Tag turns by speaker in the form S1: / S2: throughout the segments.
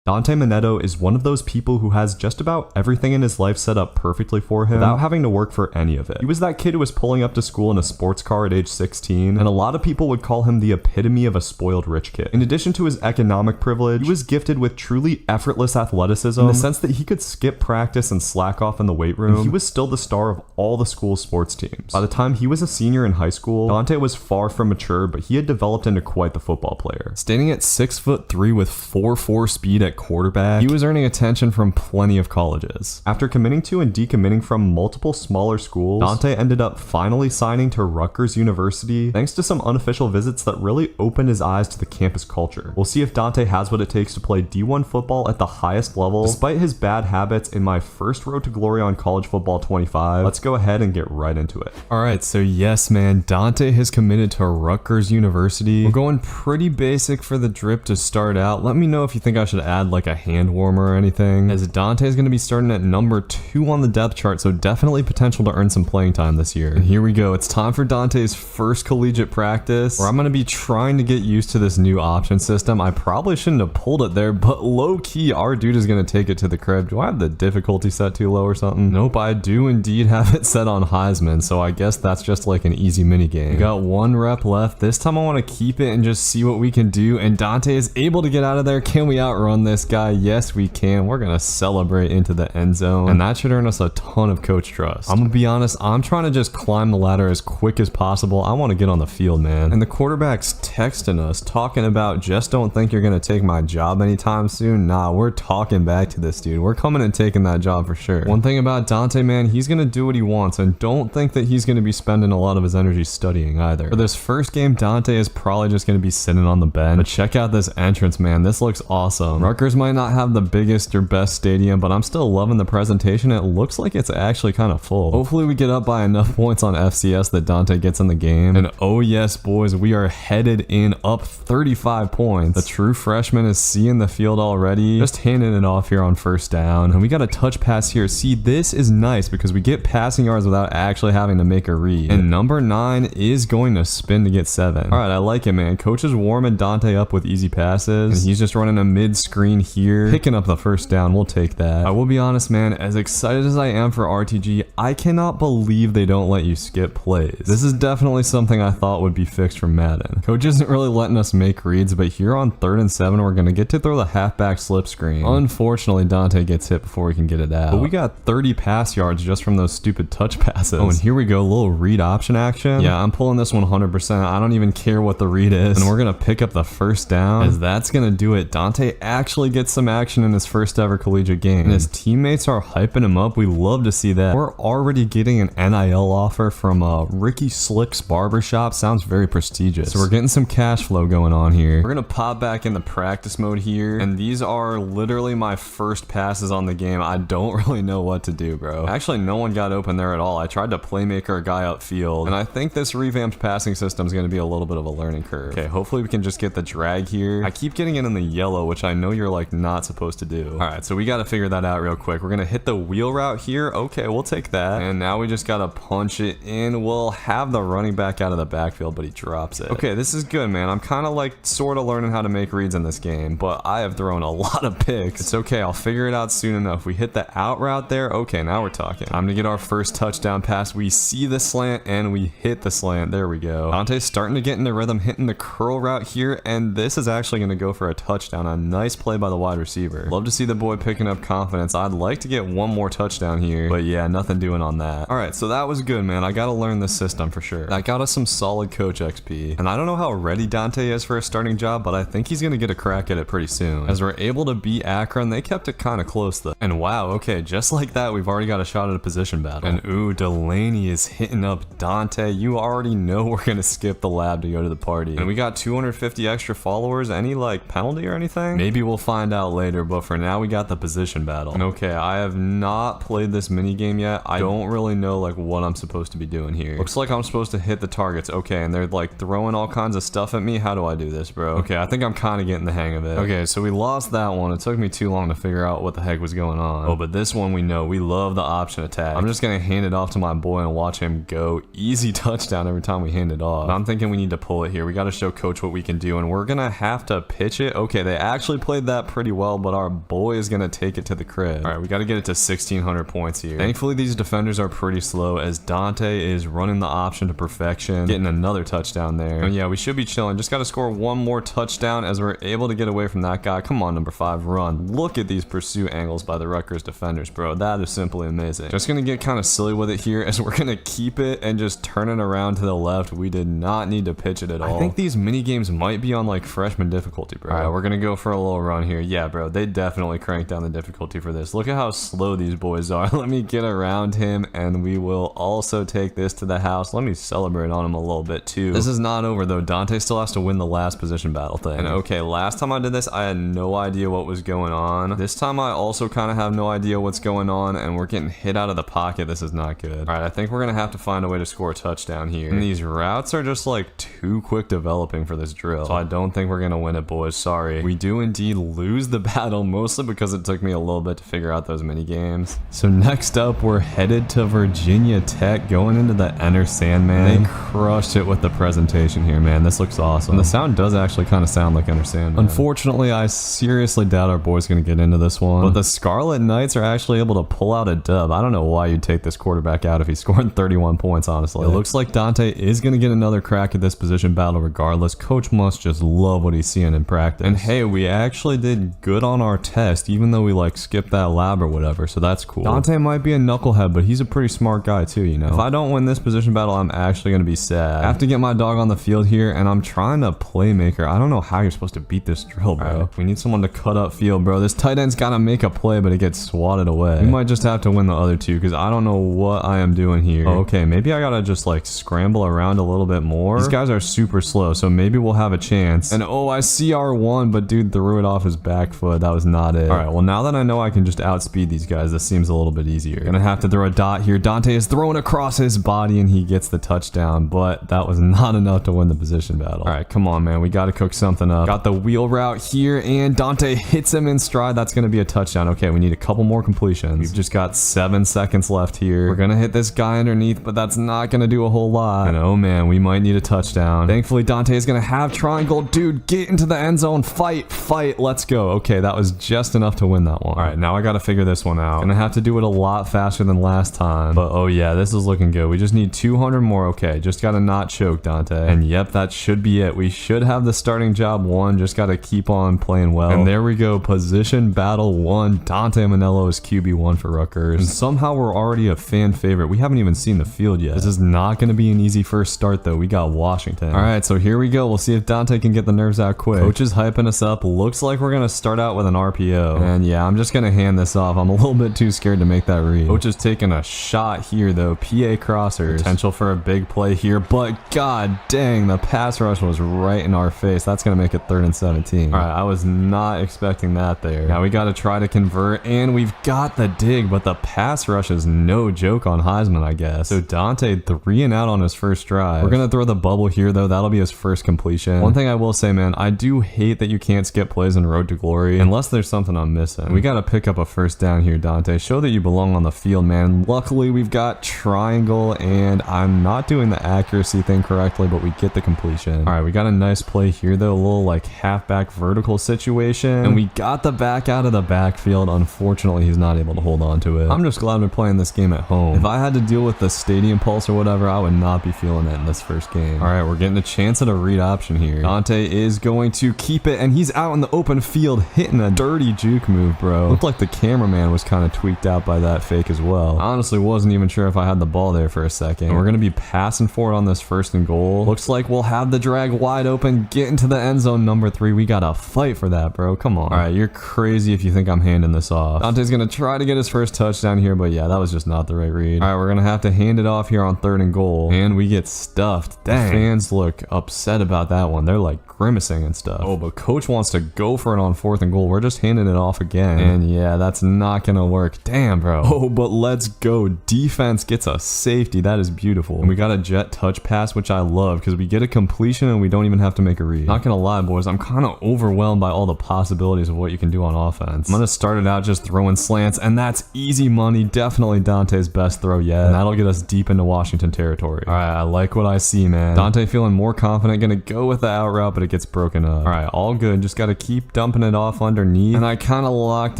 S1: Dante Manetto is one of those people who has just about everything in his life set up perfectly for him without having to work for any of it. He was that kid who was pulling up to school in a sports car at age 16, and a lot of people would call him the epitome of a spoiled rich kid. In addition to his economic privilege, he was gifted with truly effortless athleticism in the sense that he could skip practice and slack off in the weight room, and he was still the star of all the school's sports teams. By the time he was a senior in high school, Dante was far from mature, but he had developed into quite the football player. Standing at 6'3" with 4.4 speed at quarterback, he was earning attention from plenty of colleges. After committing to and decommitting from multiple smaller schools, Dante ended up finally signing to Rutgers University thanks to some unofficial visits that really opened his eyes to the campus culture. We'll see if Dante has what it takes to play D1 football at the highest level, despite his bad habits in my first Road to Glory on College Football 25. Let's go ahead and get right into it. Alright, so yes man, Dante has committed to Rutgers University. We're going pretty basic for the drip to start out. Let me know if you think I should add like a hand warmer or anything, as Dante is going to be starting at number 2 on the depth chart, so definitely potential to earn some playing time this year. And here we go, it's time for Dante's first collegiate practice, where I'm going to be trying to get used to this new option system. I probably shouldn't have pulled it there, but low-key, our dude is going to take it to the crib. Do I have the difficulty set too low or something? Nope, I do indeed have it set on Heisman, so I guess that's just like an easy mini game. We got 1 rep left. This time I want to keep it and just see what we can do, and Dante is able to get out of there. Can we outrun this guy? Yes, we can. We're going to celebrate into the end zone, and that should earn us a ton of coach trust. I'm going to be honest, I'm trying to just climb the ladder as quick as possible. I want to get on the field, man. And the quarterback's texting us, talking about, just don't think you're going to take my job anytime soon. Nah, we're talking back to this dude. We're coming and taking that job for sure. One thing about Dante, man, he's going to do what he wants, and don't think that he's going to be spending a lot of his energy studying either. For this first game, Dante is probably just going to be sitting on the bench, but check out this entrance, man. This looks awesome. Rutgers might not have the biggest or best stadium, but I'm still loving the presentation. It looks like it's actually kind of full. Hopefully we get up by enough points on FCS that Dante gets in the game. And oh yes, boys, we are headed in, up 35 points. The true freshman is seeing the field already, just handing it off here on first down. And we got a touch pass here. See, this is nice because we get passing yards without actually having to make a read. And number 9 is going to spin to get 7. All right, I like it, man. Coach is warming Dante up with easy passes, and he's just running a mid screen here, picking up the first down. We'll take that. I will be honest, man, as excited as I am for RTG, I cannot believe they don't let you skip plays. This is definitely something I thought would be fixed from Madden. Coach isn't really letting us make reads, but here on 3rd and 7, we're going to get to throw the halfback slip screen. Unfortunately, Dante gets hit before we can get it out, but we got 30 pass yards just from those stupid touch passes. Oh, and here we go, a little read option action. Yeah, I'm pulling this 100%. I don't even care what the read is, and we're going to pick up the first down, as that's going to do it. Dante actually gets some action in his first ever collegiate game, and his teammates are hyping him up. We love to see that. We're already getting an NIL offer from Ricky Slick's barbershop. Sounds very prestigious, so we're getting some cash flow going on here. We're gonna pop back in the practice mode here, and these are literally my first passes on the game. I don't really know what to do, bro. Actually, no one got open there at all. I tried to playmaker a guy upfield, and I think this revamped passing system is going to be a little bit of a learning curve. Okay, hopefully we can just get the drag here. I keep getting it in the yellow, which I know you're like not supposed to do. All right, so we got to figure that out real quick. We're gonna hit the wheel route here. Okay, we'll take that, and now we just gotta punch it in. We'll have the running back out of the backfield, but he drops it. Okay, this is good, man. I'm kind of like sort of learning how to make reads in this game, but I have thrown a lot of picks. It's okay, I'll figure it out soon enough. We hit the out route there. Okay, now we're talking. Time to get our first touchdown pass. We see the slant and we hit the slant. There we go. Dante's starting to get into rhythm, hitting the curl route here, and this is actually going to go for a touchdown. A nice play by the wide receiver. Love to see the boy picking up confidence. I'd like to get one more touchdown here, but yeah, nothing doing on that. All right, so that was good, man. I got to learn this system for sure. That got us some solid coach XP, and I don't know how ready Dante is for a starting job, but I think he's going to get a crack at it pretty soon. As we're able to beat Akron, they kept it kind of close though. And wow, okay, just like that, we've already got a shot at a position battle. And ooh, Delaney is hitting up Dante. You already know we're going to skip the lab to go to the party. And we got 250 extra followers. Any like penalty or anything? Maybe we'll find out later, but for now we got the position battle. And okay, I have not played this mini game yet. I don't really know like what I'm supposed to be doing here. Looks like I'm supposed to hit the targets. Okay, and they're like throwing all kinds of stuff at me. How do I do this, bro? Okay, I think I'm kind of getting the hang of it. Okay, so we lost that one. It took me too long to figure out what the heck was going on. Oh, but this one we know. We love the option attack. I'm just gonna hand it off to my boy and watch him go. Easy touchdown every time we hand it off. But I'm thinking we need to pull it here. We got to show coach what we can do, and we're gonna have to pitch it. Okay, they actually played that pretty well, but our boy is gonna take it to the crib. All right, we gotta get it to 1,600 points here. Thankfully, these defenders are pretty slow as Dante is running the option to perfection, getting another touchdown there. And yeah, we should be chilling. Just gotta score one more touchdown as we're able to get away from that guy. Come on, number 5, run. Look at these pursuit angles by the Rutgers defenders, bro. That is simply amazing. Just gonna get kind of silly with it here as we're gonna keep it and just turn it around to the left. We did not need to pitch it at all. I think these mini games might be on like freshman difficulty, bro. All right, we're gonna go for a little run here. Yeah, bro, they definitely cranked down the difficulty for this. Look at how slow these boys are. Let me get around him and we will also take this to the house. Let me celebrate on him a little bit too. This is not over though. Dante still has to win the last position battle thing. And okay, last time I did this, I had no idea what was going on. This time I also kind of have no idea what's going on and we're getting hit out of the pocket. This is not good. All right, I think we're gonna have to find a way to score a touchdown here. And these routes are just like too quick developing for this drill. So I don't think we're gonna win it, boys. Sorry. We do indeed lose the battle, mostly because it took me a little bit to figure out those mini games. So next up, we're headed to Virginia Tech, going into the Enter Sandman. They crushed it with the presentation here, man. This looks awesome. And the sound does actually kind of sound like Enter Sandman. Unfortunately, I seriously doubt our boy's gonna get into this one. But the Scarlet Knights are actually able to pull out a dub. I don't know why you'd take this quarterback out if he scored 31 points, honestly. It looks like Dante is gonna get another crack at this position battle regardless. Coach must just love what he's seeing in practice. And hey, we actually did good on our test, even though we like skipped that lab or whatever, so that's cool. Dante might be a knucklehead, but he's a pretty smart guy too, you know? If I don't win this position battle, I'm actually gonna be sad. I have to get my dog on the field here, and I'm trying to playmaker. I don't know how you're supposed to beat this drill, bro. Right. We need someone to cut up field, bro. This tight end's gotta make a play, but it gets swatted away. We might just have to win the other two, because I don't know what I am doing here. Oh, okay, maybe I gotta just like scramble around a little bit more. These guys are super slow, so maybe we'll have a chance. And oh, I see R1, but dude threw it off his back foot. That was not it. All right, well, now that I know I can just outspeed these guys, this seems a little bit easier. Gonna have to throw a dot here. Dante is thrown across his body and he gets the touchdown, but that was not enough to win the position battle. All right, come on, man. We gotta cook something up. Got the wheel route here and Dante hits him in stride. That's gonna be a touchdown. Okay, we need a couple more completions. We've just got 7 seconds left here. We're gonna hit this guy underneath, but that's not gonna do a whole lot. And oh man, we might need a touchdown. Thankfully, Dante is gonna have triangle. Dude, get into the end zone. Fight, fight. Let's go. Okay, that was just enough to win that one. All right, now I gotta figure this one out. Gonna have to do it a lot faster than last time. But oh yeah, this is looking good. We just need 200 more. Okay, just gotta not choke, Dante. And yep, that should be it. We should have the starting job won. Just gotta keep on playing well. And there we go. Position battle 1. Dante Manello is QB1 for Rutgers. And somehow we're already a fan favorite. We haven't even seen the field yet. This is not gonna be an easy first start though. We got Washington. All right, so here we go. We'll see if Dante can get the nerves out quick. Coach is hyping us up. Looks like we're gonna start out with an RPO. And yeah, I'm just gonna hand this off. I'm a little bit too scared to make that read. Coach is taking a shot here though. PA crossers. Potential for a big play here, but god dang, the pass rush was right in our face. That's gonna make it 3rd and 17. All right, I was not expecting that there. Now we gotta try to convert, and we've got the dig, but the pass rush is no joke on Heisman, I guess. So Dante 3 and out on his first drive. We're gonna throw the bubble here though. That'll be his first completion. One thing I will say, man, I do hate that you can't skip plays in Road to Glory unless there's something I'm missing. We gotta pick up a first down here, Dante. Show that you belong on the field, man. Luckily, we've got triangle, and I'm not doing the accuracy thing correctly, but we get the completion. All right, we got a nice play here though. A little like halfback vertical situation, and we got the back out of the backfield. Unfortunately, he's not able to hold on to it. I'm just glad we're playing this game at home. If I had to deal with the stadium pulse or whatever, I would not be feeling it in this first game. All right, we're getting a chance at a read option here. Dante is going to keep it, and he's out in the open field hitting a dirty juke move, bro. Looked like the cameraman was kind of tweaked out by that fake as well. I honestly wasn't even sure if I had the ball there for a second. And we're going to be passing for it on this 1st and goal. Looks like we'll have the drag wide open, get into the end zone number 3. We got to fight for that, bro. Come on. All right, you're crazy if you think I'm handing this off. Dante's going to try to get his first touchdown here, but yeah, that was just not the right read. All right, we're going to have to hand it off here on 3rd and goal, and we get stuffed. Dang. The fans look upset about that one. They're like grimacing and stuff. Oh, but coach wants to go for it on 4th and goal. We're just handing it off again. And yeah, that's not gonna work. Damn, bro. Oh, but let's go. Defense gets a safety. That is beautiful. And we got a jet touch pass, which I love because we get a completion and we don't even have to make a read. Not gonna lie, boys, I'm kind of overwhelmed by all the possibilities of what you can do on offense. I'm gonna start it out just throwing slants, and that's easy money. Definitely Dante's best throw yet. And that'll get us deep into Washington territory. All right, I like what I see, man. Dante feeling more confident. Gonna go with the out route, but it gets broken up. All right, all good. Just got to keep dumping it off underneath, and I kind of locked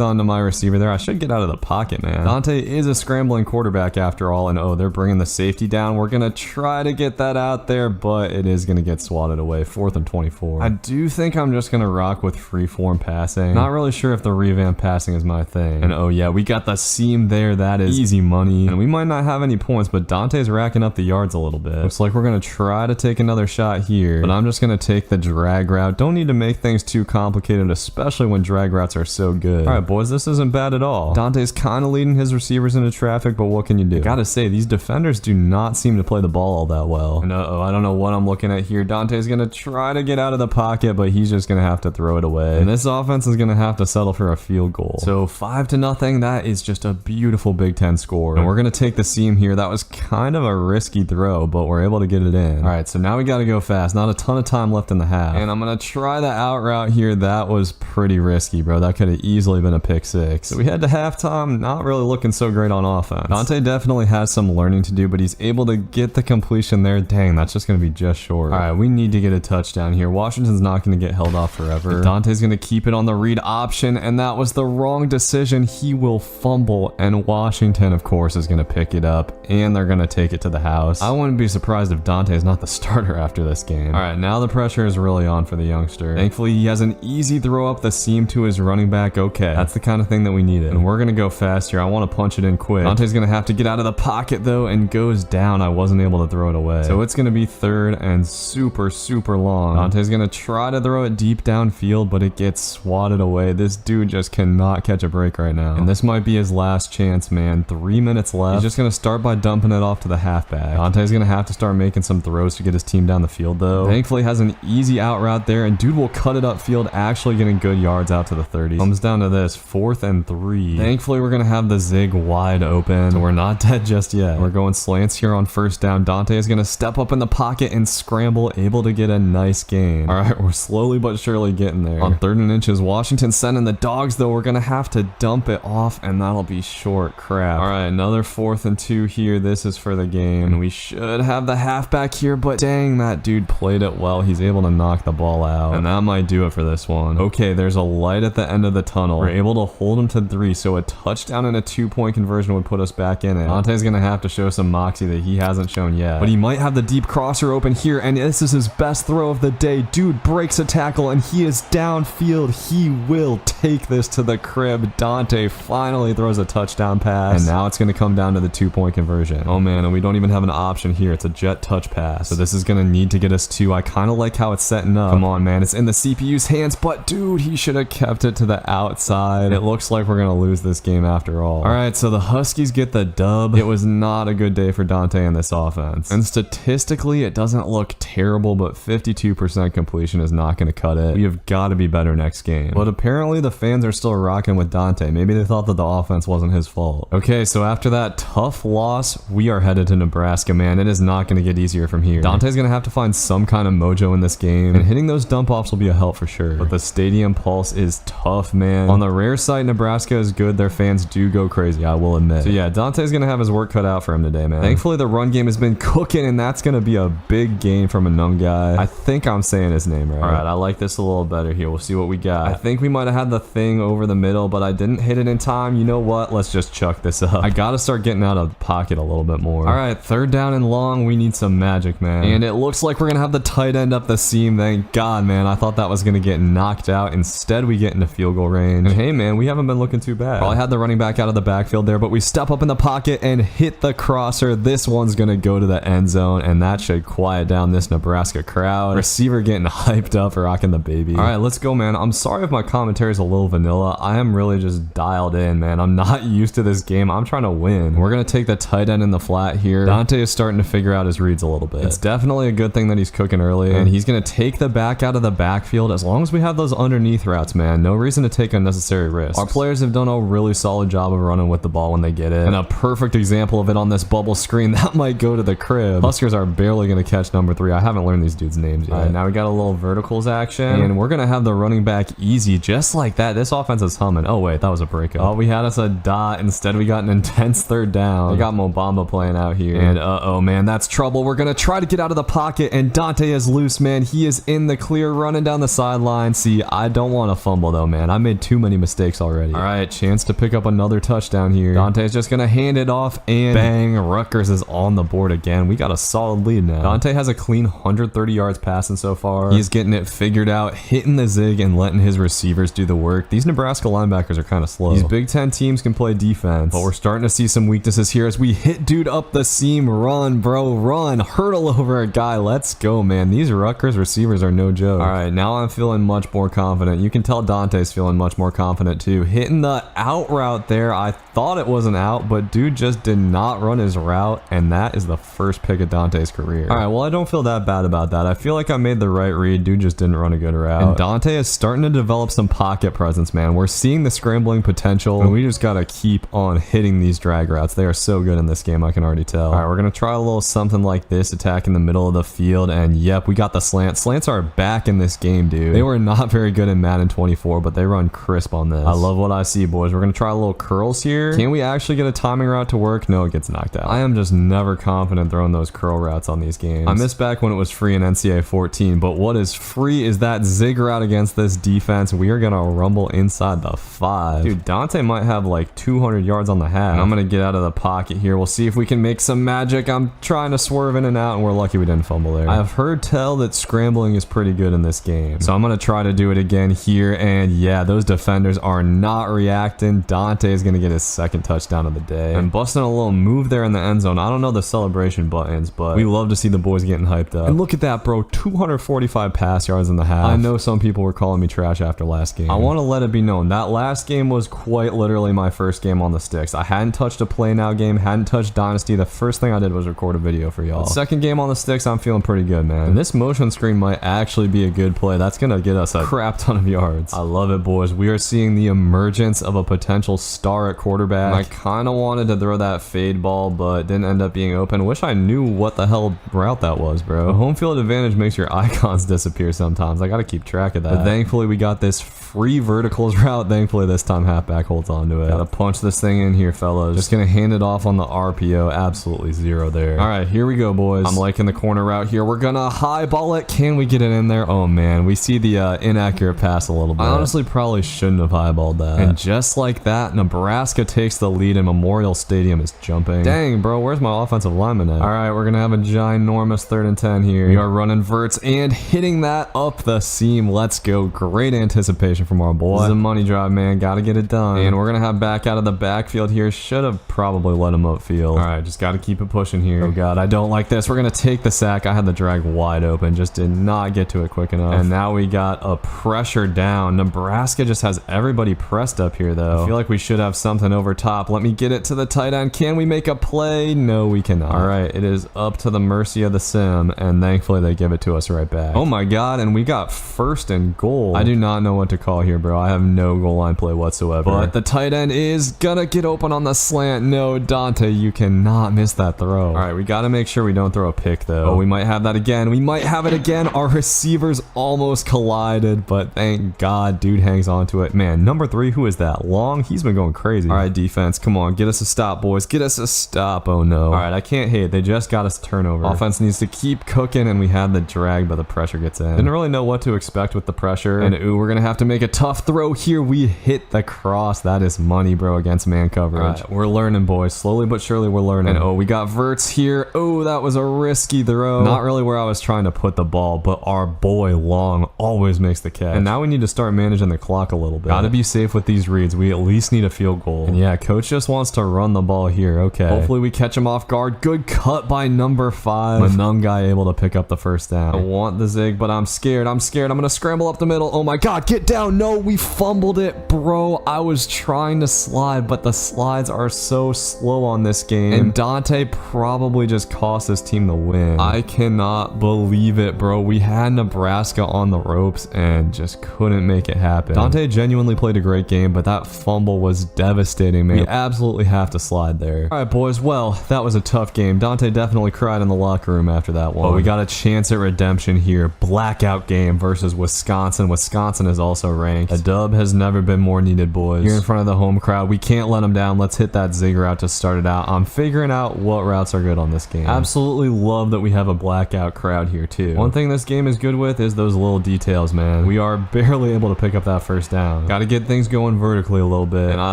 S1: onto my receiver there. I should get out of the pocket, man. Dante is a scrambling quarterback after all, and oh, they're bringing the safety down. We're gonna try to get that out there, but it is gonna get swatted away. 4th and 24. I do think I'm just gonna rock with freeform passing. Not really sure if the revamp passing is my thing. And oh yeah, we got the seam there. That is easy money. And we might not have any points, but Dante's racking up the yards a little bit. Looks like we're gonna try to take another shot here, but I'm just gonna take the drag route. Don't need to make things too complicated, especially when drag routes are so good. All right, boys, this isn't bad at all. Dante's kind of leading his receivers into traffic, but what can you do? I gotta say, these defenders do not seem to play the ball all that well. And uh-oh, I don't know what I'm looking at here. Dante's gonna try to get out of the pocket, but he's just gonna have to throw it away. And this offense is gonna have to settle for a field goal. So 5-0, that is just a beautiful Big Ten score. And we're gonna take the seam here. That was kind of a risky throw, but we're able to get it in. All right, so now we gotta go fast. Not a ton of time left in the half. And I'm gonna try the out route here. That was pretty risky, bro. That could have easily been a pick six. So we head to halftime, not really looking so great on offense. Dante definitely has some learning to do, but he's able to get the completion there. Dang, that's just gonna be just short. All right, we need to get a touchdown here. Washington's not gonna get held off forever. But Dante's gonna keep it on the read option, and that was the wrong decision. He will fumble, and Washington, of course, is gonna pick it up, and they're gonna take it to the house. I wouldn't be surprised if Dante is not the starter after this game. All right, now the pressure is really on for the youngster. Thankfully, he has an easy throw up the seam to his running back. Okay, that's the kind of thing that we needed. And we're gonna go fast here. I want to punch it in quick. Dante's gonna have to get out of the pocket though, and goes down. I wasn't able to throw it away. So it's gonna be 3rd and super long. Dante's gonna try to throw it deep downfield, but it gets swatted away. This dude just cannot catch a break right now. And this might be his last chance, man. 3 minutes left. He's just gonna start by dumping it off to the halfback. Dante's gonna have to start making some throws to get his team down the field though. Thankfully has an easy out route there, and dude will cut it upfield, actually getting good yards out to the 30. Comes down to this, 4th and 3. Thankfully we're gonna have the zig wide open, so we're not dead just yet. We're going slants here on 1st down. Dante is gonna step up in the pocket and scramble, able to get a nice gain. All right, we're slowly but surely getting there. On 3rd and inches, Washington sending the dogs though. We're gonna have to dump it off, and that'll be short. Crap. All right, another 4th and 2 here. This is for the game, and we should have the halfback here, but dang, that dude played it well. He's able to knock the ball out, and that might do it for this one. Okay, there's a light at the end of the tunnel. We're able to hold him to 3, so a touchdown and a 2-point conversion would put us back in it. Dante's gonna have to show some moxie that he hasn't shown yet, but he might have the deep crosser open here, and this is his best throw of the day. Dude breaks a tackle, and he is downfield. He will take this to the crib. Dante finally throws a touchdown pass, and now it's gonna come down to the 2-point conversion. Oh man, and we don't even have an option here. It's a jet touch pass, so this is gonna need to get us 2. I kind of like how it's setting up. Come on, man, it's in the CPU's hands, but dude, he should have kept it to the outside. It looks like we're gonna lose this game after all. All right, so the Huskies get the dub. It was not a good day for Dante and this offense, and statistically it doesn't look terrible, but 52% completion is not gonna cut it. We have got to be better next game. But apparently the fans are still rocking with Dante. Maybe they thought that the offense wasn't his fault. Okay, so after that tough loss, we are headed to Nebraska, man. It is not going to get easier from here. Dante's going to have to find some kind of mojo in this game, and hitting those dump offs will be a help for sure. But the stadium pulse is tough, man. On the rare side, Nebraska is good. Their fans do go crazy, I will admit. So yeah, Dante's going to have his work cut out for him today, man. Thankfully, the run game has been cooking, and that's going to be a big game from a numb guy. I think I'm saying his name right. All right, I like this a little better here. We'll see what we got. I think we might have had the thing over the middle, but I didn't hit it in time. You know what? Let's just chuck this up. I got to start getting out of the pocket a little bit more. All right, 3rd down and long. We need some magic, man. And it looks like we're going to have the tight end up the seam. Thank God, man. I thought that was going to get knocked out. Instead, we get into field goal range. And hey, man, we haven't been looking too bad. Probably had the running back out of the backfield there, but we step up in the pocket and hit the crosser. This one's going to go to the end zone, and that should quiet down this Nebraska crowd. Receiver getting hyped up, rocking the baby. All right, let's go, man. I'm sorry if my commentary is a little vanilla. I am really just dialed in, man. I'm not used to this game. I'm trying to win. We're going to take the tight end in the flat here. Dante is starting to figure out his reads a little bit. It's definitely a good thing that he's cooking early, and he's going to take the back out of the backfield as long as we have those underneath routes, man. No reason to take unnecessary risks. Our players have done a really solid job of running with the ball when they get it, and a perfect example of it on this bubble screen. That might go to the crib. Huskers are barely going to catch number 3. I haven't learned these dudes' names yet. All right, now we got a little verticals action, and we're going to have the running back easy just like that. This offense is humming. Oh wait, that was a breakup. Oh, we had us a dot. Instead, we got an intense 3rd down. They got Mobamba playing out here, and uh-oh, man, that's trouble. We're going to try to get out of the pocket, and Dante is loose, man. He is in the clear, running down the sideline. See, I don't want to fumble though, man. I made too many mistakes already. All right, chance to pick up another touchdown here. Dante's just gonna hand it off, and bang, Rutgers is on the board again. We got a solid lead now. Dante has a clean 130 yards passing so far. He's getting it figured out, hitting the zig and letting his receivers do the work. These Nebraska linebackers are kind of slow. These Big Ten teams can play defense, but we're starting to see some weaknesses here as we hit dude up the seam. Run, bro, run. Hurdle over a guy. Let's go, man. These Rutgers receivers are no joke. All right, now I'm feeling much more confident. You can tell Dante's feeling much more confident too. Hitting the out route there. I thought it wasn't out, but dude just did not run his route, and that is the first pick of Dante's career. All right, well, I don't feel that bad about that. I feel like I made the right read. Dude just didn't run a good route. And Dante is starting to develop some pocket presence, man. We're seeing the scrambling potential, and we just got to keep on hitting these drag routes. They are so good in this game, I can already tell. All right, we're going to try a little something like this, attack in the middle of the field, and yep, we got the slant. Slants are back in this game, dude. They were not very good in Madden 24, but they run crisp on this. I love what I see, boys. We're going to try a little curls here. Can we actually get a timing route to work? No, it gets knocked out. I am just never confident throwing those curl routes on these games. I missed back when it was free in NCAA 14, but what is free is that zig route against this defense. We are going to rumble inside the 5. Dude, Dante might have like 200 yards on the half. I'm going to get out of the pocket here. We'll see if we can make some magic. I'm trying to swerve in and out, and we're lucky we didn't fumble there. I've heard tell that scrambling is pretty good in this game, so I'm going to try to do it again here, and yeah, those defenders are not reacting. Dante is going to get his second touchdown of the day. I'm busting a little move there in the end zone. I don't know the celebration buttons, but we love to see the boys getting hyped up. And look at that, bro. 245 pass yards in the half. I know some people were calling me trash after last game. I want to let it be known that last game was quite literally my first game on the sticks. I hadn't touched a Play Now game, hadn't touched Dynasty. The first thing I did was record a video for y'all. Second game on the sticks, I'm feeling pretty good, man. And this motion screen might actually be a good play. That's going to get us a crap ton of yards. I love it, boys. We are seeing the emergence of a potential star at quarterback. I kind of wanted to throw that fade ball, but didn't end up being open. Wish I knew what the hell route that was, bro. The home field advantage makes your icons disappear sometimes. I got to keep track of that. But thankfully, we got this free verticals route. Thankfully, this time halfback holds on to it. Gotta punch this thing in here, fellas. Just gonna hand it off on the RPO. Absolutely zero there. All right, here we go, boys. I'm liking the corner route here. We're gonna high ball it. Can we get it in there? Oh, man. We see the inaccurate pass a little bit. I honestly probably shouldn't have highballed that. And just like that, Nebraska takes the lead and Memorial Stadium is jumping. Dang, bro, where's my offensive lineman at? All right, we're gonna have a ginormous 3rd and 10 here. We are running verts and hitting that up the seam. Let's go. Great anticipation from our boy. This is a money drive, man. Gotta get it done. And we're gonna have back out of the backfield here. Should have probably let him upfield. All right, just gotta keep it pushing here. Oh god, I don't like this. We're gonna take the sack. I had the drag wide open, just did not get to it quick enough. And now we got a pressure down. Nebraska just has everybody pressed up here, though. I feel like we should have something over top. Let me get it to the tight end. Can we make a play? No, we cannot. All right, it is up to the mercy of the sim, and thankfully they give it to us right back. Oh my god, and we got 1st and goal. I do not know what to call here, bro. I have no goal line play whatsoever. But the tight end is gonna get open on the slant. No, Dante, you cannot miss that throw. All right, we gotta make sure we don't throw a pick, though. Oh, we might have that again. We might have it again. Our receivers almost collided, but thank god dude hangs on to it. Man, number 3, who is that? Long? He's been going crazy. All right, defense, come on. Get us a stop, boys. Get us a stop. Oh, no. All right, I can't hate. They just got us a turnover. Offense needs to keep cooking, and we had the drag, but the pressure gets in. Didn't really know what to expect with the pressure. And ooh, we're gonna have to make a tough throw here. We hit the cross. That is money, bro, against man coverage. Right, we're learning, boys. Slowly but surely, we're learning. And oh, we got verts here. Oh, that was a risky throw. Not really where I was trying to put the ball, but our boy Long always makes the catch. And now we need to start managing the clock a little bit. Gotta be safe with these reads. We at least need a field goal. And yeah, coach just wants to run the ball here. Okay. Hopefully we catch him off guard. Good cut by number 5. Manum guy able to pick up the first down. I want the zig, but I'm scared. I'm gonna scramble up the middle. Oh my god, get down. No, we fumbled it, bro. I was trying to slide, but the slides are so slow on this game. And Dante probably just cost his team the win. I cannot believe it, bro. We had Nebraska on the ropes and just couldn't make it happen. Dante genuinely played a great game, but that fumble was devastating, man. We absolutely have to slide there. All right, boys. Well, that was a tough game. Dante definitely cried in the locker room after that one. But we got a chance at redemption here. Blackout game versus Wisconsin. Wisconsin is also ranked. A dub has never been more needed, boys. Here in front of the home crowd. We can't let them down. Let's hit that zig route to start it out. I'm figuring out what routes are good on this game. Absolutely love that we have a blackout crowd here, too. One thing this game is good with is those little details, man. We are barely able to pick up that first down. Got to get things going vertically a little bit. And I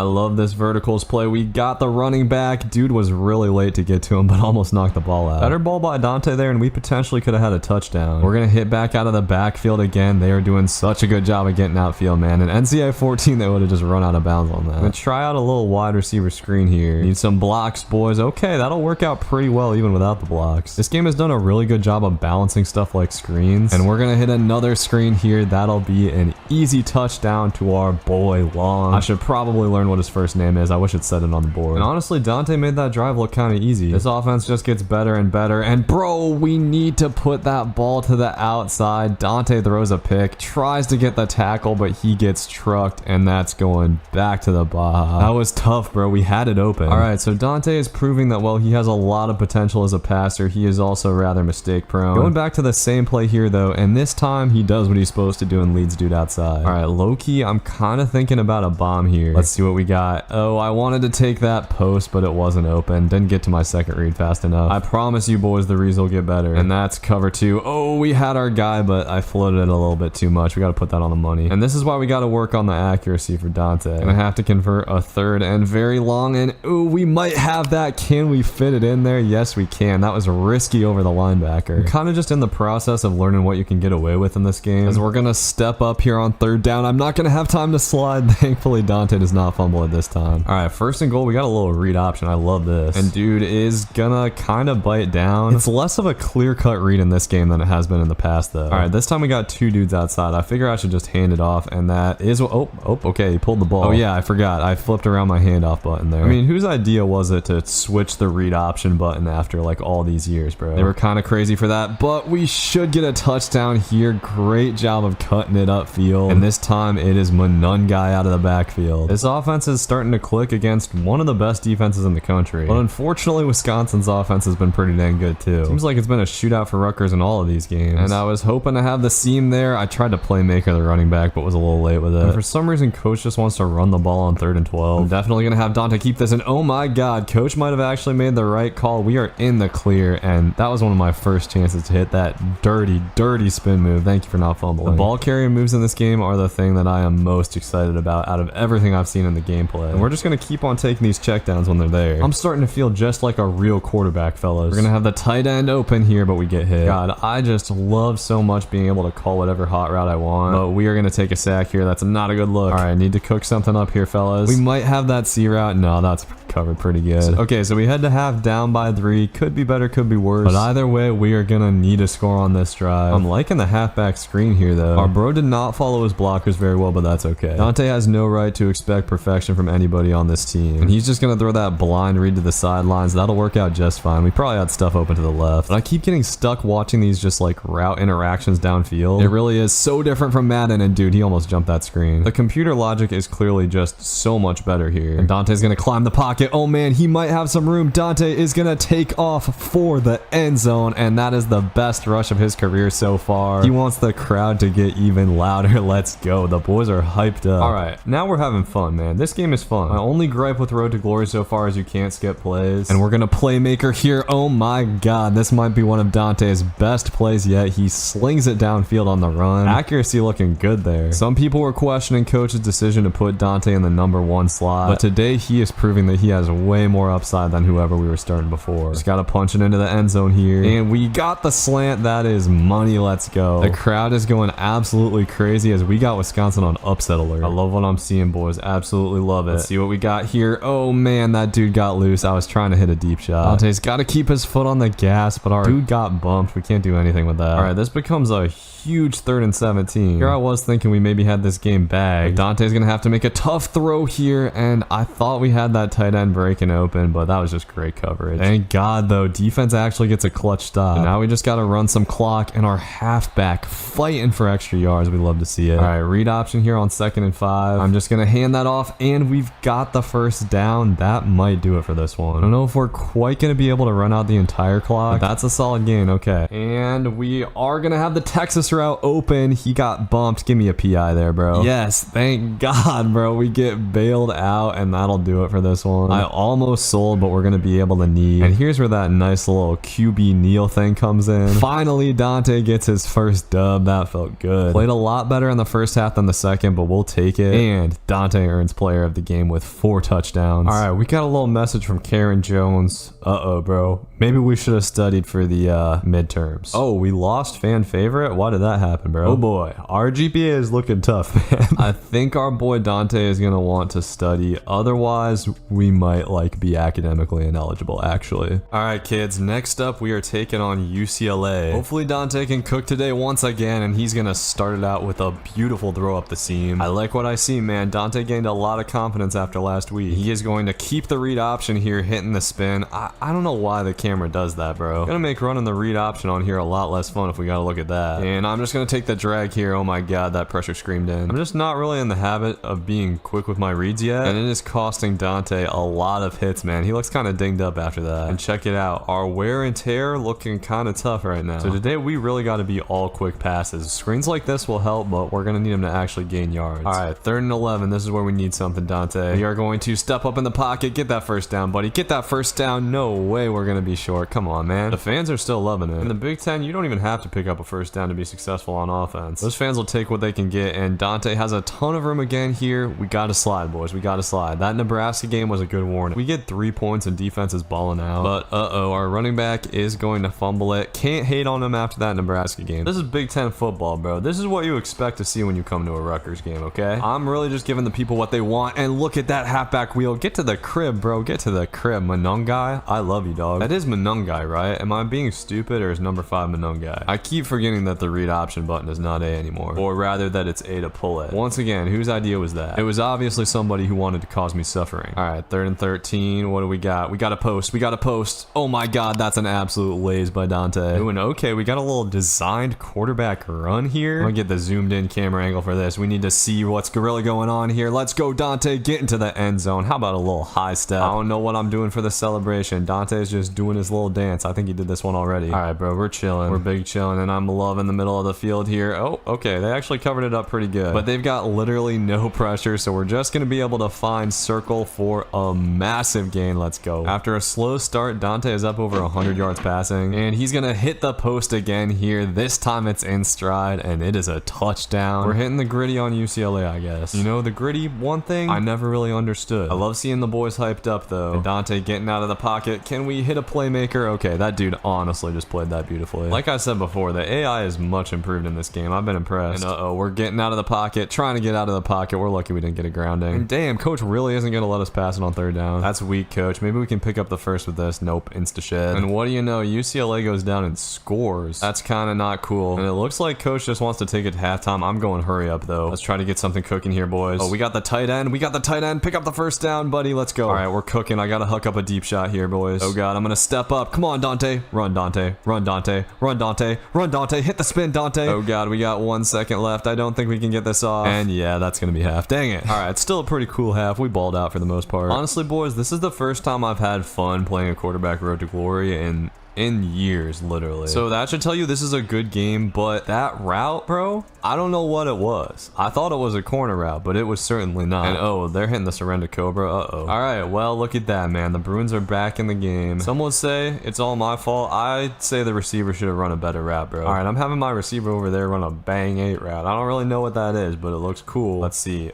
S1: love this verticals play. We got the running back. Dude was really late to get to him, but almost knocked the ball out. Better ball by Dante there, and we potentially could have had a touchdown. We're going to hit back out of the backfield again. They are doing such a good job of getting outfield, man. And NCAA 14, they would have just run out of bounds on that. I'm going to try out a little wide receiver screen here. Need some blocks, boys. Okay, that'll work out pretty well even without the blocks. This game has done a really good job of balancing stuff like screens. And we're going to hit another screen here. That'll be an easy touchdown to our boy Long. I should probably learn what his first name is. I wish it said it on the board. And honestly, Dante made that drive look kind of easy. This offense just gets better and better. And bro, we need to put that ball to the outside. Dante throws a pick, tries to get the tackle, but he gets trucked, and that's going back to the Baja. That was tough, bro. We had it open. All right, so Dante is proving that while he has a lot of potential as a passer, he is also rather mistake prone. Going back to the same play here though, and this time he does what he's supposed to do and leads dude outside. All right, low-key, I'm kind of thinking about a bomb here. Let's see what we got. Oh, I wanted to take that post, but it wasn't open. Didn't get to my second read fast enough. I promise you boys, the reads will get better. And that's cover two. Oh, we had our guy, but I floated it a little bit too much. We got to put that on the money. And this is why we got to work on the accuracy for Dante. Gonna have to convert a third and very long, and ooh, we might have that. Can we fit it in there? Yes, we can. That was risky over the linebacker. Kind of just in the process of learning what you can get away with in this game, as we're gonna step up here on third down. I'm not gonna have time to slide. Thankfully, Dante does not fumble at this time. All right, first and goal. We got a little read option. I love this. And dude is gonna kind of bite down. It's less of a clear-cut read in this game than it has been in the past, though. All right, this time we got two dudes outside. I figure I should just hand it off, and that is okay, he pulled the ball. Oh yeah, I forgot. I flipped around my handoff button there. I mean, whose idea was it to switch the read option button after like all these years, bro? They were kind of crazy for that, but we should get a touchdown here. Great job of cutting it upfield, and this time it is Manungai out of the backfield. This offense is starting to click against one of the best defenses in the country, but unfortunately Wisconsin's offense has been pretty dang good too. Seems like it's been a shootout for Rutgers in all of these games, and I was hoping to have the seam there. I tried to playmaker the running back, but was a little late with it. And for some reason, coach just wants to run the ball on 3rd and 12. I'm definitely gonna have Dante keep this, and oh my god, coach might have actually made the right call. We are in the clear, and that was one of my first chances to hit that dirty spin move. Thank you for not fumbling. The ball carrying moves in this game are the thing that I am most excited about out of everything I've seen in the gameplay, and we're just gonna keep on taking these checkdowns when they're there. I'm starting to feel just like a real quarterback, fellas. We're gonna have the tight end open here, but we get hit. God, I just love so much being able to call whatever hot route I want, but we are gonna take a sack here. That's not a good look. All right, I need to cook something up here, fellas. We might have that C route. No, that's covered pretty good. Okay, so we head to half down by 3. Could be better, could be worse, but either way, we are gonna need a score on this drive. I'm liking the halfback screen here though. Our bro did not follow his blockers very well, but that's okay. Dante has no right to expect perfection from anybody on this team, and he's just gonna throw that blind read to the sidelines. That'll work out just fine. We probably had stuff open to the left, but I keep getting stuck watching these just like route interactions downfield. It really is so different from Madden, and dude, he almost jumped that screen. The computer logic is clearly just so much better here, and Dante's gonna climb the pocket. Oh man, he might have some room. Dante is gonna take off for the end zone, and that is the best rush of his career so far. He wants the crowd to get even louder. Let's go. The boys are hyped up. All right, now we're having fun, man. This game is fun. My only gripe with Road to Glory so far is you can't skip plays, and we're gonna playmaker here. Oh my god, this might be one of Dante's best plays yet. He slings it downfield on the run. Accuracy looking good there. Some people were questioning coach's decision to put Dante in the number 1 slot, but today he is proving that he has way more upside than whoever we were starting before. Just gotta punch it into the end zone here, and we got the slant. That is money. Let's go. The crowd is going absolutely crazy as we got Wisconsin on upset alert. I love what I'm seeing, boys. Absolutely love it. Let's see what we got here. Oh man, that dude got loose. I was trying to hit a deep shot. Dante's got to keep his foot on the gas, but our dude got bumped. We can't do anything with that. All right, this becomes a huge 3rd and 17. Here I was thinking we maybe had this game bagged. Dante's gonna have to make a tough throw here, and I thought we had that tight end breaking open, but that was just great coverage. Thank God though, defense actually gets a clutch stop. And now we just gotta run some clock, and our halfback fighting for extra yards. We love to see it. All right, read option here on 2nd and 5. I'm just gonna hand that off, and we've got the first down. That might do it for this one. I don't know if we're quite gonna be able to run out the entire clock, but that's a solid gain. Okay, and we are gonna have the Texas route open. He got bumped. Give me a PI there, bro. Yes, thank God, bro. We get bailed out, and that'll do it for this one. him. I almost sold, but we're going to be able to knee. And here's where that nice little QB kneel thing comes in. Finally, Dante gets his first dub. That felt good. Played a lot better in the first half than the second, but we'll take it. And Dante earns player of the game with 4 touchdowns. All right, we got a little message from Karen Jones. Uh-oh, bro. Maybe we should have studied for the midterms. Oh, we lost fan favorite? Why did that happen, bro? Oh boy, our GPA is looking tough, man. I think our boy Dante is gonna want to study. Otherwise, we might be academically ineligible, actually. All right, kids, next up we are taking on UCLA. Hopefully Dante can cook today once again, and he's gonna start it out with a beautiful throw up the seam. I like what I see, man. Dante gained a lot of confidence after last week. He is going to keep the read option here, hitting the spin. I don't know why the camera does that, bro. Gonna make running the read option on here a lot less fun if we gotta look at that. And I'm just gonna take the drag here. Oh my god, that pressure screamed in. I'm just not really in the habit of being quick with my reads yet, and it is costing Dante a lot of hits, man. He looks kind of dinged up after that. And check it out, our wear and tear looking kind of tough right now. So today we really got to be all quick passes. Screens like this will help, but we're gonna need him to actually gain yards. All right, 3rd and 11. This is where we need something, Dante. We are going to step up in the pocket, get that first down, buddy. Get that first down. No way we're gonna be short. Come on, man. The fans are still loving it. In the Big Ten, you don't even have to pick up a first down to be successful on offense. Those fans will take what they can get, and Dante has a ton of room again here. We gotta slide, boys. We gotta slide. That Nebraska game was a good warning. We get 3 points and defense is balling out. But uh-oh, our running back is going to fumble it. Can't hate on him after that Nebraska game. This is Big Ten football, bro. This is what you expect to see when you come to a Rutgers game, okay? I'm really just giving the people what they want, and look at that halfback wheel. Get to the crib, bro. Get to the crib. Manungai, I love you, dog. That is Manungai, right? Am I being stupid, or is number 5 Manungai? I keep forgetting that the read option button is not A anymore, or rather that it's A to pull it. Once again, whose idea was that? It was obviously somebody who wanted to cause me suffering. All right, 3rd and 13. What do we got? We got a post. We got a post. Oh my god, that's an absolute laze by Dante. Doing okay. We got a little designed quarterback run here. I'm gonna get the zoomed in camera angle for this. We need to see what's really going on here. Let's go, Dante. Get into the end zone. How about a little high step? I don't know what I'm doing for the celebration. Dante's just doing his little dance. I think he did this one already. All right, bro, we're chilling. We're big chilling, and I'm loving the middle of the field here. Oh, okay. They actually covered it up pretty good, but they've got literally no pressure, so we're just gonna be able to find circle for a massive gain. Let's go. After a slow start, Dante is up over 100 yards passing, and he's gonna hit the post again here. This time it's in stride, and it is a touchdown. We're hitting the gritty on UCLA, I guess. You know, the gritty, one thing I never really understood. I love seeing the boys hyped up, though. And Dante getting out of the pocket. Can we hit a playmaker? Okay, that dude honestly just played that beautifully. Like I said before, the AI is much improved in this game. I've been impressed. And uh-oh, we're getting out of the pocket, trying to get out of the pocket. We're lucky we didn't get a grounding. And damn, coach really isn't gonna let us pass it on 3rd down. That's weak, coach. Maybe we can pick up the first with this. Nope, insta-shed. And what do you know? UCLA goes down and scores. That's kind of not cool. And it looks like coach just wants to take it to halftime. I'm going hurry up, though. Let's try to get something cooking here, boys. Oh, we got the tight end. We got the tight end. Pick up the first down, buddy. Let's go. All right, we're cooking. I gotta hook up a deep shot here, boys. Oh, God, I'm gonna step up. Come on, Dante. Run, Dante. Run, Dante. Run, Dante. Run, Dante. Hit the spin, Dante. Oh, God, we got 1 second left. I don't think we can get this off. And yeah, that's gonna be half. Dang it. All right, it's still a pretty cool half. We balled out for the most part. Honestly, boys, this is the first time I've had fun playing a quarterback road to glory in years, literally. So that should tell you this is a good game, but that route, bro, I don't know what it was. I thought it was a corner route, but it was certainly not. And oh, they're hitting the surrender cobra. Uh-oh. All right, well, look at that, man. The Bruins are back in the game. Some would say it's all my fault. I'd say the receiver should have run a better route, bro. All right, I'm having my receiver over there run a bang 8 route. I don't really know what that is, but it looks cool. Let's see.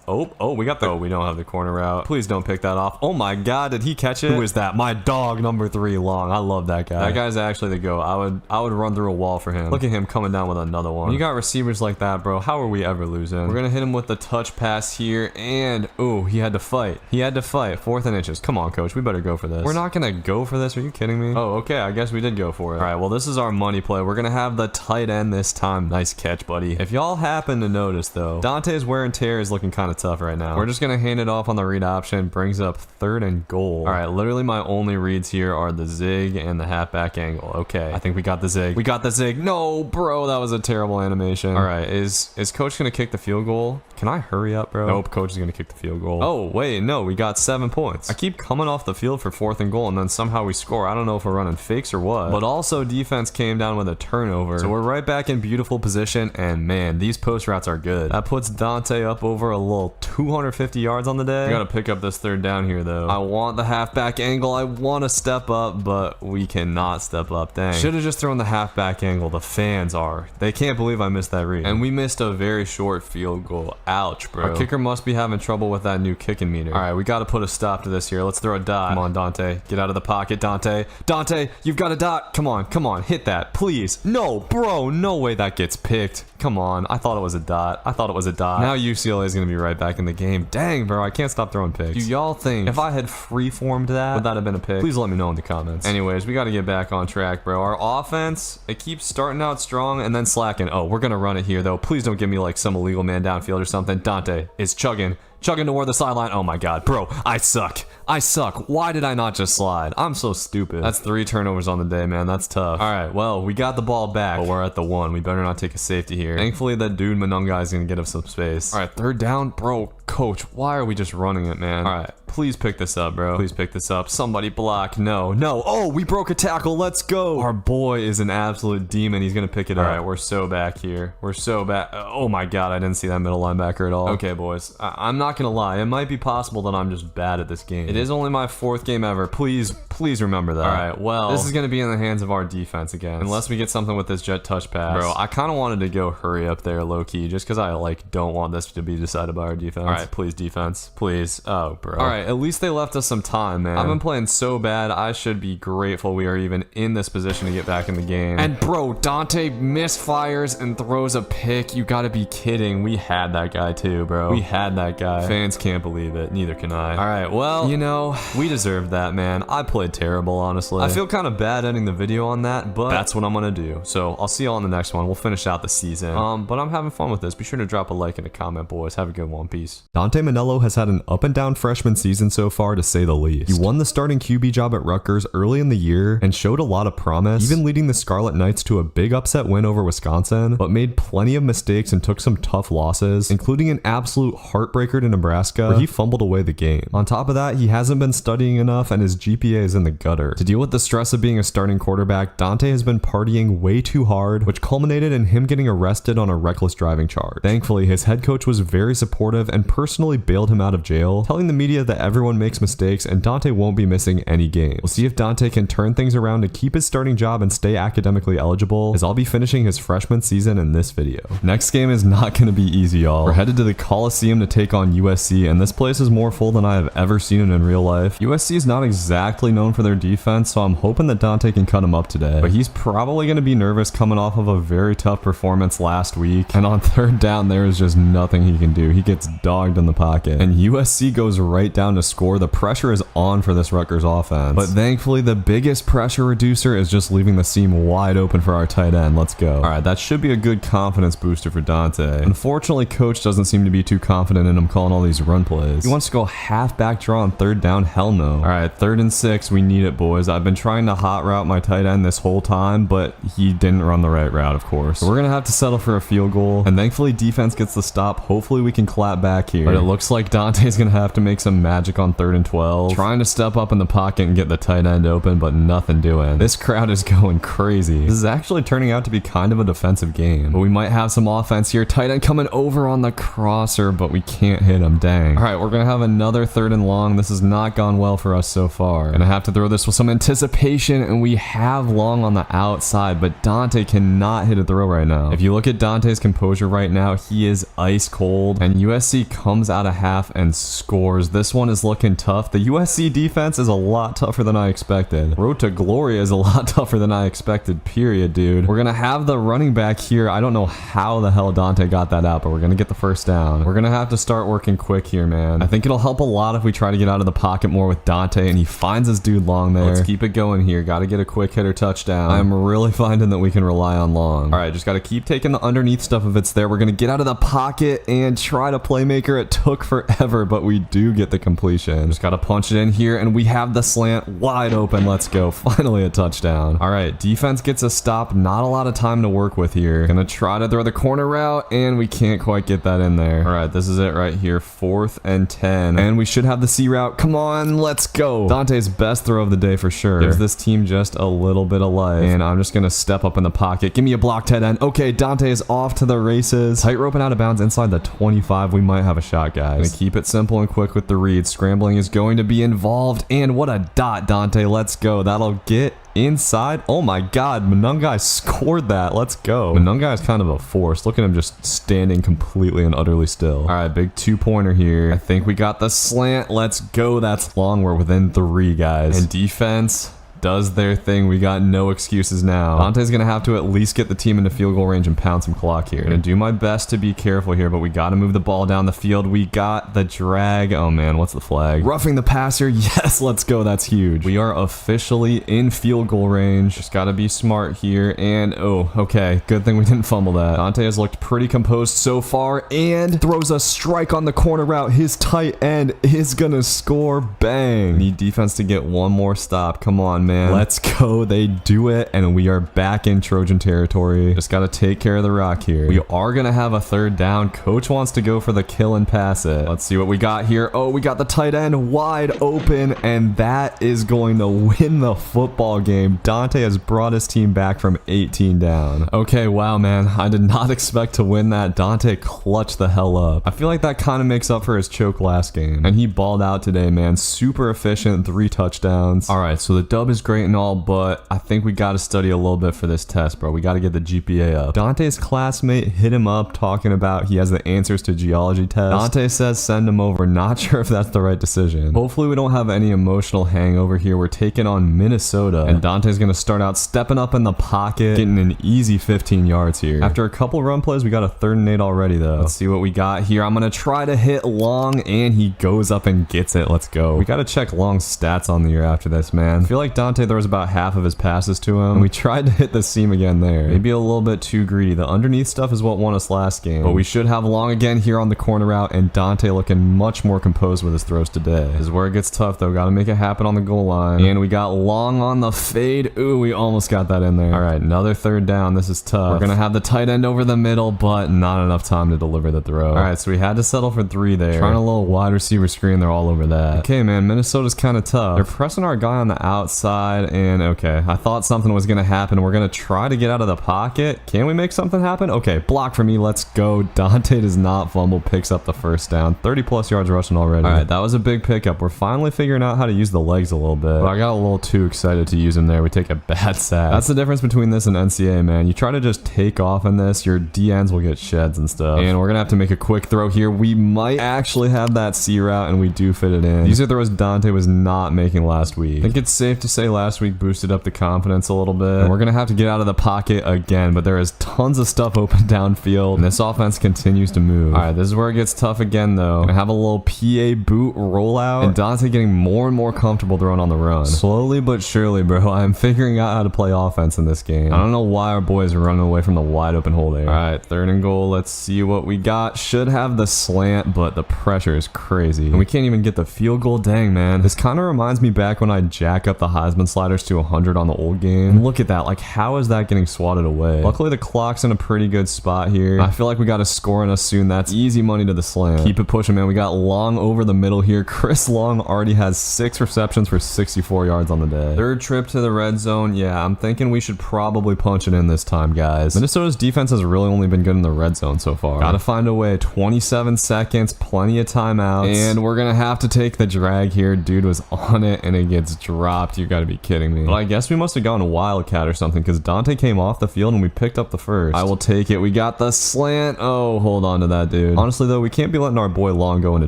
S1: Oh, we got the... Oh, we don't have the corner route. Please don't pick that off. Oh my god, did he catch it? Who is that? My dog, number 3, Long. I love that guy. That guy's actually the GOAT. I would run through a wall for him. Look at him coming down with another one. When you got receivers like that, bro, how are we ever losing? We're gonna hit him with the touch pass here, and oh, he had to fight. 4th and inches. Come on, coach. We better go for this. We're not gonna go for this. Are you kidding me? Oh, okay. I guess we did go for it. All right, well, this is our money play. We're gonna have the tight end this time. Nice catch, buddy. If y'all happen to notice, though, Dante's wear and tear is looking kind of tough right now. We're just gonna hand it off on the read option. Brings up 3rd and goal. All right, literally my only reads here are the zig and the halfback angle. Okay, I think we got the zig. We got the zig. No, bro, that was a terrible animation. All right, is coach gonna kick the field goal? Can I hurry up, bro? Nope, coach is gonna kick the field goal. Oh, wait, no, we got 7 points. I keep coming off the field for 4th and goal, and then somehow we score. I don't know if we're running fakes or what. But also, defense came down with a turnover. So we're right back in beautiful position, and man, these post routes are good. That puts Dante up over a little little 250 yards on the day. We gotta pick up this third down here, though. I want the halfback angle. I want to step up, but we cannot step up. Dang. Should have just thrown the halfback angle. The fans are. They can't believe I missed that read. And we missed a very short field goal. Ouch, bro. Our kicker must be having trouble with that new kicking meter. All right, we gotta put a stop to this here. Let's throw a dot. Come on, Dante. Get out of the pocket, Dante. Dante, you've got a dot. Come on, come on. Hit that, please. No, bro. No way that gets picked. Come on. I thought it was a dot. I thought it was a dot. Now UCLA is going to be right back in the game. Dang, bro. I can't stop throwing picks. Do y'all think if I had free-formed that, would that have been a pick? Please let me know in the comments. Anyways, we got to get back on track, bro. Our offense, it keeps starting out strong and then slacking. Oh, we're going to run it here, though. Please don't give me like some illegal man downfield or something. Dante is chugging toward the sideline. Oh my god, bro, I suck. I suck. Why did I not just slide? I'm so stupid. That's 3 turnovers on the day, man. That's tough. All right, well, we got the ball back, but we're at the 1. We better not take a safety here. Thankfully, that dude Monunga is gonna get us some space. All right, third down, bro. Coach, why are we just running it, man? All right, please pick this up, bro. Please pick this up. Somebody block. No. Oh, we broke a tackle. Let's go. Our boy is an absolute demon. He's gonna pick it up. All right, we're so back here. We're so back. Oh my god, I didn't see that middle linebacker at all. Okay, boys, I'm not gonna lie. It might be possible that I'm just bad at this game. It is only my 4th game ever. Please remember that. All right, well, this is gonna be in the hands of our defense again, unless we get something with this jet touch pass. Bro, I kind of wanted to go hurry up there, low key, just because I like don't want this to be decided by our defense. All right, please defense, please. Oh, bro. All right, at least they left us some time, man. I've been playing so bad. I should be grateful we are even in this position to get back in the game. And bro, Dante misfires and throws a pick. You gotta be kidding. We had that guy too, bro. We had that guy. Fans can't believe it. Neither can I. All right, well, you know, we deserved that, man. I played terrible, honestly. I feel kind of bad ending the video on that, but that's what I'm gonna do. So I'll see y'all in the next one. We'll finish out the season. But I'm having fun with this. Be sure to drop a like and a comment, boys. Have a good one. Peace. Dante Manello has had an up and down freshman season so far, to say the least. He won the starting QB job at Rutgers early in the year and showed a lot of promise, even leading the Scarlet Knights to a big upset win over Wisconsin, but made plenty of mistakes and took some tough losses, including an absolute heartbreaker to Nebraska, where he fumbled away the game. On top of that, he hasn't been studying enough and his GPA is in the gutter. To deal with the stress of being a starting quarterback, Dante has been partying way too hard, which culminated in him getting arrested on a reckless driving charge. Thankfully, his head coach was very supportive and personally bailed him out of jail, telling the media that everyone makes mistakes and Dante won't be missing any games. We'll see if Dante can turn things around to keep his starting job and stay academically eligible, as I'll be finishing his freshman season in this video. Next game is not going to be easy, y'all. We're headed to the Coliseum to take on USC, and this place is more full than I have ever seen it in real life. USC is not exactly known for their defense, so I'm hoping that Dante can cut him up today. But he's probably going to be nervous coming off of a very tough performance last week, and on third down, there is just nothing he can do. He gets dogged in the pocket, and USC goes right down to score. The pressure is on for this Rutgers offense, but thankfully the biggest pressure reducer is just leaving the seam wide open for our tight end. Let's go. All right, that should be a good confidence booster for Dante. Unfortunately, coach doesn't seem to be too confident in him calling all these run plays. He wants to go halfback draw on third down. Hell no. All right, 3rd and 6. We need it, boys. I've been trying to hot route my tight end this whole time, but he didn't run the right route, of course. So we're gonna have to settle for a field goal, and thankfully defense gets the stop. Hopefully we can clap back here, but it looks like Dante's gonna have to make some magic on 3rd and 12, trying to step up in the pocket and get the tight end open, but nothing doing. This crowd is going crazy. This is actually turning out to be kind of a defensive game, but we might have some offense here. Tight end coming over on the crosser, but we can't hit him. Dang. All right, we're gonna have another 3rd and long. This has not gone well for us so far. Gonna have to throw this with some anticipation, and we have long on the outside, but Dante cannot hit a throw right now. If you look at Dante's composure right now, he is ice cold, and USC comes out of half and scores. This one is looking tough. The USC defense is a lot tougher than I expected. Road to Glory is a lot tougher than I expected, period, dude. We're gonna have the running back here. I don't know how the hell Dante got that out, but we're gonna get the first down. We're gonna have to start working quick here, man. I think it'll help a lot if we try to get out of the pocket more with Dante, and he finds his dude long there. Let's keep it going here. Gotta get a quick hitter touchdown. I'm really finding that we can rely on long. All right, just gotta keep taking the underneath stuff if it's there. We're gonna get out of the pocket and try to playmaker. It took forever, but we do get the completion. Just gotta punch it in here, and we have the slant wide open. Let's go. Finally a touchdown. All right, defense gets a stop. Not a lot of time to work with here. Gonna try to throw the corner route, and we can't quite get that in there. All right, this is it right here. 4th and 10. And we should have the C route. Come on, let's go. Dante's best throw of the day for sure. Gives this team just a little bit of life. And I'm just gonna step up in the pocket. Give me a block tight end. Okay, Dante is off to the races. Tightrope and out of bounds inside the 25. We might have a shot, guys. Gonna keep it simple and quick with the read. Scrambling is going to be involved. And what a dot, Dante. Let's go. That'll get inside. Oh my god, Munungai scored that. Let's go. Munungai is kind of a force. Look at him just standing completely and utterly still. All right, big 2-pointer here. I think we got the slant. Let's go. That's long. We're within 3, guys. And defense does their thing. We got no excuses now. Dante's gonna have to at least get the team into field goal range and pound some clock here. Gonna do my best to be careful here, but we gotta move the ball down the field. We got the drag. Oh man, what's the flag? Roughing the passer. Yes, let's go. That's huge. We are officially in field goal range. Just gotta be smart here. And oh, okay. Good thing we didn't fumble that. Dante has looked pretty composed so far and throws a strike on the corner route. His tight end is gonna score. Bang. Need defense to get one more stop. Come on, man. Let's go. They do it, and we are back in Trojan territory. Just got to take care of the rock here. We are going to have a 3rd down. Coach wants to go for the kill and pass it. Let's see what we got here. Oh, we got the tight end wide open, and that is going to win the football game. Dante has brought his team back from 18 down. Okay, wow, man. I did not expect to win that. Dante clutched the hell up. I feel like that kind of makes up for his choke last game, and he balled out today, man. Super efficient, 3 touchdowns. All right, so the dub is great and all, but I think we got to study a little bit for this test, bro. We got to get the GPA up. Dante's classmate hit him up talking about he has the answers to geology tests. Dante says send him over. Not sure if that's the right decision. Hopefully we don't have any emotional hangover here. We're taking on Minnesota, and Dante's going to start out stepping up in the pocket, getting an easy 15 yards here. After a couple run plays, we got a 3rd and 8 already, though. Let's see what we got here. I'm going to try to hit Long, and he goes up and gets it. Let's go. We got to check Long's stats on the year after this, man. I feel like Dante throws about half of his passes to him, and we tried to hit the seam again there. Maybe a little bit too greedy. The underneath stuff is what won us last game, but we should have Long again here on the corner route, and Dante looking much more composed with his throws today. This is where it gets tough, though. Got to make it happen on the goal line, and we got Long on the fade. Ooh, we almost got that in there. All right, another 3rd down. This is tough. We're gonna have the tight end over the middle, but not enough time to deliver the throw. All right, so we had to settle for 3 there. Trying a little wide receiver screen. They're all over that. Okay, man, Minnesota's kind of tough. They're pressing our guy on the outside, and okay, I thought something was gonna happen. We're gonna try to get out of the pocket. Can we make something happen? Okay, block for me. Let's go. Dante does not fumble, picks up the 1st down. 30+ yards rushing already. All right, that was a big pickup. We're finally figuring out how to use the legs a little bit, but I got a little too excited to use them there. We take a bad sack. That's the difference between this and NCAA, man. You try to just take off in this, your DNs will get sheds and stuff. And we're gonna have to make a quick throw here. We might actually have that C route, and we do fit it in. These are throws Dante was not making last week. I think it's safe to say last week boosted up the confidence a little bit. And we're gonna have to get out of the pocket again, but there is tons of stuff open downfield, and this offense continues to move. All right, this is where it gets tough again, though. I have a little PA boot rollout, and Dante getting more and more comfortable throwing on the run. Slowly but surely, bro, I'm figuring out how to play offense in this game. I don't know why our boys are running away from the wide open hole there. All right, 3rd and goal. Let's see what we got. Should have the slant, but the pressure is crazy, and we can't even get the field goal. Dang, man. This kind of reminds me back when I jack up the Heisman sliders to 100 on the old game. And look at that. Like, how is that getting swatted away? Luckily, the clock's in a pretty good spot here. I feel like we got a score in us soon. That's easy money to the slant. Keep it pushing, man. We got Long over the middle here. Chris Long already has 6 receptions for 64 yards on the day. 3rd trip to the red zone. Yeah, I'm thinking we should probably punch it in this time, guys. Minnesota's defense has really only been good in the red zone so far. Gotta find a way. 27 seconds, plenty of timeouts, and we're gonna have to take the drag here. Dude was on it, and it gets dropped. You gotta be kidding me. But I guess we must have gone Wildcat or something, because Dante came off the field, and we picked up the 1st. I will take it. We got the slant. Oh, hold on to that, dude. Honestly, though, we can't be letting our boy Long go into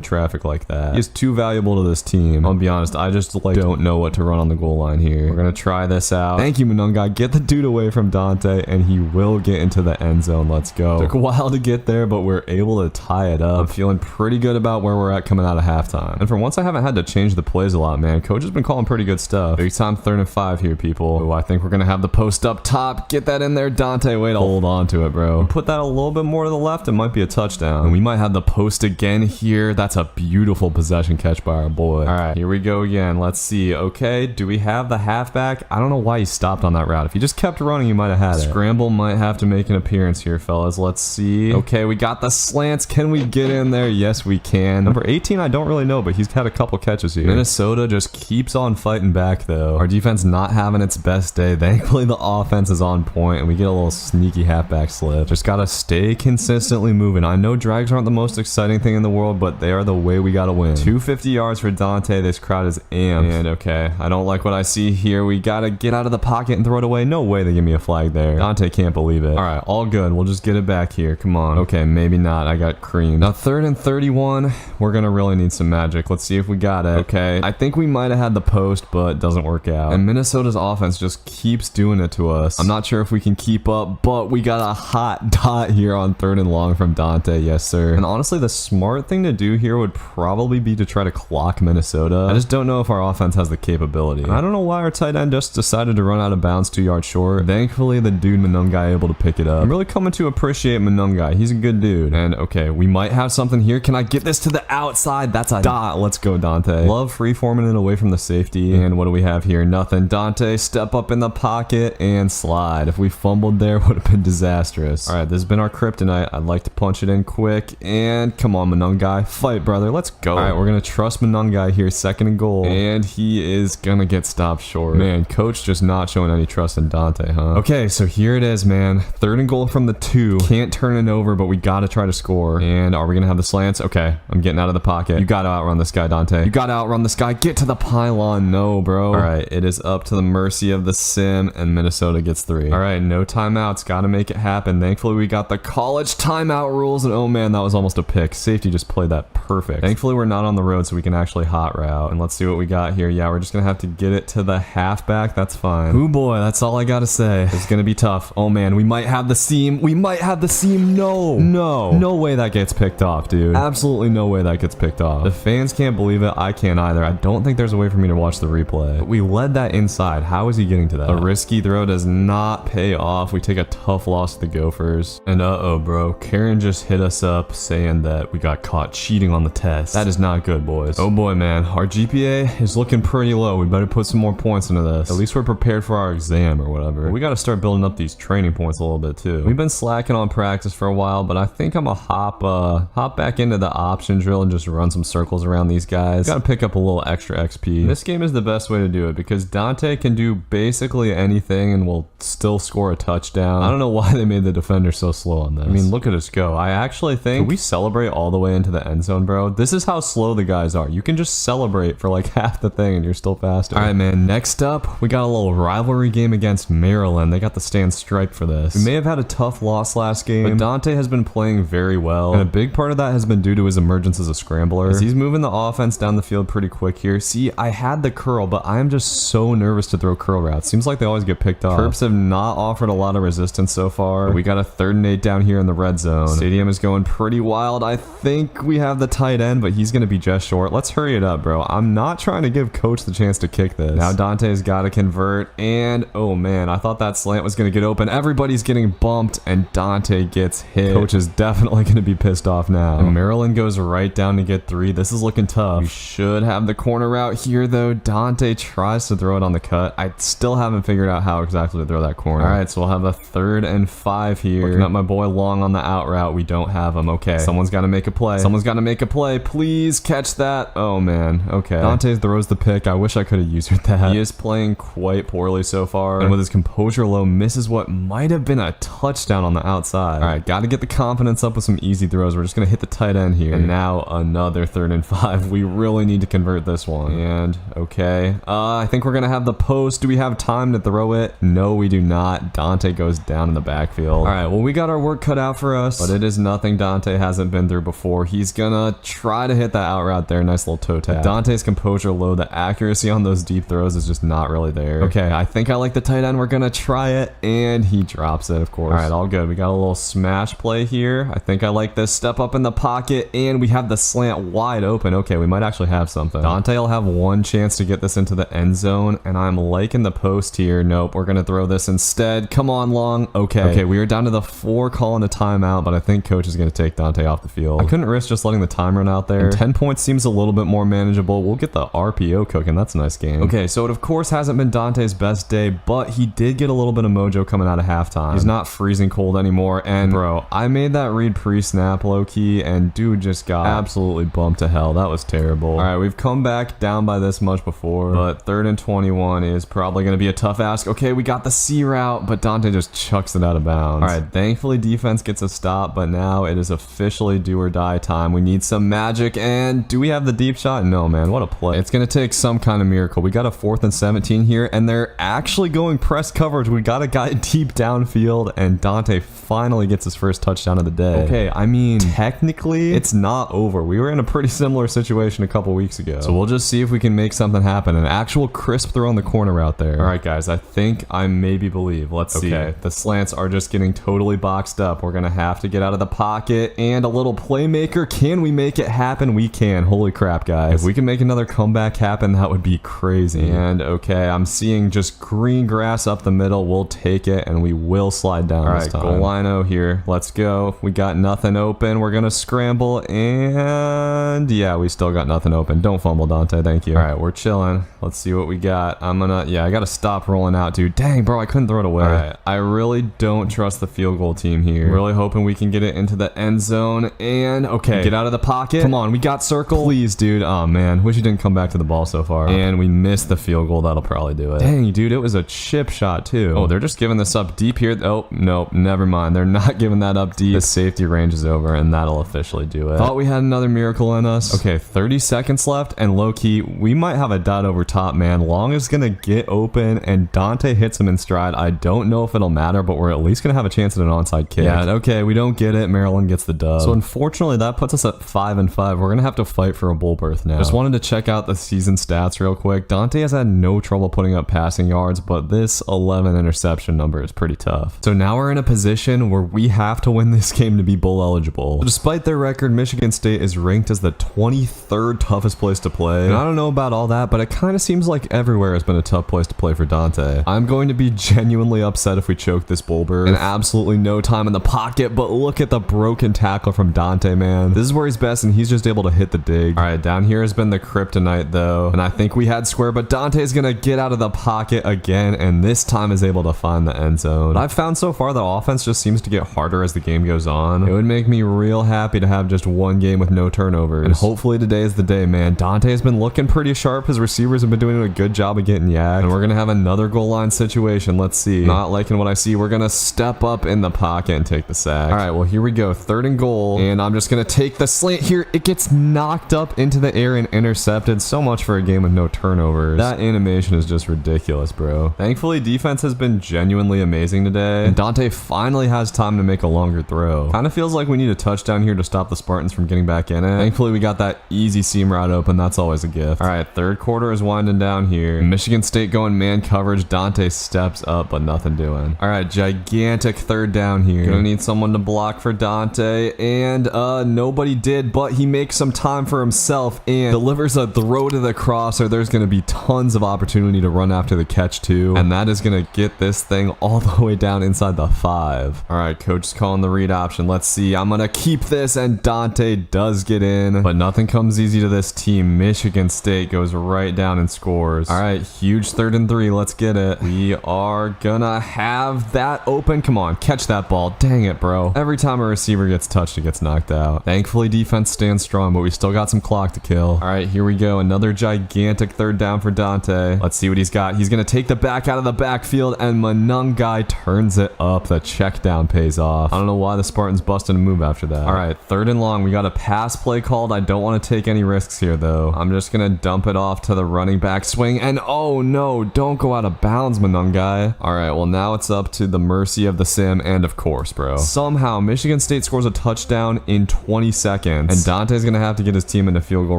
S1: traffic like that. He's too valuable to this team. I'll be honest, I just don't know what to run on the goal line here. We're gonna try this out. Thank you, Munungai. Get the dude away from Dante, and he will get into the end zone. Let's go. Took a while to get there, but we're able to tie it up. I'm feeling pretty good about where we're at coming out of halftime. And for once, I haven't had to change the plays a lot, man. Coach has been calling pretty good stuff. Big time time 3rd and 5 here, people. Oh, I think we're gonna have the post up top. Get that in there, Dante. Wait, I'll hold on to it, bro. Put that a little bit more to the left. It might be a touchdown. And we might have the post again here. That's a beautiful possession catch by our boy. All right, here we go again. Let's see. Okay, do we have the halfback? I don't know why he stopped on that route. If he just kept running, you might have had it. Scramble might have to make an appearance here, fellas. Let's see. Okay, we got the slants. Can we get in there? Yes, we can. Number 18, I don't really know, but he's had a couple catches here. Minnesota just keeps on fighting back, though. Our defense not having its best day. Thankfully, the offense is on point, and we get a little sneaky halfback slip. Just gotta stay consistently moving. I know drags aren't the most exciting thing in the world, but they are the way we gotta win. 250 yards for Dante. This crowd is amped. And okay, I don't like what I see here. We gotta get out of the pocket and throw it away. No way they give me a flag there. Dante can't believe it. All right, all good. We'll just get it back here. Come on. Okay, maybe not. I got creamed. Now 3rd and 31. We're gonna really need some magic. Let's see if we got it. Okay, I think we might have had the post, but it doesn't work out. And Minnesota's offense just keeps doing it to us. I'm not sure if we can keep up, but we got a hot dot here on 3rd and long from Dante. Yes, sir. And honestly, the smart thing to do here would probably be to try to clock Minnesota. I just don't know if our offense has the capability. I don't know why our tight end just decided to run out of bounds 2 yards short. Thankfully, the dude Manungai able to pick it up. I'm really coming to appreciate Manungai. He's a good dude. And okay, we might have something here. Can I get this to the outside? That's a dot. Let's go, Dante. Love free-forming it away from the safety. And what do we have here? Nothing. Dante, step up in the pocket and slide. If we fumbled there, would have been disastrous. All right, this has been our kryptonite. I'd like to punch it in quick. And come on, Manungai. Fight, brother. Let's go. All right, we're going to trust Manungai here. 2nd and goal. And he is going to get stopped short. Man, coach just not showing any trust in Dante, huh? Okay, so here it is, man. 3rd and goal from the 2. Can't turn it over, but we got to try to score. And are we going to have the slants? Okay, I'm getting out of the pocket. You got to outrun this guy, Dante. You got to outrun this guy. Get to the pylon. No, bro. All right, it is up to the mercy of the sim, and Minnesota gets 3. All right, no timeouts. Got to make it happen. Thankfully, we got the college timeout rules, and oh man, that was almost a pick. Safety just played that perfect. Thankfully, we're not on the road, so we can actually hot route. And let's see what we got here. Yeah, we're just going to have to get it to the halfback. That's fine. Ooh, boy, that's all I got to say. It's going to be tough. Oh man, we might have the seam. We might have the seam. No way that gets picked off, dude. Absolutely no way that gets picked off. The fans can't believe it. I can't either. I don't think there's a way for me to watch the replay. But we led that inside. How is he getting to that? A risky throw does not pay off. We take a tough loss to the Gophers. And uh-oh, bro. Karen just hit us up saying that we got caught cheating on the test. That is not good, boys. Oh boy, man. Our GPA is looking pretty low. We better put some more points into this. At least we're prepared for our exam or whatever. We got to start building up these training points a little bit too. We've been slacking on practice for a while, but I think I'm gonna hop back into the option drill and just run some circles around these guys. Gotta pick up a little extra XP. This game is the best way to do it because Dante can do basically anything and will still score a touchdown. I don't know why they made the defender so slow on this. I mean, look at us go. I actually think we celebrate all the way into the end zone, bro. This is how slow the guys are. You can just celebrate for like half the thing and you're still faster. All right, man. Next up, we got a little rivalry game against Maryland. They got the stand striped for this. We may have had a tough loss last game, but Dante has been playing very well. And a big part of that has been due to his emergence as a scrambler. As he's moving the offense down the field pretty quick here. See, I had the curl, but I am just so nervous to throw curl routes. Seems like they always get picked off. Terps have not offered a lot of resistance so far. We got a 3rd and 8 down here in the red zone. Stadium is going pretty wild. I think we have the tight end, but he's going to be just short. Let's hurry it up, bro. I'm not trying to give coach the chance to kick this. Now Dante's got to convert, and oh man, I thought that slant was going to get open. Everybody's getting bumped, and Dante gets hit. Coach is definitely going to be pissed off now. And Maryland goes right down to get 3. This is looking tough. We should have the corner route here, though. Dante tries to throw it on the cut. I still haven't figured out how exactly to throw that corner. All right, so we'll have a 3rd and 5 here. Looking at my boy Long on the out route. We don't have him. Okay, someone's got to make a play. Someone's got to make a play. Please catch that. Oh, man. Okay. Dante throws the pick. I wish I could have used that. He is playing quite poorly so far, and with his composure low, misses what might have been a touchdown on the outside. All right, got to get the confidence up with some easy throws. We're just going to hit the tight end here. And now another 3rd and 5. We really need to convert this one. And okay, I think we're going to have the post. Do we have time to throw it? No, we do not. Dante goes down in the backfield. All right, well, we got our work cut out for us, but it is nothing Dante hasn't been through before. He's gonna try to hit that out route there. Nice little toe tap. Dante's composure low. The accuracy on those deep throws is just not really there. Okay, I think I like the tight end. We're gonna try it, and he drops it, of course. All right, all good. We got a little smash play here. I think I like this. Step up in the pocket, and we have the slant wide open. Okay, we might actually have something. Dante will have one chance to get this into the end end zone, and I'm liking the post here. Nope, we're gonna throw this instead. Come on, Long. Okay, we are down to the 4 calling a timeout, but I think coach is gonna take Dante off the field. I couldn't risk just letting the time run out there. And 10 points seems a little bit more manageable. We'll get the RPO cooking. That's a nice game. Okay, so it of course hasn't been Dante's best day, but he did get a little bit of mojo coming out of halftime. He's not freezing cold anymore, and bro, I made that read pre-snap low-key, and dude just got absolutely bumped to hell. That was terrible. All right, we've come back down by this much before, but 3rd and 21 is probably going to be a tough ask. Okay, we got the C route, but Dante just chucks it out of bounds. All right, thankfully defense gets a stop, but now it is officially do or die time. We need some magic, and do we have the deep shot? No, man, what a play. It's going to take some kind of miracle. We got a 4th and 17 here, and they're actually going press coverage. We got a guy deep downfield, and Dante finally gets his first touchdown of the day. Okay, I mean, technically, it's not over. We were in a pretty similar situation a couple weeks ago, so we'll just see if we can make something happen. An actual crisp throw on the corner out there. All right, guys, I think I maybe believe. Let's see. Okay, the slants are just getting totally boxed up. We're gonna have to get out of the pocket, and a little playmaker. Can we make it happen? We can. Holy crap, guys. If we can make another comeback happen, that would be crazy. And okay, I'm seeing just green grass up the middle. We'll take it, and we will slide down. All right, goal line-o here. Let's go. We got nothing open. We're gonna scramble, and yeah, we still got nothing open. Don't fumble, Dante. Thank you. All right, we're chilling. Let's see what we got. I gotta stop rolling out, dude. Dang, bro, I couldn't throw it away. All right, I really don't trust the field goal team here. Really hoping we can get it into the end zone, and okay, get out of the pocket. Come on, we got circle. Please, dude. Oh, man. Wish you didn't come back to the ball so far. And we missed the field goal. That'll probably do it. Dang, dude, it was a chip shot, too. Oh, they're just giving this up deep here. Oh, nope, never mind. They're not giving that up deep. The safety range is over, and that'll officially do it. Thought we had another miracle in us. Okay, 30 seconds left, and low-key, we might have a dot over top, man. Long is gonna get open, and Dante hits him in stride. I don't know if it'll matter, but we're at least gonna have a chance at an onside kick. Yeah, okay, we don't get it. Maryland gets the dub. So unfortunately, that puts us at 5-5. We're gonna have to fight for a bowl berth now. Just wanted to check out the season stats real quick. Dante has had no trouble putting up passing yards, but this 11 interception number is pretty tough. So now we're in a position where we have to win this game to be bowl eligible. So despite their record, Michigan State is ranked as the 23rd toughest place to play. And I don't know about all that, but it kind of seems like everywhere has been a tough place to play for Dante. I'm going to be genuinely upset if we choke this bowl berth. And absolutely no time in the pocket, but look at the broken tackle from Dante, man. This is where he's best, and he's just able to hit the dig. All right, down here has been the kryptonite, though, and I think we had square, but Dante's gonna get out of the pocket again, and this time is able to find the end zone. But I've found so far the offense just seems to get harder as the game goes on. It would make me real happy to have just one game with no turnovers, and hopefully today is the day, man. Dante has been looking pretty sharp. His receivers have been doing a good job of getting yacked, and we're gonna have another goal line situation. Let's see. Not liking what I see. We're gonna step up in the pocket and take the sack. All right, well, here we go. 3rd and goal, and I'm just gonna take the slant here. It gets knocked up into the air and intercepted. So much for a game with no turnovers. That animation is just ridiculous, bro. Thankfully, defense has been genuinely amazing today, and Dante finally has time to make a longer throw. Kind of feels like we need a touchdown here to stop the Spartans from getting back in it. Thankfully, we got that easy seam route open. That's always a gift. All right, 3rd quarter is winding down here. Michigan State going man coverage. Dante steps up, but nothing doing. All right, gigantic 3rd down here. Gonna need someone to block for Dante, and nobody did, but he makes some time for himself and delivers a throw to the crosser. There's gonna be tons of opportunity to run after the catch too, and that is gonna get this thing all the way down inside the 5. All right, coach is calling the read option. Let's see. I'm gonna keep this, and Dante does get in, but nothing comes easy to this team. Michigan State goes right down and scores. All right, huge 3rd and 3. Let's get it. We are gonna have that open. Come on, catch that ball. Dang it, bro. Every time a receiver gets touched, it gets knocked out. Thankfully, defense stands strong, but we still got some clock to kill. All right, here we go. Another gigantic 3rd down for Dante. Let's see what he's got. He's gonna take the back out of the backfield, and Manungai turns it up. The check down pays off. I don't know why the Spartans busted a move after that. All right, 3rd and long. We got a pass play called. I don't want to take any risks here, though. I'm just gonna dump it off to the running back swing, and oh no, don't go out of bounds, Manungai. All right, well, now it's up to the mercy of the sim, and of course, bro. Somehow, Michigan State scores a touchdown in 20 seconds, and Dante's gonna have to get his team into field goal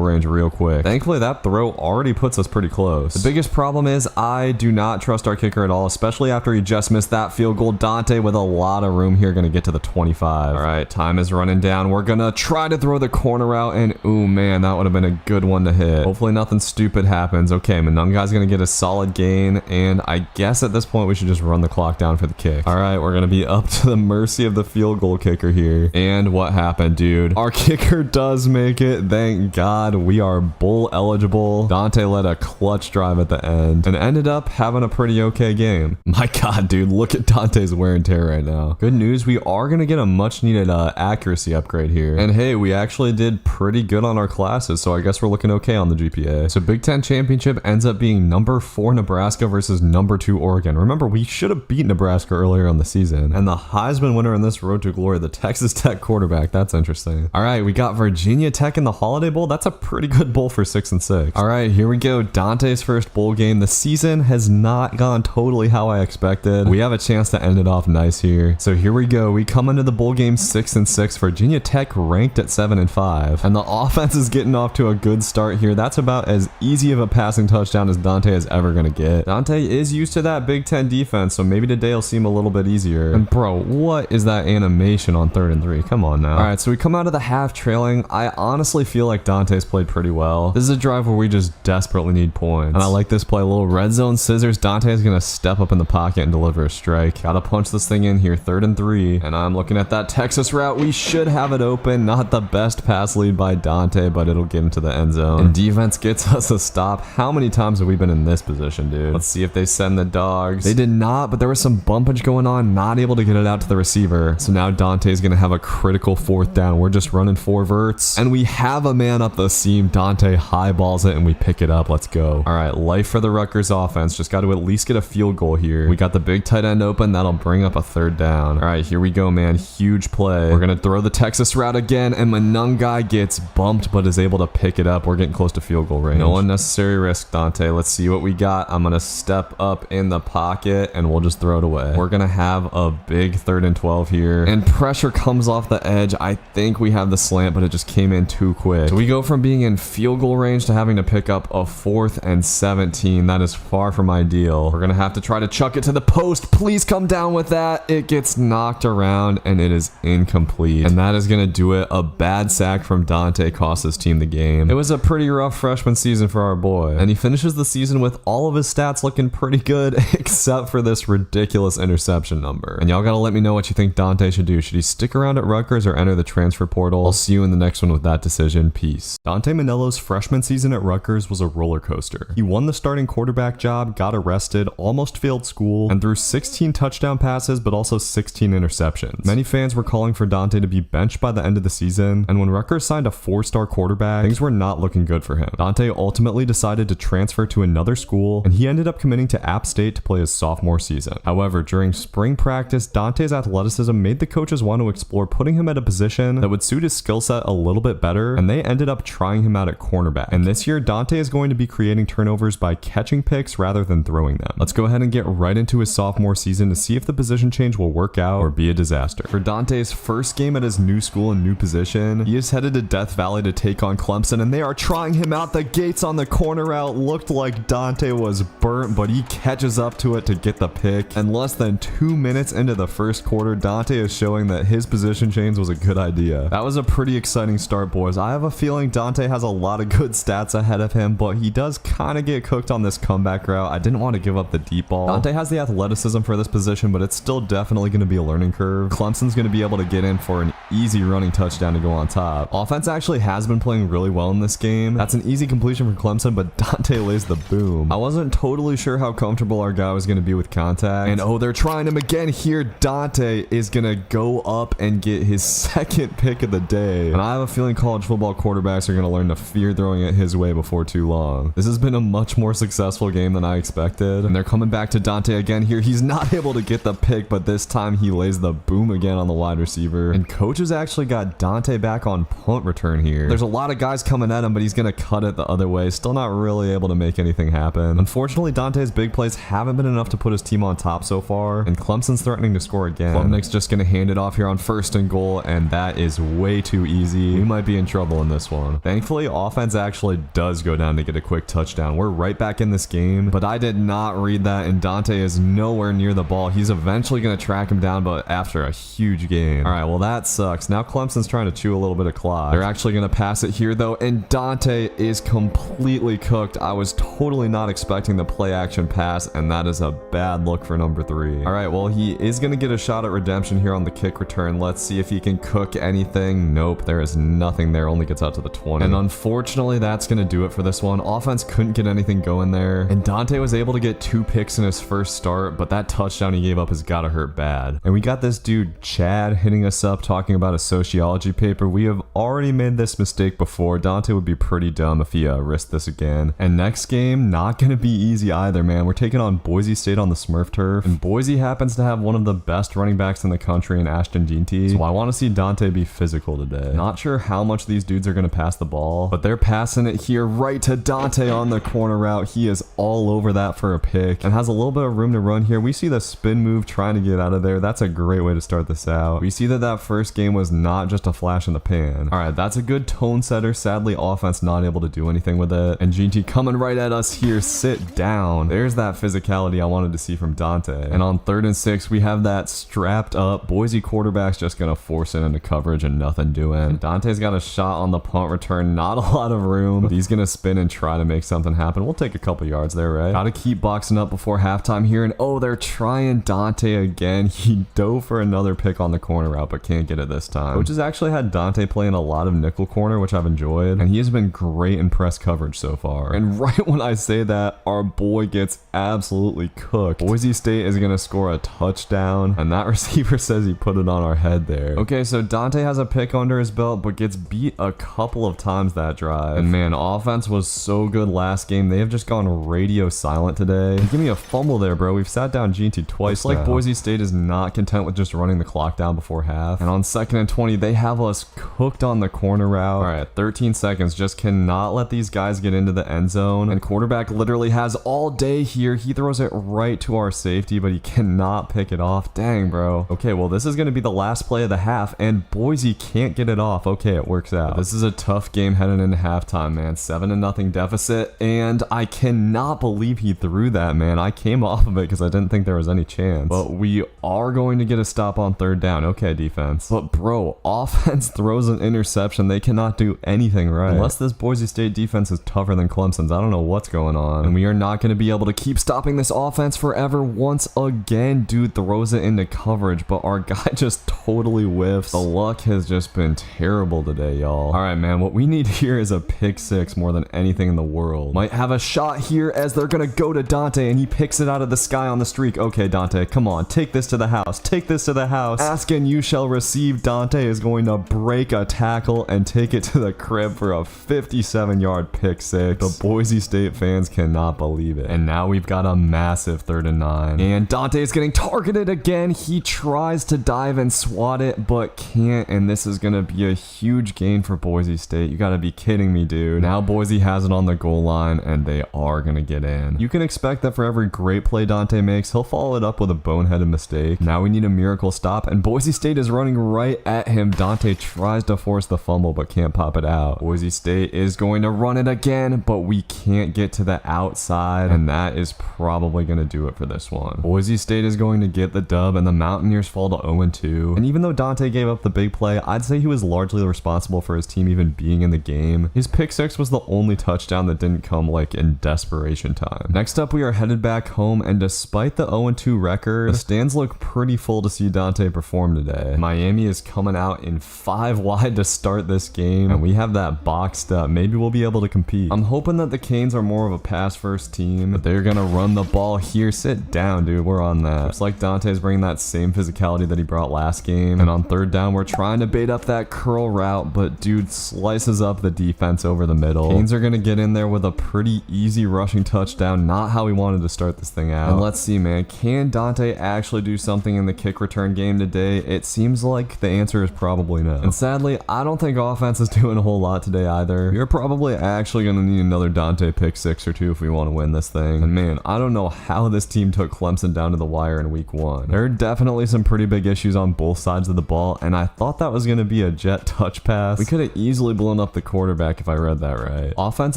S1: range real quick. Thankfully, that throw already puts us pretty close. The biggest problem is I do not trust our kicker at all, especially after he just missed that field goal. Dante, with a lot of room here, gonna get to the 25. All right, time is running down. We're gonna try to throw the corner out, and ooh, man, that would have been a good one to hit. Hopefully nothing stupid happens. Okay, Manunga's gonna get a solid gain, and I guess at this point we should just run the clock down for the kick. All right, we're gonna be up to the mercy of the field goal kicker here. And what happened, dude? Our kicker does make it. Thank God. We are bowl eligible. Dante led a clutch drive at the end and ended up having a pretty okay game. My God, dude, look at Dante's wear and tear right now. Good news, we are gonna get a much needed accuracy upgrade here. And hey, we actually did pretty good on our classes, so I guess we're looking okay on the GPA. So Big Ten championship ends up being number 4 Nebraska versus number 2 Oregon. Remember, we should have beat Nebraska earlier on the season. And the Heisman winner in this road to glory, the Texas Tech quarterback. That's interesting. All right, we got Virginia Tech in the Holiday Bowl. That's a pretty good bowl for 6-6. All right, here we go. Dante's first bowl game. The season has not gone totally how I expected. We have a chance to end it off nice here. So here we go. We come into the bowl game 6-6. Virginia Tech ranked at 7-5. And the offense is getting off to a good start here. That's about as easy of a passing touchdown as Dante is ever going to get. Dante is used to that Big Ten defense, so maybe today will seem a little bit easier. And bro, what is that animation on 3rd and 3? Come on now. All right, so we come out of the half trailing. I honestly feel like Dante's played pretty well. This is a drive where we just desperately need points. And I like this play. A little red zone scissors. Dante is going to step up in the pocket and deliver a strike. Got to punch this thing in here. 3rd and 3. And I'm looking at that Texas route. We should have it open. Not the best pass lead by Dante, but it'll get into the end zone. And defense gets us a stop. How many times have we been in this position, dude? Let's see if they send the dogs. They did not, but there was some bumpage going on. Not able to get it out to the receiver. So now Dante's going to have a critical 4th down. We're just running 4 verts. And we have a man up the seam. Dante highballs it and we pick it up. Let's go. All right, life for the Rutgers offense. Just got to at least get a field goal here. We got the big tight end open. That'll bring up a 3rd down. All right, here we go, man. Huge play. We're going to throw the Texas route again, and Manunga gets bumped but is able to pick it up. We're getting close to field goal range. No unnecessary risk, Dante. Let's see what we got. I'm going to step up in the pocket and we'll just throw it away. We're going to have a big 3rd and 12 here, and pressure comes off the edge. I think we have the slant, but it just came in too quick. So we go from being in field goal range to having to pick up a 4th and 17. That is far from ideal. We're going to have to try to chuck it to the post. Please come down with that. It gets knocked around and it is incomplete. And that is going to do it. A bad sack from Dante cost his team the game. It was a pretty rough freshman season for our boy. And he finishes the season with all of his stats looking pretty good, except for this ridiculous interception number. And y'all got to let me know what you think Dante should do. Should he stick around at Rutgers or enter the transfer portal? I'll see you in the next one with that decision. Peace. Dante Manello's freshman season at Rutgers was a roller coaster. He won the starting quarterback job, got arrested, almost failed school, and threw 16 touchdown passes but also 16 interceptions. Many fans were calling for Dante to be benched by the end of the season, and when Rutgers signed a 4-star quarterback, things were not looking good for him. Dante ultimately decided to transfer to another school, and he ended up committing to App State to play his sophomore season. However, during spring practice, Dante's athleticism made the coaches want to explore putting him at a position that would suit his skill set a little bit better, and they ended up trying him out at cornerback. And this year, Dante is going to be creating turnovers by catching picks rather than throwing them. Let's go ahead and get right into his sophomore season to see if the position change will work out or be a disaster. For Dante's first game at his new school and new position, he is headed to Death Valley to take on Clemson, and they are trying him out. The gates on the corner route looked like Dante was burnt, but he catches up to it to get the pick. And less than 2 minutes into the first quarter, Dante is showing that his position change was a good idea. That was a pretty exciting start, boys. I have a feeling Dante has a lot of good stats ahead of him, but he does kind of get cooked on this comeback route. I didn't want to give up the deep ball. Dante has the athleticism for this position, but it's still definitely going to be a learning curve. Clemson's going to be able to get in for an easy running touchdown to go on top. Offense actually has been playing really well in this game. That's an easy completion for Clemson, but Dante lays the boom. I wasn't totally sure how comfortable our guy was going to be with contact. And oh, they're trying him again here. Dante is going to go up and get his second pick of the day. And I have a feeling college football quarterbacks are going to learn to fear throwing it his way before too long. This has been a much more successful game than I expected. And they're coming back to Dante again here. He's not able to get the pick, but this time he lays the boom again on the wide receiver. And coaches actually got Dante back on punt return here. There's a lot of guys coming at him, but he's going to cut it the other way. Still not really able to make anything happen. Unfortunately, Dante's big plays haven't been enough to put his team on top so far, and Clemson's threatening to score again. Klubnik's just going to hand it off here on 1st and goal, and that is way too easy. We might be in trouble in this one. Thankfully, offense actually does go down to get a quick touchdown. We're right back in this game, but I did not read that, and Dante is nowhere near the ball. He's eventually going to track him down, but after a huge game. All right, well, that's sucks. Now Clemson's trying to chew a little bit of clock. They're actually going to pass it here, though, and Dante is completely cooked. I was totally not expecting the play action pass, and that is a bad look for number 3. All right, well, he is going to get a shot at redemption here on the kick return. Let's see if he can cook anything. Nope, there is nothing there. Only gets out to the 20. And unfortunately, that's going to do it for this one. Offense couldn't get anything going there, and Dante was able to get 2 picks in his first start, but that touchdown he gave up has got to hurt bad. And we got this dude, Chad, hitting us up talking about a sociology paper. We have already made this mistake before. Dante would be pretty dumb if he risked this again. And next game, not going to be easy either, man. We're taking on Boise State on the Smurf turf, and Boise happens to have one of the best running backs in the country in Ashton Jeanty, so I want to see Dante be physical today. Not sure how much these dudes are going to pass the ball, but they're passing it here right to Dante on the corner route. He is all over that for a pick and has a little bit of room to run here. We see the spin move trying to get out of there. That's a great way to start this out. We see that that first game was not just a flash in the pan. All right, that's a good tone setter. Sadly, offense not able to do anything with it. And GT coming right at us here. Sit down. There's that physicality I wanted to see from Dante. And on 3rd and 6, we have that strapped up. Boise quarterback's just going to force it into coverage and nothing doing. And Dante's got a shot on the punt return. Not a lot of room, but he's going to spin and try to make something happen. We'll take a couple yards there, right? Got to keep boxing up before halftime here. And oh, they're trying Dante again. He dove for another pick on the corner route, but can't get it this time. Coach has actually had Dante playing a lot of nickel corner, which I've enjoyed, and he has been great in press coverage so far. And right when I say that, our boy gets absolutely cooked. Boise State is going to score a touchdown, and that receiver says he put it on our head there. Okay, so Dante has a pick under his belt, but gets beat a couple of times that drive. And man, offense was so good last game. They have just gone radio silent today. Give me a fumble there, bro. We've sat down GT twice now. Like Boise State is not content with just running the clock down before half. And on 2nd and 20, they have us cooked on the corner route. All right, 13 seconds. Just cannot let these guys get into the end zone. And quarterback literally has all day here. He throws it right to our safety, but he cannot pick it off. Dang, bro. Okay, well, this is going to be the last play of the half, and Boise can't get it off. Okay, it works out. But this is a tough game heading into halftime, man. 7-0 deficit, and I cannot believe he threw that, man. I came off of it because I didn't think there was any chance. But we are going to get a stop on 3rd down. Okay, defense. But bro, offense throws an interception. They cannot do anything right. Unless this Boise State defense is tougher than Clemson's, I don't know what's going on. And we are not going to be able to keep stopping this offense forever. Once again, dude throws it into coverage, but our guy just totally whiffs. The luck has just been terrible today, y'all. All right, man, what we need here is a pick 6 more than anything in the world. Might have a shot here as they're going to go to Dante, and he picks it out of the sky on the streak. Okay, Dante, come on, take this to the house. Take this to the house. Ask and you shall receive. Dante is going to break a tackle and take it to the crib for a 57-yard pick 6. The Boise State fans cannot believe it. And now we've got a massive 3rd and 9. And Dante is getting targeted again. He tries to dive and swat it, but can't. And this is going to be a huge gain for Boise State. You got to be kidding me, dude. Now Boise has it on the goal line, and they are going to get in. You can expect that for every great play Dante makes, he'll follow it up with a boneheaded mistake. Now we need a miracle stop, and Boise State is running right at him. Dante tries to force the fumble, but can't pop it out. Boise State is going to run it again, but we can't get to the outside, and that is probably going to do it for this one. Boise State is going to get the dub, and the Mountaineers fall to 0-2. And even though Dante gave up the big play, I'd say he was largely responsible for his team even being in the game. His pick 6 was the only touchdown that didn't come like in desperation time. Next up, we are headed back home, and despite the 0-2 record, the stands look pretty full to see Dante perform today. Miami is coming out in 5 wide to start this game, and we have that boxed up. Maybe we'll be able to compete. I'm hoping that the Canes are more of a pass first team, but they're gonna run the ball here. Sit down, dude. We're on that. Looks like Dante's bringing that same physicality that he brought last game. And on 3rd down, we're trying to bait up that curl route, but dude slices up the defense over the middle. Canes are gonna get in there with a pretty easy rushing touchdown. Not how we wanted to start this thing out. And let's see, man. Can Dante actually do something in the kick return game today? It seems like the answer is probably no. And sadly, I don't think offense is doing a whole lot today either. You're probably actually gonna need another Dante pick 6 or 2 if we want to win this thing. And man, I don't know how this team took Clemson down to the wire in week 1. There are definitely some pretty big issues on both sides of the ball, and I thought that was going to be a jet touch pass. We could have easily blown up the quarterback if I read that right. Offense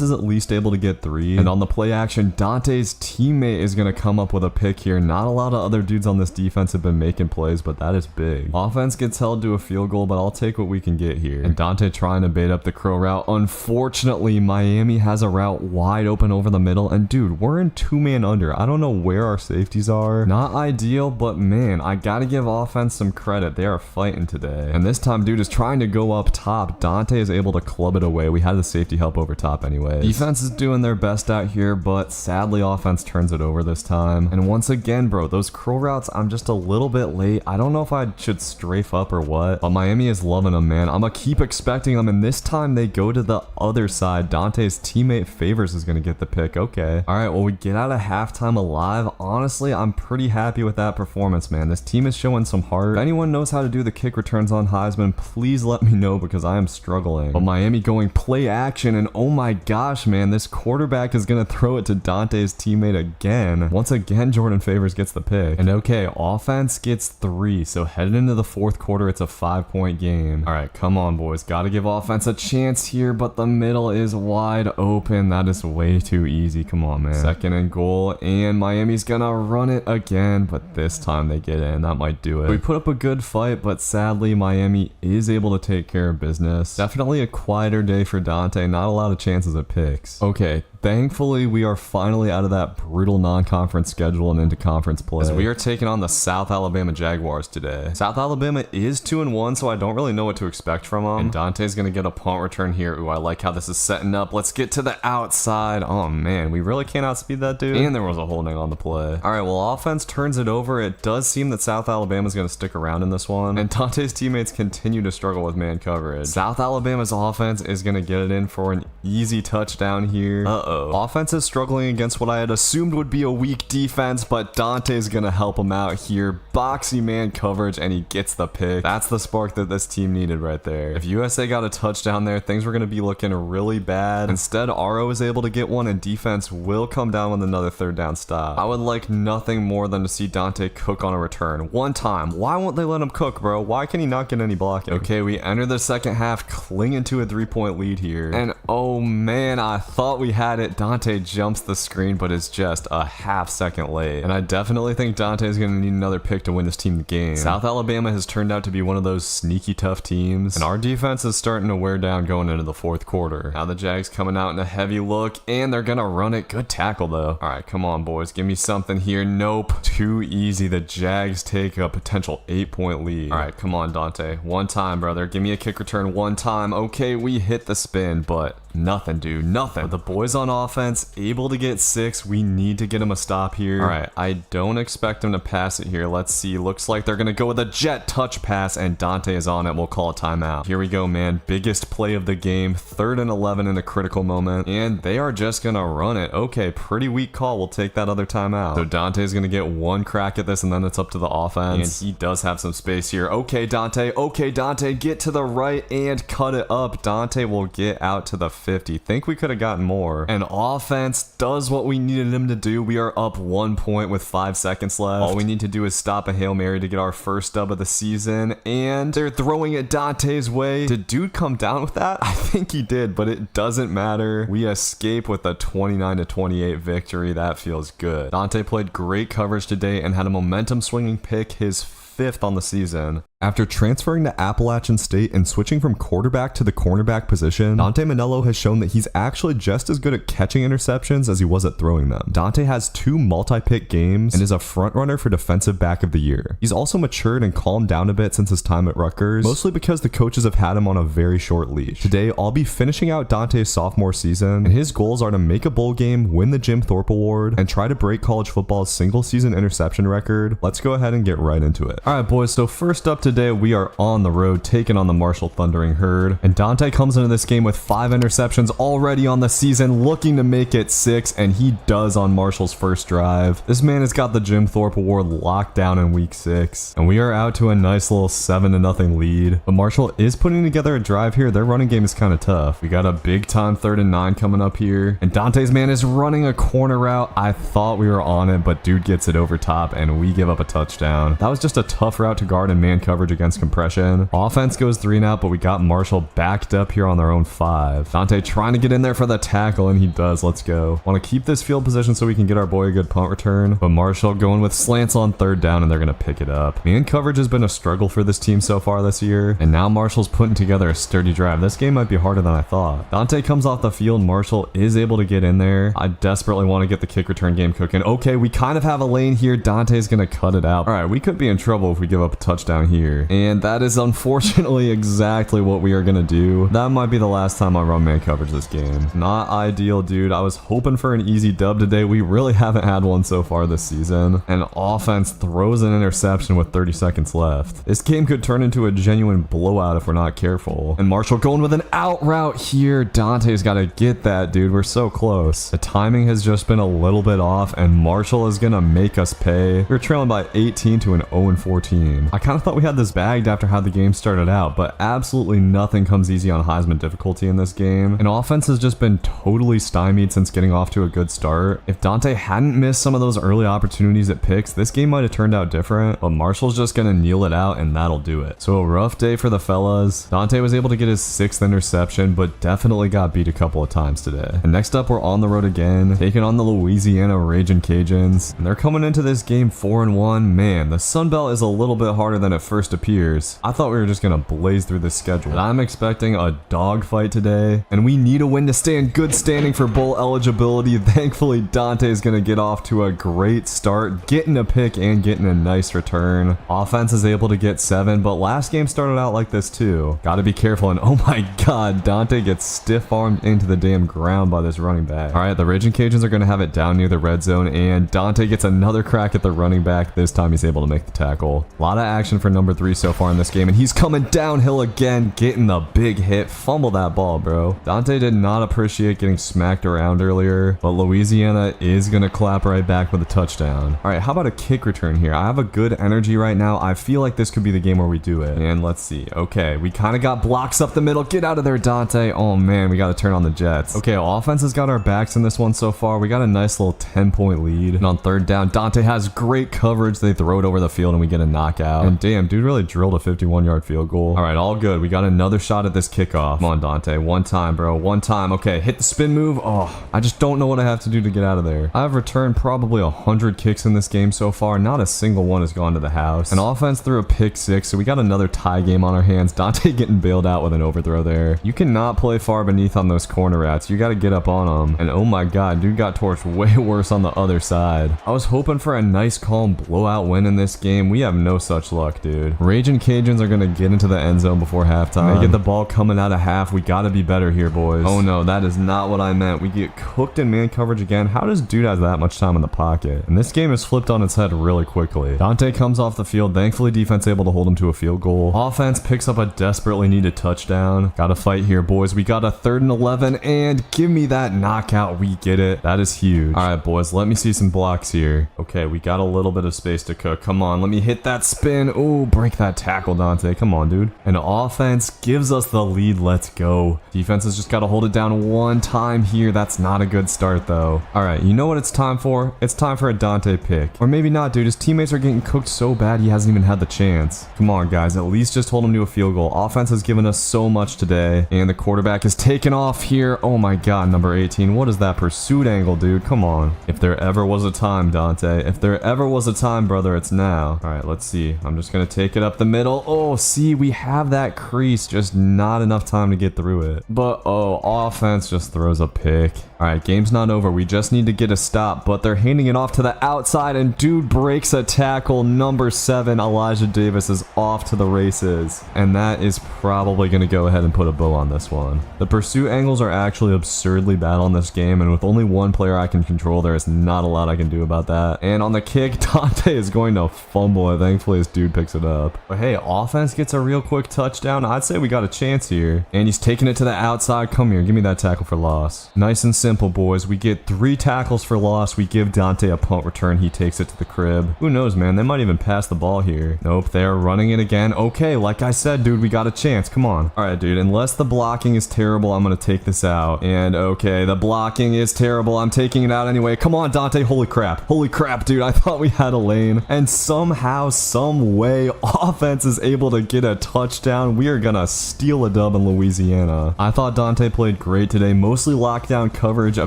S1: is at least able to get 3, and on the play action, Dante's teammate is going to come up with a pick here. Not a lot of other dudes on this defense have been making plays, but that is big. Offense gets held do a field goal, but I'll take what we can get here. And Dante trying to bait up the Crowe route. Unfortunately, Miami has a route wide open over the middle. And dude, we're in 2-man under. I don't know where our safeties are. Not ideal, but man, I gotta give offense some credit. They are fighting today. And this time, dude is trying to go up top. Dante is able to club it away. We had the safety help over top anyway. Defense is doing their best out here, but sadly, offense turns it over this time. And once again, bro, those Crowe routes, I'm just a little bit late. I don't know if I should strafe up or what, but Miami is loving them, man. I'm gonna keep expecting them, and this time they go to the other side. Dante's teammate Favors is gonna get the pick. Okay. All right, well, we get out of halftime alive. Honestly, I'm pretty happy with that performance, man. This team is showing some heart. If anyone knows how to do the kick returns on Heisman, please let me know because I am struggling. But Miami going play action, and oh my gosh, man, this quarterback is gonna throw it to Dante's teammate again. Once again, Jordan Favors gets the pick. And okay, offense gets 3, so headed into the fourth quarter, it's a 5-point game. All right, come on, boys. Gotta give offense a chance here, but the middle is wide open. That is way too easy. Come on, man. 2nd and goal, and Miami's gonna run it again, but this time they get in. That might do it. We put up a good fight, but sadly, Miami is able to take care of business. Definitely a quieter day for Dante. Not a lot of chances at picks. Okay. Thankfully, we are finally out of that brutal non-conference schedule and into conference play, as we are taking on the South Alabama Jaguars today. South Alabama is 2-1, so I don't really know what to expect from them. And Dante's gonna get a punt return here. Ooh, I like how this is setting up. Let's get to the outside. Oh man, we really can't outspeed that dude. And there was a holding on the play. All right, well, offense turns it over. It does seem that South Alabama's gonna stick around in this one, and Dante's teammates continue to struggle with man coverage. South Alabama's offense is gonna get it in for an easy touchdown here. Offense is struggling against what I had assumed would be a weak defense, but Dante's gonna help him out here. Boxy man coverage, and he gets the pick. That's the spark that this team needed right there. If USA got a touchdown there, things were gonna be looking really bad. Instead, RO is able to get one, and defense will come down with another 3rd down stop. I would like nothing more than to see Dante cook on a return. One time. Why won't they let him cook, bro? Why can he not get any blocking? Okay, we enter the second half, clinging to a 3-point lead here. And oh man, I thought we had it. Dante jumps the screen, but is just a half-second late. And I definitely think Dante is going to need another pick to win this team the game. South Alabama has turned out to be one of those sneaky tough teams, and our defense is starting to wear down going into the fourth quarter. Now the Jags coming out in a heavy look, and they're going to run it. Good tackle, though. All right, come on, boys. Give me something here. Nope. Too easy. The Jags take a potential 8-point lead. All right, come on, Dante. One time, brother. Give me a kick return one time. Okay, we hit the spin, but nothing, dude. Nothing. But the boys on offense able to get 6. We need to get him a stop here. All right, I don't expect him to pass it here. Let's see. Looks like they're gonna go with a jet touch pass, and Dante is on it. We'll call a timeout. Here we go, man. Biggest play of the game. 3rd and 11 in a critical moment, and they are just gonna run it. Okay, pretty weak call. We'll take that other timeout. So Dante's gonna get one crack at this, and then it's up to the offense. And he does have some space here. Okay, Dante. Okay, Dante. Get to the right and cut it up. Dante will get out to the 50. Think we could have gotten more. And offense does what we needed him to do. We are up 1 point with 5 seconds left. All we need to do is stop a Hail Mary to get our first dub of the season, and they're throwing it Dante's way. Did dude come down with that? I think he did, but it doesn't matter. We escape with a 29-28 victory. That feels good. Dante played great coverage today and had a momentum swinging pick, his 5th on the season. After transferring to Appalachian State and switching from quarterback to the cornerback position, Dante Manello has shown that he's actually just as good at catching interceptions as he was at throwing them. Dante has 2 multi-pick games and is a frontrunner for defensive back of the year. He's also matured and calmed down a bit since his time at Rutgers, mostly because the coaches have had him on a very short leash. Today, I'll be finishing out Dante's sophomore season, and his goals are to make a bowl game, win the Jim Thorpe Award, and try to break college football's single-season interception record. Let's go ahead and get right into it. All right, boys, so first up today, we are on the road taking on the Marshall Thundering Herd, and Dante comes into this game with 5 interceptions already on the season, looking to make it 6, and he does on Marshall's first drive. This man has got the Jim Thorpe Award locked down in week 6, and we are out to a nice little 7-0 lead. But Marshall is putting together a drive here. Their running game is kind of tough. We got a big time 3rd and 9 coming up here, and Dante's man is running a corner route. I thought we were on it, but dude gets it over top, and we give up a touchdown. That was just a tough route to guard in man coverage coverage against compression. Offense goes 3 and out, but we got Marshall backed up here on their own 5. Dante trying to get in there for the tackle, and he does. Let's go. Want to keep this field position so we can get our boy a good punt return, but Marshall going with slants on 3rd down, and they're going to pick it up. Man coverage has been a struggle for this team so far this year, and now Marshall's putting together a sturdy drive. This game might be harder than I thought. Dante comes off the field. Marshall is able to get in there. I desperately want to get the kick return game cooking. Okay, we kind of have a lane here. Dante's going to cut it out. All right, we could be in trouble if we give up a touchdown here, and that is unfortunately exactly what we are going to do. That might be the last time I run man coverage this game. Not ideal, dude. I was hoping for an easy dub today. We really haven't had one so far this season, and offense throws an interception with 30 seconds left. This game could turn into a genuine blowout if we're not careful. And Marshall going with an out route here. Dante's got to get that, dude. We're so close. The timing has just been a little bit off, and Marshall is going to make us pay. We're trailing by 18 to an 0-14. I kind of thought we had this bagged after how the game started out, but absolutely nothing comes easy on Heisman difficulty in this game. And offense has just been totally stymied since getting off to a good start. If Dante hadn't missed some of those early opportunities at picks, this game might have turned out different, but Marshall's just going to kneel it out, and that'll do it. So a rough day for the fellas. Dante was able to get his 6th interception, but definitely got beat a couple of times today. And next up, we're on the road again, taking on the Louisiana Ragin' Cajuns, and they're coming into this game 4-1. Man, the Sun Belt is a little bit harder than it first appears. I thought we were just going to blaze through this schedule, but I'm expecting a dogfight today, and we need a win to stay in good standing for bowl eligibility. Thankfully, Dante is going to get off to a great start, getting a pick and getting a nice return. Offense is able to get 7, but last game started out like this too. Got to be careful, and oh my god, Dante gets stiff-armed into the damn ground by this running back. All right, the Ragin' Cajuns are going to have it down near the red zone, and Dante gets another crack at the running back. This time he's able to make the tackle. A lot of action for number 3 so far in this game, and he's coming downhill again, getting the big hit. Fumble that ball, bro. Dante did not appreciate getting smacked around earlier, but Louisiana is going to clap right back with a touchdown. All right, how about a kick return here? I have a good energy right now. I feel like this could be the game where we do it. And let's see. Okay, we kind of got blocks up the middle. Get out of there, Dante. Oh man, we got to turn on the Jets. Okay, offense has got our backs in this one so far. We got a nice little 10-point lead. And on 3rd down, Dante has great coverage. They throw it over the field and we get a knockout. And damn, dude really drilled a 51-yard field goal. All right, all good. We got another shot at this kickoff. Come on, Dante. One time, bro. One time. Okay, hit the spin move. Oh, I just don't know what I have to do to get out of there. I've returned probably 100 kicks in this game so far. Not a single one has gone to the house. And offense threw a pick 6, so we got another tie game on our hands. Dante getting bailed out with an overthrow there. You cannot play far beneath on those corner routes. You got to get up on them. And oh my god, dude got torched way worse on the other side. I was hoping for a nice, calm blowout win in this game. We have no such luck, dude. Ragin' Cajuns are going to get into the end zone before halftime. They get the ball coming out of half. We got to be better here, boys. Oh no, that is not what I meant. We get cooked in man coverage again. How does dude have that much time in the pocket? And this game is flipped on its head really quickly. Dante comes off the field. Thankfully, defense able to hold him to a field goal. Offense picks up a desperately needed touchdown. Got to fight here, boys. We got a 3rd and 11, and give me that knockout. We get it. That is huge. All right, boys, let me see some blocks here. Okay, we got a little bit of space to cook. Come on, let me hit that spin. Oh, break that tackle, Dante. Come on, dude. And offense gives us the lead. Let's go. Defense has just got to hold it down one time here. That's not a good start, though. All right, you know what it's time for? It's time for a Dante pick. Or maybe not, dude. His teammates are getting cooked so bad he hasn't even had the chance. Come on, guys. At least just hold him to a field goal. Offense has given us so much today, and the quarterback is taken off here. Oh my god, number 18. What is that pursuit angle, dude? Come on. If there ever was a time, Dante. If there ever was a time, brother, it's now. All right, let's see. I'm just going to take it up the middle. Oh, see, we have that crease. Just not enough time to get through it. But, oh, offense just throws a pick. All right, game's not over. We just need to get a stop, but they're handing it off to the outside, and dude breaks a tackle. Number 7, Elijah Davis, is off to the races, and that is probably going to go ahead and put a bow on this one. The pursuit angles are actually absurdly bad on this game, and with only one player I can control, there is not a lot I can do about that. And on the kick, Dante is going to fumble it. Thankfully, his dude picks it up. But hey, offense gets a real quick touchdown. I'd say we got a chance here, and he's taking it to the outside. Come here, give me that tackle for loss. Nice and simple, boys. We get 3 tackles for loss. We give Dante a punt return. He takes it to the crib. Who knows, man? They might even pass the ball here. Nope, they're running it again. Okay, like I said, dude, we got a chance. Come on. All right, dude, unless the blocking is terrible, I'm going to take this out. And okay, the blocking is terrible. I'm taking it out anyway. Come on, Dante. Holy crap. Holy crap, dude. I thought we had a lane. And somehow, some way, offense is able to get a touchdown. We are gonna steal a dub in Louisiana. I thought Dante played great today, mostly lockdown coverage, a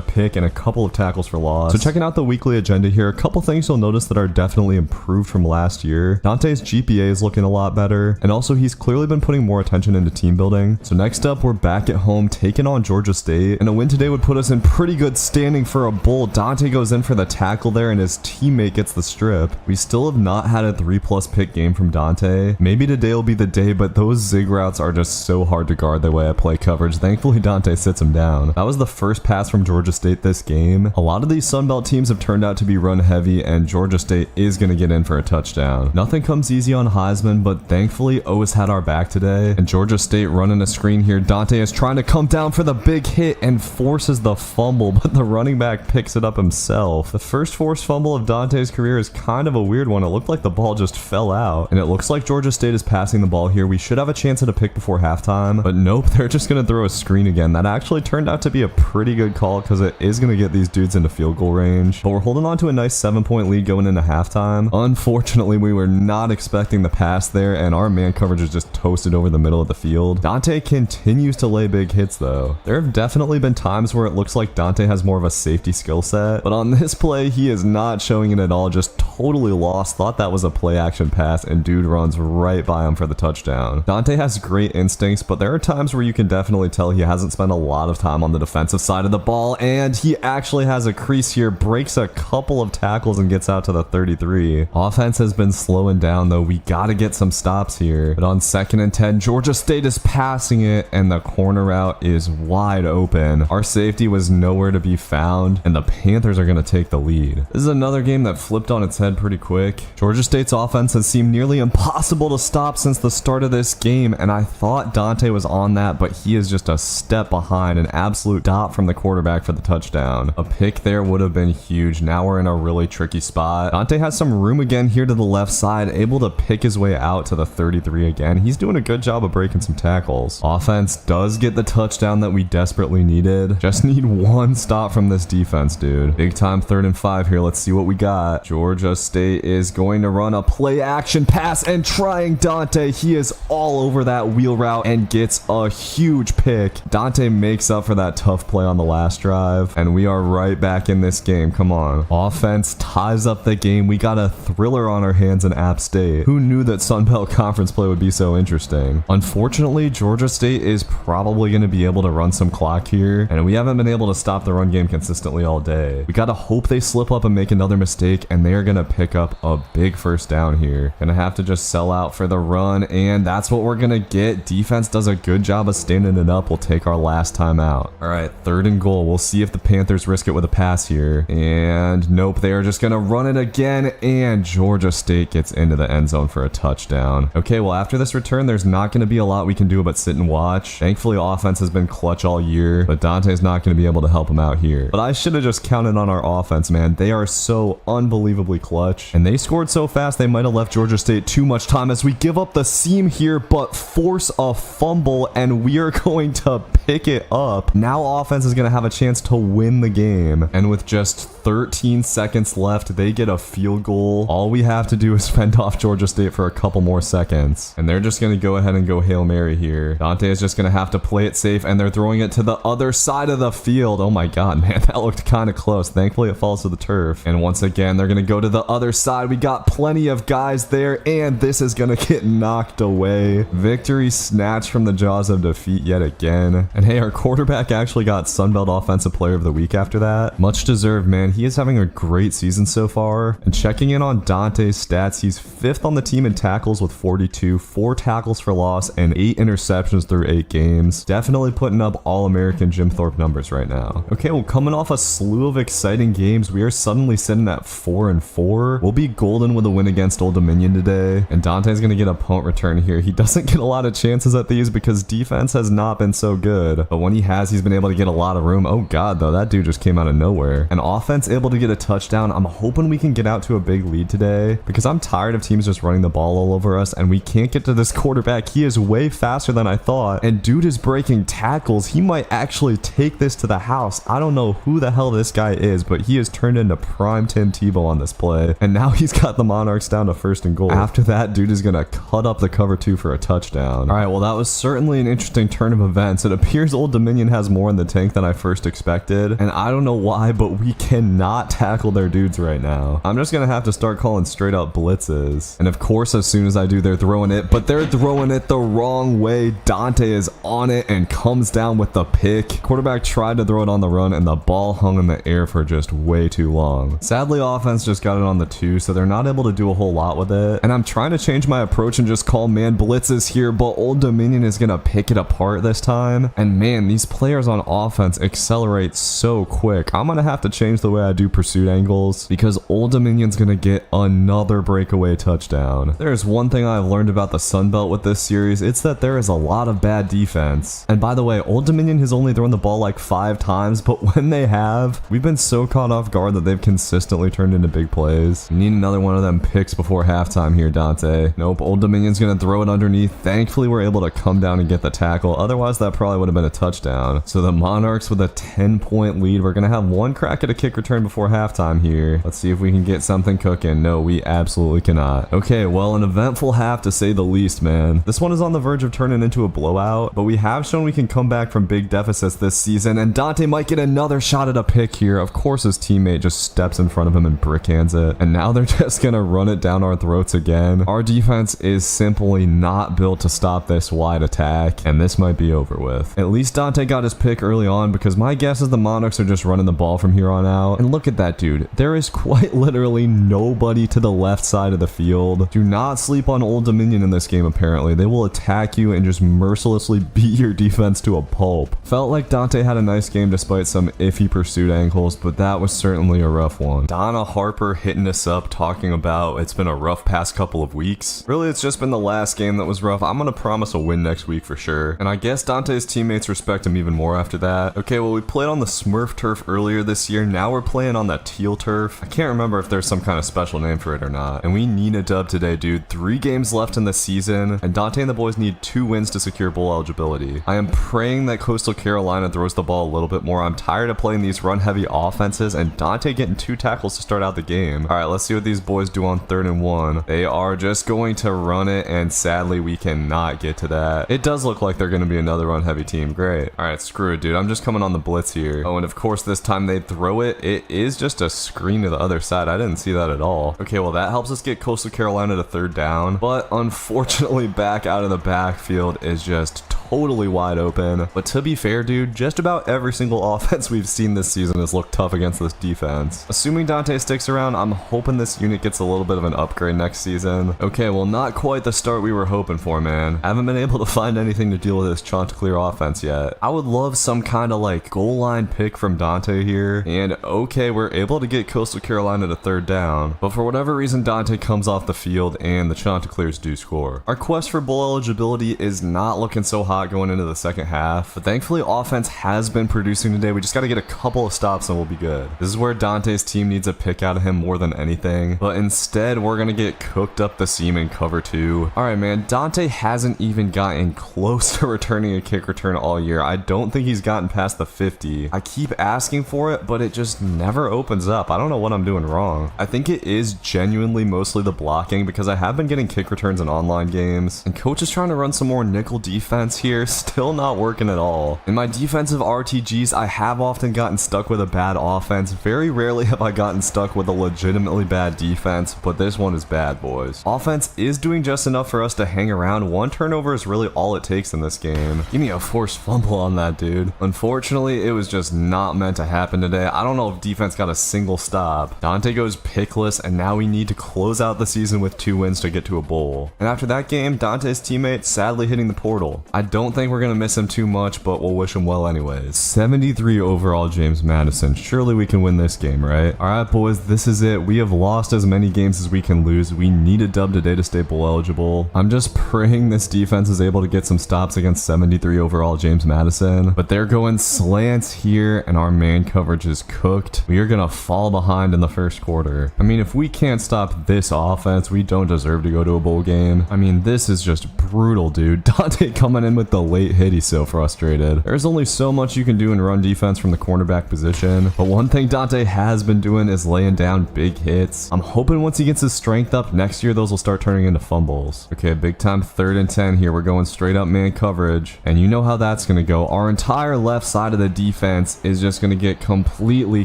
S1: pick, and a couple of tackles for loss. So checking out the weekly agenda here, a couple things you'll notice that are definitely improved from last year. Dante's GPA is looking a lot better, and also he's clearly been putting more attention into team building. So next up, we're back at home taking on Georgia State, and a win today would put us in pretty good standing for a bowl. Dante goes in for the tackle there, and his teammate gets the strip. We still have not had a 3+ pick game from Dante. Maybe today will be the day, but those zig routes are just so hard to guard the way I play coverage. Thankfully, Dante sits him down. That was the first pass from Georgia State this game. A lot of these Sun Belt teams have turned out to be run heavy, and Georgia State is going to get in for a touchdown. Nothing comes easy on Heisman, but thankfully O's had our back today, and Georgia State running a screen here. Dante is trying to come down for the big hit and forces the fumble, but the running back picks it up himself. The first forced fumble of Dante's career is kind of a weird one. It looked like the ball just fell out, and it looks like Georgia State is passing the ball here. We should have a chance at a pick before halftime, but nope, they're just going to throw a screen again. That actually turned out to be a pretty good call because it is going to get these dudes into field goal range, but we're holding on to a nice 7-point lead going into halftime. Unfortunately, we were not expecting the pass there, and our man coverage is just toasted over the middle of the field. Dante continues to lay big hits though. There have definitely been times where it looks like Dante has more of a safety skill set, but on this play, he is not showing it at all, just totally lost. Thought that was a play action pass, and dude runs right by him for the touchdown. Dante has great instincts, but there are times where you can definitely tell he hasn't spent a lot of time on the defensive side of the ball, and he actually has a crease here, breaks a couple of tackles and gets out to the 33. Offense has been slowing down though. We gotta get some stops here, but on 2nd and 10, Georgia State is passing it, and the corner route is wide open. Our safety was nowhere to be found, and the Panthers are gonna take the lead. This is another game that flipped on its head pretty quick. Georgia State's offense has seemed nearly impossible to stop since the start of this game, and I thought Dante was on that, but he is just a step behind. An absolute dot from the quarterback for the touchdown. A pick there would have been huge. Now we're in a really tricky spot. Dante has some room again here to the left side, able to pick his way out to the 33 again. He's doing a good job of breaking some tackles. Offense does get the touchdown that we desperately needed. Just need one stop from this defense, dude. Big time 3rd and 5 here. Let's see what we got. Georgia State is going to run a play action pass and trying Dante. He is all over that wheel route and gets a huge pick. Dante makes up for that tough play on the last drive, and we are right back in this game. Come on. Offense ties up the game. We got a thriller on our hands in App State. Who knew that Sun Belt Conference play would be so interesting? Unfortunately, Georgia State is probably going to be able to run some clock here, and we haven't been able to stop the run game consistently all day. We got to hope they slip up and make another mistake, and they are going to pick up a big first down here. Gonna have to just sell out for the run, and that's what we're gonna get. Defense does a good job of standing it up. We'll take our last time out. All right, 3rd and goal. We'll see if the Panthers risk it with a pass here, and nope, they are just gonna run it again, and Georgia State gets into the end zone for a touchdown. Okay, well, after this return, there's not gonna be a lot we can do but sit and watch. Thankfully, offense has been clutch all year, but Dante's not gonna be able to help him out here. But I should have just counted on our offense, man. They are so unbelievably clutch, and they scored so fast they might have left Georgia State too much time as we give up the seam here, but force a fumble, and we are going to pick it up. Now offense is going to have a chance to win the game, and with just 13 seconds left, they get a field goal. All we have to do is fend off Georgia State for a couple more seconds, and they're just going to go ahead and go Hail Mary here. Dante is just going to have to play it safe, and they're throwing it to the other side of the field. Oh my god, man, that looked kind of close. Thankfully it falls to the turf, and once again they're going to go to the other side. We got plenty of guys there, and this is going to get knocked away. Victory snatched from the jaws of defeat yet again. And hey, our quarterback actually got Sunbelt Offensive Player of the Week after that. Much deserved, man. He is having a great season so far. And checking in on Dante's stats, he's 5th on the team in tackles with 42, 4 tackles for loss, and 8 interceptions through 8 games. Definitely putting up All-American Jim Thorpe numbers right now. Okay, well, coming off a slew of exciting games, we are suddenly sitting at 4-4. We'll be golden with a win against Old Dominion today, and Dante's gonna get a punt return here. He doesn't get a lot of chances at these because defense has not been so good, but when he has, he's been able to get a lot of room. Oh god, though, that dude just came out of nowhere. An offense able to get a touchdown. I'm hoping we can get out to a big lead today because I'm tired of teams just running the ball all over us, and we can't get to this quarterback. He is way faster than I thought, and dude is breaking tackles. He might actually take this to the house. I don't know who the hell this guy is, but he has turned into prime Tim Tebow on this play, and now he's got the Monarchs down to 1st and goal. After that, that, dude is gonna cut up the cover 2 for a touchdown. All right, well, that was certainly an interesting turn of events. It appears Old Dominion has more in the tank than I first expected, and I don't know why, but we cannot tackle their dudes right now. I'm just gonna have to start calling straight up blitzes. And of course, as soon as I do, they're throwing it, but they're throwing it the wrong way. Dante is on it and comes down with the pick. Quarterback tried to throw it on the run, and the ball hung in the air for just way too long. Sadly, offense just got it on the 2, so they're not able to do a whole lot with it. And I'm trying to change my approach and just call man blitzes here, but Old Dominion is gonna pick it apart this time. And man, these players on offense accelerate so quick. I'm gonna have to change the way I do pursuit angles because Old Dominion's gonna get another breakaway touchdown. There's one thing I've learned about the Sun Belt with this series, it's that there is a lot of bad defense. And by the way, Old Dominion has only thrown the ball like 5 times, but when they have, we've been so caught off guard that they've consistently turned into big plays. You need another one of them picks before halftime here, Dante. Nope, Old Dominion's gonna throw it underneath. Thankfully, we're able to come down and get the tackle. Otherwise, that probably would have been a touchdown. So the Monarchs with a 10-point lead. We're gonna have one crack at a kick return before halftime here. Let's see if we can get something cooking. No, we absolutely cannot. Okay, well, an eventful half to say the least, man. This one is on the verge of turning into a blowout, but we have shown we can come back from big deficits this season, and Dante might get another shot at a pick here. Of course, his teammate just steps in front of him and brickhands it, and now they're just gonna run it down our throats again. Our defense is simply not built to stop this wide attack, and this might be over with. At least Dante got his pick early on, because my guess is the Monarchs are just running the ball from here on out. And look at that, dude. There is quite literally nobody to the left side of the field. Do not sleep on Old Dominion in this game, apparently. They will attack you and just mercilessly beat your defense to a pulp. Felt like Dante had a nice game despite some iffy pursuit angles, but that was certainly a rough one. Donna Harper hitting us up talking about it's been a rough past couple of weeks. Really, it's just been the last game that was rough. I'm gonna promise a win next week for sure. And I guess Dante's teammates respect him even more after that. Okay, well, we played on the Smurf turf earlier this year. Now we're playing on that teal turf. I can't remember if there's some kind of special name for it or not. And we need a dub today, dude. 3 games left in the season, and Dante and the boys need 2 wins to secure bowl eligibility. I am praying that Coastal Carolina throws the ball a little bit more. I'm tired of playing these run-heavy offenses, and Dante getting 2 tackles to start out the game. All right, let's see what these boys do on 3rd and 1. They are just going to run it, and sadly, we cannot get to that. It does look like they're going to be another run-heavy team. Great. All right, screw it, dude. I'm just coming on the blitz here. Oh, and of course, this time they throw it. It is just a screen to the other side. I didn't see that at all. Okay, well, that helps us get Coastal Carolina to 3rd down, but unfortunately, back out of the backfield is just totally wide open. But to be fair, dude, just about every single offense we've seen this season has looked tough against this defense. Assuming Dante sticks around, I'm hoping this unit gets a little bit of an upgrade next season. Okay, well, not quite the start we were hoping for, man. I haven't been able to find anything to deal with this Chanticleer offense yet. I would love some kind of like goal line pick from Dante here. And okay, we're able to get Coastal Carolina to 3rd down, but for whatever reason, Dante comes off the field and the Chanticleers do score. Our quest for bowl eligibility is not looking so hot going into the second half, but thankfully offense has been producing today. We just got to get a couple of stops and we'll be good. This is where Dante's team needs a pick out of him more than anything, but instead we're gonna get cooked up the seam in cover 2. All right, man, Dante hasn't even gotten close to returning a kick return all year. I don't think he's gotten past the 50. I keep asking for it, but it just never opens up. I don't know what I'm doing wrong. I think it is genuinely mostly the blocking, because I have been getting kick returns in online games, and coach is trying to run some more nickel defense here. Still not working at all. In my defensive RTGs, I have often gotten stuck with a bad offense. Very rarely have I gotten stuck with a legitimately bad defense, but this one is bad, boys. Offense is doing just enough for us to hang around. 1 turnover is really all it takes in this game. Give me a forced fumble on that, dude. Unfortunately, it was just not meant to happen today. I don't know if defense got a single stop. Dante goes pickless, and now we need to close out the season with 2 wins to get to a bowl. And after that game, Dante's teammate sadly hitting the portal. I don't think we're gonna miss him too much, but we'll wish him well anyways. 73 overall, James Madison. Surely we can win this game, right? All right, boys, this is it. We have lost as many games as we can lose. We need a dub today to stay bowl eligible. I'm just praying this defense is able to get some stops against 73 overall James Madison, but they're going slants here, and our man coverage is cooked. We are gonna fall behind in the first quarter. I mean, if we can't stop this offense, we don't deserve to go to a bowl game. I mean, this is just brutal, dude. Dante coming in with with the late hit, he's so frustrated. There's only so much you can do in run defense from the cornerback position, but one thing Dante has been doing is laying down big hits. I'm hoping once he gets his strength up next year, those will start turning into fumbles. Okay, big time 3rd and 10 here. We're going straight up man coverage, and you know how that's going to go. Our entire left side of the defense is just going to get completely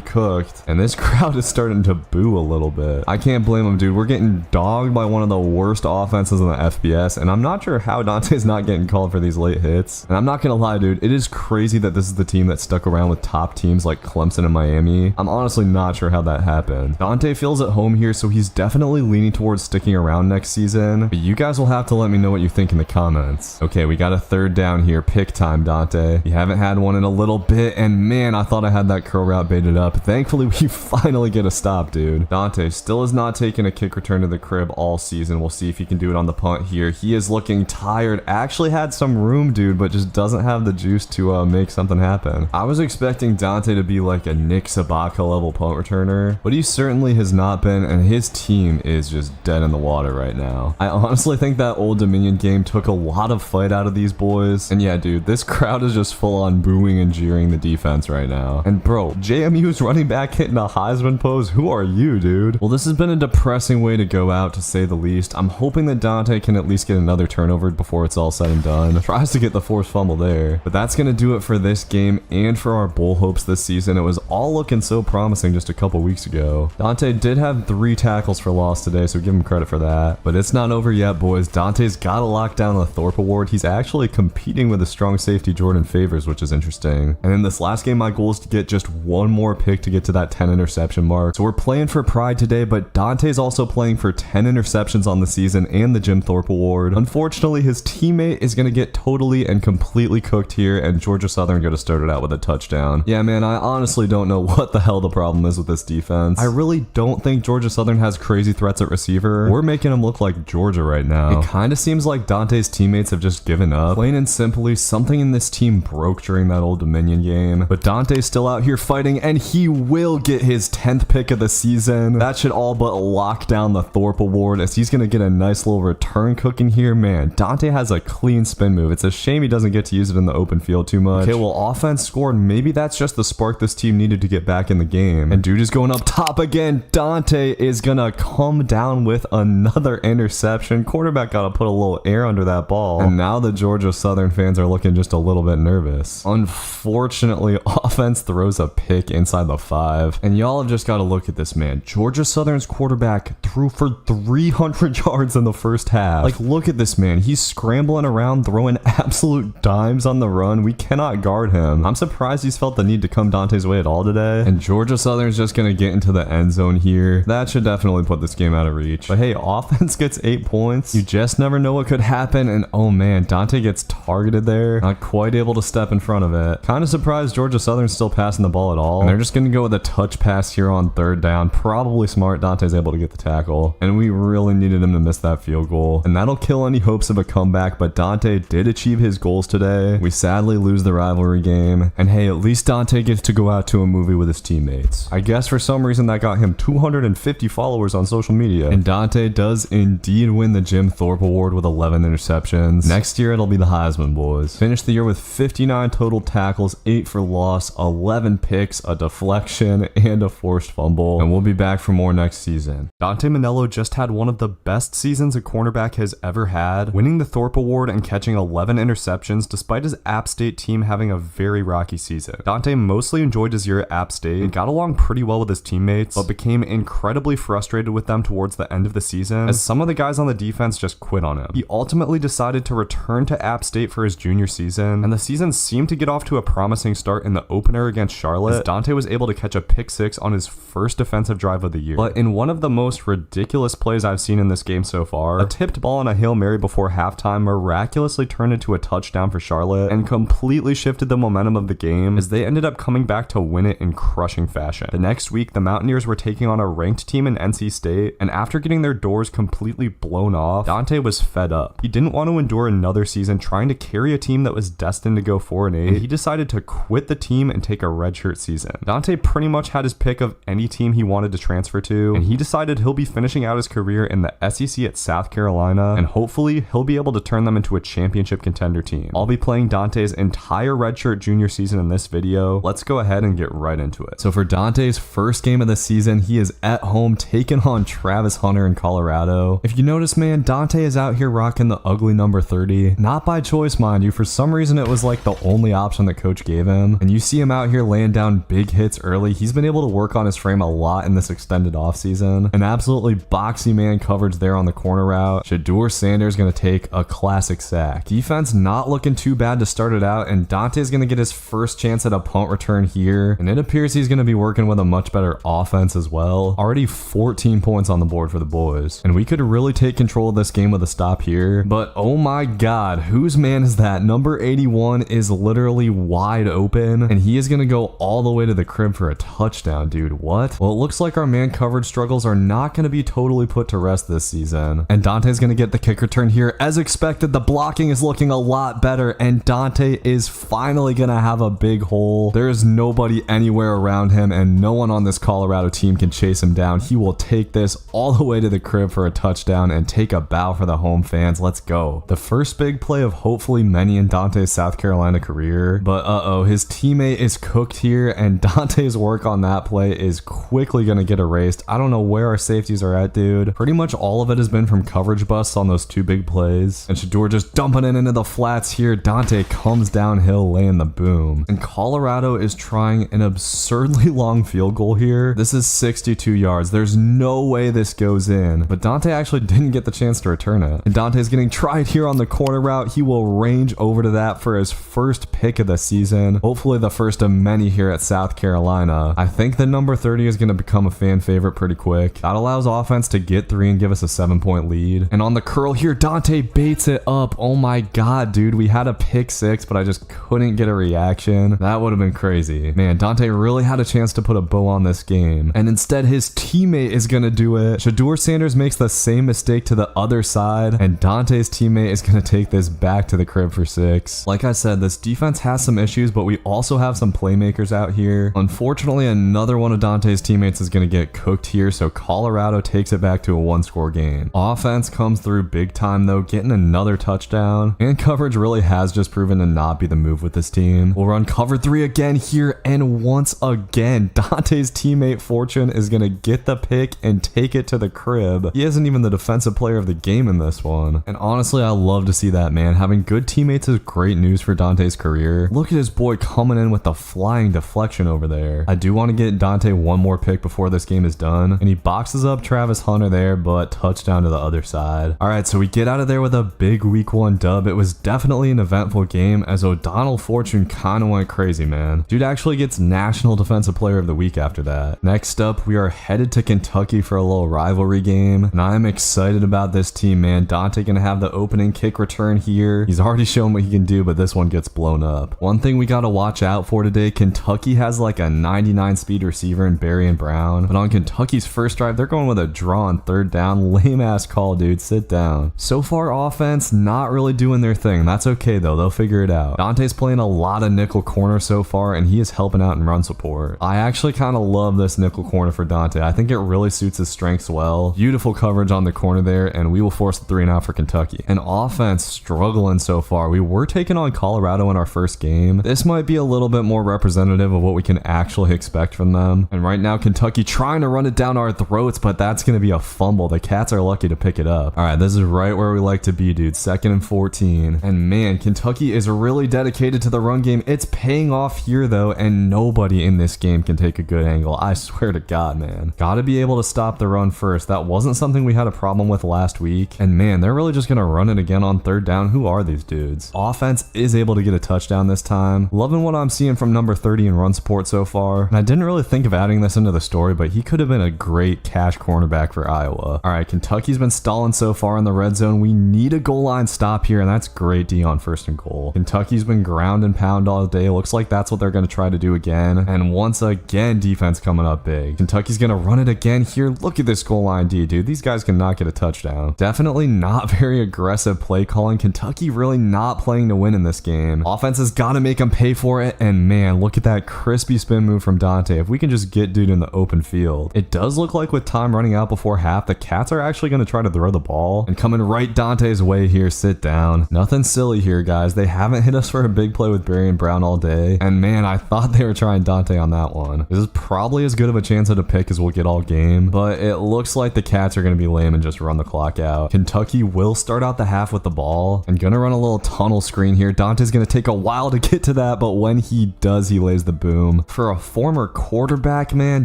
S1: cooked, and this crowd is starting to boo a little bit. I can't blame him, dude. We're getting dogged by one of the worst offenses in the FBS, and I'm not sure how Dante's not getting called for these late hits. And I'm not gonna lie, dude, it is crazy that this is the team that stuck around with top teams like Clemson and Miami. I'm honestly not sure how that happened. Dante feels at home here, so he's definitely leaning towards sticking around next season, but you guys will have to let me know what you think in the comments. Okay, we got a 3rd down here. Pick time, Dante. You haven't had one in a little bit, and man, I thought I had that curl route baited up. Thankfully, we finally get a stop, dude. Dante still has not taken a kick return to the crib all season. We'll see if he can do it on the punt here. He is looking tired. Actually had some room, dude, but just doesn't have the juice to make something happen. I was expecting Dante to be like a Nick Sabaka level punt returner, but he certainly has not been, and his team is just dead in the water right now. I honestly think that Old Dominion game took a lot of fight out of these boys, and yeah, dude, this crowd is just full on booing and jeering the defense right now. And bro, JMU's running back hitting a Heisman pose. Who are you, dude? Well, this has been a depressing way to go out, to say the least. I'm hoping that Dante can at least get another turnover before it's all said and done. Tries to get the forced fumble there, but that's gonna do it for this game and for our bowl hopes this season. It was all looking so promising just a couple weeks ago. Dante did have 3 tackles for loss today, so give him credit for that, but it's not over yet, boys. Dante's gotta lock down the Thorpe Award. He's actually competing with a strong safety, Jordan Favors, which is interesting. And in this last game, my goal is to get just one more pick to get to that 10 interception mark. So we're playing for pride today, but Dante's also playing for 10 interceptions on the season and the Jim Thorpe Award. Unfortunately, his teammate is going to get totally and completely cooked here, and Georgia Southern going to start it out with a touchdown. Yeah, man, I honestly don't know what the hell the problem is with this defense. I really don't think Georgia Southern has crazy threats at receiver. We're making them look like Georgia right now. It kind of seems like Dante's teammates have just given up. Plain and simply, something in this team broke during that Old Dominion game, but Dante's still out here fighting, and he will get his 10th pick of the season. That should all but lock down the Thorpe Award, as he's going to get a nice little return cooking here. Man, Dante has a clean spin move. It's a shame he doesn't get to use it in the open field too much. Okay, well, offense scored. Maybe that's just the spark this team needed to get back in the game. And dude is going up top again. Dante is going to come down with another interception. Quarterback got to put a little air under that ball. And now the Georgia Southern fans are looking just a little bit nervous. Unfortunately, offense throws a pick inside the 5. And y'all have just got to look at this, man. Georgia Southern's quarterback threw for 300 yards in the first half. Like, look at this, man. He's scrambling around, throwing absolute dimes on the run. We cannot guard him. I'm surprised he's felt the need to come Dante's way at all today. And Georgia Southern's just going to get into the end zone here. That should definitely put this game out of reach. But hey, offense gets 8 points. You just never know what could happen. And oh man, Dante gets targeted there. Not quite able to step in front of it. Kind of surprised Georgia Southern's still passing the ball at all. And they're just going to go with a touch pass here on 3rd down. Probably smart. Dante's able to get the tackle. And we really needed him to miss that field goal. And that'll kill any hopes of a comeback, but Dante did achieve his goals today. We sadly lose the rivalry game. And hey, at least Dante gets to go out to a movie with his teammates. I guess for some reason that got him 250 followers on social media. And Dante does indeed win the Jim Thorpe Award with 11 interceptions. Next year, it'll be the Heisman boys. Finished the year with 59 total tackles, 8 for loss, 11 picks, a deflection, and a forced fumble. And we'll be back for more next season. Dante Manello just had one of the best seasons a cornerback has ever had, winning the Thorpe Award and catching 11 interceptions despite his App State team having a very rocky season. Dante mostly enjoyed his year at App State and got along pretty well with his teammates, but became incredibly frustrated with them towards the end of the season, as some of the guys on the defense just quit on him. He ultimately decided to return to App State for his junior season, and the season seemed to get off to a promising start in the opener against Charlotte, as Dante was able to catch a pick 6 on his first defensive drive of the year. But in one of the most ridiculous plays I've seen in this game so far, a tipped ball on a Hail Mary before halftime miraculously turned into a touchdown for Charlotte and completely shifted the momentum of the game, as they ended up coming back to win it in crushing fashion. The next week, the Mountaineers were taking on a ranked team in NC State, and after getting their doors completely blown off, Dante was fed up. He didn't want to endure another season trying to carry a team that was destined to go 4-8, and he decided to quit the team and take a redshirt season. Dante pretty much had his pick of any team he wanted to transfer to, and he decided he'll be finishing out his career in the SEC at South Carolina, and hopefully he'll be able to turn them into a championship contender team. I'll be playing Dante's entire redshirt junior season in this video. Let's go ahead and get right into it. So for Dante's first game of the season, he is at home taking on Travis Hunter in Colorado. If you notice, man, Dante is out here rocking the ugly number 30. Not by choice, mind you. For some reason, it was like the only option that coach gave him. And you see him out here laying down big hits early. He's been able to work on his frame a lot in this extended offseason. An absolutely boxy man coverage there on the corner route. Shedeur Sanders gonna take a classic sack. Defense not looking too bad to start it out, and Dante's gonna get his first chance at a punt return here, and it appears he's gonna be working with a much better offense as well. Already 14 points on the board for the boys, and we could really take control of this game with a stop here, but oh my god, whose man is that? Number 81 is literally wide open, and he is gonna go all the way to the crib for a touchdown, dude. What? Well, it looks like our man coverage struggles are not gonna be totally put to rest this season, and Dante's gonna get the kick return here. As expected, the blocking is looking a lot better, and Dante is finally gonna have a big hole. There is nobody anywhere around him, and no one on this Colorado team can chase him down. He will take this all the way to the crib for a touchdown and take a bow for the home fans. Let's go. The first big play of hopefully many in Dante's South Carolina career, but his teammate is cooked here, and Dante's work on that play is quickly gonna get erased. I don't know where our safeties are at, dude. Pretty much all of it has been from coverage busts on those two big plays, and Shedeur just dumping it into the flats here. Dante comes downhill laying the boom, and Colorado is trying an absurdly long field goal here. This is 62 yards. There's no way this goes in, but Dante actually didn't get the chance to return it, and Dante's getting tried here on the corner route. He will range over to that for his first pick of the season, hopefully the first of many here at South Carolina. I think the number 30 is going to become a fan favorite pretty quick. That allows offense to get 3 and give us a 7-point lead, and on the curl here, Dante baits it up. Oh my god, dude, we had a pick 6, but I just couldn't get a reaction. That would have been crazy. Man, Dante really had a chance to put a bow on this game, and instead his teammate is gonna do it. Shedeur Sanders makes the same mistake to the other side, and Dante's teammate is gonna take this back to the crib for 6. Like I said, this defense has some issues, but we also have some playmakers out here. Unfortunately, another one of Dante's teammates is gonna get cooked here, so Colorado takes it back to a 1-score game. Offense comes through big time though, getting another touchdown, and coverage really has just proven to not be the move with this team. We'll run cover 3 again here, and once again, Dante's teammate Fortune is gonna get the pick and take it to the crib. He isn't even the defensive player of the game in this one, and honestly, I love to see that, man. Having good teammates is great news for Dante's career. Look at his boy coming in with the flying deflection over there. I do want to get Dante one more pick before this game is done, and he boxes up Travis Hunter there, but touchdown to the other side. All right, so we get out of there with a big week 1 dub. It was definitely an eventful game, as O'Donnell Fortune kind of went crazy, man. Dude actually gets National Defensive Player of the Week after that. Next up, we are headed to Kentucky for a little rivalry game, and I'm excited about this team, man. Dante gonna have the opening kick return here. He's already shown what he can do, but this one gets blown up. One thing we gotta watch out for today, Kentucky has like a 99 speed receiver in Barry and Brown, but on Kentucky's first drive, they're going with a draw on 3rd down. Lame ass call, dude. Sit down. So far, offense not really doing their thing. That's okay though, they'll figure it out. Dante's playing a lot of nickel corner so far, and he is helping out in run support. I actually kind of love this nickel corner for Dante. I think it really suits his strengths well. Beautiful coverage on the corner there, and we will force the 3 and out for Kentucky. And offense struggling so far. We were taking on Colorado in our first game. This might be a little bit more representative of what we can actually expect from them. And right now, Kentucky trying to run it down our throats, but that's going to be a fumble. The Cats are lucky to pick it up. All right, this is right where we like to be, dude. 2nd and 14. And man, Kentucky is really dedicated to the run game. It's paying off here though, and nobody in this game can take a good angle. I swear to God, man. Gotta be able to stop the run first. That wasn't something we had a problem with last week. And man, they're really just gonna run it again on 3rd down. Who are these dudes? Offense is able to get a touchdown this time. Loving what I'm seeing from number 30 in run support so far. And I didn't really think of adding this into the story, but he could have been a great cash cornerback for Iowa. All right, Kentucky's been stalling so far in the red zone. We need a goal line stop here, and that's great D on 1st and goal. Kentucky's been ground and pound all day. Looks like that's what they're going to try to do again. And once again, defense coming up big. Kentucky's going to run it again here. Look at this goal line D, dude. These guys cannot get a touchdown. Definitely not very aggressive play calling. Kentucky really not playing to win in this game. Offense has got to make them pay for it. And man, look at that crispy spin move from Dante. If we can just get dude in the open field. It does look like with time running out before half, the Cats are actually going to try to throw the ball. And coming right Dante's way here, sit down. Nothing silly here, guys. They haven't hit us for a big play with Barry and Brown all day. And man, I thought they were trying Dante on that one. This is probably as good of a chance at a pick as we'll get all game, but it looks like the Cats are going to be lame and just run the clock out. Kentucky will start out the half with the ball and gonna run a little tunnel screen here. Dante's going to take a while to get to that, but when he does, he lays the boom. For a former quarterback, man,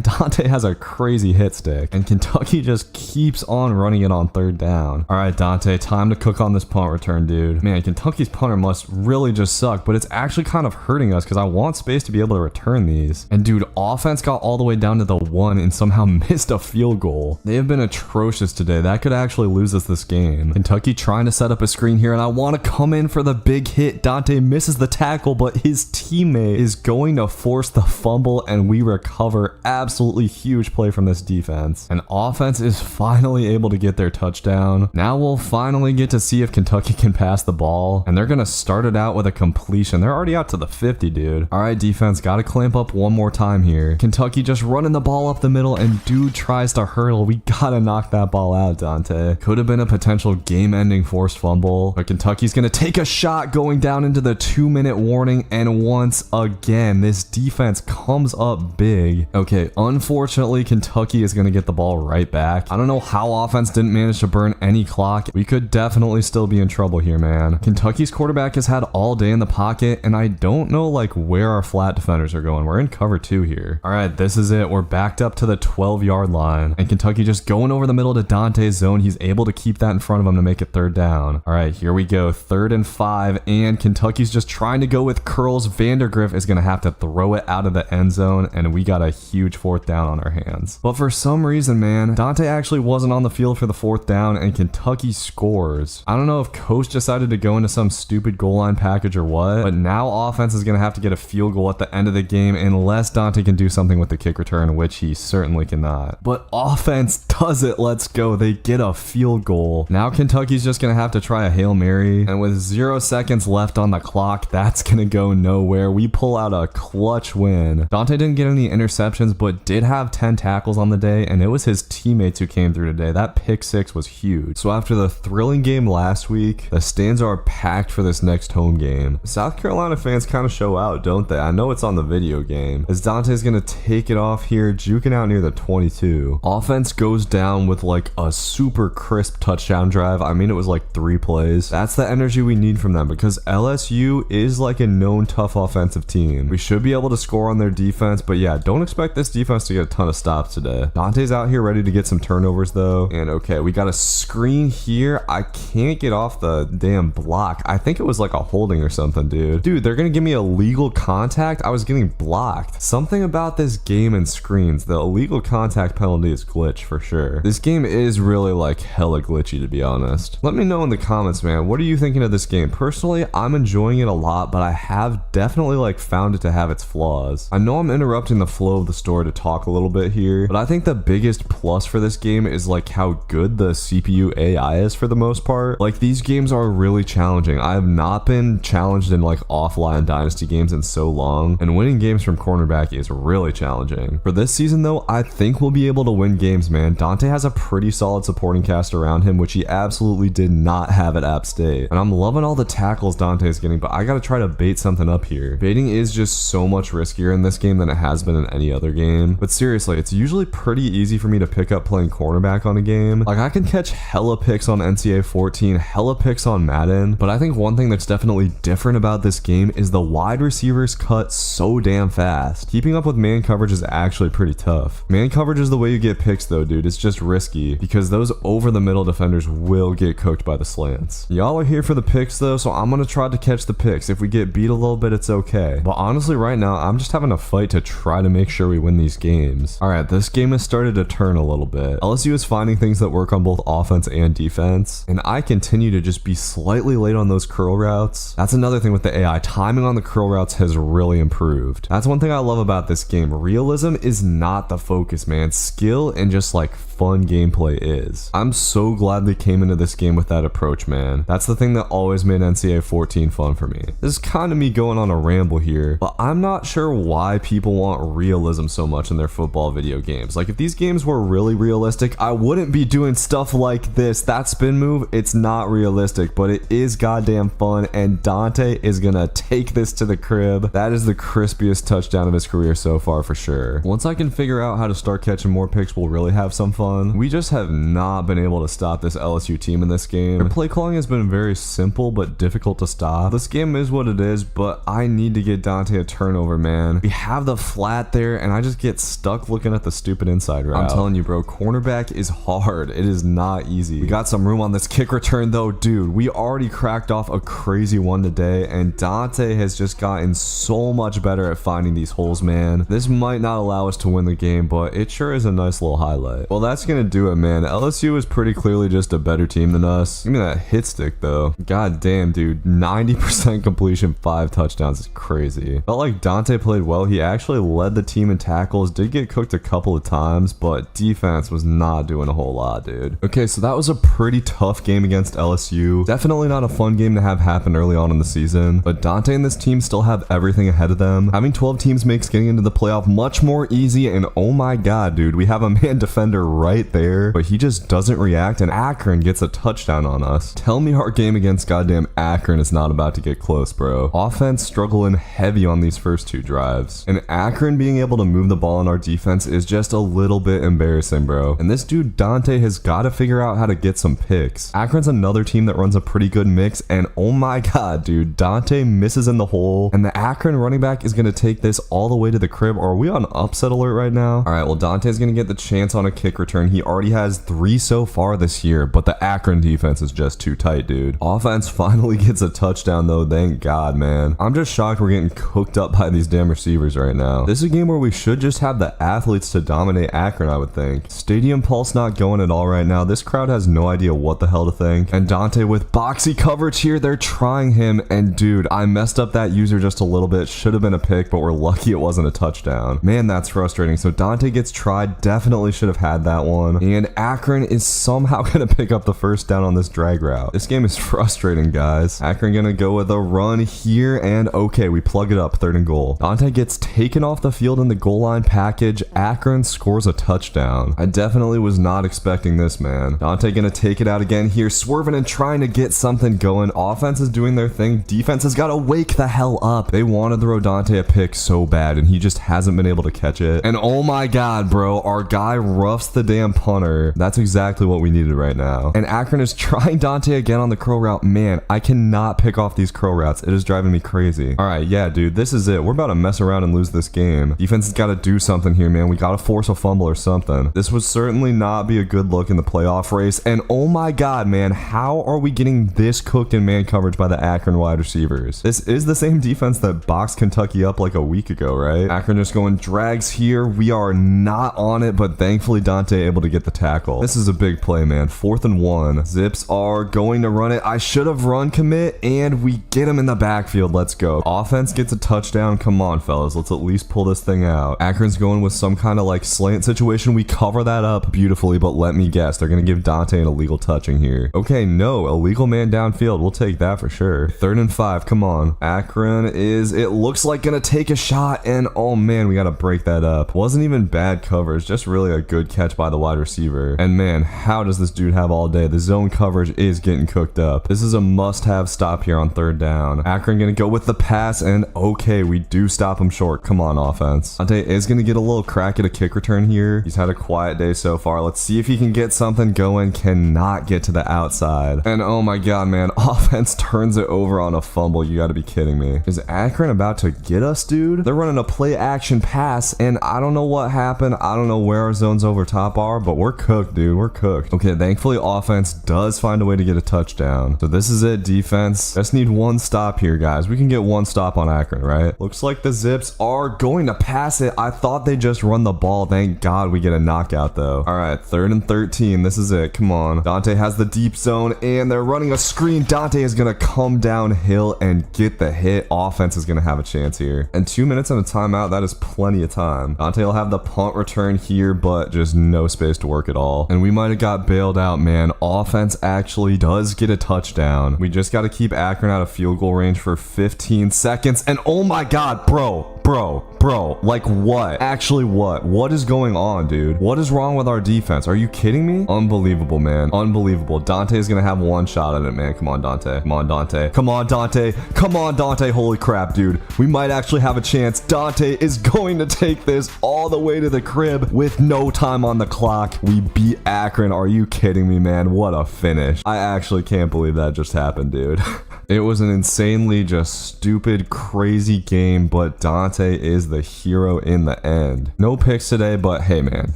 S1: Dante has a crazy hit stick, and Kentucky just keeps on running it on third down. All right, Dante, time to cook on this punt return, dude. Man, Kentucky's punter must really just suck, but it's actually kind of hurting us because I want space to be able to return these. And dude, offense got all the way down to the 1 and somehow missed a field goal. They have been atrocious today. That could actually lose us this game. Kentucky trying to set up a screen here, and I want to come in for the big hit. Dante misses the tackle, but his teammate is going to force the fumble, and we recover. Absolutely huge play from this defense. And offense is finally able to get their touchdown. Now we'll finally get to see if Kentucky can pass the ball, and they're going to start it out with a completion. They're already out to the 50, dude. All right, defense, got to clamp up one more time here. Kentucky just running the ball up the middle, and dude tries to hurdle. We got to knock that ball out, Dante. Could have been a potential game-ending forced fumble, but Kentucky's going to take a shot going down into the 2-minute warning, and once again, this defense comes up big. Okay, unfortunately, Kentucky is going to get the ball right back. I don't know how offense didn't manage to burn any clock. We could definitely still be in trouble here, man. Kentucky's quarterback has had all day in the pocket, and I don't know like where our flat defenders are going. We're in cover 2 here. All right, this is it. We're backed up to the 12-yard line, and Kentucky just going over the middle to Dante's zone. He's able to keep that in front of him to make it third down. All right, here we go. 3rd and 5, and Kentucky's just trying to go with curls. Vandergriff is going to have to throw it out of the end zone, and we got a huge 4th down on our hands. But for some reason, man, Dante actually wasn't on the field for the 4th down, and Kentucky scores. I don't know if Coach decided to go into some stupid goal line package or what, but now offense is going to have to get a field goal at the end of the game unless Dante can do something with the kick return, which he certainly cannot. But offense does it. Let's go. They get a field goal. Now Kentucky's just going to have to try a Hail Mary, and with 0 seconds left on the clock, that's going to go nowhere. We pull out a clutch win. Dante didn't get any interceptions, but did have 10 tackles on the day, and it was his teammates who came through today. That pick 6 was huge. So after the thrilling game last week, the stands are packed for this next home game. South Carolina fans kind of show out, don't they? I know it's on the video game, as Dante's going to take it off here, juking out near the 22. Offense goes down with like a super crisp touchdown drive. I mean, it was like 3 plays. That's the energy we need from them, because LSU is like a known tough offensive team. We should be able to score on their defense, but yeah, don't expect this defense to get a ton of stops today. Dante's out here ready to get some turnovers though, and okay, we got a screen here. I can't get off the damn block. I think it was like a holding or something, dude. Dude, they're gonna give me illegal contact. I was getting blocked. Something about this game and screens, the illegal contact penalty is glitch for sure. This game is really like hella glitchy, to be honest. Let me know in the comments, man. What are you thinking of this game? Personally, I'm enjoying it a lot, but I have definitely like found it to have its flaws. I know I'm interrupting the flow of the story to talk a little bit here, but I think the biggest plus for this game is like how good the CPU AI is for the most part. Like, these games are really challenging. I have not been challenged in like offline dynasty games in so long, and winning games from cornerback is really challenging. For this season though, I think we'll be able to win games, man. Dante has a pretty solid supporting cast around him, which he absolutely did not have at App State. And I'm loving all the tackles Dante's getting, but I gotta try to bait something up here. Baiting is just so much riskier in this game than it has been in any other game. But seriously, it's usually pretty easy for me to pick up playing cornerback on a game. Like, I can catch hella picks on NCAA 14, hella picks on Madden, but I think one thing that's definitely different about this game is the wide receivers cut so damn fast. Keeping up with man coverage is actually pretty tough. Man coverage is the way you get picks though, dude. It's just risky because those over the middle defenders will get cooked by the slants. Y'all are here for the picks though, so I'm gonna try to catch the picks. If we get beat a little bit, it's okay. But honestly, right now, I'm just having a fight to try to make sure we win these games. All right, this game has started to turn a little bit. LSU is finding things that work on both offense and defense, and I continue to just be slightly late on those curl routes. That's another thing with the AI. Timing on the curl routes has really improved. That's one thing I love about this game. Realism is not the focus, man. Skill and just like fun gameplay is. I'm so glad they came into this game with that approach, man. That's the thing that always made NCAA 14 fun for me. This is kind of me going on a ramble here, but I'm not sure why people want realism so much in their football video games. Like, if these games were really realistic, I wouldn't be doing stuff like this. That spin move, it's not realistic, but it is goddamn fun, and Dante is gonna take this to the crib. That is the crispiest touchdown of his career so far for sure. Once I can figure out how to start catching more picks, we'll really have some fun. We just have not been able to stop this LSU team in this game. Their play calling has been very simple but difficult to stop. This game is what it is, but I need to get Dante a turnover, man. We have the flat there, and I just get stuck looking at the stupid inside route. I'm telling you, bro, cornerback is hard. It is not easy. We got some room on this kick return though, dude. We already cracked off a crazy one today, and Dante has just gotten so much better at finding these holes, man. This might not allow us to win the game, but it sure is a nice little highlight. Well, that's gonna do it, man. LSU is pretty clearly just a better team than us. Give me that hit stick though. God damn, dude. 90% completion, 5 touchdowns is crazy. Felt like Dante played well. He actually led the team in tackles, did get cooked a couple of times, but defense was not doing a whole lot, dude. Okay, so that was a pretty tough game against LSU. Definitely not a fun game to have happen early on in the season, but Dante and this team still have everything ahead of them. Having 12 teams makes getting into the playoff much more easy, and oh my god, dude, we have a man defender right there, but he just doesn't react, and Akron gets a touchdown on us. Tell me our game against goddamn Akron is not about to get close, bro. Offense struggling heavy on these first 2 drives, and Akron being able to move the ball in our defense is just a little bit embarrassing, bro. And this dude Dante has got to figure out how to get some picks. Akron's another team that runs a pretty good mix, and oh my god, dude, Dante misses in the hole, and the Akron running back is going to take this all the way to the crib. Are we on upset alert right now? All right, well, Dante's going to get the chance on a kick return. He already has 3 so far this year, but the Akron defense is just too tight, dude. Offense finally gets a touchdown though, thank god, man. I'm just shocked we're getting cooked up by these damn receivers right now. This is a game where we should just have the athletes to dominate Akron, I would think. Stadium pulse not going at all right now. This crowd has no idea what the hell to think. And Dante with boxy coverage here. They're trying him, and dude, I messed up that user just a little bit. Should have been a pick, but we're lucky it wasn't a touchdown. Man, that's frustrating. So Dante gets tried. Definitely should have had that one. And Akron is somehow going to pick up the first down on this drag route. This game is frustrating, guys. Akron going to go with a run here, and okay, we plug it up, 3rd and goal. Dante gets taken off the field in the goal line package. Akron scores a touchdown. I definitely was not expecting this, man. Dante gonna take it out again here, swerving and trying to get something going. Offense is doing their thing. Defense has got to wake the hell up. They want to throw Dante a pick so bad, and he just hasn't been able to catch it. And oh my god, bro, our guy roughs the damn punter. That's exactly what we needed right now. And Akron is trying Dante again on the Crowe route. Man, I cannot pick off these Crowe routes. It is driving me crazy. All right, yeah, dude, this is it. We're about to mess around and lose this game. Defense has got to do something here, man. We got to force a fumble or something. This would certainly not be a good look in the playoff race. And oh my god, man, how are we getting this cooked in man coverage by the Akron wide receivers? This is the same defense that boxed Kentucky up like a week ago, right? Akron just going drags here. We are not on it, but thankfully Dante able to get the tackle. This is a big play, man. 4th and 1. Zips are going to run it. I should have run commit, and we get him in the backfield. Let's go. Offense gets a touchdown. Come on, fellas. Let's at least pull this thing out. Akron's going with some kind of like slant situation. We cover that up beautifully, but let me guess, they're going to give Dante an illegal touching here. Okay, no, illegal man downfield. We'll take that for sure. 3rd and 5. Come on. Akron is, it looks like, going to take a shot, and oh man, we got to break that up. Wasn't even bad coverage, just really a good catch by the wide receiver. And man, how does this dude have all day? The zone coverage is getting cooked up. This is a must-have stop here on 3rd down. Akron going to go with the pass, and okay, we do stop him short. Come on, offense. Dante is going to get a little crack at a kick return here. He's had a quiet day so far. Let's see if he can get something going. Cannot get to the outside. And oh my god, man, offense turns it over on a fumble. You got to be kidding me. Is Akron about to get us, dude? They're running a play action pass, and I don't know what happened. I don't know where our zones over top are, but we're cooked, dude. We're cooked. Okay, thankfully offense does find a way to get a touchdown. So this is it, defense. Just need one stop here, guys. We can get one stop on Akron, right? Looks like the Zips are going to pass it. I thought they just run the ball. Thank god we get a knockout though. All right, 3rd and 13. This is it. Come on. Dante has the deep zone, and they're running a screen. Dante is gonna come downhill and get the hit. Offense is gonna have a chance here. And 2 minutes and a timeout, that is plenty of time. Dante will have the punt return here, but just no space to work at all. And we might have got bailed out, man. Offense actually does get a touchdown. We just got to keep Akron out of field goal range for 15 seconds. And oh my god, bro, Bro, like what? Actually, what? What is going on, dude? What is wrong with our defense? Are you kidding me? Unbelievable, man. Unbelievable. Dante is gonna have one shot at it, man. Come on, Dante. Come on, Dante. Come on, Dante. Come on, Dante. Holy crap, dude. We might actually have a chance. Dante is going to take this all the way to the crib with no time on the clock. We beat Akron. Are you kidding me, man? What a finish. I actually can't believe that just happened, dude. It was an insanely just stupid, crazy game, but Dante is the hero in the end. No picks today, but hey, man,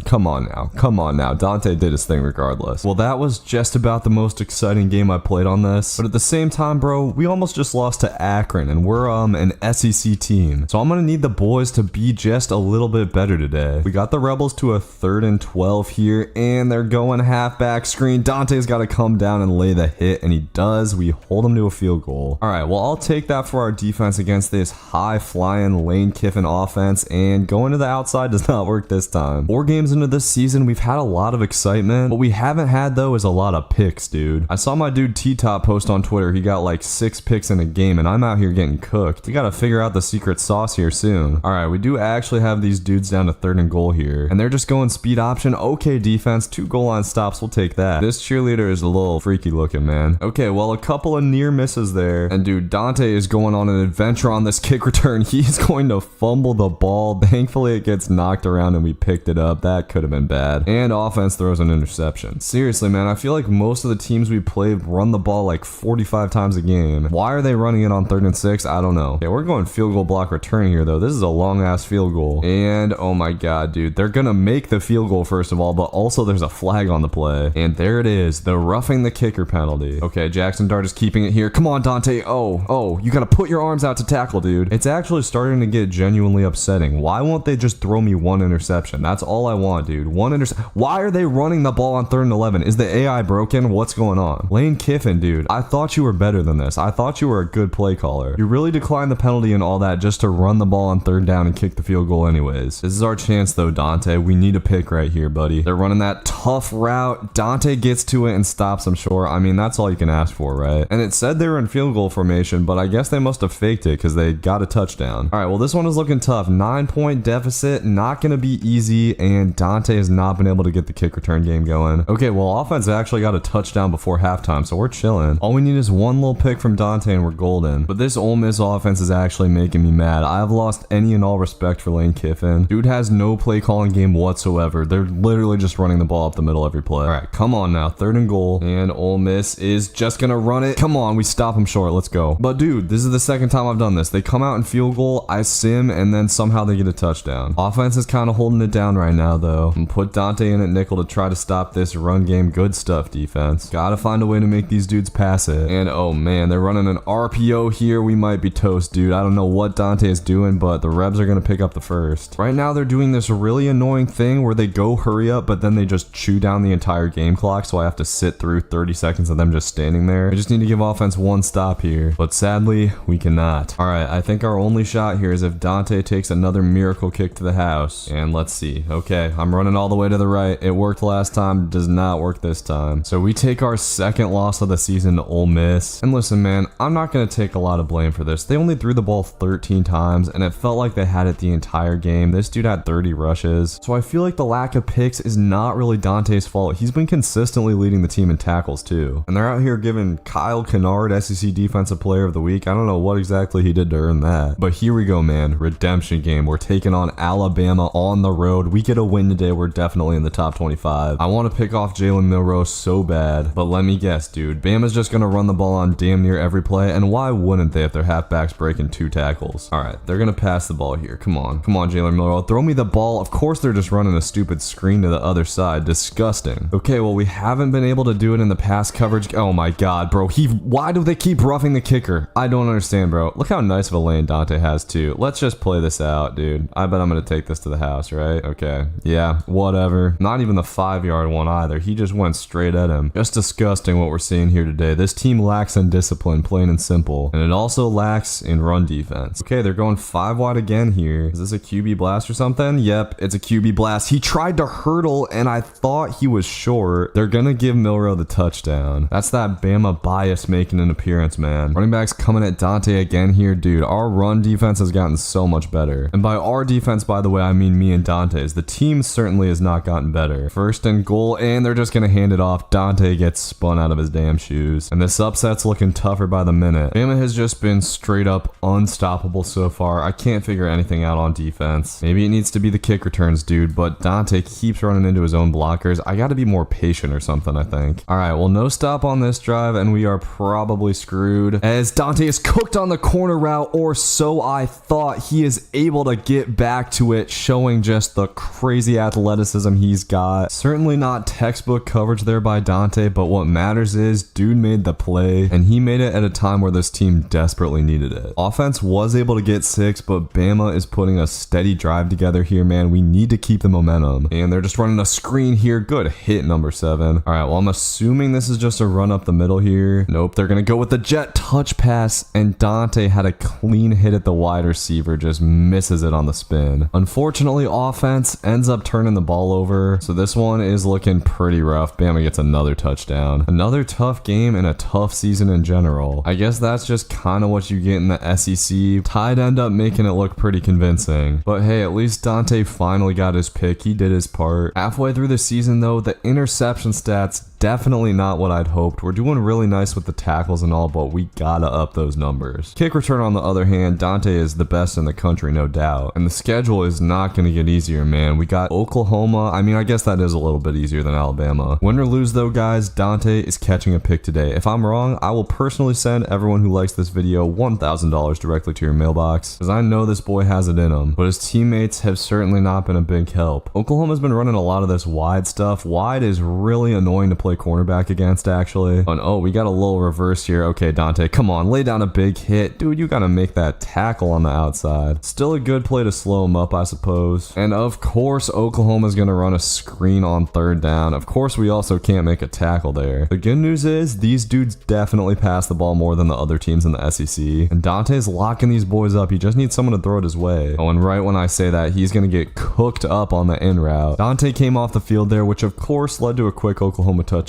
S1: come on now. Come on now. Dante did his thing regardless. Well, that was just about the most exciting game I played on this, but at the same time, bro, we almost just lost to Akron, and we're an SEC team. So I'm gonna need the boys to be just a little bit better today. We got the Rebels to a 3rd and 12 here, and they're going halfback screen. Dante's got to come down and lay the hit, and he does. We hold him to a field goal. All right, well, I'll take that for our defense against this high-flying Lane Kiffin offense, and going to the outside does not work this time. 4 games into this season, we've had a lot of excitement. What we haven't had, though, is a lot of picks, dude. I saw my dude T-Top post on Twitter. He got like 6 picks in a game, and I'm out here getting cooked. We got to figure out the secret sauce here soon. All right, we do actually have these dudes down to 3rd and goal here, and they're just going speed option. Okay, defense, 2 goal line stops. We'll take that. This cheerleader is a little freaky looking, man. Okay, well, a couple of near misses there. And dude, Dante is going on an adventure on this kick return. He's going to fumble the ball. Thankfully, it gets knocked around and we picked it up. That could have been bad. And offense throws an interception. Seriously, man, I feel like most of the teams we play run the ball like 45 times a game. Why are they running it on 3rd and 6? I don't know. Okay, we're going field goal block return here, though. This is a long-ass field goal. And, oh my god, dude. They're gonna make the field goal, first of all, but also there's a flag on the play. And there it is. The roughing the kicker penalty. Okay, Jackson Dart is keeping it here. Come on, Dante. Oh, you gotta put your arms out to tackle, dude. It's actually starting to get genuinely upsetting. Why won't they just throw me 1 interception? That's all I want, dude. 1 interception. Why are they running the ball on 3rd and 11? Is the AI broken? What's going on? Lane Kiffin, dude. I thought you were better than this. I thought you were a good play caller. You really declined the penalty and all that just to run the ball on 3rd down and kick the field goal anyways. This is our chance, though, Dante. We need a pick right here, buddy. They're running that tough route. Dante gets to it and stops him short. I mean, that's all you can ask for, right? And it said they were in field goal formation, but I guess they must have faked it because they got a touchdown. All right, well, this one is looking tough. 9-point deficit, not going to be easy, and Dante has not been able to get the kick return game going. Okay, well, offense actually got a touchdown before halftime, so we're chilling. All we need is 1 little pick from Dante, and we're golden. But this Ole Miss offense is actually making me mad. I've lost any and all respect for Lane Kiffin. Dude has no play calling game whatsoever. They're literally just running the ball up the middle every play. All right, come on now. 3rd and goal, and Ole Miss is just going to run it. Come on, we stop him short. Let's go. But dude, this is the second time I've done this. They come out in field goal, I sim, and then somehow they get a touchdown. Offense is kind of holding it down right now, though. And put Dante in at nickel to try to stop this run game. Good stuff, defense. Gotta find a way to make these dudes pass it. And oh man, they're running an RPO here. We might be toast, dude. I don't know what Dante is doing, but the Rebs are gonna pick up the first. Right now, they're doing this really annoying thing where they go hurry up, but then they just chew down the entire game clock, so I have to sit through 30 seconds of them just standing there. I just need to give offense 1 stop here, but sadly, we cannot. All right, I think our only shot here is if Dante takes another miracle kick to the house. And let's see. Okay, I'm running all the way to the right. It worked last time, does not work this time. So we take our 2nd loss of the season to Ole Miss. And listen, man, I'm not going to take a lot of blame for this. They only threw the ball 13 times, and it felt like they had it the entire game. This dude had 30 rushes. So I feel like the lack of picks is not really Dante's fault. He's been consistently leading the team in tackles, too. And they're out here giving Kyle Kennard SEC Defensive Player of the Week. I don't know what exactly he did to earn that. But here we go, man. Redemption game. We're taking on Alabama on the road. We get a win today. We're definitely in the top 25. I want to pick off Jalen Milroe so bad, but let me guess, dude. Bama's just going to run the ball on damn near every play, and why wouldn't they if their halfback's breaking 2 tackles? All right, they're going to pass the ball here. Come on, Jalen Milroe. Throw me the ball. Of course, they're just running a stupid screen to the other side. Disgusting. Okay, well, we haven't been able to do it in the pass coverage. Oh my god, bro. Why do they keep roughing the kicker? I don't understand, bro. Look how nice of a lane Dante has, too. Let's just play this out, dude. I bet I'm going to take this to the house, right? Okay. Yeah, whatever. Not even the 5-yard one either. He just went straight at him. Just disgusting what we're seeing here today. This team lacks in discipline, plain and simple. And it also lacks in run defense. Okay, they're going 5 wide again here. Is this a QB blast or something? Yep, it's a QB blast. He tried to hurdle, and I thought he was short. They're going to give Milroe the touchdown. That's that Bama bias making an appearance appearance, man. Running backs coming at Dante again here, dude. Our run defense has gotten so much better. And by our defense, by the way, I mean me and Dante's. The team certainly has not gotten better. First and goal, and they're just gonna hand it off. Dante gets spun out of his damn shoes. And this upset's looking tougher by the minute. Bama has just been straight up unstoppable so far. I can't figure anything out on defense. Maybe it needs to be the kick returns, dude, but Dante keeps running into his own blockers. I gotta be more patient or something, I think. Alright, well, no stop on this drive, and we are probably screwed as Dante is cooked on the corner route, or so I thought. He is able to get back to it, showing just the crazy athleticism he's got. Certainly not textbook coverage there by Dante, but what matters is dude made the play, and he made it at a time where this team desperately needed it. Offense was able to get 6, but Bama is putting a steady drive together here, man. We need to keep the momentum, and they're just running a screen here. Good hit, number 7. All right, well, I'm assuming this is just a run up the middle here. Nope, they're gonna go with the jet touch pass, and Dante had a clean hit at the wide receiver, just misses it on the spin. Unfortunately, offense ends up turning the ball over, so this one is looking pretty rough. Bama gets another touchdown. Another tough game and a tough season in general. I guess that's just kind of what you get in the SEC. Tide end up making it look pretty convincing, but hey, at least Dante finally got his pick. He did his part. Halfway through the season though, the interception stats definitely not what I'd hoped. We're doing really nice with the tackles and all, but we gotta up those numbers. Kick return on the other hand, Dante is the best in the country, no doubt. And the schedule is not gonna get easier, man. We got Oklahoma. I mean, I guess that is a little bit easier than Alabama. Win or lose though, guys, Dante is catching a pick today. If I'm wrong, I will personally send everyone who likes this video $1,000 directly to your mailbox, because I know this boy has it in him, but his teammates have certainly not been a big help. Oklahoma's been running a lot of this wide stuff. Wide is really annoying to play cornerback against, actually. And oh, we got a little reverse here. Okay, Dante, come on, lay down a big hit. Dude, you gotta make that tackle on the outside. Still a good play to slow him up, I suppose. And of course, Oklahoma's gonna run a screen on 3rd down. Of course, we also can't make a tackle there. The good news is these dudes definitely pass the ball more than the other teams in the SEC. And Dante's locking these boys up. He just needs someone to throw it his way. Oh, and right when I say that, he's gonna get cooked up on the in route. Dante came off the field there, which of course led to a quick Oklahoma touchdown.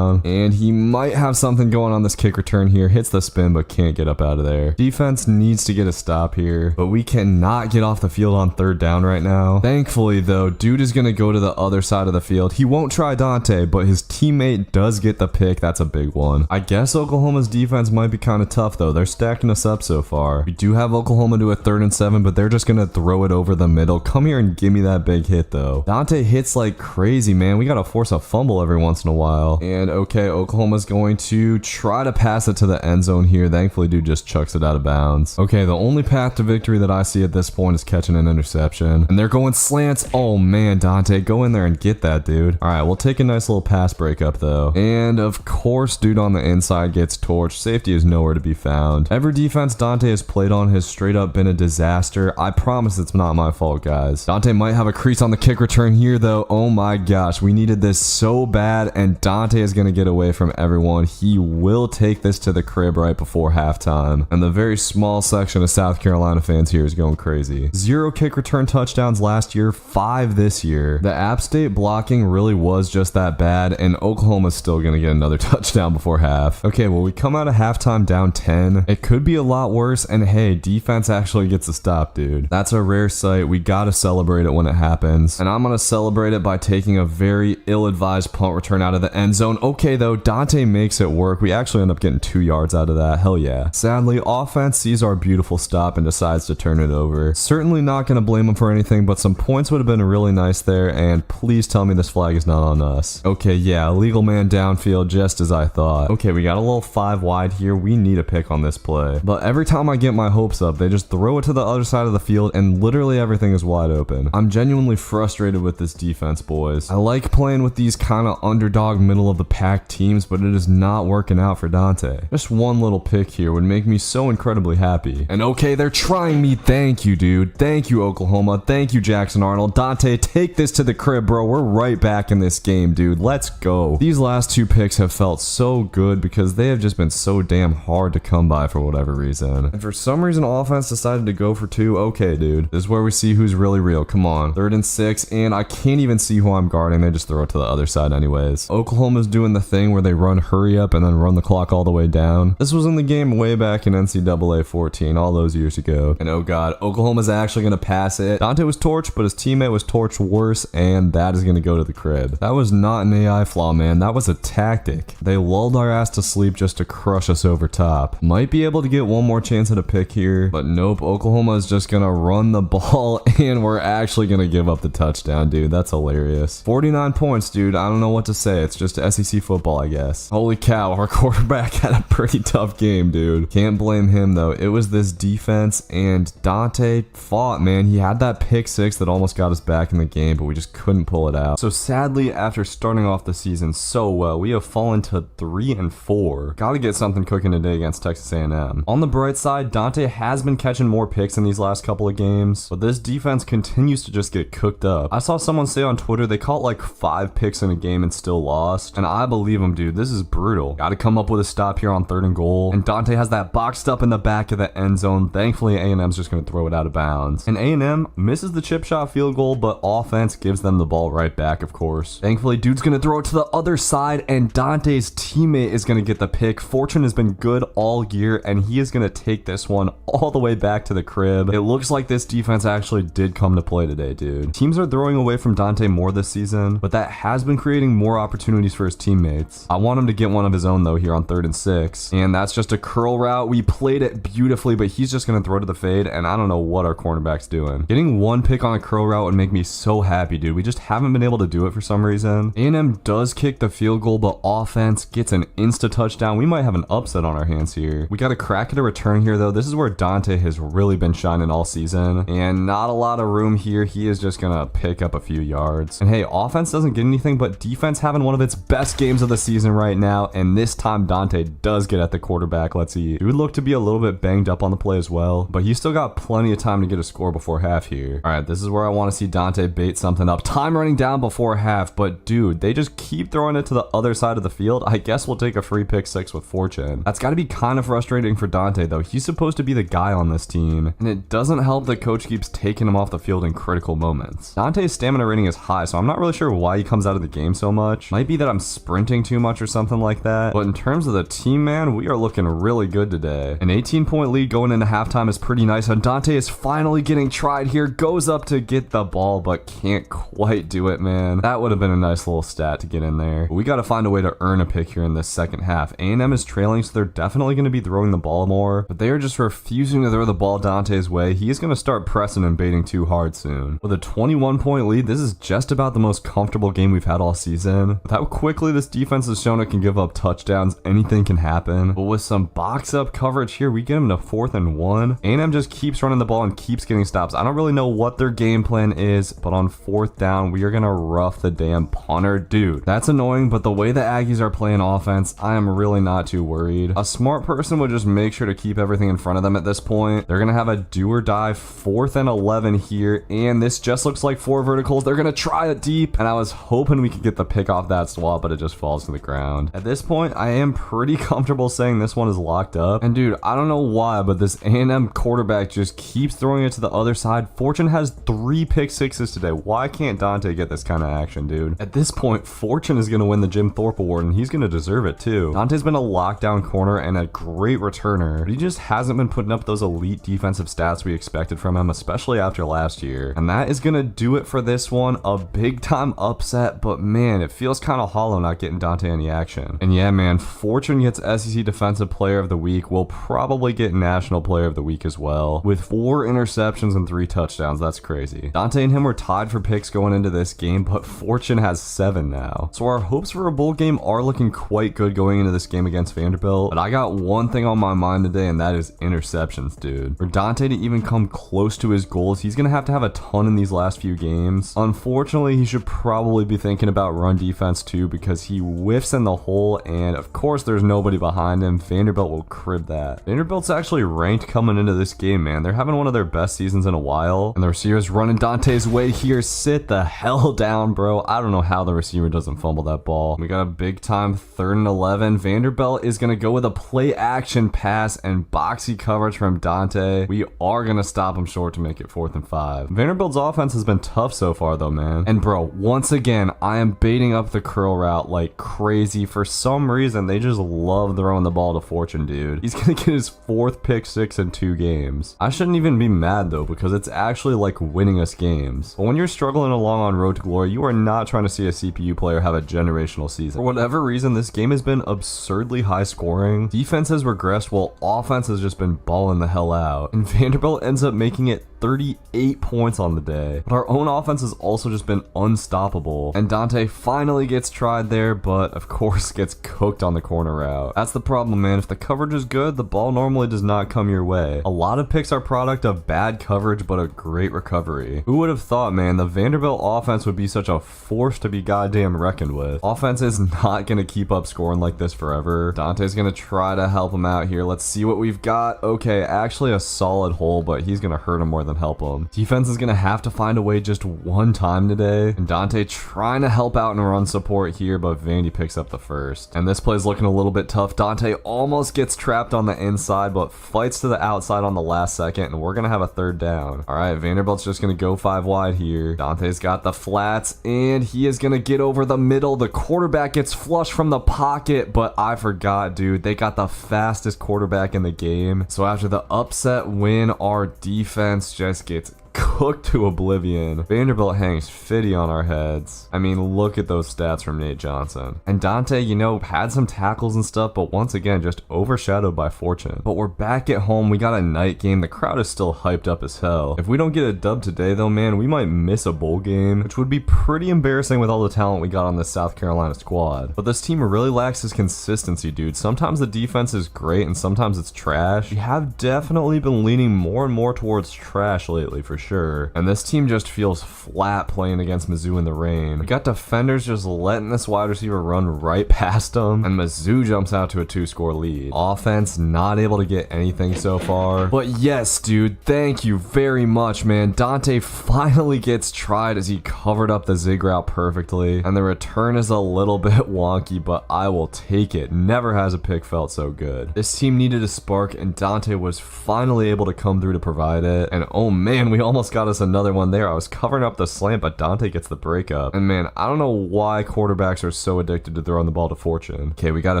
S1: And he might have something going on this kick return here. Hits the spin, but can't get up out of there. Defense needs to get a stop here, but we cannot get off the field on 3rd down right now. Thankfully though, dude is gonna go to the other side of the field. He won't try Dante, but his teammate does get the pick. That's a big one. I guess Oklahoma's defense might be kind of tough though. They're stacking us up so far. We do have Oklahoma to a 3rd and 7, but they're just gonna throw it over the middle. Come here and give me that big hit though. Dante hits like crazy, man. We gotta force a fumble every once in a while. And okay, Oklahoma's going to try to pass it to the end zone here. Thankfully, dude just chucks it out of bounds. Okay, the only path to victory that I see at this point is catching an interception. And they're going slants. Oh man, Dante, go in there and get that, dude. All right, we'll take a nice little pass breakup though. And of course, dude on the inside gets torched. Safety is nowhere to be found. Every defense Dante has played on has straight up been a disaster. I promise it's not my fault, guys. Dante might have a crease on the kick return here though. Oh my gosh, we needed this so bad, and Dante is gonna get away from everyone. He will take this to the crib right before halftime, and the very small section of South Carolina fans here is going crazy. 0 kick return touchdowns last year, 5 this year. The App State blocking really was just that bad, and Oklahoma's still gonna get another touchdown before half. Okay, well, we come out of halftime down 10. It could be a lot worse, and hey, defense actually gets a stop, dude. That's a rare sight. We gotta celebrate it when it happens, and I'm gonna celebrate it by taking a very ill-advised punt return out of the end zone. Okay though, Dante makes it work. We actually end up getting 2 yards out of that. Hell yeah. Sadly, offense sees our beautiful stop and decides to turn it over. Certainly not gonna blame him for anything, but some points would have been really nice there, and please tell me this flag is not on us. Okay, yeah, illegal man downfield, just as I thought. Okay, we got a little 5 wide here. We need a pick on this play. But every time I get my hopes up, they just throw it to the other side of the field, and literally everything is wide open. I'm genuinely frustrated with this defense, boys. I like playing with these kind of underdog middle of the pack teams, but it is not working out for Dante. Just one little pick here would make me so incredibly happy. And okay, they're trying me. Thank you, dude. Thank you, Oklahoma. Thank you, Jackson Arnold. Dante, take this to the crib, bro. We're right back in this game, dude. Let's go. These last 2 picks have felt so good because they have just been so damn hard to come by for whatever reason. And for some reason, offense decided to go for 2. Okay, dude. This is where we see who's really real. Come on. 3rd and 6, and I can't even see who I'm guarding. They just throw it to the other side anyways. Oklahoma Oklahoma's doing the thing where they run hurry up and then run the clock all the way down. This was in the game way back in NCAA 14, all those years ago. And oh god, Oklahoma's actually going to pass it. Dante was torched, but his teammate was torched worse, and that is going to go to the crib. That was not an AI flaw, man. That was a tactic. They lulled our ass to sleep just to crush us over top. Might be able to get one more chance at a pick here, but nope. Oklahoma is just going to run the ball, and we're actually going to give up the touchdown, dude. That's hilarious. 49 points, dude. I don't know what to say. It's just SEC football, I guess. Holy cow, our quarterback had a pretty tough game, dude. Can't blame him, though. It was this defense, and Dante fought, man. He had that pick six that almost got us back in the game, but we just couldn't pull it out. So sadly, after starting off the season so well, we have fallen to 3-4. Gotta get something cooking today against Texas A&M. On the bright side, Dante has been catching more picks in these last couple of games, but this defense continues to just get cooked up. I saw someone say on Twitter they caught like 5 picks in a game and still lost, and I believe him, dude. This is brutal. Gotta come up with a stop here on 3rd and goal, and Dante has that boxed up in the back of the end zone. Thankfully, A&M's just gonna throw it out of bounds, and A&M misses the chip shot field goal, but offense gives them the ball right back, of course. Thankfully, dude's gonna throw it to the other side, and Dante's teammate is gonna get the pick. Fortune has been good all year, and he is gonna take this one all the way back to the crib. It looks like this defense actually did come to play today, dude. Teams are throwing away from Dante more this season, but that has been creating more opportunities for his teammates. I want him to get one of his own though here on 3rd and 6, and that's just a curl route. We played it beautifully, but he's just gonna throw to the fade, and I don't know what our cornerback's doing. Getting one pick on a curl route would make me so happy, dude. We just haven't been able to do it for some reason. A&M does kick the field goal, but offense gets an insta touchdown. We might have an upset on our hands here. We got a crack at a return here though. This is where Dante has really been shining all season, and not a lot of room here. He is just gonna pick up a few yards. And hey, offense doesn't get anything, but defense having one of its best games of the season right now, and this time Dante does get at the quarterback. Let's see. He would look to be a little bit banged up on the play as well, but he's still got plenty of time to get a score before half here. All right, this is where I want to see Dante bait something up. Time running down before half, but dude, they just keep throwing it to the other side of the field. I guess we'll take a free pick 6 with Fortune. That's got to be kind of frustrating for Dante though. He's supposed to be the guy on this team, and it doesn't help that coach keeps taking him off the field in critical moments. Dante's stamina rating is high, so I'm not really sure why he comes out of the game so much. Might be that I'm sprinting too much or something like that, but in terms of the team, man, we are looking really good today. An 18-point lead going into halftime is pretty nice, and Dante is finally getting tried here. Goes up to get the ball, but can't quite do it, man. That would have been a nice little stat to get in there. But we got to find a way to earn a pick here in this second half. A&M is trailing, so they're definitely going to be throwing the ball more, but they are just refusing to throw the ball Dante's way. He is going to start pressing and baiting too hard soon. With a 21-point lead, this is just about the most comfortable game we've had all season. With how quickly this defense has shown it can give up touchdowns, anything can happen. But with some box-up coverage here, we get him to 4th and 1. A&M just keeps running the ball and keeps getting stops. I don't really know what their game plan is, but on 4th down, we are going to rough the damn punter. Dude, that's annoying, but the way the Aggies are playing offense, I am really not too worried. A smart person would just make sure to keep everything in front of them at this point. They're going to have a do or die 4th and 11 here, and this just looks like 4 verticals. They're going to try it deep, and I was hoping we could get the pick off that swap, but it just falls to the ground. At this point, I am pretty comfortable saying this one is locked up. And dude, I don't know why, but this A&M quarterback just keeps throwing it to the other side. Fortune has 3 pick sixes today. Why can't Dante get this kind of action, dude? At this point, Fortune is going to win the Jim Thorpe Award, and he's going to deserve it too. Dante's been a lockdown corner and a great returner, but he just hasn't been putting up those elite defensive stats we expected from him, especially after last year. And that is going to do it for this one. A big time upset, but man, it feels kind of hollow not getting Dante any action. And yeah, man, Fortune gets SEC Defensive Player of the Week. We'll probably get National Player of the Week as well, with 4 interceptions and 3 touchdowns. That's crazy. Dante and him were tied for picks going into this game, but Fortune has 7 now. So our hopes for a bowl game are looking quite good going into this game against Vanderbilt, but I got one thing on my mind today, and that is interceptions, dude. For Dante to even come close to his goals, he's gonna have to have a ton in these last few games. Unfortunately, he should probably be thinking about run defense too, because he whiffs in the hole, and of course there's nobody behind him. Vanderbilt will crib that. Vanderbilt's actually ranked coming into this game, man. They're having one of their best seasons in a while, and the receiver's running Dante's way here. Sit the hell down, bro. I don't know how the receiver doesn't fumble that ball. We got a big time 3rd and 11. Vanderbilt is gonna go with a play action pass and boxy coverage from Dante. We are gonna stop him short to make it 4th and 5. Vanderbilt's offense has been tough so far though, man. And bro, once again, I am baiting up the curl
S2: curl route like crazy. For some reason, they just love throwing the ball to Fortune, dude. He's gonna get his 4th pick 6 in 2 games. I shouldn't even be mad though, because it's actually like winning us games. But when you're struggling along on Road to Glory, you are not trying to see a CPU player have a generational season. For whatever reason, this game has been absurdly high scoring. Defense has regressed while offense has just been balling the hell out. And Vanderbilt ends up making it 38 points on the day. But our own offense has also just been unstoppable. And Dante finally gets tried there, but of course gets cooked on the corner route. That's the problem, man. If the coverage is good, the ball normally does not come your way. A lot of picks are product of bad coverage, but a great recovery. Who would have thought, man, the Vanderbilt offense would be such a force to be goddamn reckoned with. Offense is not going to keep up scoring like this forever. Dante's going to try to help him out here. Let's see what we've got. Okay, actually a solid hole, but he's going to hurt him more than help him. Defense is going to have to find a way just one time today. And Dante trying to help out and run support here, but Vandy picks up the first. And this play's looking a little bit tough. Dante almost gets trapped on the inside, but fights to the outside on the last second, and we're going to have a 3rd down. All right, Vanderbilt's just going to go 5 wide here. Dante's got the flats, and he is going to get over the middle. The quarterback gets flushed from the pocket, but I forgot, dude. They got the fastest quarterback in the game. So after the upset win, our defense just gets cooked to oblivion. Vanderbilt hangs 50 on our heads. I mean, look at those stats from Nate Johnson. And Dante, you know, had some tackles and stuff, but once again, just overshadowed by Fortune. But we're back at home. We got a night game. The crowd is still hyped up as hell. If we don't get a dub today, though, man, we might miss a bowl game, which would be pretty embarrassing with all the talent we got on this South Carolina squad. But this team really lacks his consistency, dude. Sometimes the defense is great and sometimes it's trash. We have definitely been leaning more and more towards trash lately, for sure. And this team just feels flat playing against Mizzou in the rain. We got defenders just letting this wide receiver run right past them, and Mizzou jumps out to a 2-score lead. Offense not able to get anything so far. But yes, dude, thank you very much, man. Dante finally gets tried as he covered up the zig route perfectly, and the return is a little bit wonky, but I will take it. Never has a pick felt so good. This team needed a spark, and Dante was finally able to come through to provide it. And oh man, we almost got us another one there. I was covering up the slant, but Dante gets the breakup. And man, I don't know why quarterbacks are so addicted to throwing the ball to Fortune. Okay, we got a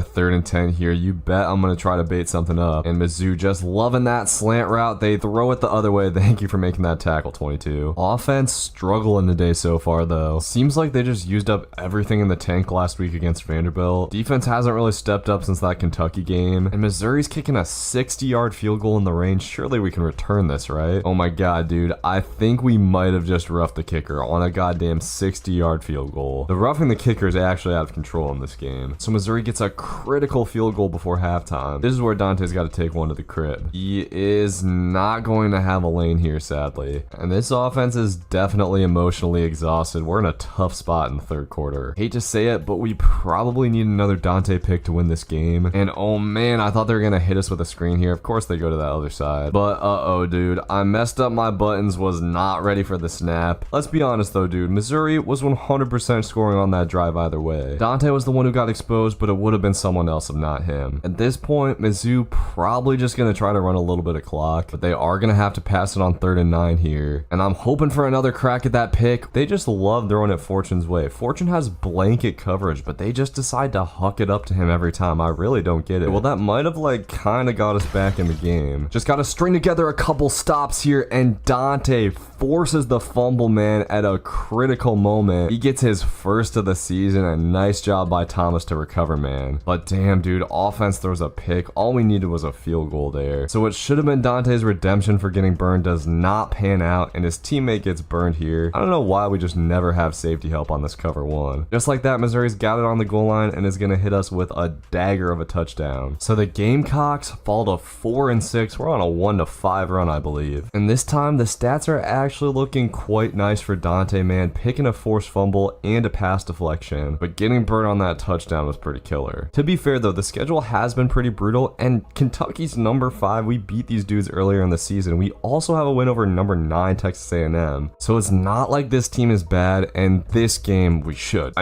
S2: 3rd and 10 here. You bet I'm gonna try to bait something up. And Mizzou just loving that slant route. They throw it the other way. Thank you for making that tackle, 22. Offense struggling today so far, though. Seems like they just used up everything in the tank last week against Vanderbilt. Defense hasn't really stepped up since that Kentucky game. And Missouri's kicking a 60-yard field goal in the range. Surely we can return this, right? Oh my god, dude. I think we might have just roughed the kicker on a goddamn 60-yard field goal. The roughing the kicker is actually out of control in this game. So Missouri gets a critical field goal before halftime. This is where Dante's got to take one to the crib. He is not going to have a lane here, sadly. And this offense is definitely emotionally exhausted. We're in a tough spot in the 3rd quarter. Hate to say it, but we probably need another Dante pick to win this game. And oh man, I thought they were going to hit us with a screen here. Of course they go to that other side. But uh-oh, dude. I messed up my buttons, was not ready for the snap. Let's be honest though, dude. Missouri was 100% scoring on that drive either way. Dante was the one who got exposed, but it would have been someone else if not him. At this point, Mizzou probably just going to try to run a little bit of clock, but they are going to have to pass it on 3rd and 9 here. And I'm hoping for another crack at that pick. They just love throwing it Fortune's way. Fortune has blanket coverage, but they just decide to huck it up to him every time. I really don't get it. Well, that might have like kind of got us back in the game. Just got to string together a couple stops here, and Dante forces the fumble, man, at a critical moment. He gets his first of the season, and nice job by Thomas to recover, man. But damn, dude, offense throws a pick. All we needed was a field goal there. So what should have been Dante's redemption for getting burned does not pan out, and his teammate gets burned here. I don't know why we just never have safety help on this cover one. Just like that, Missouri's got it on the goal line and is going to hit us with a dagger of a touchdown. So the Gamecocks fall to 4 and 6. We're on a 1-5 run, I believe. And this time, the stats are actually looking quite nice for Dante, man, picking a forced fumble and a pass deflection, but getting burned on that touchdown was pretty killer. To be fair though, the schedule has been pretty brutal, and Kentucky's number 5, we beat these dudes earlier in the season. We also have a win over number 9 Texas A&M, so it's not like this team is bad, and this game we should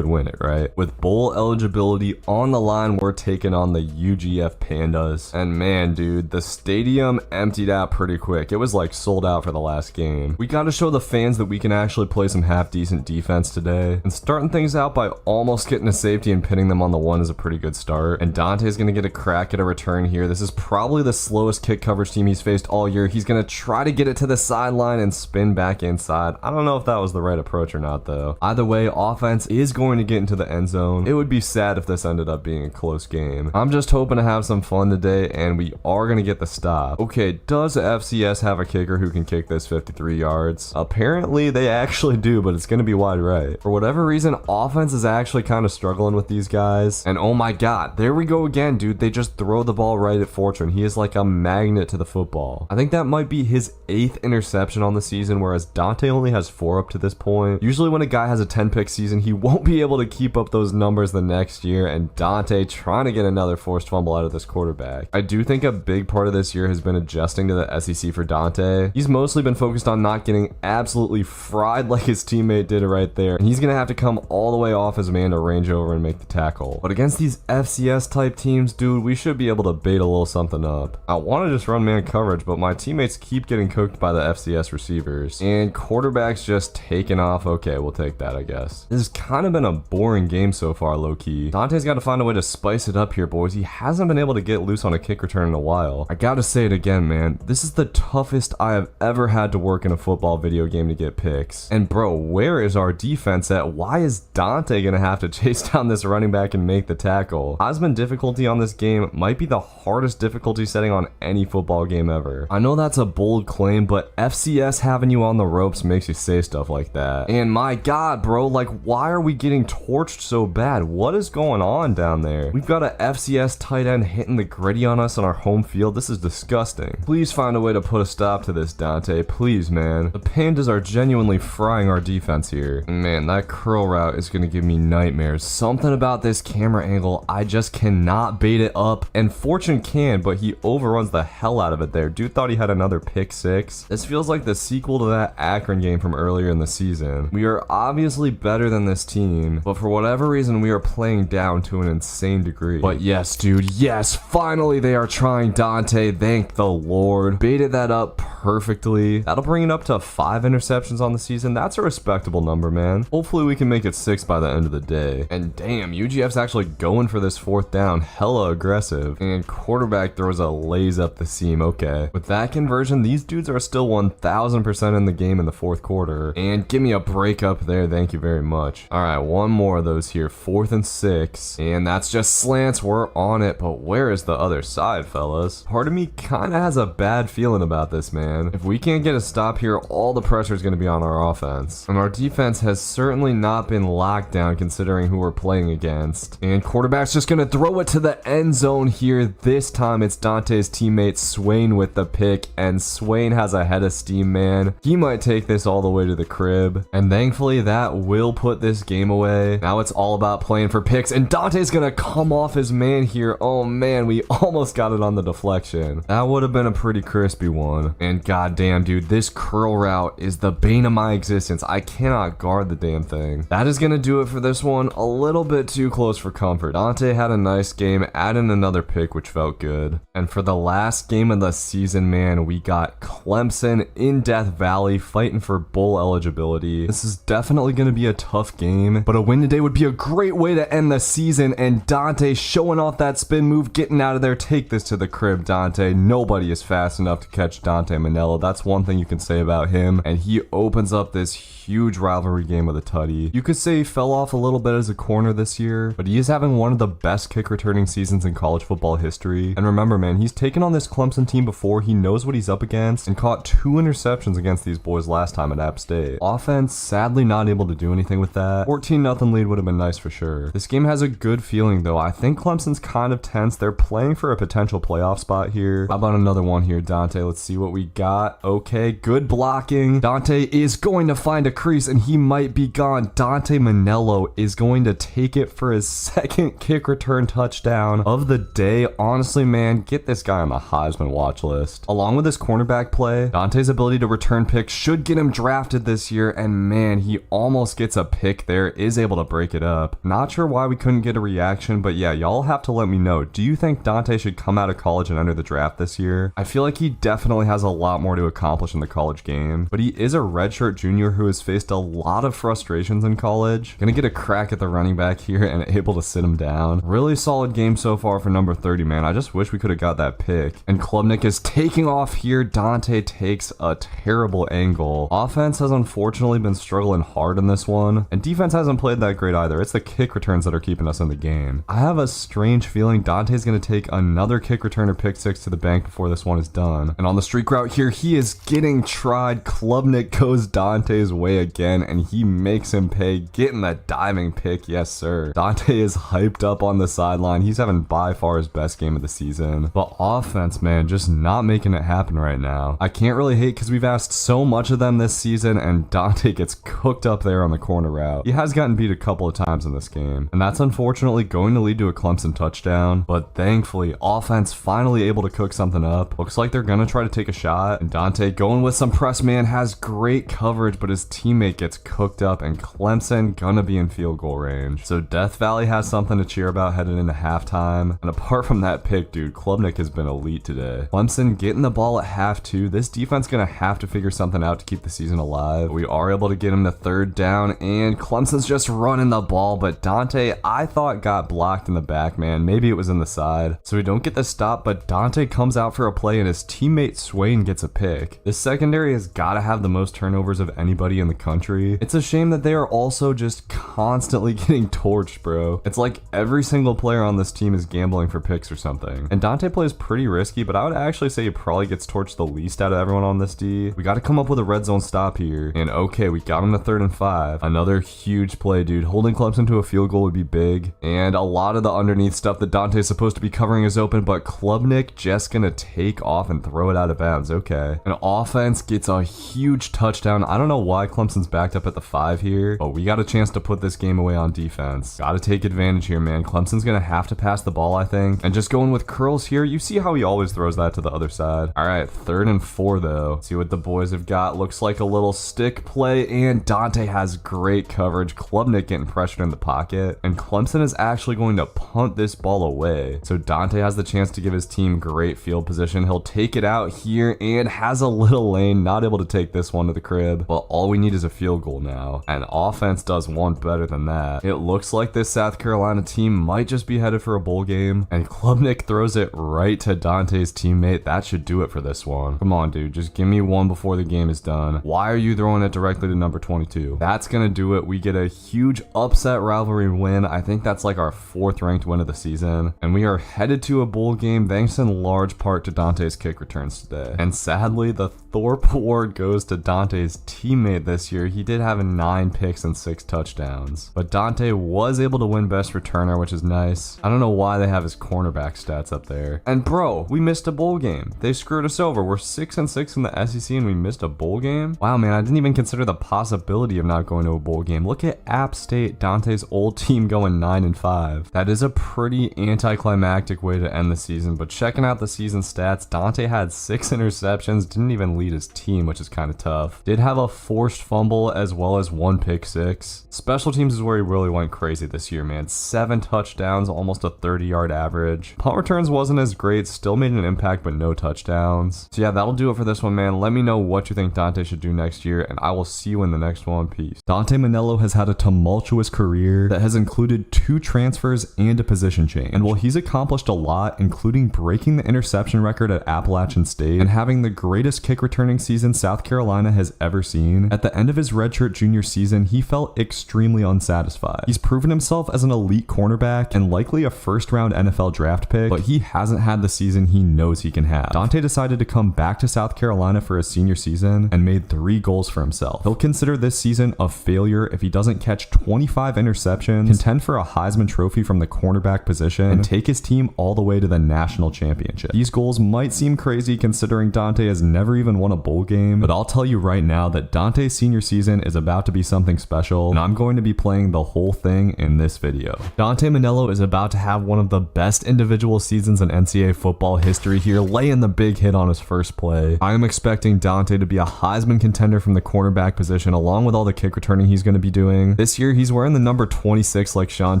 S2: win it, right? With bowl eligibility on the line, we're taking on the UGF Pandas, and man, dude, the stadium emptied out pretty quick. It was like sold out out for the last game. We gotta show the fans that we can actually play some half-decent defense today. And starting things out by almost getting a safety and pinning them on the one is a pretty good start. And Dante's gonna get a crack at a return here. This is probably the slowest kick coverage team he's faced all year. He's gonna try to get it to the sideline and spin back inside. I don't know if that was the right approach or not though. Either way, offense is going to get into the end zone. It would be sad if this ended up being a close game. I'm just hoping to have some fun today, and we are gonna get the stop. Okay, does FCS have a kicker who can kick this 53 yards? Apparently they actually do, but it's gonna be wide right. For whatever reason, offense is actually kind of struggling with these guys. And oh my god, there we go again, dude. They just throw the ball right at Fortune. He is like a magnet to the football. I think that might be his 8th interception on the season, whereas Dante only has 4 up to this point. Usually when a guy has a 10-pick season, he won't be able to keep up those numbers the next year, and Dante trying to get another forced fumble out of this quarterback. I do think a big part of this year has been adjusting to the SEC for Dante. He's mostly been focused on not getting absolutely fried like his teammate did right there, and he's gonna have to come all the way off his man to range over and make the tackle. But against these FCS type teams, dude, we should be able to bait a little something up. I want to just run man coverage, but my teammates keep getting cooked by the FCS receivers, and quarterback's just taking off. Okay, we'll take that, I guess. This has kind of been a boring game so far, low-key. Dante's got to find a way to spice it up here, boys. He hasn't been able to get loose on a kick return in a while. I gotta say it again, man. This is the toughest I have ever had to work in a football video game to get picks. And bro, where is our defense at? Why is Dante gonna have to chase down this running back and make the tackle? Heisman difficulty on this game might be the hardest difficulty setting on any football game ever. I know that's a bold claim, but FCS having you on the ropes makes you say stuff like that. And my god, bro, like, why are we getting torched so bad? What is going on down there? We've got a FCS tight end hitting the gritty on us on our home field. This is disgusting. Please find a way to put a stop to this, Dante. Please, man. The Pandas are genuinely frying our defense here. Man, that curl route is gonna give me nightmares. Something about this camera angle, I just cannot bait it up. And Fortune can, but he overruns the hell out of it there. Dude thought he had another pick 6. This feels like the sequel to that Akron game from earlier in the season. We are obviously better than this team, but for whatever reason, we are playing down to an insane degree. But yes, dude, yes, finally they are trying Dante. Thank the Lord. Baited that up perfectly. That'll bring it up to 5 interceptions on the season. That's a respectable number, man. Hopefully we can make it 6 by the end of the day. And damn, UGF's actually going for this 4th down. Hella aggressive. And quarterback throws a lays up the seam. Okay. With that conversion, these dudes are still 1000% in the game in the 4th quarter. And give me a break up there. Thank you very much. All right, one more of those here. 4th and 6. And that's just slants. We're on it. But where is the other side, fellas? Part of me kind of has a bad feeling about this, man. If we can't get a stop here, all the pressure is going to be on our offense. And our defense has certainly not been locked down considering who we're playing against. And quarterback's just going to throw it to the end zone here. This time it's Dante's teammate Swain with the pick, and Swain has a head of steam, man. He might take this all the way to the crib. And thankfully that will put this game away. Now it's all about playing for picks, and Dante's going to come off his man here. Oh man, we almost got it on the deflection. That would have been a pretty crispy one. And goddamn, dude, this curl route is the bane of my existence. I cannot guard the damn thing. That is gonna do it for this one. A little bit too close for comfort. Dante had a nice game, adding another pick, which felt good. And for the last game of the season, man, we got Clemson in Death Valley fighting for bowl eligibility. This is definitely gonna be a tough game, but a win today would be a great way to end the season. And Dante showing off that spin move, getting out of there. Take this to the crib, Dante. Nobody is fast enough to catch Dante Manello. That's one thing you can say about him. And he opens up this huge rivalry game with a tutty. You could say he fell off a little bit as a corner this year, but he is having one of the best kick returning seasons in college football history. And remember, man, he's taken on this Clemson team before. He knows what he's up against and caught 2 interceptions against these boys last time at App State. Offense, sadly not able to do anything with that. 14-0 lead would have been nice for sure. This game has a good feeling though. I think Clemson's kind of tense. They're playing for a potential playoff spot here. How about another one here, Dante? Let's see what we got. Okay, good blocking. Dante is going to find a crease and he might be gone. Dante Manello is going to take it for his 2nd kick return touchdown of the day. Honestly, man, get this guy on the Heisman watch list. Along with his cornerback play, Dante's ability to return picks should get him drafted this year, and man, he almost gets a pick there, is able to break it up. Not sure why we couldn't get a reaction, but yeah, y'all have to let me know. Do you think Dante should come out of college and enter the draft this year? I feel like he definitely has a lot more to accomplish in the college game, but he is a redshirt junior who has faced a lot of frustrations in college. Gonna get a crack at the running back here and able to sit him down. Really solid game so far for number 30, man. I just wish we could have got that pick. And Klubnik is taking off here. Dante takes a terrible angle. Offense has unfortunately been struggling hard in this one, and defense hasn't played that great either. It's the kick returns that are keeping us in the game. I have a strange feeling Dante's gonna take another kick return or pick six to the bank before this one is done. And on the streak route here, he is getting tried. Klubnik goes Dante's way again, and he makes him pay, getting that diving pick. Yes, sir. Dante is hyped up on the sideline. He's having by far his best game of the season. But offense, man, just not making it happen right now. I can't really hate because we've asked so much of them this season, and Dante gets cooked up there on the corner route. He has gotten beat a couple of times in this game, and that's unfortunately going to lead to a Clemson touchdown. But thankfully, offense finally able to cook something up. Looks like they're gonna try to take a shot, and Dante going with some press man has great coverage, but his teammate gets cooked up, and Clemson gonna be in field goal range. So Death Valley has something to cheer about headed into halftime. And apart from that pick, dude, Klubnik has been elite today. Clemson getting the ball at half two. This defense gonna have to figure something out to keep the season alive. We are able to get him to third down, and Clemson's just running the ball, but Dante, I thought, got blocked in the back, man. Maybe it was in the side. So we don't get the stop, but Dante comes out for a play, and his teammate Swain gets a pick. This secondary has got to have the most turnovers of anybody in the country. It's a shame that they are also just constantly getting torched, bro. It's like every single player on this team is gambling for picks or something. And Dante plays pretty risky, but I would actually say he probably gets torched the least out of everyone on this D. We got to come up with a red zone stop here. And okay, we got him to 3rd and 5. Another huge play, dude. Holding Clemson to a field goal would be big. And a lot of the underneath stuff that Dante's supposed to be covering is open, but Klubnik just gonna take off and throw it out of bounds. Okay. And offense gets a huge touchdown. I don't know why Clemson's backed up at the 5 here, but we got a chance to put this game away on defense. Gotta take advantage here, man. Clemson's gonna have to pass the ball, I think. And just going with curls here, you see how he always throws that to the other side. All right, 3rd and 4 though. See what the boys have got. Looks like a little stick play, and Dante has great coverage. Klubnik getting pressured in the pocket, and Clemson is actually going to punt this ball away. So Dante has the chance to give his team great field position. He'll take it out here and has a little lane, not able to take this one to the crib, but all we need is a field goal now. And offense does one better than that. It looks like this South Carolina team might just be headed for a bowl game, and Klubnik throws it right to Dante's teammate. That should do it for this one. Come on, dude, just give me one before the game is done. Why are you throwing it directly to number 22? That's gonna do it. We get a huge upset rivalry win. I think that's like our 4th ranked win of the season, and we are headed to a bowl game thanks in large part to Dante's kick returns today. And sadly, the Thorpe Award goes to Dante's teammate this year. He did have 9 picks and 6 touchdowns, but Dante was able to win best returner, which is nice. I don't know why they have his cornerback stats up there. And bro, we missed a bowl game. They screwed us over. We're 6-6 in the SEC and we missed a bowl game. Wow, man, I didn't even consider the possibility of not going to a bowl game. Look at App State, Dante's old team, going 9-5. That is a pretty anticlimactic way to end the season, but checking out the season stats, Dante had 6 interceptions, didn't even lead his team, which is kind of tough. Did have a forced fumble as well as 1 pick six. Special teams is where he really went crazy this year, man. 7 touchdowns, almost a 30-yard average. Punt returns wasn't as great, still made an impact, but no touchdowns. So yeah, that'll do it for this one, man. Let me know what you think Dante should do next year, and I will see you in the next one. Peace.
S1: Dante Manello has had a tumultuous career that has included 2 transfers and a position change. And while he's accomplished a lot, including breaking the interception record at Appalachian State and having the greatest kick returning season South Carolina has ever seen, at the end of his redshirt junior season, he felt extremely unsatisfied. He's proven himself as an elite cornerback and likely a first-round NFL draft pick, but he hasn't had the season he knows he can have. Dante decided to come back to South Carolina for his senior season and made 3 goals for himself. He'll consider this season a failure if he doesn't catch 25 interceptions, contend for a Heisman Trophy from the cornerback position, and take his team all the way to the national championship. These goals might seem crazy considering Dante has never even won a bowl game, but I'll tell you right now that Dante's senior season is about to be something special, and I'm going to be playing the whole thing in this video. Dante Manello is about to have one of the best individual seasons in NCAA football history here, laying the big hit on his first play. I am expecting Dante to be a Heisman contender from the cornerback position, along with all the kick returning he's going to be doing. This year, he's wearing the number 26 like Sean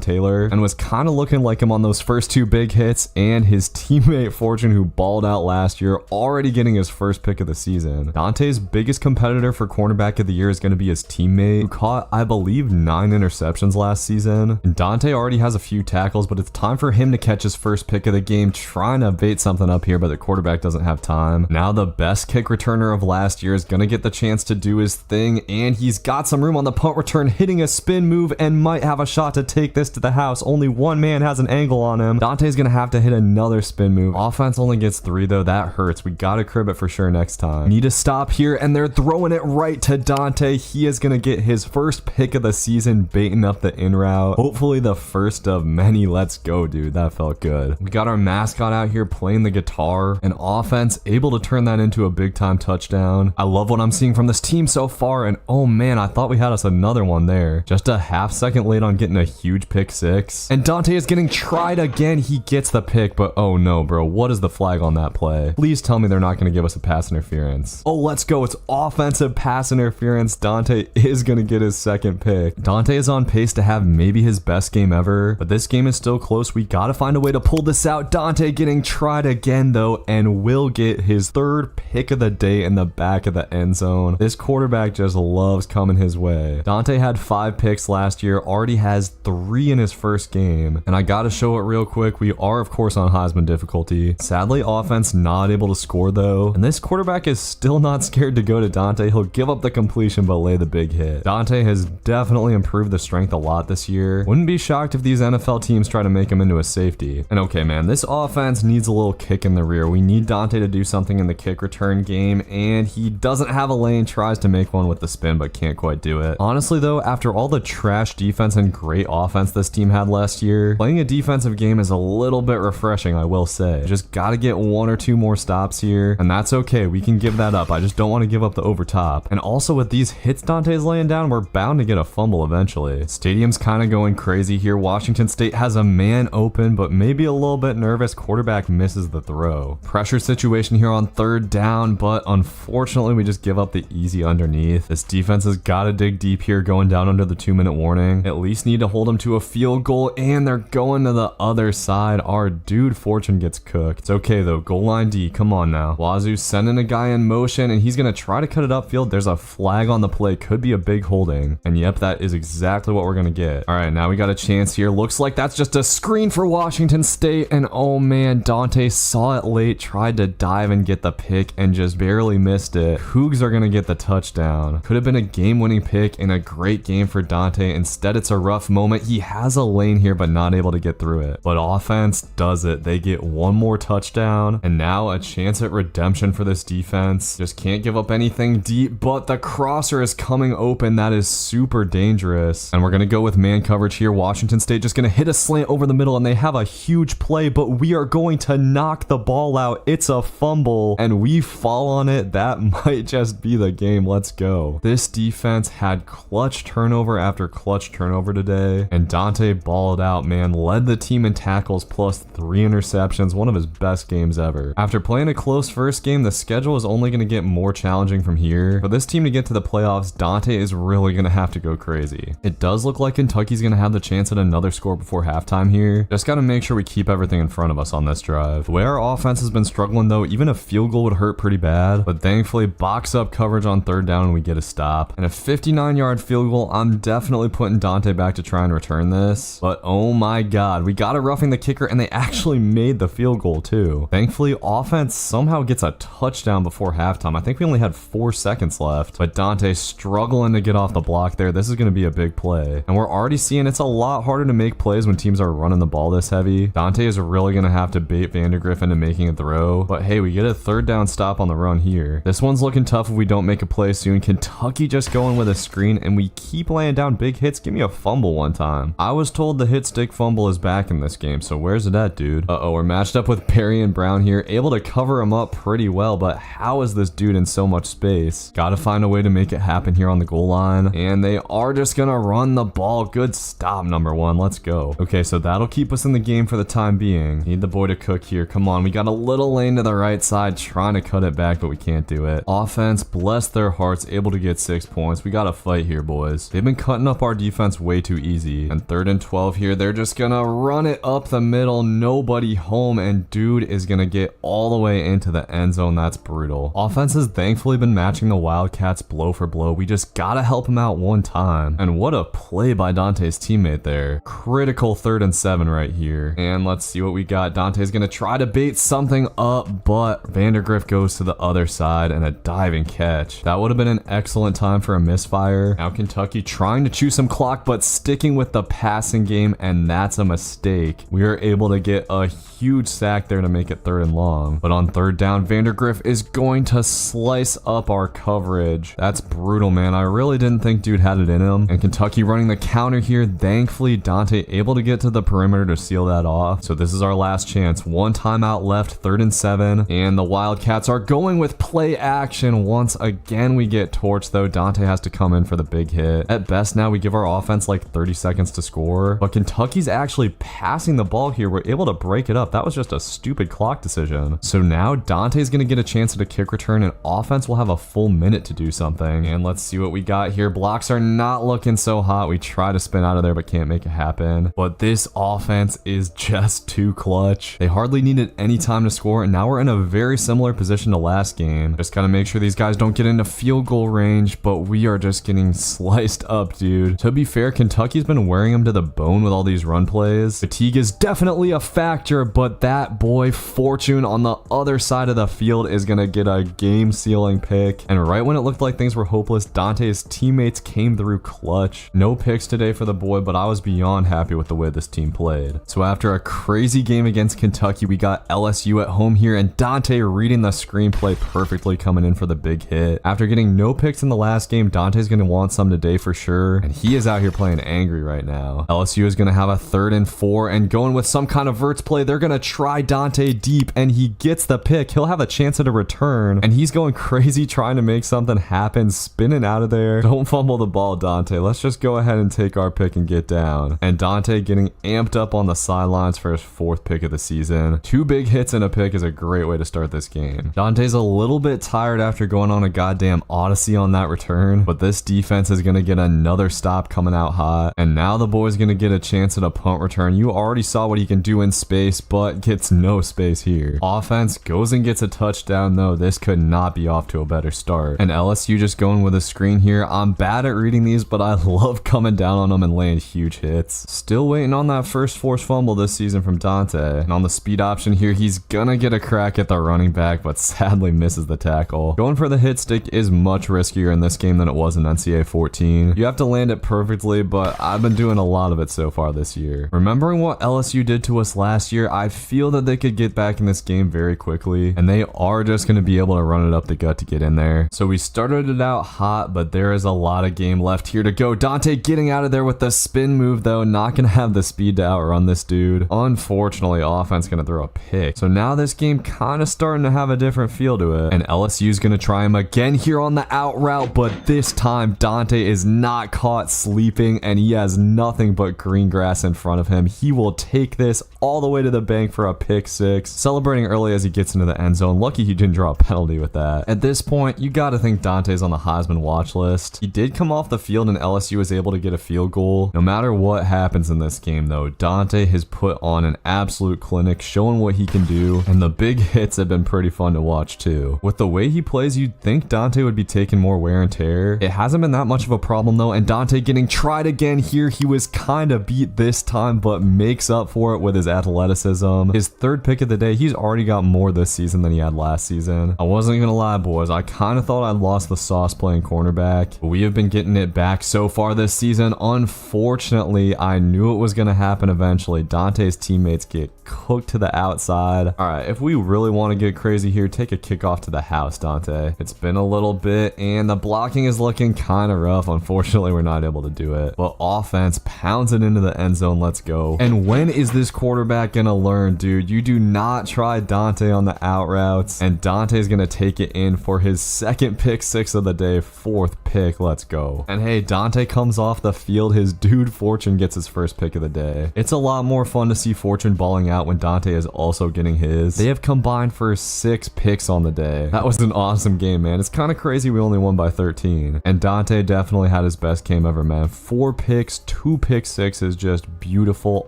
S1: Taylor, and was kind of looking like him on those first 2 big hits, and his teammate Fortune, who balled out last year, already getting chasing his first pick of the season. Dante's biggest competitor for cornerback of the year is going to be his teammate, who caught, I believe, 9 interceptions last season. And Dante already has a few tackles, but it's time for him to catch his first pick of the game, trying to bait something up here, but the quarterback doesn't have time. Now the best kick returner of last year is going to get the chance to do his thing, and he's got some room on the punt return, hitting a spin move and might have a shot to take this to the house. Only one man has an angle on him. Dante's going to have to hit another spin move. Offense only gets 3 though. That hurts. We got to crib it for sure next time. Need to stop here, and they're throwing it right to Dante. He is going to get his first pick of the season, baiting up the in route. Hopefully the first of many. Let's go, dude. That felt good. We got our mascot out here playing the guitar, and offense able to turn that into a big time touchdown. I love what I'm seeing from this team so far, and oh man, I thought we had us another one there. Just a half second late on getting a huge pick 6. And Dante is getting tried again. He gets the pick, but oh no, bro. What is the flag on that play? Please tell me they're not going to give us a pass interference. Oh, let's go. It's offensive pass interference. Dante is going to get his second pick. Dante is on pace to have maybe his best game ever, but this game is still close. We got to find a way to pull this out. Dante getting tried again though, and will get his third pick of the day in the back of the end zone. This quarterback just loves coming his way. Dante had 5 picks last year, already has 3 in his first game, and I gotta show it real quick. We are of course on Heisman difficulty. Sadly, offense not able to score though, and this quarterback is still not scared to go to Dante. He'll give up the completion but lay the big hit. Dante has definitely improved the strength a lot this year. Wouldn't be shocked if these NFL teams try to make him into a safety. And okay man, this offense needs a little kick in the rear. We need Dante to do something in the kick return game, and he doesn't have a lane. Tries to make one with the spin but can't quite do it. Honestly though, after all the trash defense and great offense this team had last year, playing a defensive game is a little bit refreshing, I will say. Just gotta get 1 or 2 more stops here, and that's okay. We can give that up. I just don't want to give up the overtop. And also with these hits Dante's laying down, we're bound to get a fumble eventually. Stadium's kind of going crazy here. Washington State has a man open, but maybe a little bit nervous. Quarterback misses the throw. Pressure situation here on 3rd down, but unfortunately we just give up the easy underneath. This defense has got to dig deep here, going down under the 2-minute warning. At least need to hold them to a field goal, and they're going to the other side. Our dude Fortune gets cooked. It's okay though. Goal line D. Come on now. Wazoo sending a guy in motion, and he's going to try to cut it upfield. There's a flag on the play. Could be a big holding. And yep, that is exactly what we're going to get. All right, now we got a chance here. Looks like that's just a screen for Washington State. And oh man, Dante saw it late, tried to dive and get the pick, and just barely missed it. Cougs are going to get the touchdown. Could have been a game-winning pick and a great game for Dante. Instead, it's a rough moment. He has a lane here, but not able to get through it. But offense does it. They get 1 more touchdown, and now a chance at redemption for this defense. Just can't give up anything deep, but the crosser is coming open. That is super dangerous. And we're going to go with man coverage here. Washington State just going to hit a slant over the middle, and they have a huge play, but we are going to knock the ball out. It's a fumble, and we fall on it. That might just be the game. Let's go. This defense had clutch turnover after clutch turnover today, and Dante balled out, man. Led the team in tackles plus 3 interceptions. One of his best games ever. After playing a close first game, the schedule is only going to get more challenging from here. For this team to get to the playoffs, Dante is really going to have to go crazy. It does look like Kentucky's going to have the chance at another score before halftime here. Just got to make sure we keep everything in front of us on this drive. The way our offense has been struggling though, even a field goal would hurt pretty bad, but thankfully box up coverage on 3rd down and we get a stop. And a 59-yard field goal, I'm definitely putting Dante back to try and return this. But oh my god, we got a roughing the kicker, and they actually made the field goal too. Thankfully, offense somehow gets a touchdown before halftime. I think we only had 4 seconds left, but Dante struggling to get off the block there. This is going to be a big play. And we're already seeing it's a lot harder to make plays when teams are running the ball this heavy. Dante is really going to have to bait Vandergriff into making a throw, but hey, we get a 3rd down stop on the run here. This one's looking tough if we don't make a play soon. Kentucky just going with a screen, and we keep laying down big hits. Give me a fumble one time. I was told the hit stick fumble is back in this game, so where's it at, dude? Uh-oh, we're matched up with Perry and Brown here, able to cover him up pretty well, but how is this dude in so much space? Gotta find a way to make it happen here on the goal line, and they are just gonna run the ball. Good stop, number 1. Let's go. Okay, so that'll keep us in the game for the time being. Need the boy to cook here. Come on, we got a little lane to the right side, trying to cut it back, but we can't do it. Offense, bless their hearts, able to get 6 points. We gotta fight here, boys. They've been cutting up our defense way too easy. And 3rd and 12 here, they're just gonna run it up the middle, nobody home, and dude is gonna get all the way into the end end zone. That's brutal. Offense has thankfully been matching the Wildcats blow for blow. We just gotta help him out one time. And what a play by Dante's teammate there. Critical 3rd and 7 right here. And let's see what we got. Dante's gonna try to bait something up, but Vandergriff goes to the other side and a diving catch. That would have been an excellent time for a misfire. Now Kentucky trying to chew some clock, but sticking with the passing game, and that's a mistake. We are able to get a huge sack there to make it 3rd and long. But on 3rd down, Vandergriff is going to slice up our coverage. That's brutal, man. I really didn't think dude had it in him. And Kentucky running the counter here. Thankfully, Dante able to get to the perimeter to seal that off. So this is our last chance. One timeout left, 3rd and 7. And the Wildcats are going with play action. Once again, we get torched though. Dante has to come in for the big hit. At best now, we give our offense like 30 seconds to score. But Kentucky's actually passing the ball here. We're able to break it up. That was just a stupid clock decision. So now Dante's going to get a chance at a kick return and offense will have a full minute to do something. And let's see what we got here. Blocks are not looking so hot. We try to spin out of there but can't make it happen. But this offense is just too clutch. They hardly needed any time to score and now we're in a very similar position to last game. Just gotta make sure these guys don't get into field goal range, but we are just getting sliced up, dude. To be fair, Kentucky's been wearing them to the bone with all these run plays. Fatigue is definitely a factor, but that boy Fortune on the other side of the field is gonna get a game-sealing pick. And right when it looked like things were hopeless, Dante's teammates came through clutch. No picks today for the boy, but I was beyond happy with the way this team played. So after a crazy game against Kentucky, we got LSU at home here and Dante reading the screenplay perfectly, coming in for the big hit. After getting no picks in the last game, Dante's gonna want some today for sure. And he is out here playing angry right now. LSU is gonna have a 3rd and 4 and going with some kind of verts play. They're gonna try Dante deep and he gets the pick. He'll have a chance at a return and he's going crazy trying to make something happen, spinning out of there. Don't fumble the ball, Dante. Let's just go ahead and take our pick and get down. And Dante getting amped up on the sidelines for his 4th pick of the season. 2 big hits and a pick is a great way to start this game. Dante's a little bit tired after going on a goddamn odyssey on that return, but this defense is gonna get another stop coming out hot. And now the boy's gonna get a chance at a punt return. You already saw what he can do in space, but gets no space here. Offense goes and gets a touchdown though. This could not be off to a better start. And LSU just going with a screen here. I'm bad at reading these, but I love coming down on them and laying huge hits. Still waiting on that first forced fumble this season from Dante. And on the speed option here, he's gonna get a crack at the running back, but sadly misses the tackle. Going for the hit stick is much riskier in this game than it was in NCAA 14. You have to land it perfectly, but I've been doing a lot of it so far this year. Remembering what LSU did to us last year, I feel that they could get back in this game very quickly, and they are just going to be able to run it up the gut to get in there. So we started it out hot, but there is a lot of game left here to go. Dante getting out of there with the spin move though, not going to have the speed to outrun this dude. Unfortunately, offense going to throw a pick. So now this game kind of starting to have a different feel to it, and LSU's going to try him again here on the out route, but this time Dante is not caught sleeping and he has nothing but green grass in front of him. He will take this all the way to the bank for a pick 6, celebrating early as he gets into the end zone. Lucky he didn't draw a penalty with that. At this point, you got to think Dante's on the Heisman watch list. He did come off the field and LSU was able to get a field goal. No matter what happens in this game though, Dante has put on an absolute clinic, showing what he can do, and the big hits have been pretty fun to watch too. With the way he plays, you'd think Dante would be taking more wear and tear. It hasn't been that much of a problem though, and Dante getting tried again here. He was kind of beat this time, but makes up for it with his athleticism. His 3rd pick of the day. He's already got more this season than he had last season. I wasn't gonna lie, boys. I kind of thought I'd lost the sauce playing cornerback, but we have been getting it back so far this season. Unfortunately, I knew it was gonna happen eventually. Dante's teammates get cooked to the outside. All right, if we really want to get crazy here, take a kickoff to the house, Dante. It's been a little bit, and the blocking is looking kind of rough. Unfortunately, we're not able to do it, but offense pounds it into the end zone. Let's go. And when is this quarterback gonna learn, dude? You do not try Dante on the out routes, and Dante's gonna take it in for his 2nd pick 6 of the day, 4th pick. Let's go. And hey, Dante comes off the field. His dude Fortune gets his 1st pick of the day. It's a lot more fun to see Fortune balling out when Dante is also getting his. They have combined for 6 picks on the day. That was an awesome game, man. It's kind of crazy we only won by 13. And Dante definitely had his best game ever, man. 4 picks, 2 pick 6s, just beautiful.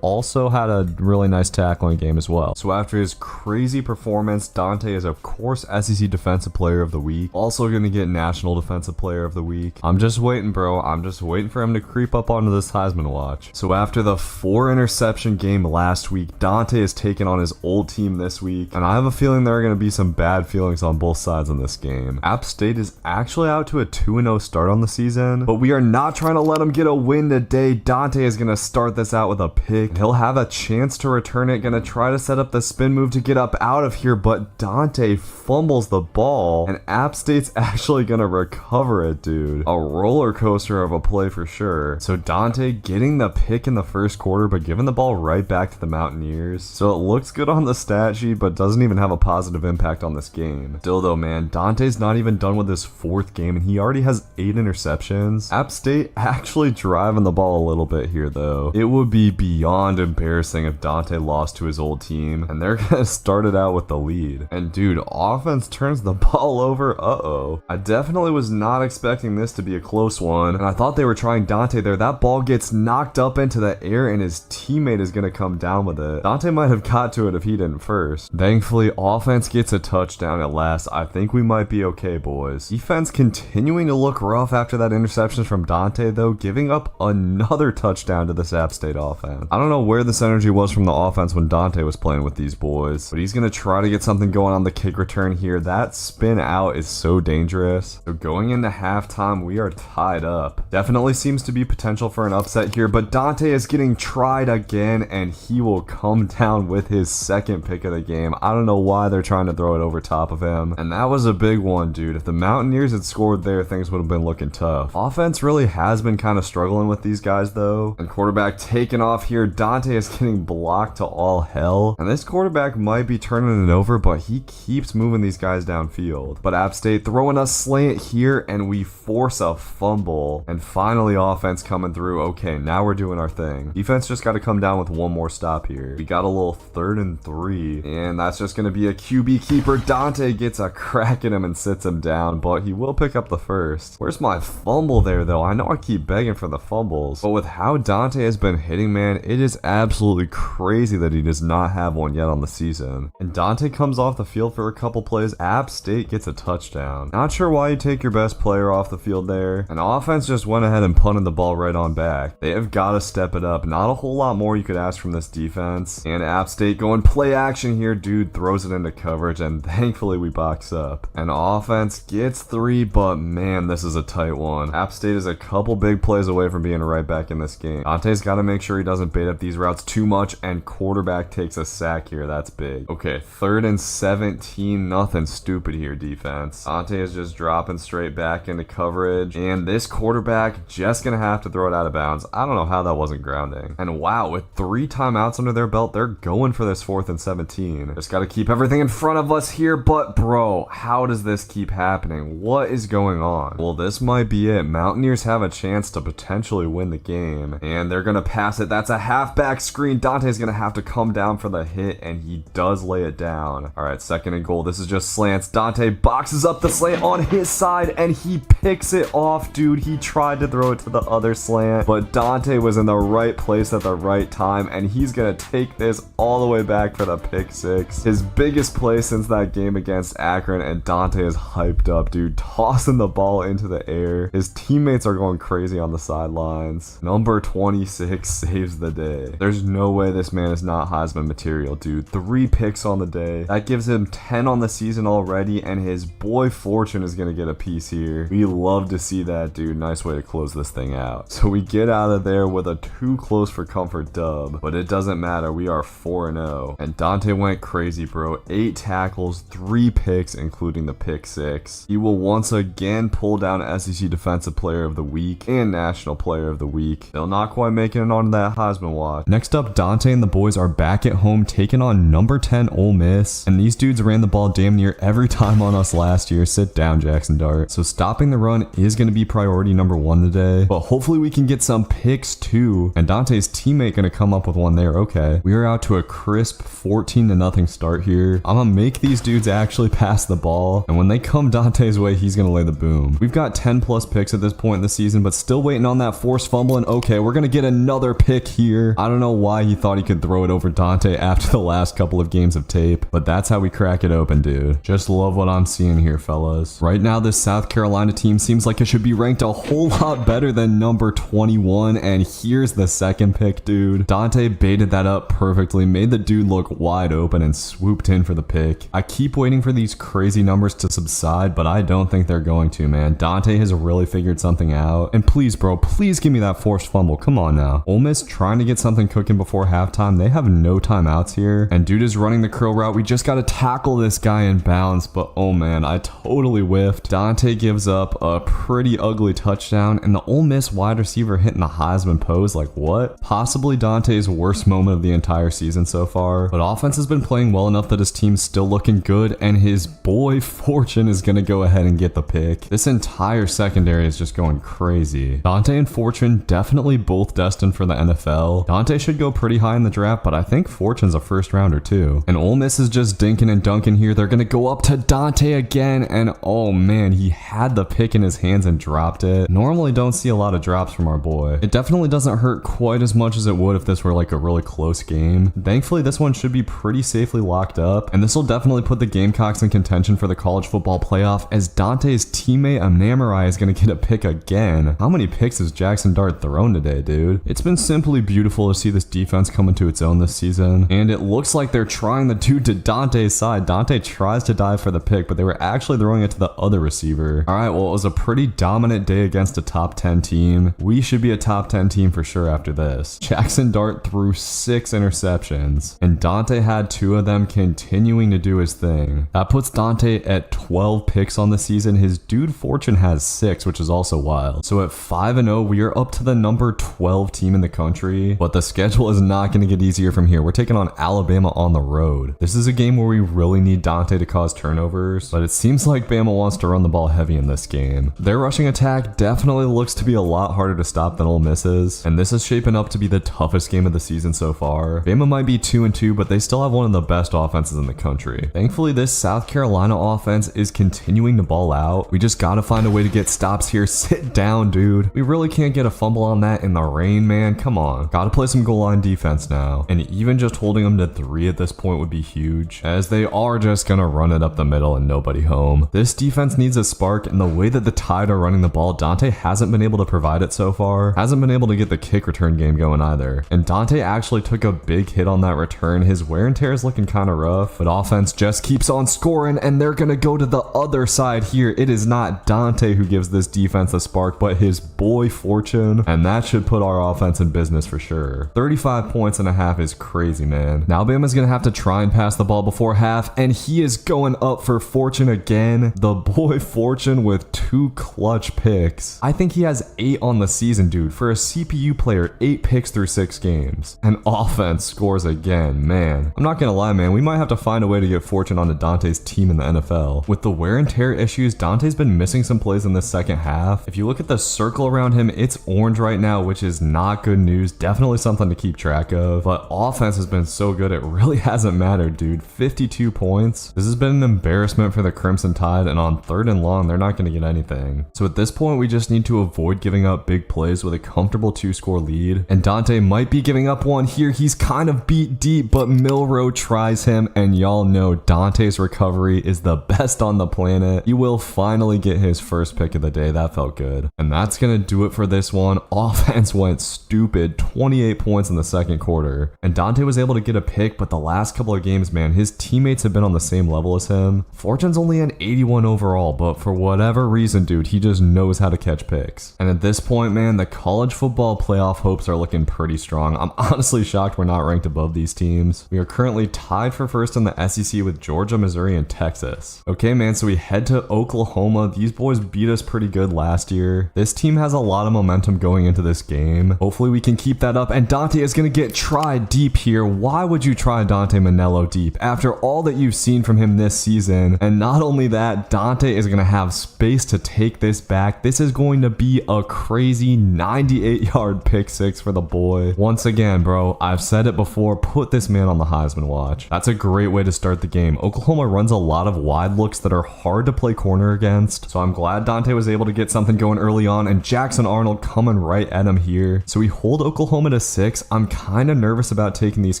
S1: Also had a really nice tackling game as well. So after his crazy performance, Dante Dante is, of course, SEC Defensive Player of the Week. Also gonna get National Defensive Player of the Week. I'm just waiting, bro. I'm just waiting for him to creep up onto this Heisman watch. So after the 4 interception game last week, Dante is taking on his old team this week, and I have a feeling there are gonna be some bad feelings on both sides in this game. App State is actually out to a 2-0 start on the season, but we are not trying to let him get a win today. Dante is gonna start this out with a pick. He'll have a chance to return it, gonna try to set up the spin move to get up out of here, but Dante fumbles the ball, and App State's actually gonna recover it, dude. A roller coaster of a play for sure. So Dante getting the pick in the first quarter, but giving the ball right back to the Mountaineers. So it looks good on the stat sheet, but doesn't even have a positive impact on this game. Still though, man, Dante's not even done with his 4th game, and he already has 8 interceptions. App State actually driving the ball a little bit here, though. It would be beyond embarrassing if Dante lost to his old team, and they're gonna start it out with the lead. And dude, offense turns the ball over. Uh-oh. I definitely was not expecting this to be a close one, and I thought they were trying Dante there. That ball gets knocked up into the air, and his teammate is gonna come down with it. Dante might have got to it if he didn't first. Thankfully, offense gets a touchdown at last. I think we might be okay, boys. Defense continuing to look rough after that interception from Dante, though, giving up another touchdown to this App State offense. I don't know where this energy was from the offense when Dante was playing with these boys, but he's gonna try to get something going on the kick return here. That spin out is so dangerous. So going into halftime, we are tied up. Definitely seems to be potential for an upset here, but Dante is getting tried again, and he will come down with his 2nd pick of the game. I don't know why they're trying to throw it over top of him, and that was a big one, dude. If the Mountaineers had scored there, things would have been looking tough. Offense really has been kind of struggling with these guys, though, and quarterback taking off here. Dante is getting blocked to all hell, and this quarterback might be turning it over, but he keeps moving these guys downfield. But App State throwing a slant here, and we force a fumble, and finally offense coming through. Okay, now we're doing our thing. Defense just got to come down with one more stop here. We got a little 3rd and 3, and that's just going to be a QB keeper. Dante gets a crack at him and sits him down, but he will pick up the first. Where's my fumble there, though? I know I keep begging for the fumbles, but with how Dante has been hitting, man, it is absolutely crazy that he does not have one yet on the season. And Dante comes off the field for a couple plays. App State gets a touchdown. Not sure why you take your best player off the field there. And offense just went ahead and punted the ball right on back. They have got to step it up. Not a whole lot more you could ask from this defense. And App State going play action here. Dude throws it into coverage, and thankfully we box up. And offense gets 3, but man, this is a tight one. App State is a couple big plays away from being right back in this game. Dante's got to make sure he doesn't bait up these routes too much, and quarterback takes a sack here. That's big. Okay, 3rd and 17. Nothing stupid here, defense. Dante is just dropping straight back into coverage, and this quarterback just gonna have to throw it out of bounds. I don't know how that wasn't grounding. And wow, with 3 timeouts under their belt, they're going for this 4th and 17. Just gotta keep everything in front of us here, but bro, how does this keep happening? What is going on? Well, this might be it. Mountaineers have a chance to potentially win the game, and they're gonna pass it. That's a halfback screen. Dante's gonna have to come down for the hit, and he does lay it down. All right, 2nd and goal. This is just slants. Dante boxes up the slant on his side, and he picks it off, dude. He tried to throw it to the other slant, but Dante was in the right place at the right time, and he's gonna take this all the way back for the pick 6. His biggest play since that game against Akron, and Dante is hyped up, dude, tossing the ball into the air. His teammates are going crazy on the sidelines. Number 26 saves the day. There's no way this man is not Heisman material, dude. 3 picks on the day. That gives him 10 on the season already, and his boy Fortune is gonna get a piece here. We love to see that, dude. Nice way to close this thing out. So we get out of there with a too close for comfort dub, but it doesn't matter. We are 4-0, and Dante went crazy, bro. 8 tackles, 3 picks, including the pick 6. He will once again pull down SEC Defensive Player of the Week and National Player of the Week. They'll not quite making it onto that Heisman watch. Next up, Dante and the boys are back at home taking on number 10 Ole Miss, and these dudes ran the ball damn near every time on us last year. Sit down, Jackson Dart. So stopping the run is going to be priority number 1 today, but hopefully we can get some picks too, and Dante's teammate going to come up with one there. Okay, we are out to a crisp 14-0 start here. I'm gonna make these dudes actually pass the ball, and when they come Dante's way, he's gonna lay the boom. We've got 10 plus picks at this point in the season, but still waiting on that forced fumble, and okay, we're gonna get another pick here. I don't know why he thought he could throw it over Dante after the last couple of games of tape, but that's how we crack it open, dude. Just love what I'm seeing here, fellas. Right now, this South Carolina team seems like it should be ranked a whole lot better than number 21, and here's the second pick, dude. Dante baited that up perfectly, made the dude look wide open, and swooped in for the pick. I keep waiting for these crazy numbers to subside, but I don't think they're going to, man. Dante has really figured something out. And please, bro, please give me that forced fumble. Come on now. Ole Miss trying to get something cooking before halftime. They have no timeouts here, and dude is running the Crowe route. We just got to tackle this guy in bounds, but oh man, I totally whiffed. Dante gives up a pretty ugly touchdown, and the Ole Miss wide receiver hitting the Heisman pose. Like, what? Possibly Dante's worst moment of the entire season so far, but offense has been playing well enough that his team's still looking good, and his boy Fortune is gonna go ahead and get the pick. This entire secondary is just going crazy. Dante and Fortune definitely both destined for the NFL. Dante should go pretty high in the draft, but I think Fortune's a first rounder too. And Ole Miss is just dinking and dunking here. They're gonna go up to Dante again, and oh man, he had the pick in his hands and dropped it. Normally don't see a lot of drops from our boy. It definitely doesn't hurt quite as much as it would if this were like a really close game. Thankfully, this one should be pretty safely locked up, and this will definitely put the Gamecocks in contention for the college football playoff, as Dante's teammate Anamurai is gonna get a pick again. How many picks has Jackson Dart thrown today, dude? It's been simply beautiful to see this defense come into its own this season, and it looks like they're trying the dude to Dante's side. Dante tries to dive for the pick, but they were actually throwing it to the other receiver. All right, well, it was a pretty dominant day against a top 10 team. We should be a top 10 team for sure after this. Jackson Dart threw 6 interceptions, and Dante had 2 of them, continuing to do his thing. That puts Dante at 12 picks on the season. His dude Fortune has 6, which is also wild. So at 5-0, we are up to the number 12 team in the country, but the schedule is not going to get easier from here. We're taking on Alabama on the road. This is a game where we really need Dante to cause turnovers, but it seems like Bama wants to run the ball heavy in this game. Their rushing attack definitely looks to be a lot harder to stop than Ole Miss's, and this is shaping up to be the toughest game of the season so far. Bama might be 2-2, but they still have one of the best offenses in the country. Thankfully, this South Carolina offense is continuing to ball out. We just gotta find a way to get stops here. Sit down, dude. We really can't get a fumble on that in the rain, man. Come on. Gotta play some goal line defense now. And even just holding them to 3 at this point would be huge, as they are just gonna run it up the middle and nobody home. This defense needs a spark, and the way that the Tide are running the ball, Dante hasn't been able to provide it so far. Hasn't been able to get the kick return game going either. And Dante actually took a big hit on that return. His wear and tear is looking kind of rough, but offense just keeps on scoring, and they're gonna go to the other side here. It is not Dante who gives this defense a spark, but his boy Fortune, and that should put our offense in business for sure. 35 points and a half is crazy, man. Now Bama's gonna have to try and pass the ball before half, and he is going up for Fortune again. The boy Fortune with 2 clutch picks. I think he has 8 on the season, dude. For a CPU player, 8 picks through 6 games. And offense scores again, man. I'm not gonna lie, man. We might have to find a way to get Fortune onto Dante's team in the NFL. With the wear and tear issues, Dante's been missing some plays in the second half. If you look at the circle around him, it's orange right now, which is not good news. Definitely something to keep track of. But offense has been so good, it really hasn't mattered, dude. 52 points. This has been an embarrassment for the Crimson Tide, and on 3rd and long, they're not going to get anything. So at this point, we just need to avoid giving up big plays with a comfortable 2-score lead. And Dante might be giving up one here. He's kind of beat deep, but Milroe tries him, and y'all know Dante's recovery is the best on the planet. He will finally get his first pick of the day. That felt good. And that's going to do it for this one. Offense went stupid. 28 points in the second quarter. And Dante was able to get a pick, but the last couple of games, man, his teammates have been on the same level as him. Fortune's only an 81 overall, but for whatever reason, dude, he just knows how to catch picks. And at this point, man, the college football playoff hopes are looking pretty strong. I'm honestly shocked we're not ranked above these teams. We are currently tied for first in the SEC with Georgia, Missouri, and Texas. Okay, man, so we head to Oklahoma. These boys beat us pretty good last year. This team has a lot of momentum going into this game. Hopefully we can keep that up, and Dante is going to get tried deep here. Why would you try Dante Manello deep after all that you've seen from him this season? And not only that, Dante is going to have space to take this back. This is going to be a crazy 98-yard pick 6 for the boy. Once again, bro, I've said it before, put this man on the Heisman watch. That's a great way to start the game. Oklahoma runs a lot of wide looks that are hard to play corner against, so I'm glad Dante was able to get something going early on, and Jackson Arnold coming right at him here. So we hold Oklahoma to 6. I'm kind of nervous about taking these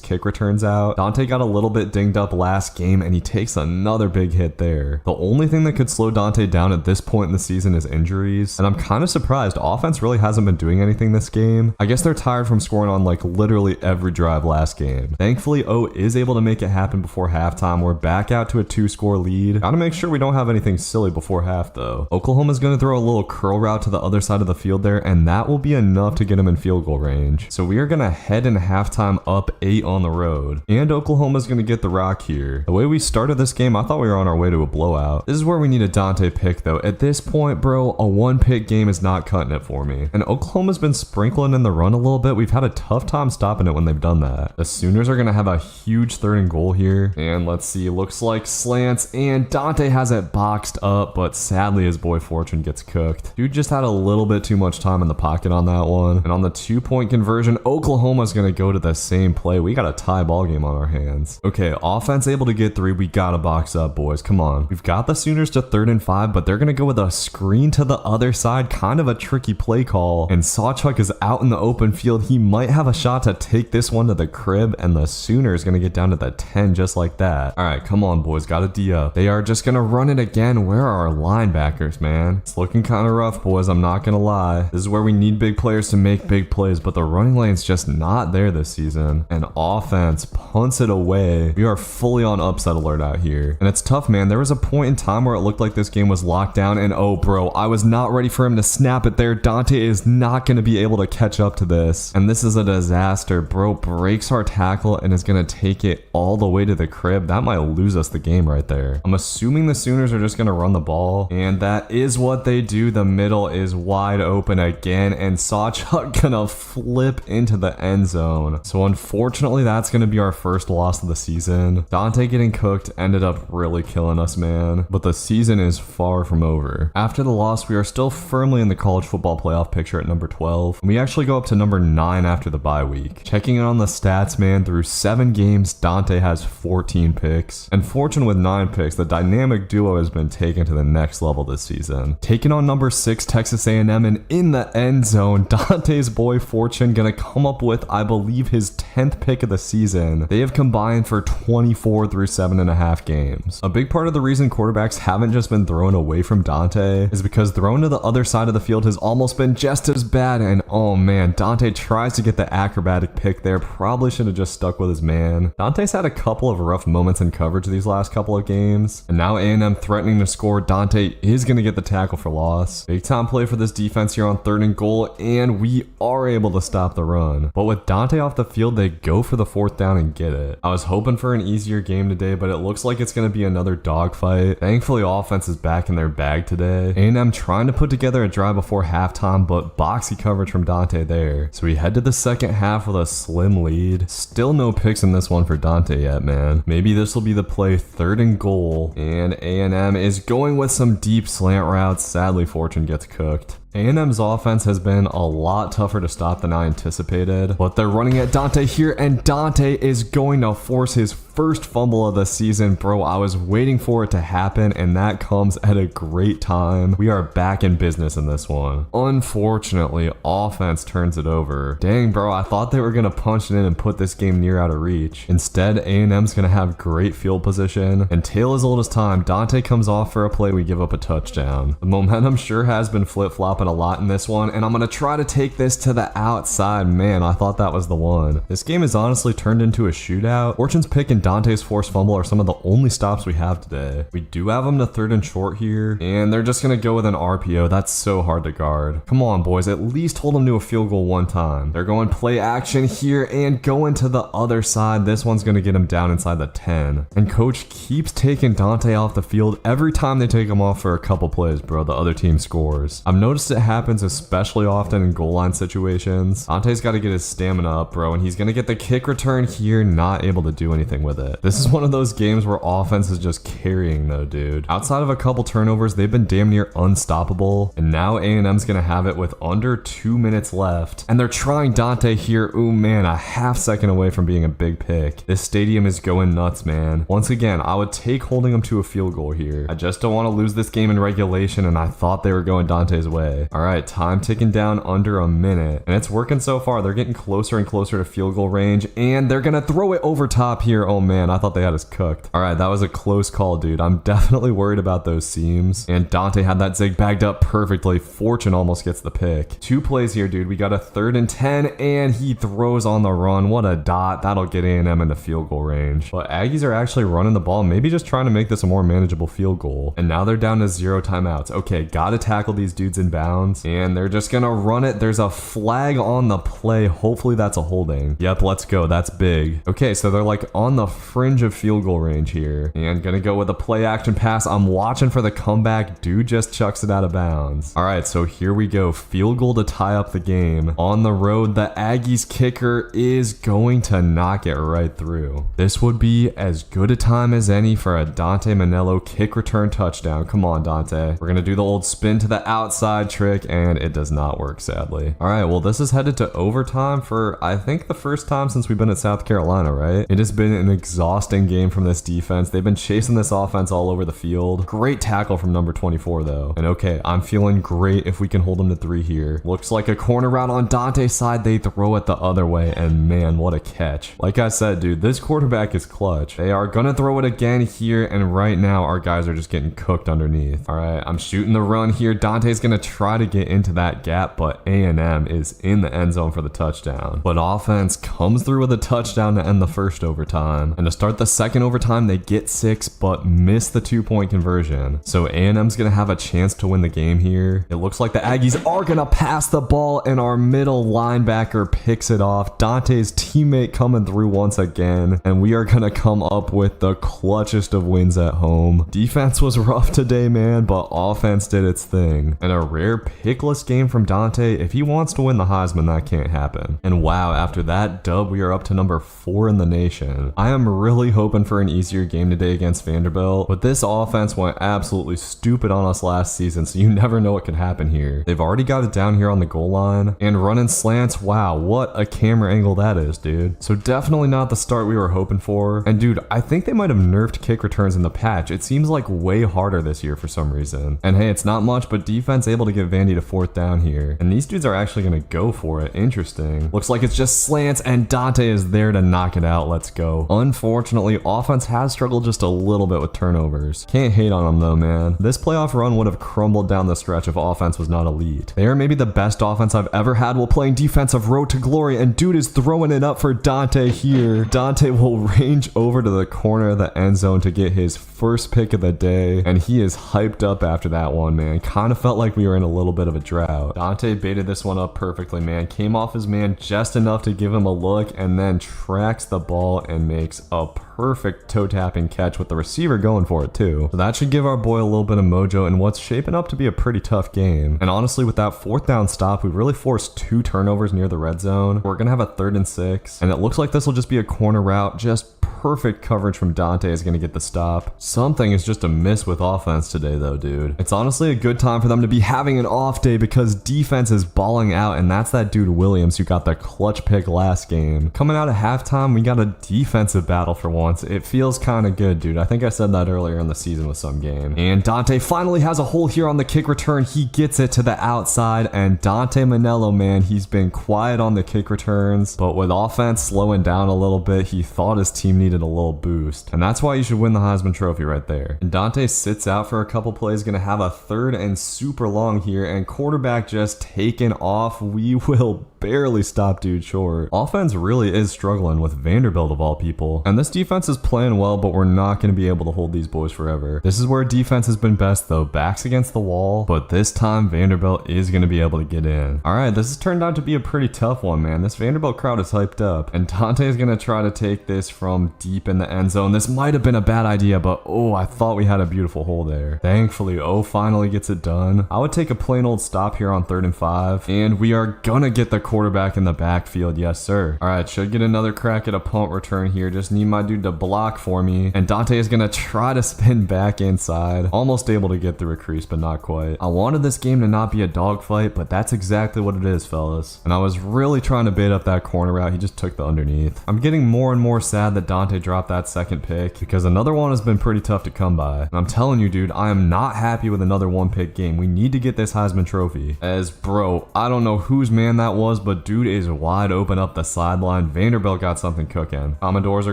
S1: kick returns out. Dante got a little bit dinged up last last game, and he takes another big hit there. The only thing that could slow Dante down at this point in the season is injuries, and I'm kind of surprised. Offense really hasn't been doing anything this game. I guess they're tired from scoring on like literally every drive last game. Thankfully, O is able to make it happen before halftime. We're back out to a 2-score lead. Gotta make sure we don't have anything silly before half though. Oklahoma's gonna throw a little curl route to the other side of the field there, and that will be enough to get him in field goal range. So we are gonna head in halftime up 8 on the road, and Oklahoma's gonna get the rock here. The way we started this game, I thought we were on our way to a blowout. This is where we need a Dante pick though. At this point, bro, a 1-pick game is not cutting it for me. And Oklahoma's been sprinkling in the run a little bit. We've had a tough time stopping it when they've done that. The Sooners are gonna have a huge 3rd and goal here, and let's see, looks like slants, and Dante has it boxed up, but sadly his boy Fortune gets cooked. Dude just had a little bit too much time in the pocket on that one. And on the 2-point conversion, Oklahoma's gonna go to the same play. We got a tie ball game on our hands. Okay, offense able to get 3. We gotta box up, boys. Come on. We've got the Sooners to 3rd and 5, but they're gonna go with a screen to the other side. Kind of a tricky play call. And Sawchuck is out in the open field. He might have a shot to take this one to the crib, and the Sooners gonna get down to the 10 just like that. All right, come on, boys. Gotta D up. They are just gonna run it again. Where are our linebackers, man? It's looking kind of rough, boys. I'm not gonna lie. This is where we need big players to make big plays, but the running lane's just not there this season. And offense punts it away. We are fully on upset alert out here. And it's tough, man. There was a point in time where it looked like this game was locked down, and oh, bro, I was not ready for him to snap it there. Dante is not gonna be able to catch up to this. And this is a disaster. Bro breaks our tackle and is gonna take it all the way to the crib. That might lose us the game right there. I'm assuming the Sooners are just gonna run the ball, and that is what they do. The middle is wide open again, and Sawchuck gonna flip into the end zone. So unfortunately, that's gonna be our first loss of the season. Dante getting cooked ended up really killing us, man. But the season is far from over. After the loss, we are still firmly in the college football playoff picture at number 12. We actually go up to number 9 after the bye week. Checking in on the stats, man, through 7 games, Dante has 14 picks. And Fortune with 9 picks. The dynamic duo has been taken to the next level this season. Taking on number 6 Texas A&M, and in the end zone, Dante's boy Fortune gonna come up with, I believe, his 10th pick of the season. They have combined for 24 through 7.5 games. A big part of the reason quarterbacks haven't just been thrown away from Dante is because throwing to the other side of the field has almost been just as bad. And oh man, Dante tries to get the acrobatic pick there. Probably should have just stuck with his man. Dante's had a couple of rough moments in coverage these last couple of games, and now A&M threatening to score. Dante is going to get the tackle for loss. Big time play for this defense here on 3rd and goal, and we are able to stop the run. But with Dante off the field, they go for the 4th down and get it. I was hoping for an easier game today, but it looks like it's going to be another dogfight. Thankfully, offense is back in their bag today. A&M trying to put together a drive before halftime, but boxy coverage from Dante there. So we head to the second half with a slim lead. Still no picks in this one for Dante yet, man. Maybe this will be the play. 3rd and goal, and A&M is going with some deep slant routes. Sadly, Fortune gets cooked. A&M's offense has been a lot tougher to stop than I anticipated, but they're running at Dante here, and Dante is going to force his first fumble of the season. Bro, I was waiting for it to happen, and that comes at a great time. We are back in business in this one. Unfortunately, offense turns it over. Dang, bro, I thought they were going to punch it in and put this game near out of reach. Instead, A&M's going to have great field position, and tail as old as time. Dante comes off for a play, we give up a touchdown. The momentum sure has been flip-flopping a lot in this one, and I'm gonna try to take this to the outside. Man, I thought that was the one. This game has honestly turned into a shootout. Fortune's pick and Dante's forced fumble are some of the only stops we have today. We do have them to 3rd and short here, and they're just gonna go with an RPO. That's so hard to guard. Come on, boys, at least hold them to a field goal one time. They're going play action here and going to the other side. This one's gonna get him down inside the 10. And coach keeps taking Dante off the field. Every time they take him off for a couple plays, bro, the other team scores. I've noticed it happens especially often in goal line situations. Dante's got to get his stamina up, bro, and he's going to get the kick return here, not able to do anything with it. This is one of those games where offense is just carrying though, dude. Outside of a couple turnovers, they've been damn near unstoppable, and now A&M's going to have it with under 2 minutes left, and they're trying Dante here. Ooh, man, a half second away from being a big pick. This stadium is going nuts, man. Once again, I would take holding them to a field goal here. I just don't want to lose this game in regulation, and I thought they were going Dante's way. Dante. All right, time ticking down under a minute, and it's working so far. They're getting closer and closer to field goal range, and they're gonna throw it over top here. Oh man, I thought they had us cooked. All right, that was a close call, dude. I'm definitely worried about those seams, and Dante had that zig bagged up perfectly. Fortune almost gets the pick. 2 plays here, dude. We got a 3rd and 10, and he throws on the run. What a dot. That'll get A&M into field goal range. But Aggies are actually running the ball, maybe just trying to make this a more manageable field goal. And now they're down to 0 timeouts. Okay, gotta tackle these dudes in bounds, and they're just gonna run it. There's a flag on the play. Hopefully that's a holding. Yep, let's go. That's big. Okay, so they're like on the fringe of field goal range here, and gonna go with a play action pass. I'm watching for the comeback. Dude just chucks it out of bounds. All right, so here we go. Field goal to tie up the game. On the road, the Aggies kicker is going to knock it right through. This would be as good a time as any for a Dante Manello kick return touchdown. Come on, Dante. We're gonna do the old spin to the outside trick, and it does not work, sadly. All right, well, this is headed to overtime for, I think, the first time since we've been at South Carolina, right? It has been an exhausting game from this defense. They've been chasing this offense all over the field. Great tackle from number 24, though. And okay, I'm feeling great if we can hold them to 3 here. Looks like a corner route on Dante's side. They throw it the other way, and man, what a catch. Like I said, dude, this quarterback is clutch. They are gonna throw it again here, and right now, our guys are just getting cooked underneath. All right, I'm shooting the run here. Dante's gonna try to get into that gap, but A&M is in the end zone for the touchdown. But offense comes through with a touchdown to end the first overtime. And to start the second overtime, they get 6, but miss the 2-point conversion. So A&M's gonna have a chance to win the game here. It looks like the Aggies are gonna pass the ball, and our middle linebacker picks it off. Dante's teammate coming through once again, and we are gonna come up with the clutchest of wins at home. Defense was rough today, man, but offense did its thing. And a rare pickless game from Dante. If he wants to win the Heisman, that can't happen. And wow, after that dub, we are up to number 4 in the nation. I am really hoping for an easier game today against Vanderbilt, but this offense went absolutely stupid on us last season, so you never know what can happen here. They've already got it down here on the goal line, and running slants. Wow, what a camera angle that is, dude. So definitely not the start we were hoping for. And dude, I think they might have nerfed kick returns in the patch. It seems like way harder this year for some reason. And hey, it's not much, but defense able to get Vandy to 4th down here. And these dudes are actually gonna go for it. Interesting. Looks like it's just slants, and Dante is there to knock it out. Let's go. Unfortunately, offense has struggled just a little bit with turnovers. Can't hate on them though, man. This playoff run would have crumbled down the stretch if offense was not elite. They are maybe the best offense I've ever had while playing defensive road to glory, and dude is throwing it up for Dante here. Dante will range over to the corner of the end zone to get his first pick of the day, and he is hyped up after that one, man. Kind of felt like we were in a little bit of a drought. Dante baited this one up perfectly, man. Came off his man just enough to give him a look, and then tracks the ball and makes a perfect toe-tapping catch with the receiver going for it too. So that should give our boy a little bit of mojo in what's shaping up to be a pretty tough game. And honestly, with that 4th down stop, we really forced 2 turnovers near the red zone. We're gonna have a 3rd and 6, and it looks like this will just be a corner route. Just perfect coverage from Dante is going to get the stop. Something is just a miss with offense today though, dude. It's honestly a good time for them to be having an off day because defense is balling out, and that's that dude Williams who got the clutch pick last game. Coming out of halftime, we got a defensive battle for once. It feels kind of good, dude. I think I said that earlier in the season with some game. And Dante finally has a hole here on the kick return. He gets it to the outside, and Dante Manello, man, he's been quiet on the kick returns, but with offense slowing down a little bit, he thought his team needed a little boost, and that's why you should win the Heisman Trophy right there. And Dante sits out for a couple plays, gonna have a 3rd and super long here, and quarterback just taken off. We will barely stop dude short. Offense really is struggling with Vanderbilt of all people, and this defense is playing well, but we're not going to be able to hold these boys forever. This is where defense has been best though, backs against the wall, but this time Vanderbilt is going to be able to get in. All right, this has turned out to be a pretty tough one, man. This Vanderbilt crowd is hyped up, and Dante is going to try to take this from deep in the end zone. This might have been a bad idea, but oh, I thought we had a beautiful hole there. Thankfully, finally gets it done. I would take a plain old stop here on 3rd and 5, and we are gonna get the quarterback in the backfield. Yes, sir. All right, should get another crack at a punt return here. Just need my dude to block for me. And Dante is going to try to spin back inside. Almost able to get through a crease, but not quite. I wanted this game to not be a dogfight, but that's exactly what it is, fellas. And I was really trying to bait up that corner route. He just took the underneath. I'm getting more and more sad that Dante dropped that second pick because another one has been pretty tough to come by. And I'm telling you, dude, I am not happy with another one-pick game. We need to get this Heisman Trophy. As, bro, I don't know whose man that was, but dude is wide open up the sideline. Vanderbilt got something cooking. Commodores are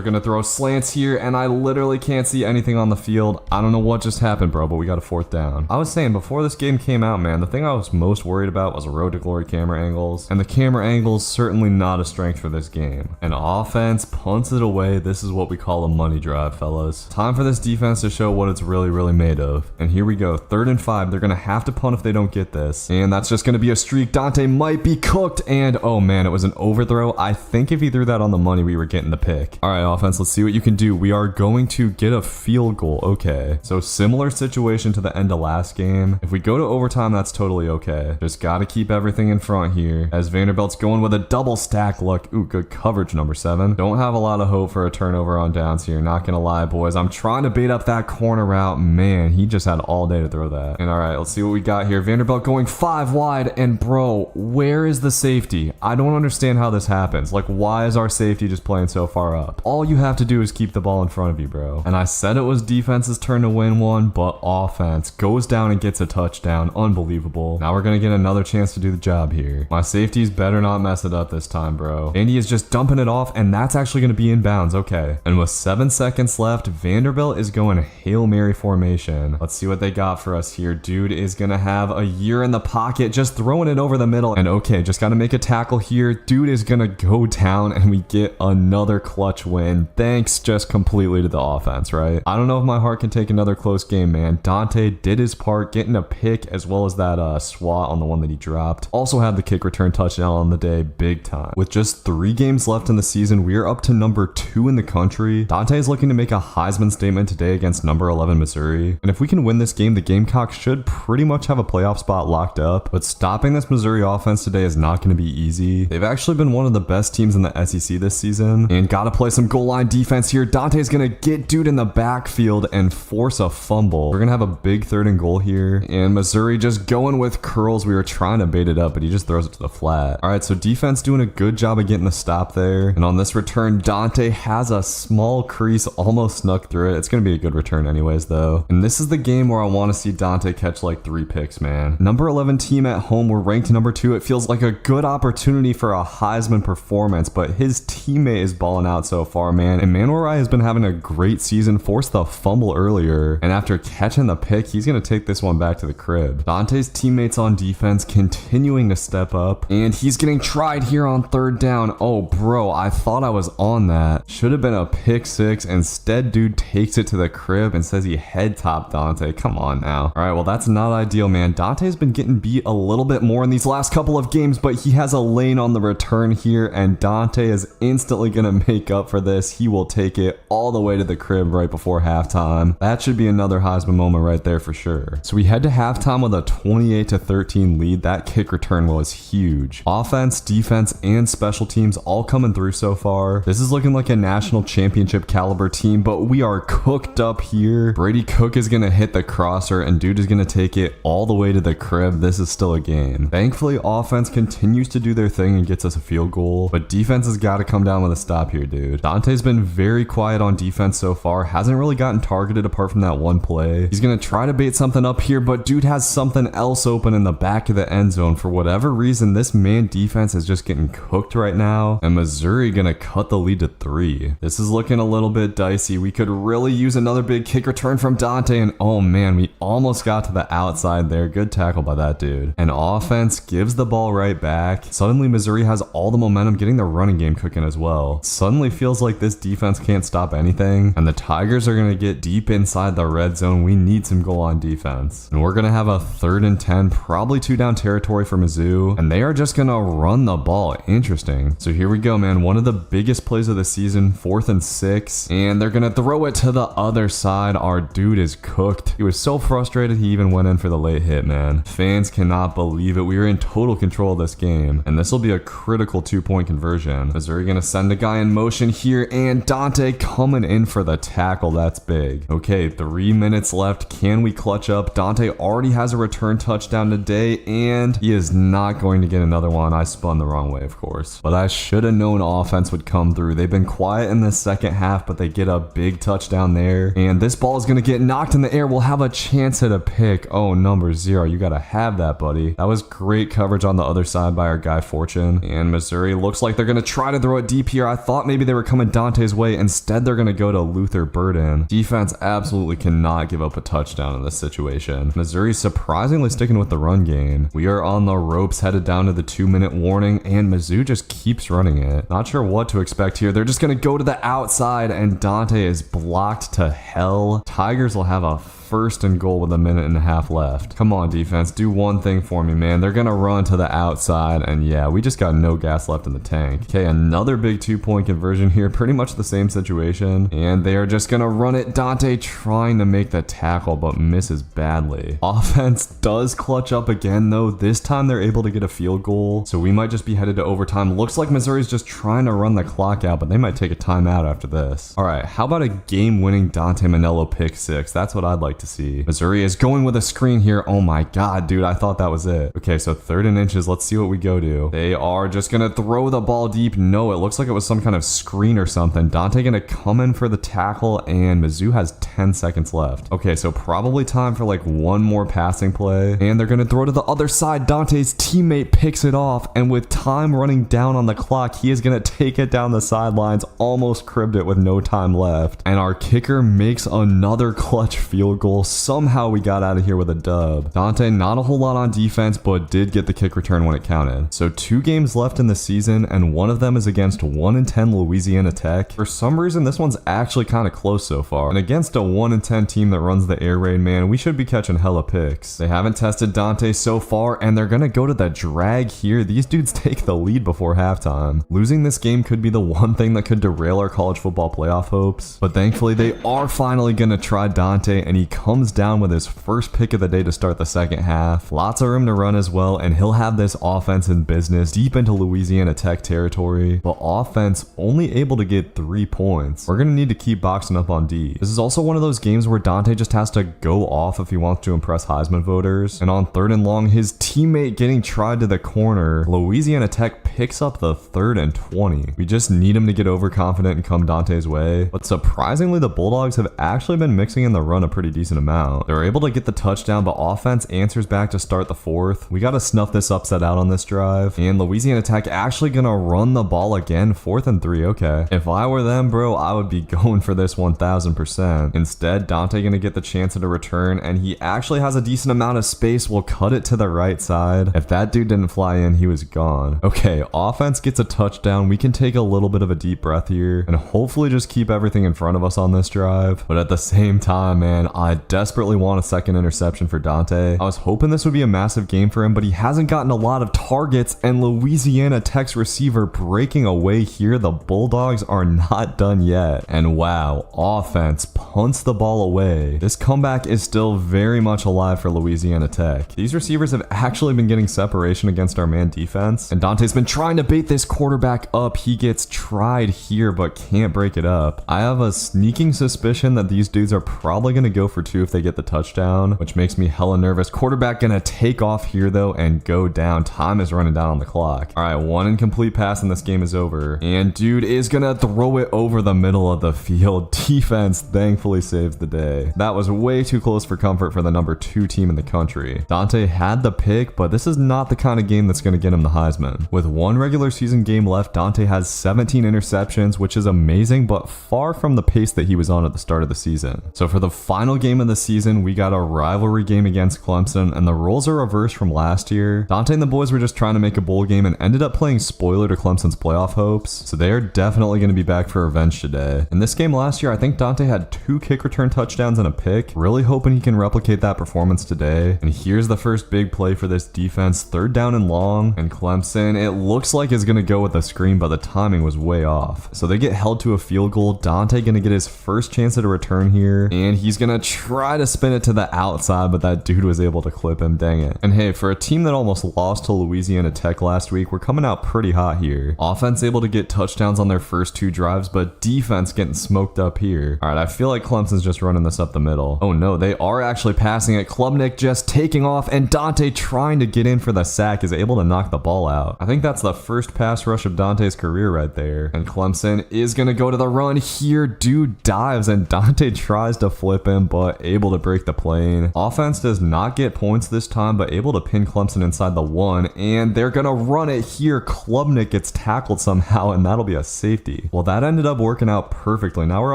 S1: going to throw slants here, and I literally can't see anything on the field. I don't know what just happened, bro, but we got a fourth down. I was saying, before this game came out, man, the thing I was most worried about was Road to Glory camera angles. And the camera angles certainly not a strength for this game. And offense punts it away. This is what we call a money drive, fellas. Time for this defense to show what it's really made of. And here we go. 3rd and 5. They're going to have to punt if they don't get this. And that's just going to be a streak. Dante might be cooked. And oh man, it was an overthrow. I think if he threw that on the money, we were getting the pick. All right, offense, let's see what you can do. We are going to get a field goal. Okay. So similar situation to the end of last game. If we go to overtime, that's totally okay. Just got to keep everything in front here as Vanderbilt's going with a double stack look. Ooh, good coverage, number 7. Don't have a lot of hope for a turnover on downs here. Not going to lie, boys. I'm trying to bait up that corner route. Man, he just had all day to throw that. And all right, let's see what we got here. Vanderbilt going 5 wide. And bro, where is the safety? I don't understand how this happens. Like, why is our safety just playing so far up? All you have to do is keep the ball in front of you, bro. And I said it was defense's turn to win one, but offense goes down and gets a touchdown. Unbelievable. Now we're going to get another chance to do the job here. My safeties better not mess it up this time, bro. Andy is just dumping it off, and that's actually going to be in bounds. Okay. And with 7 seconds left, Vanderbilt is going Hail Mary formation. Let's see what they got for us here. Dude is going to have a year in the pocket, just throwing it over the middle. And okay, just got to make a tackle here. Dude is going to go down, and we get another clutch win. Thanks just completely to the offense, right? I don't know if my heart can take another close game, man. Dante did his part, getting a pick as well as that swat on the one that he dropped. Also had the kick return touchdown on the day, big time. With just 3 games left in the season, we are up to number 2 in the country. Dante is looking to make a Heisman statement today against number 11 Missouri. And if we can win this game, the Gamecocks should pretty much have a playoff spot locked up. But stopping this Missouri offense today is not going to be easy. They've actually been one of the best teams in the SEC this season. And got to play some goal line defense here. Dante's going to get dude in the backfield and force a fumble. We're going to have a big 3rd and goal here. And Missouri just going with curls. We were trying to bait it up, but he just throws it to the flat. All right, so defense doing a good job of getting the stop there. And on this return, Dante has a small crease, almost snuck through it. It's going to be a good return anyways, though. And this is the game where I want to see Dante catch like 3 picks, man. Number 11 team at home. We're ranked number 2. It feels like a good opportunity for a Heisman performance, but his teammate is balling out so far, man. And Manuel has been having a great season. Forced the fumble earlier, and after catching the pick, he's going to take this one back to the crib. Dante's teammates on defense continuing to step up, and he's getting tried here on 3rd down. Oh, bro, I thought I was on that. Should have been a pick 6. Instead, dude takes it to the crib and says he head topped Dante. Come on now. All right, well, that's not ideal, man. Dante's been getting beat a little bit more in these last couple of games, but he has a lane on the return here, and Dante is instantly going to make up for this. He will take it all the way to the crib right before halftime. That should be another Heisman moment right there for sure. So we head to halftime with a 28-13 lead. That kick return was huge. Offense, defense, and special teams all coming through so far. This is looking like a national championship caliber team, but we are cooked up here. Brady Cook is going to hit the crosser, and dude is going to take it all the way to the crib. This is still a game. Thankfully, offense continues to do their thing and gets us a field goal, but defense has got to come down with a stop here, dude. Dante's been very quiet on defense so far. Hasn't really gotten targeted apart from that one play. He's going to try to bait something up here, but dude has something else open in the back of the end zone. For whatever reason, this man defense is just getting cooked right now, and Missouri going to cut the lead to 3. This is looking a little bit dicey. We could really use another big kick return from Dante, and oh man, we almost got to the outside there. Good tackle by that dude. And offense gives the ball right back. Suddenly, Missouri has all the momentum, getting the running game cooking as well. Suddenly feels like this defense can't stop anything, and the Tigers are going to get deep inside the red zone. We need some goal on defense. And we're going to have a 3rd and 10, probably 2 down territory for Mizzou, and they are just going to run the ball. Interesting. So here we go, man. One of the biggest plays of the season, 4th and 6, and they're going to throw it to the other side. Our dude is cooked. He was so frustrated he even went in for the late hit, man. Fans cannot believe it. We were in total control of this game. game. And this will be a critical 2-point conversion. Missouri gonna send a guy in motion here, and Dante coming in for the tackle. That's big. Okay, 3 minutes left. Can we clutch up? Dante already has a return touchdown today, and he is not going to get another one. I spun the wrong way, of course. But I should have known offense would come through. They've been quiet in the second half, but they get a big touchdown there. And this ball is going to get knocked in the air. We'll have a chance at a pick. Oh, number 0. You got to have that, buddy. That was great coverage on the other side by our guy Fortune. And Missouri looks like they're going to try to throw it deep here. I thought maybe they were coming Dante's way. Instead, they're going to go to Luther Burden. Defense absolutely cannot give up a touchdown in this situation. Missouri's surprisingly sticking with the run game. We are on the ropes headed down to the 2-minute warning, and Mizzou just keeps running it. Not sure what to expect here. They're just going to go to the outside, and Dante is blocked to hell. Tigers will have a 1st and goal with a 1.5 minutes left. Come on, defense, do one thing for me, man. They're gonna run to the outside, and yeah, we just got no gas left in the tank. Okay, another big 2-point conversion here. Pretty much the same situation, and they are just gonna run it. Dante trying to make the tackle, but misses badly. Offense does clutch up again, though. This time they're able to get a field goal, so we might just be headed to overtime. Looks like Missouri's just trying to run the clock out, but they might take a timeout after this. All right, how about a game-winning Dante Manello pick 6? That's what I'd like to see. Missouri is going with a screen here. Oh my god, dude, I thought that was it. Okay, so 3rd and inches. Let's see what we go to. They are just gonna throw the ball deep. No, it looks like it was some kind of screen or something. Dante gonna come in for the tackle, and Mizzou has 10 seconds left. Okay, so probably time for like one more passing play, and they're gonna throw to the other side. Dante's teammate picks it off, and with time running down on the clock, he is gonna take it down the sidelines. Almost cribbed it with no time left, and our kicker makes another clutch field goal. Somehow we got out of here with a dub. Dante, not a whole lot on defense, but did get the kick return when it counted. So 2 games left in the season, and one of them is against 1-10 Louisiana Tech. For some reason, this one's actually kind of close so far. And against a 1-10 team that runs the air raid, man, we should be catching hella picks. They haven't tested Dante so far, and they're gonna go to the drag here. These dudes take the lead before halftime. Losing this game could be the one thing that could derail our college football playoff hopes, but thankfully they are finally gonna try Dante, and he comes down with his first pick of the day to start the second half. Lots of room to run as well, and he'll have this offense in business deep into Louisiana Tech territory, but offense only able to get 3 points. We're gonna need to keep boxing up on D. This is also one of those games where Dante just has to go off if he wants to impress Heisman voters, and on 3rd and long, his teammate getting tried to the corner, Louisiana Tech picks up the 3rd and 20. We just need him to get overconfident and come Dante's way, but surprisingly the Bulldogs have actually been mixing in the run a pretty decent amount. They're able to get the touchdown, but offense answers back to start the 4th. We gotta snuff this upset out on this drive, and Louisiana Tech actually gonna run the ball again. 4th and 3. Okay, if I were them, bro, I would be going for this 1000%. Instead, Dante gonna get the chance at a return, and he actually has a decent amount of space. We'll cut it to the right side. If that dude didn't fly in, he was gone. Okay, offense gets a touchdown. We can take a little bit of a deep breath here and hopefully just keep everything in front of us on this drive. But at the same time, man, I desperately want a second interception for Dante. I was hoping this would be a massive game for him, but he hasn't gotten a lot of targets, and Louisiana Tech's receiver breaking away here. The Bulldogs are not done yet. And wow, offense punts the ball away. This comeback is still very much alive for Louisiana Tech. These receivers have actually been getting separation against our man defense, and Dante's been trying to bait this quarterback up. He gets tried here, but can't break it up. I have a sneaking suspicion that these dudes are probably going to go for 2 if they get the touchdown, which makes me hella nervous. Quarterback gonna take off here though and go down. Time is running down on the clock. All right, 1 incomplete pass and this game is over. And dude is gonna throw it over the middle of the field. Defense thankfully saves the day. That was way too close for comfort for the number 2 team in the country. Dante had the pick, but this is not the kind of game that's gonna get him the Heisman. With 1 regular season game left, Dante has 17 interceptions, which is amazing, but far from the pace that he was on at the start of the season. So for the final game of the season, we got a rivalry game against Clemson, and the roles are reversed from last year. Dante and the boys were just trying to make a bowl game and ended up playing spoiler to Clemson's playoff hopes, so they are definitely going to be back for revenge today. In this game last year, I think Dante had 2 kick return touchdowns and a pick. Really hoping he can replicate that performance today. And here's the first big play for this defense. 3rd down and long, and Clemson, it looks like is going to go with a screen, but the timing was way off. So they get held to a field goal. Dante going to get his first chance at a return here, and he's going to try to spin it to the outside, but that dude was able to clip him, dang it. And hey, for a team that almost lost to Louisiana Tech last week, we're coming out pretty hot here. Offense able to get touchdowns on their first 2 drives, but defense getting smoked up here. All right, I feel like Clemson's just running this up the middle. Oh no, they are actually passing it. Klubnik just taking off, and Dante trying to get in for the sack is able to knock the ball out. I think that's the first pass rush of Dante's career right there. And Clemson is gonna go to the run here. Dude dives, and Dante tries to flip him, but able to break the plane. Offense does not get points this time, but able to pin Clemson inside the 1, and they're gonna run it here. Klubnik gets tackled somehow, and that'll be a safety. Well, that ended up working out perfectly. Now we're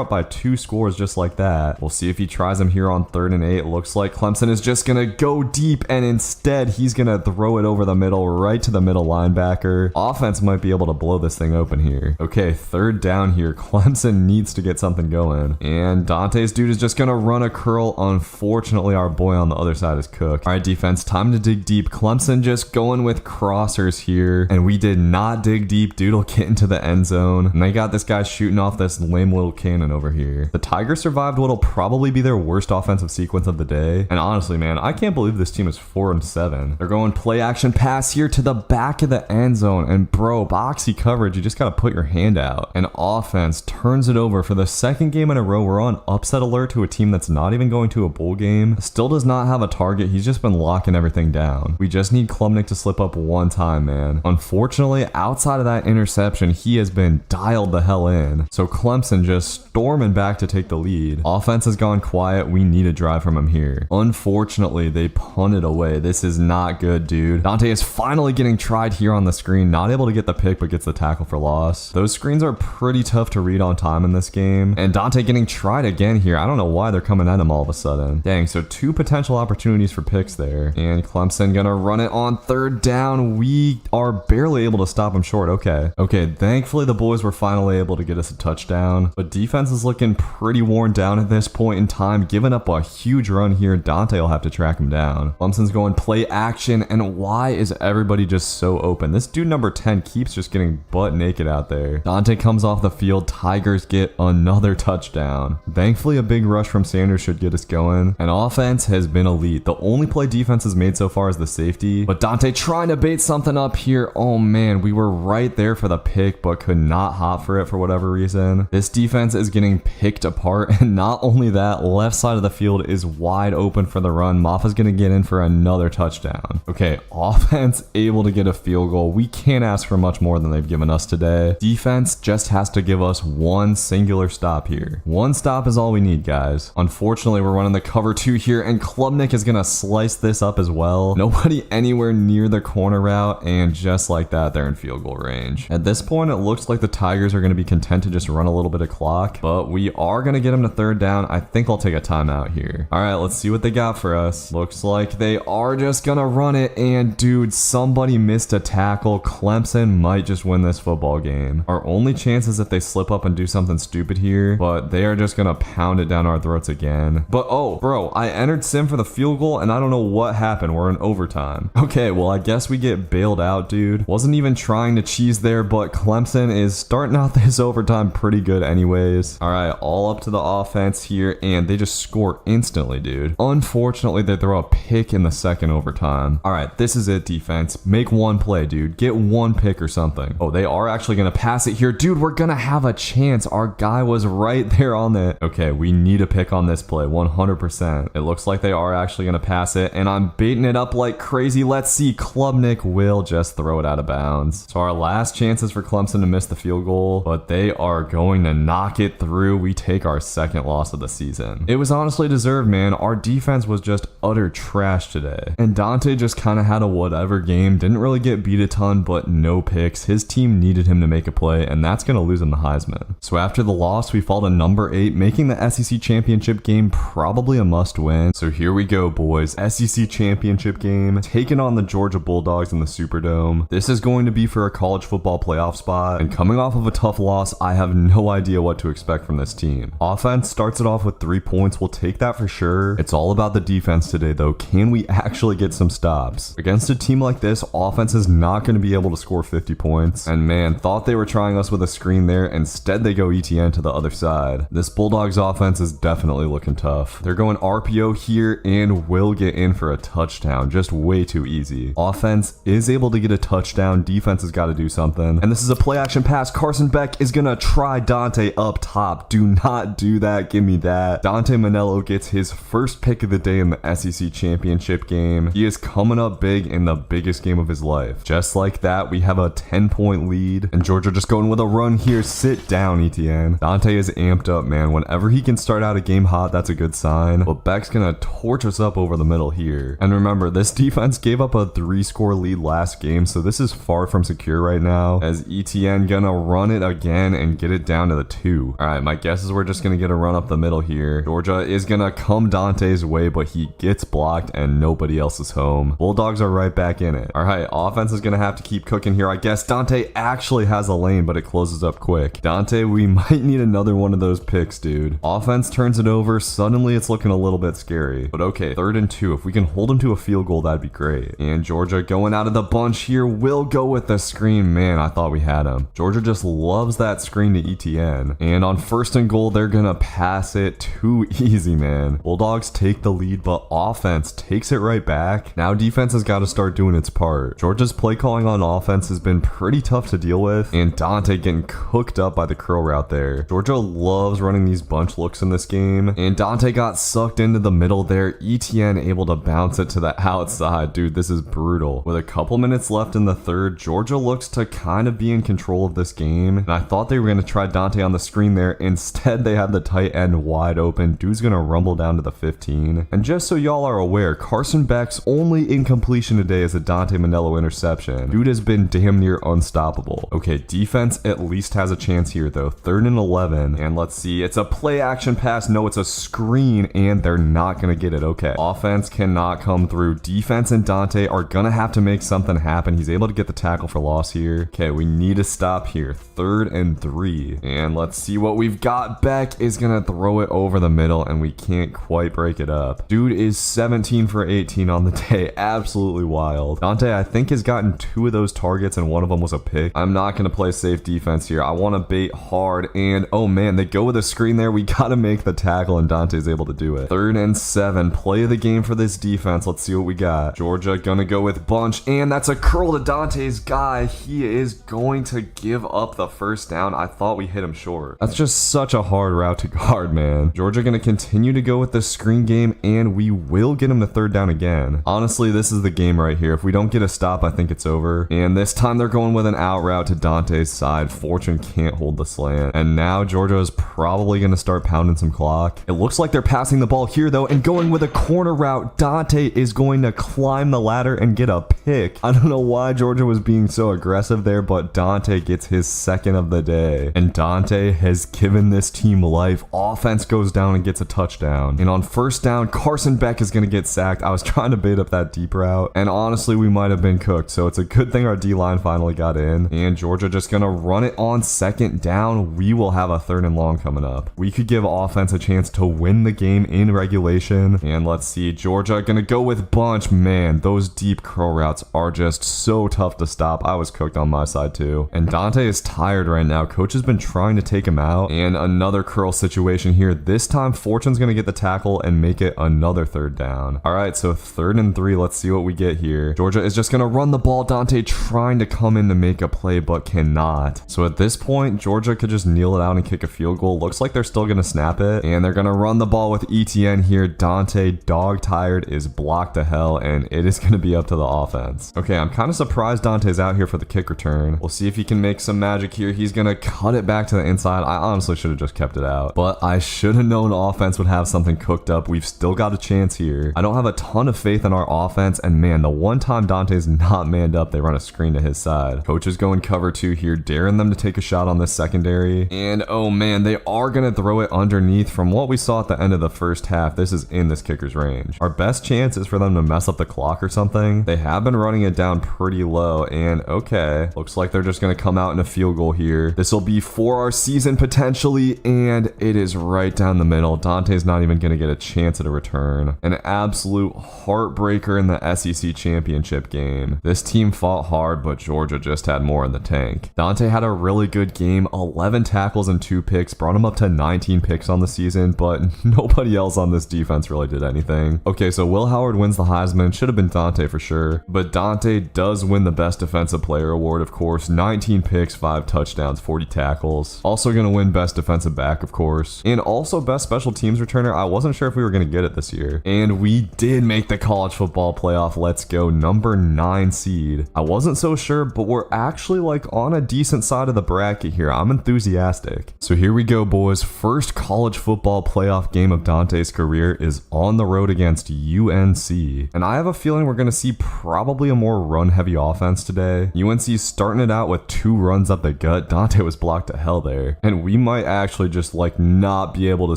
S1: up by 2 scores just like that. We'll see if he tries him here on 3rd and 8. Looks like Clemson is just gonna go deep, and instead he's gonna throw it over the middle, right to the middle linebacker. Offense might be able to blow this thing open here. Okay, 3rd down here. Clemson needs to get something going, and Dante's dude is just gonna run a curl. Unfortunately, our boy on the other side is cooked. All right, defense, time to dig deep. Clemson just going with crossers here, and we did not dig deep. Dude will get into the end zone, and they got this guy shooting off this lame little cannon over here. The Tigers survived what'll probably be their worst offensive sequence of the day, and honestly, man, I can't believe this team is 4-7. They're going play action pass here to the back of the end zone, and bro, boxy coverage, you just gotta put your hand out. And offense turns it over for the 2nd game in a row. We're on upset alert to a team that's not even going to a bowl game. Still does not have a target. He's just been locking everything down. We just need Klubnik to slip up one time, man. Unfortunately, outside of that interception, he has been dialed the hell in. So Clemson just storming back to take the lead. Offense has gone quiet. We need a drive from him here. Unfortunately, they punted away. This is not good, dude. Dante is finally getting tried here on the screen. Not able to get the pick, but gets the tackle for loss. Those screens are pretty tough to read on time in this game. And Dante getting tried again here. I don't know why they're coming at him all of a sudden. Dang, so 2 potential opportunities for picks there. And Clemson gonna run it on 3rd down. We are barely able to stop him short. Okay, thankfully the boys were finally able to get us a touchdown. But defense is looking pretty worn down at this point in time. Giving up a huge run here. Dante will have to track him down. Clemson's going play action, and why is everybody just so open? This dude number 10 keeps just getting butt naked out there. Dante comes off the field. Tigers get another touchdown. Thankfully, a big rush from Sanders should get us going. And offense has been elite. The only play defense has made so far is the safety. But Dante trying to bait something up here. Oh man, we were right there for the pick, but could not hop for it for whatever reason. This defense is getting picked apart. And not only that, left side of the field is wide open for the run. Maffa's going to get in for another touchdown. Okay, offense able to get a field goal. We can't ask for much more than they've given us today. Defense just has to give us one singular stop here. One stop is all we need, guys. Unfortunately, we're running the cover 2 here, and Klubnik is going to slice this up as well. Nobody anywhere near the corner route, and just like that, they're in field goal range. At this point, it looks like the Tigers are going to be content to just run a little bit of clock, but we are going to get them to 3rd down. I think I'll take a timeout here. All right, let's see what they got for us. Looks like they are just going to run it, and dude, somebody missed a tackle. Clemson might just win this football game. Our only chance is if they slip up and do something stupid here, but they are just going to pound it down our throats again. But oh, bro, I entered sim for the field goal, and I don't know what happened. We're in overtime. Okay, well, I guess we get bailed out, dude. Wasn't even trying to cheese there, but Clemson is starting out this overtime pretty good anyways. All right, all up to the offense here, and they just score instantly, dude. Unfortunately, they throw a pick in the 2nd overtime. All right, this is it, defense. Make one play, dude. Get one pick or something. Oh, they are actually going to pass it here. Dude, we're going to have a chance. Our guy was right there on it. Okay, we need a pick on this play, 100%. It looks like they are actually going to pass it, and I'm baiting it up like crazy. Let's see. Klubnik will just throw it out of bounds. So our last chances for Clemson to miss the field goal, but they are going to knock it through. We take our 2nd loss of the season. It was honestly deserved, man. Our defense was just utter trash today. And Dante just kind of had a whatever game. Didn't really get beat a ton, but no picks. His team needed him to make a play, and that's going to lose him the Heisman. So after the loss, we fall to number 8, making the SEC championship game probably a must win. So here we go, boys. SEC championship game, taking on the Georgia Bulldogs in the Superdome. This is going to be for a college football playoff spot, and coming off of a tough loss, I have no idea what to expect from this team. Offense starts it off with 3 points. We'll take that for sure. It's all about the defense today, though. Can we actually get some stops? Against a team like this, offense is not going to be able to score 50 points. And man, thought they were trying us with a screen there. Instead, they go ETN to the other side. This Bulldogs offense is definitely looking tough. They're going RPO here and will get in for a touchdown. Just way too easy. Offense is able to get a touchdown. Defense has got to do something. And this is a play action pass. Carson Beck is going to try Dante up top. Do not do that. Give me that. Dante Manello gets his first pick of the day in the SEC championship game. He is coming up big in the biggest game of his life. Just like that, we have a 10-point lead. And Georgia just going with a run here. Sit down, ETN. Dante is amped up, man. Whenever he can start out a game hot, that's a good sign. But Beck's going to torch us up over the middle here. And remember, this defense gave up a 3-score lead last game, so this is far from secure right now, as ETN gonna run it again and get it down to the 2. All right, my guess is we're just gonna get a run up the middle here. Georgia is gonna come Dante's way, but he gets blocked and nobody else is home. Bulldogs are right back in it. All right, offense is gonna have to keep cooking here. I guess Dante actually has a lane, but it closes up quick. Dante, we might need another one of those picks, dude. Offense turns it over. Suddenly it's looking a little bit scary, but okay, 3rd and 2. If we can hold him to a field goal, that'd be great. And Georgia going out of the bunch here will go with the screen. Man, I thought we had him. Georgia just loves that screen to ETN. And on 1st and goal, they're gonna pass it. Too easy, man. Bulldogs take the lead, but offense takes it right back. Now defense has got to start doing its part. Georgia's play calling on offense has been pretty tough to deal with, and Dante getting cooked up by the Crowe route there. Georgia loves running these bunch looks in this game, and Dante got sucked into the middle there. ETN able to bounce it to the outside. Dude, this is brutal. With a couple minutes left in the 3rd, Georgia looks to kind of be in control of this game, and I thought they were going to try Dante on the screen there. Instead, they had the tight end wide open. Dude's going to rumble down to the 15. And just so y'all are aware, Carson Beck's only incompletion today is a Dante Manello interception. Dude has been damn near unstoppable. Okay, defense at least has a chance here though. 3rd and 11, and let's see, it's a play action pass. No, it's a screen, and they're not going to get it. Okay, offense cannot come through. Defense and Dante are going to have to make something happen. He's able to get the tackle for loss here. Okay, we need to stop here. 3rd and 3, and let's see what we've got. Beck is going to throw it over the middle, and we can't quite break it up. Dude is 17 for 18 on the day. Absolutely wild. Dante, I think, has gotten 2 of those targets, and one of them was a pick. I'm not going to play safe defense here. I want to bait hard, and oh man, they go with a screen there. We got to make the tackle, and Dante's able to do it. 3rd and 7. Play of the game for this defense. Let's see what we got. Georgia gonna go with bunch, and that's a curl to Dante's guy. He is going to give up the 1st down. I thought we hit him short. That's just such a hard route to guard, man. Georgia gonna continue to go with the screen game, and we will get him to 3rd down again. Honestly, this is the game right here. If we don't get a stop, I think it's over. And this time they're going with an out route to Dante's side. Fortune can't hold the slant. And now Georgia is probably gonna start pounding some clock. It looks like they're passing the ball here though, and going with a corner route. Dante is going to climb the ladder and get a pick. I don't know why Georgia was being so aggressive there, but Dante gets his 2nd of the day. And Dante has given this team life. Offense goes down and gets a touchdown. And on 1st down, Carson Beck is going to get sacked. I was trying to bait up that deep route, and honestly, we might have been cooked. So it's a good thing our D-line finally got in. And Georgia just going to run it on 2nd down. We will have a 3rd and long coming up. We could give offense a chance to win the game in regulation. And let's see, Georgia gonna go with bunch. Man, those deep curl routes are just so tough to stop. I was cooked on my side too. And Dante is tired right now. Coach has been trying to take him out. And another curl situation here. This time, Fortune's gonna get the tackle and make it another 3rd down. All right, so 3rd and 3. Let's see what we get here. Georgia is just gonna run the ball. Dante trying to come in to make a play, but cannot. So at this point, Georgia could just kneel it out and kick a field goal. Looks like they're still gonna snap it, and they're gonna run the ball with ETN here. Dante, dog tired, is blocked to hell, and it is gonna be up to the offense. Okay, I'm kind of surprised Dante's out here for the kick return. We'll see if he can make some magic here. He's gonna cut it back to the inside. I honestly should have just kept it out, but I should have known offense would have something cooked up. We've still got a chance here. I don't have a ton of faith in our offense, and man, the one time Dante's not manned up, they run a screen to his side. Coach is going cover 2 here, daring them to take a shot on this secondary, and oh man, they are gonna throw it underneath. From what we saw at the end of the 1st half, this is in this kicker's range. Our best chance is for them to mess up the clock or something. They have been running it down pretty low, and okay, looks like they're just gonna come out in a field goal here. This will be for our season potentially, and it is right down the middle. Dante's not even gonna get a chance at a return. An absolute heartbreaker in the SEC championship game. This team fought hard, but Georgia just had more in the tank. Dante had a really good game, 11 tackles and 2 picks, brought him up to 19 picks on the season, but but nobody else on this defense really did anything. Okay, so Will Howard wins the Heisman. Should have been Dante for sure. But Dante does win the Best Defensive Player award, of course. 19 picks, 5 touchdowns, 40 tackles. Also going to win Best Defensive Back, of course. And also Best Special Teams Returner. I wasn't sure if we were going to get it this year. And we did make the college football playoff. Let's go. Number 9 seed. I wasn't so sure, but we're actually like on a decent side of the bracket here. I'm enthusiastic. So here we go, boys. First college football playoff game of Dante's career is on the road against UNC. And I have a feeling we're going to see probably a more run-heavy offense today. UNC's starting it out with 2 runs up the gut. Dante was blocked to hell there. And we might actually just like not be able to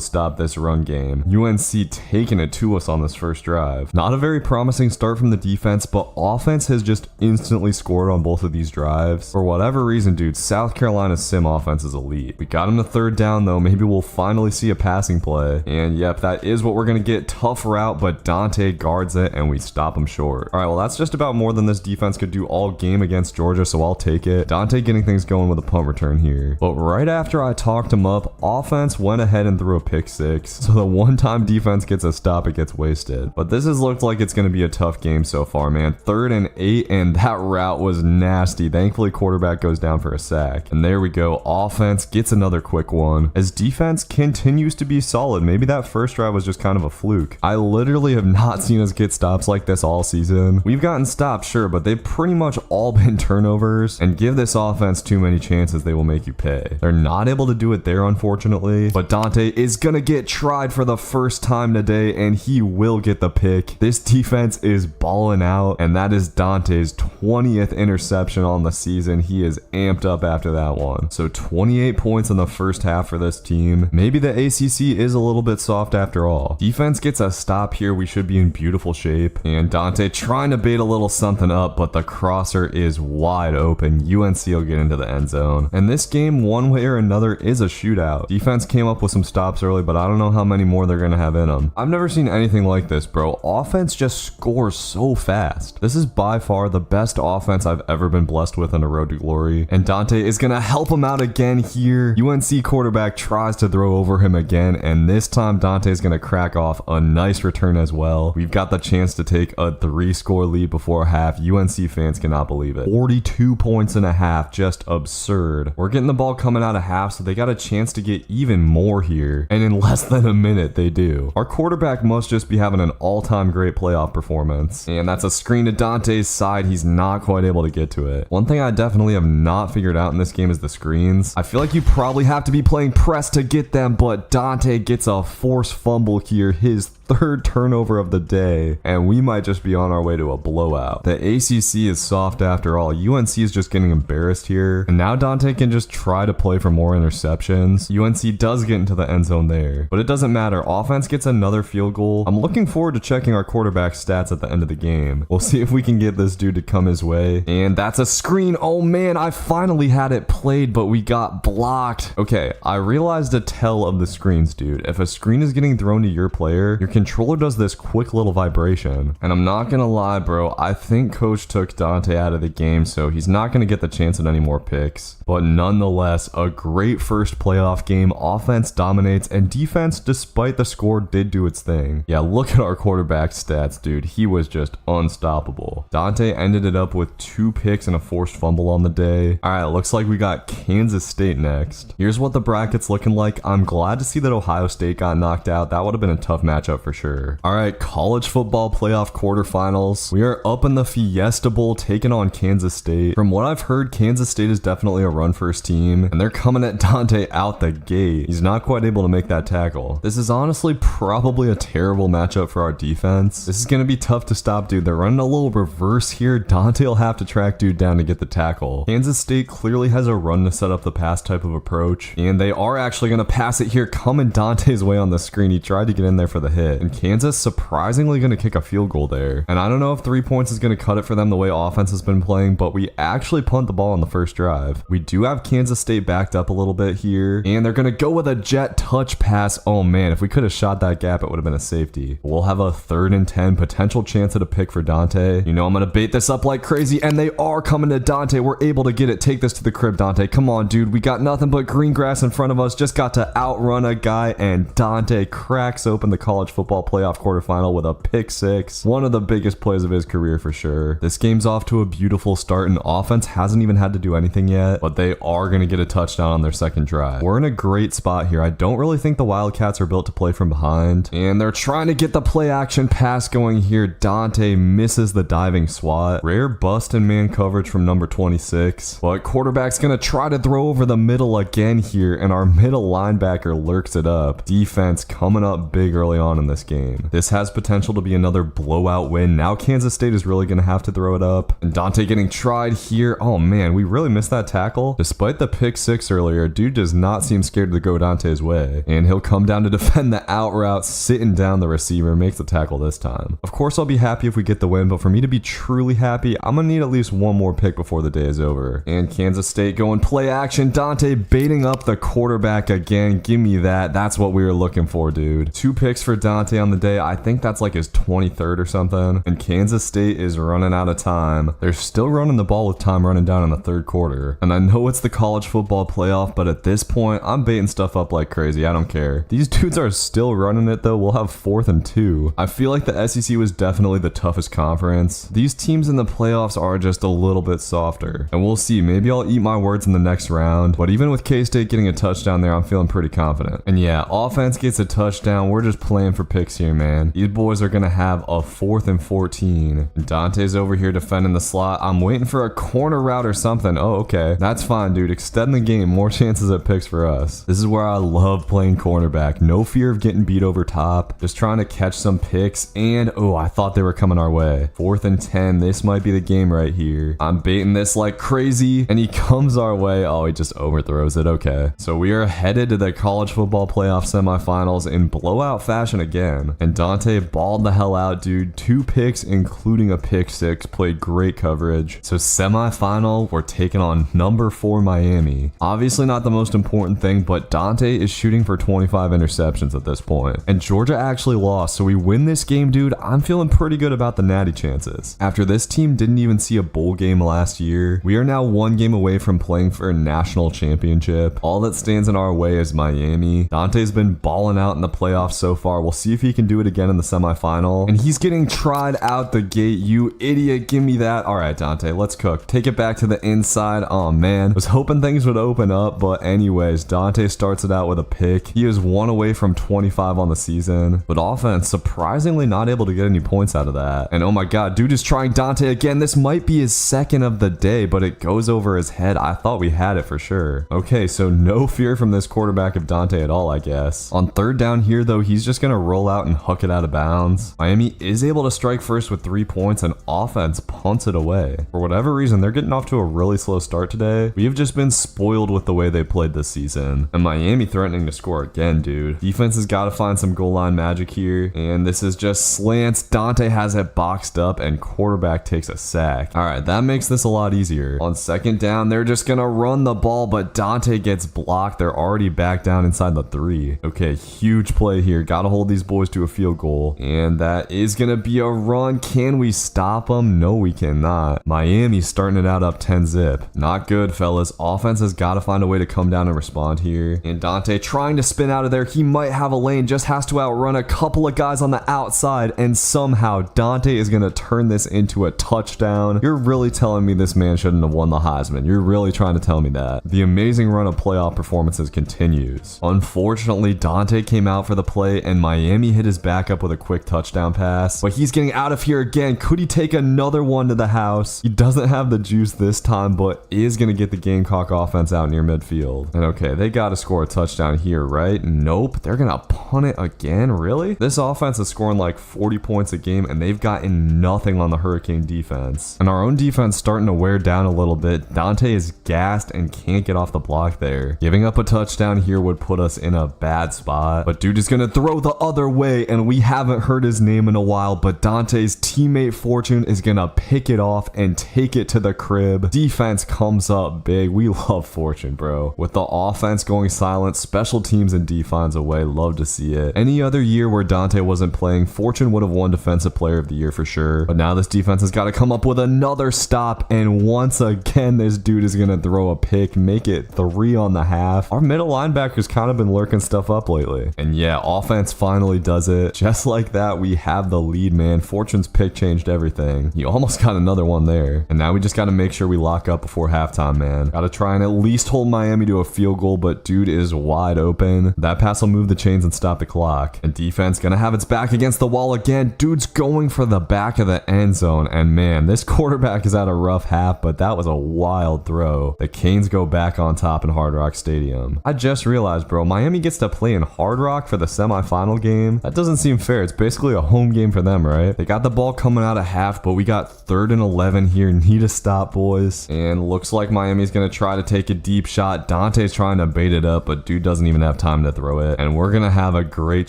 S1: stop this run game. UNC taking it to us on this first drive. Not a very promising start from the defense, but offense has just instantly scored on both of these drives. For whatever reason, dude, South Carolina's sim offense is elite. We got him to third down though. Maybe we'll finally see a passing play. And yep, that is what we're going to get. Tough route, but Dante guards it and we stop him short. All right, well, that's just about more than this defense could do all game against Georgia, so I'll take it. Dante getting things going with a punt return here. But right after I talked him up, offense went ahead and threw a pick 6. So the one-time defense gets a stop, it gets wasted. But this has looked like it's going to be a tough game so far, man. 3rd and 8, and that route was nasty. Thankfully, quarterback goes down for a sack. And there we go. Offense gets another quick one. As defense continues to be solid. Maybe that first drive was just kind of a fluke. I literally have not seen us get stops like this all season. We've gotten stops, sure, but they've pretty much all been turnovers. And give this offense too many chances, they will make you pay. They're not able to do it there, unfortunately. But Dante is gonna get tried for the first time today, and he will get the pick. This defense is balling out, and that is Dante's 20th interception on the season. He is amped up after that one. So 28 points in the first half for this team. Maybe the ACC is a little bit soft after all. Defense gets a stop here. We should be in beautiful shape. And Dante trying to bait a little something up, but the crosser is wide open. UNC will get into the end zone. And this game, one way or another, is a shootout. Defense came up with some stops early, but I don't know how many more they're going to have in them. I've never seen anything like this, bro. Offense just scores so fast. This is by far the best offense I've ever been blessed with on a road to glory. And Dante is going to help him out again here. UNC quarterback tries to throw over him again, and this time Dante is going to crack off a nice return as well. We've got the chance to take a 3-score lead before half. UNC fans cannot believe it. 42 points in a half, just absurd. We're getting the ball coming out of half, so they got a chance to get even more here. And in less than a minute, they do. Our quarterback must just be having an all-time great playoff performance. And that's a screen to Dante's side. He's not quite able to get to it. One thing I definitely have not figured out in this game is the screens. I feel like you probably have to be playing press to get them, but Dante gets a forced fumble here. His 3rd turnover of the day, and we might just be on our way to a blowout. The ACC is soft after all. UNC is just getting embarrassed here, and now Dante can just try to play for more interceptions. UNC does get into the end zone there, but it doesn't matter. Offense gets another field goal. I'm looking forward to checking our quarterback stats at the end of the game. We'll see if we can get this dude to come his way, and that's a screen. Oh man, I finally had it played, but we got blocked. Okay, I realized a tell of the screens, dude. If a screen is getting thrown to your player, your controller does this quick little vibration. And I'm not gonna lie, bro, I think coach took Dante out of the game, so he's not gonna get the chance at any more picks. But nonetheless, a great first playoff game. Offense dominates, and defense, despite the score, did do its thing. Yeah, look at our quarterback stats, dude. He was just unstoppable. Dante ended it up with 2 picks and a forced fumble on the day. Alright, looks like we got Kansas State next. Here's what the bracket's looking like. I'm glad to see that Ohio State got knocked out. That would have been a tough matchup for sure. All right, college football playoff quarterfinals. We are up in the Fiesta Bowl taking on Kansas State. From what I've heard, Kansas State is definitely a run first team, and they're coming at Dante out the gate. He's not quite able to make that tackle. This is honestly probably a terrible matchup for our defense. This is going to be tough to stop, dude. They're running a little reverse here. Dante will have to track dude down to get the tackle. Kansas State clearly has a run to set up the pass type of approach, and they are actually going to pass it here, coming Dante's way on the screen. He tried to get in there for the hit. it. And Kansas surprisingly going to kick a field goal there. And I don't know if 3 points is going to cut it for them the way offense has been playing, but we actually punt the ball on the first drive. We do have Kansas State backed up a little bit here, and they're going to go with a jet touch pass. Oh man, if we could have shot that gap, it would have been a safety. We'll have a 3rd and 10, potential chance at a pick for Dante. You know I'm going to bait this up like crazy, and they are coming to Dante. We're able to get it. Take this to the crib, Dante. Come on, dude. We got nothing but green grass in front of us. Just got to outrun a guy, and Dante cracks open the college football playoff quarterfinal with a pick 6. One of the biggest plays of his career for sure. This game's off to a beautiful start, and offense hasn't even had to do anything yet, but they are going to get a touchdown on their second drive. We're in a great spot here. I don't really think the Wildcats are built to play from behind, and they're trying to get the play action pass going here. Dante misses the diving swat. Rare bust in man coverage from number 26, but quarterback's going to try to throw over the middle again here, and our middle linebacker lurks it up. Defense coming up big early on in this game. This has potential to be another blowout win. Now Kansas State is really going to have to throw it up, and Dante getting tried here. Oh man, we really missed that tackle. Despite the pick 6 earlier, dude does not seem scared to go Dante's way, and he'll come down to defend the out route, sitting down the receiver, makes the tackle this time. Of course I'll be happy if we get the win, but for me to be truly happy, I'm gonna need at least one more pick before the day is over. And Kansas State going play action. Dante baiting up the quarterback again. Give me that. That's what we were looking for, dude. 2 picks for Dante on the day. I think that's like his 23rd or something. And Kansas State is running out of time. They're still running the ball with time running down in the 3rd quarter. And I know it's the college football playoff, but at this point, I'm baiting stuff up like crazy. I don't care. These dudes are still running it though. We'll have 4th and 2. I feel like the SEC was definitely the toughest conference. These teams in the playoffs are just a little bit softer. And we'll see. Maybe I'll eat my words in the next round. But even with K-State getting a touchdown there, I'm feeling pretty confident. And yeah, offense gets a touchdown. We're just playing for picks here, man. These boys are going to have a 4th and 14. And Dante's over here defending the slot. I'm waiting for a corner route or something. Oh, okay. That's fine, dude. Extend the game. More chances at picks for us. This is where I love playing cornerback. No fear of getting beat over top. Just trying to catch some picks. And, oh, I thought they were coming our way. 4th and 10. This might be the game right here. I'm baiting this like crazy. And he comes our way. Oh, he just overthrows it. Okay. So we are headed to the college football playoff semifinals in blowout fashion again. And Dante balled the hell out, dude. 2 picks, including a pick 6. Played great coverage. So semifinal, we're taking on number 4 Miami. Obviously not the most important thing, but Dante is shooting for 25 interceptions at this point. And Georgia actually lost, so we win this game, dude. I'm feeling pretty good about the natty chances. After this team didn't even see a bowl game last year, we are now 1 game away from playing for a national championship. All that stands in our way is Miami. Dante's been balling out in the playoffs so far. We'll see if he can do it again in the semifinal. And he's getting tried out the gate. You idiot. Give me that. All right, Dante, let's cook. Take it back to the inside. Oh man, was hoping things would open up, but anyways, Dante starts it out with a pick. He is 1 away from 25 on the season, but offense surprisingly not able to get any points out of that. And oh my god, dude is trying Dante again. This might be his 2nd of the day, but it goes over his head. I thought we had it for sure. Okay, so no fear from this quarterback of Dante at all, I guess. On 3rd down here though, he's just gonna roll out and huck it out of bounds. Miami is able to strike first with 3 points, and offense punts it away. For whatever reason, they're getting off to a really slow start today. We have just been spoiled with the way they played this season. And Miami threatening to score again, dude. Defense has got to find some goal line magic here. And this is just slants. Dante has it boxed up, and quarterback takes a sack. All right, that makes this a lot easier. On 2nd down, they're just gonna run the ball, but Dante gets blocked. They're already back down inside the 3. Okay, huge play here. Gotta hold these boys to a field goal. And that is gonna be a run. Can we stop them? No, we cannot. Miami's starting it out up 10-zip. Not good, fellas. Offense has got to find a way to come down and respond here. And Dante trying to spin out of there. He might have a lane, just has to outrun a couple of guys on the outside, and somehow Dante is going to turn this into a touchdown. You're really telling me this man shouldn't have won the Heisman. You're really trying to tell me that. The amazing run of playoff performances continues. Unfortunately, Dante came out for the play, and Miami hit his back up with a quick touchdown pass, but he's getting out of here again. Could he take another one to the house? He doesn't have the juice this time, but is going to get the Gamecock offense out near midfield. And okay, they got to score a touchdown here, right? Nope. They're going to punt it again? Really? This offense is scoring like 40 points a game, and they've gotten nothing on the Hurricane defense. And our own defense starting to wear down a little bit. Dante is gassed and can't get off the block there. Giving up a touchdown here would put us in a bad spot, but dude is going to throw the other other way, and we haven't heard his name in a while, but Dante's teammate Fortune is gonna pick it off and take it to the crib. Defense comes up big. We love Fortune, bro. With the offense going silent, special teams and D finds a way. Love to see it. Any other year where Dante wasn't playing, Fortune would have won Defensive Player of the Year for sure. But now this defense has got to come up with another stop, and once again, this dude is gonna throw a pick, make it 3 on the half. Our middle linebacker's kind of been lurking stuff up lately. And yeah, offense finally does it. Just like that, we have the lead, man. Fortune's pick changed everything. He almost got another one there. And now we just got to make sure we lock up before halftime, man. Got to try and at least hold Miami to a field goal, but dude is wide open. That pass will move the chains and stop the clock. And defense gonna have its back against the wall again. Dude's going for the back of the end zone. And man, this quarterback is at a rough half, but that was a wild throw. The Canes go back on top in Hard Rock Stadium. I just realized, bro, Miami gets to play in Hard Rock for the semifinal game. That doesn't seem fair. It's basically a home game for them, right? They got the ball coming out of half, but we got 3rd and 11 here. Need a stop, boys. And looks like Miami's gonna try to take a deep shot. Dante's trying to bait it up, but dude doesn't even have time to throw it. And we're gonna have a great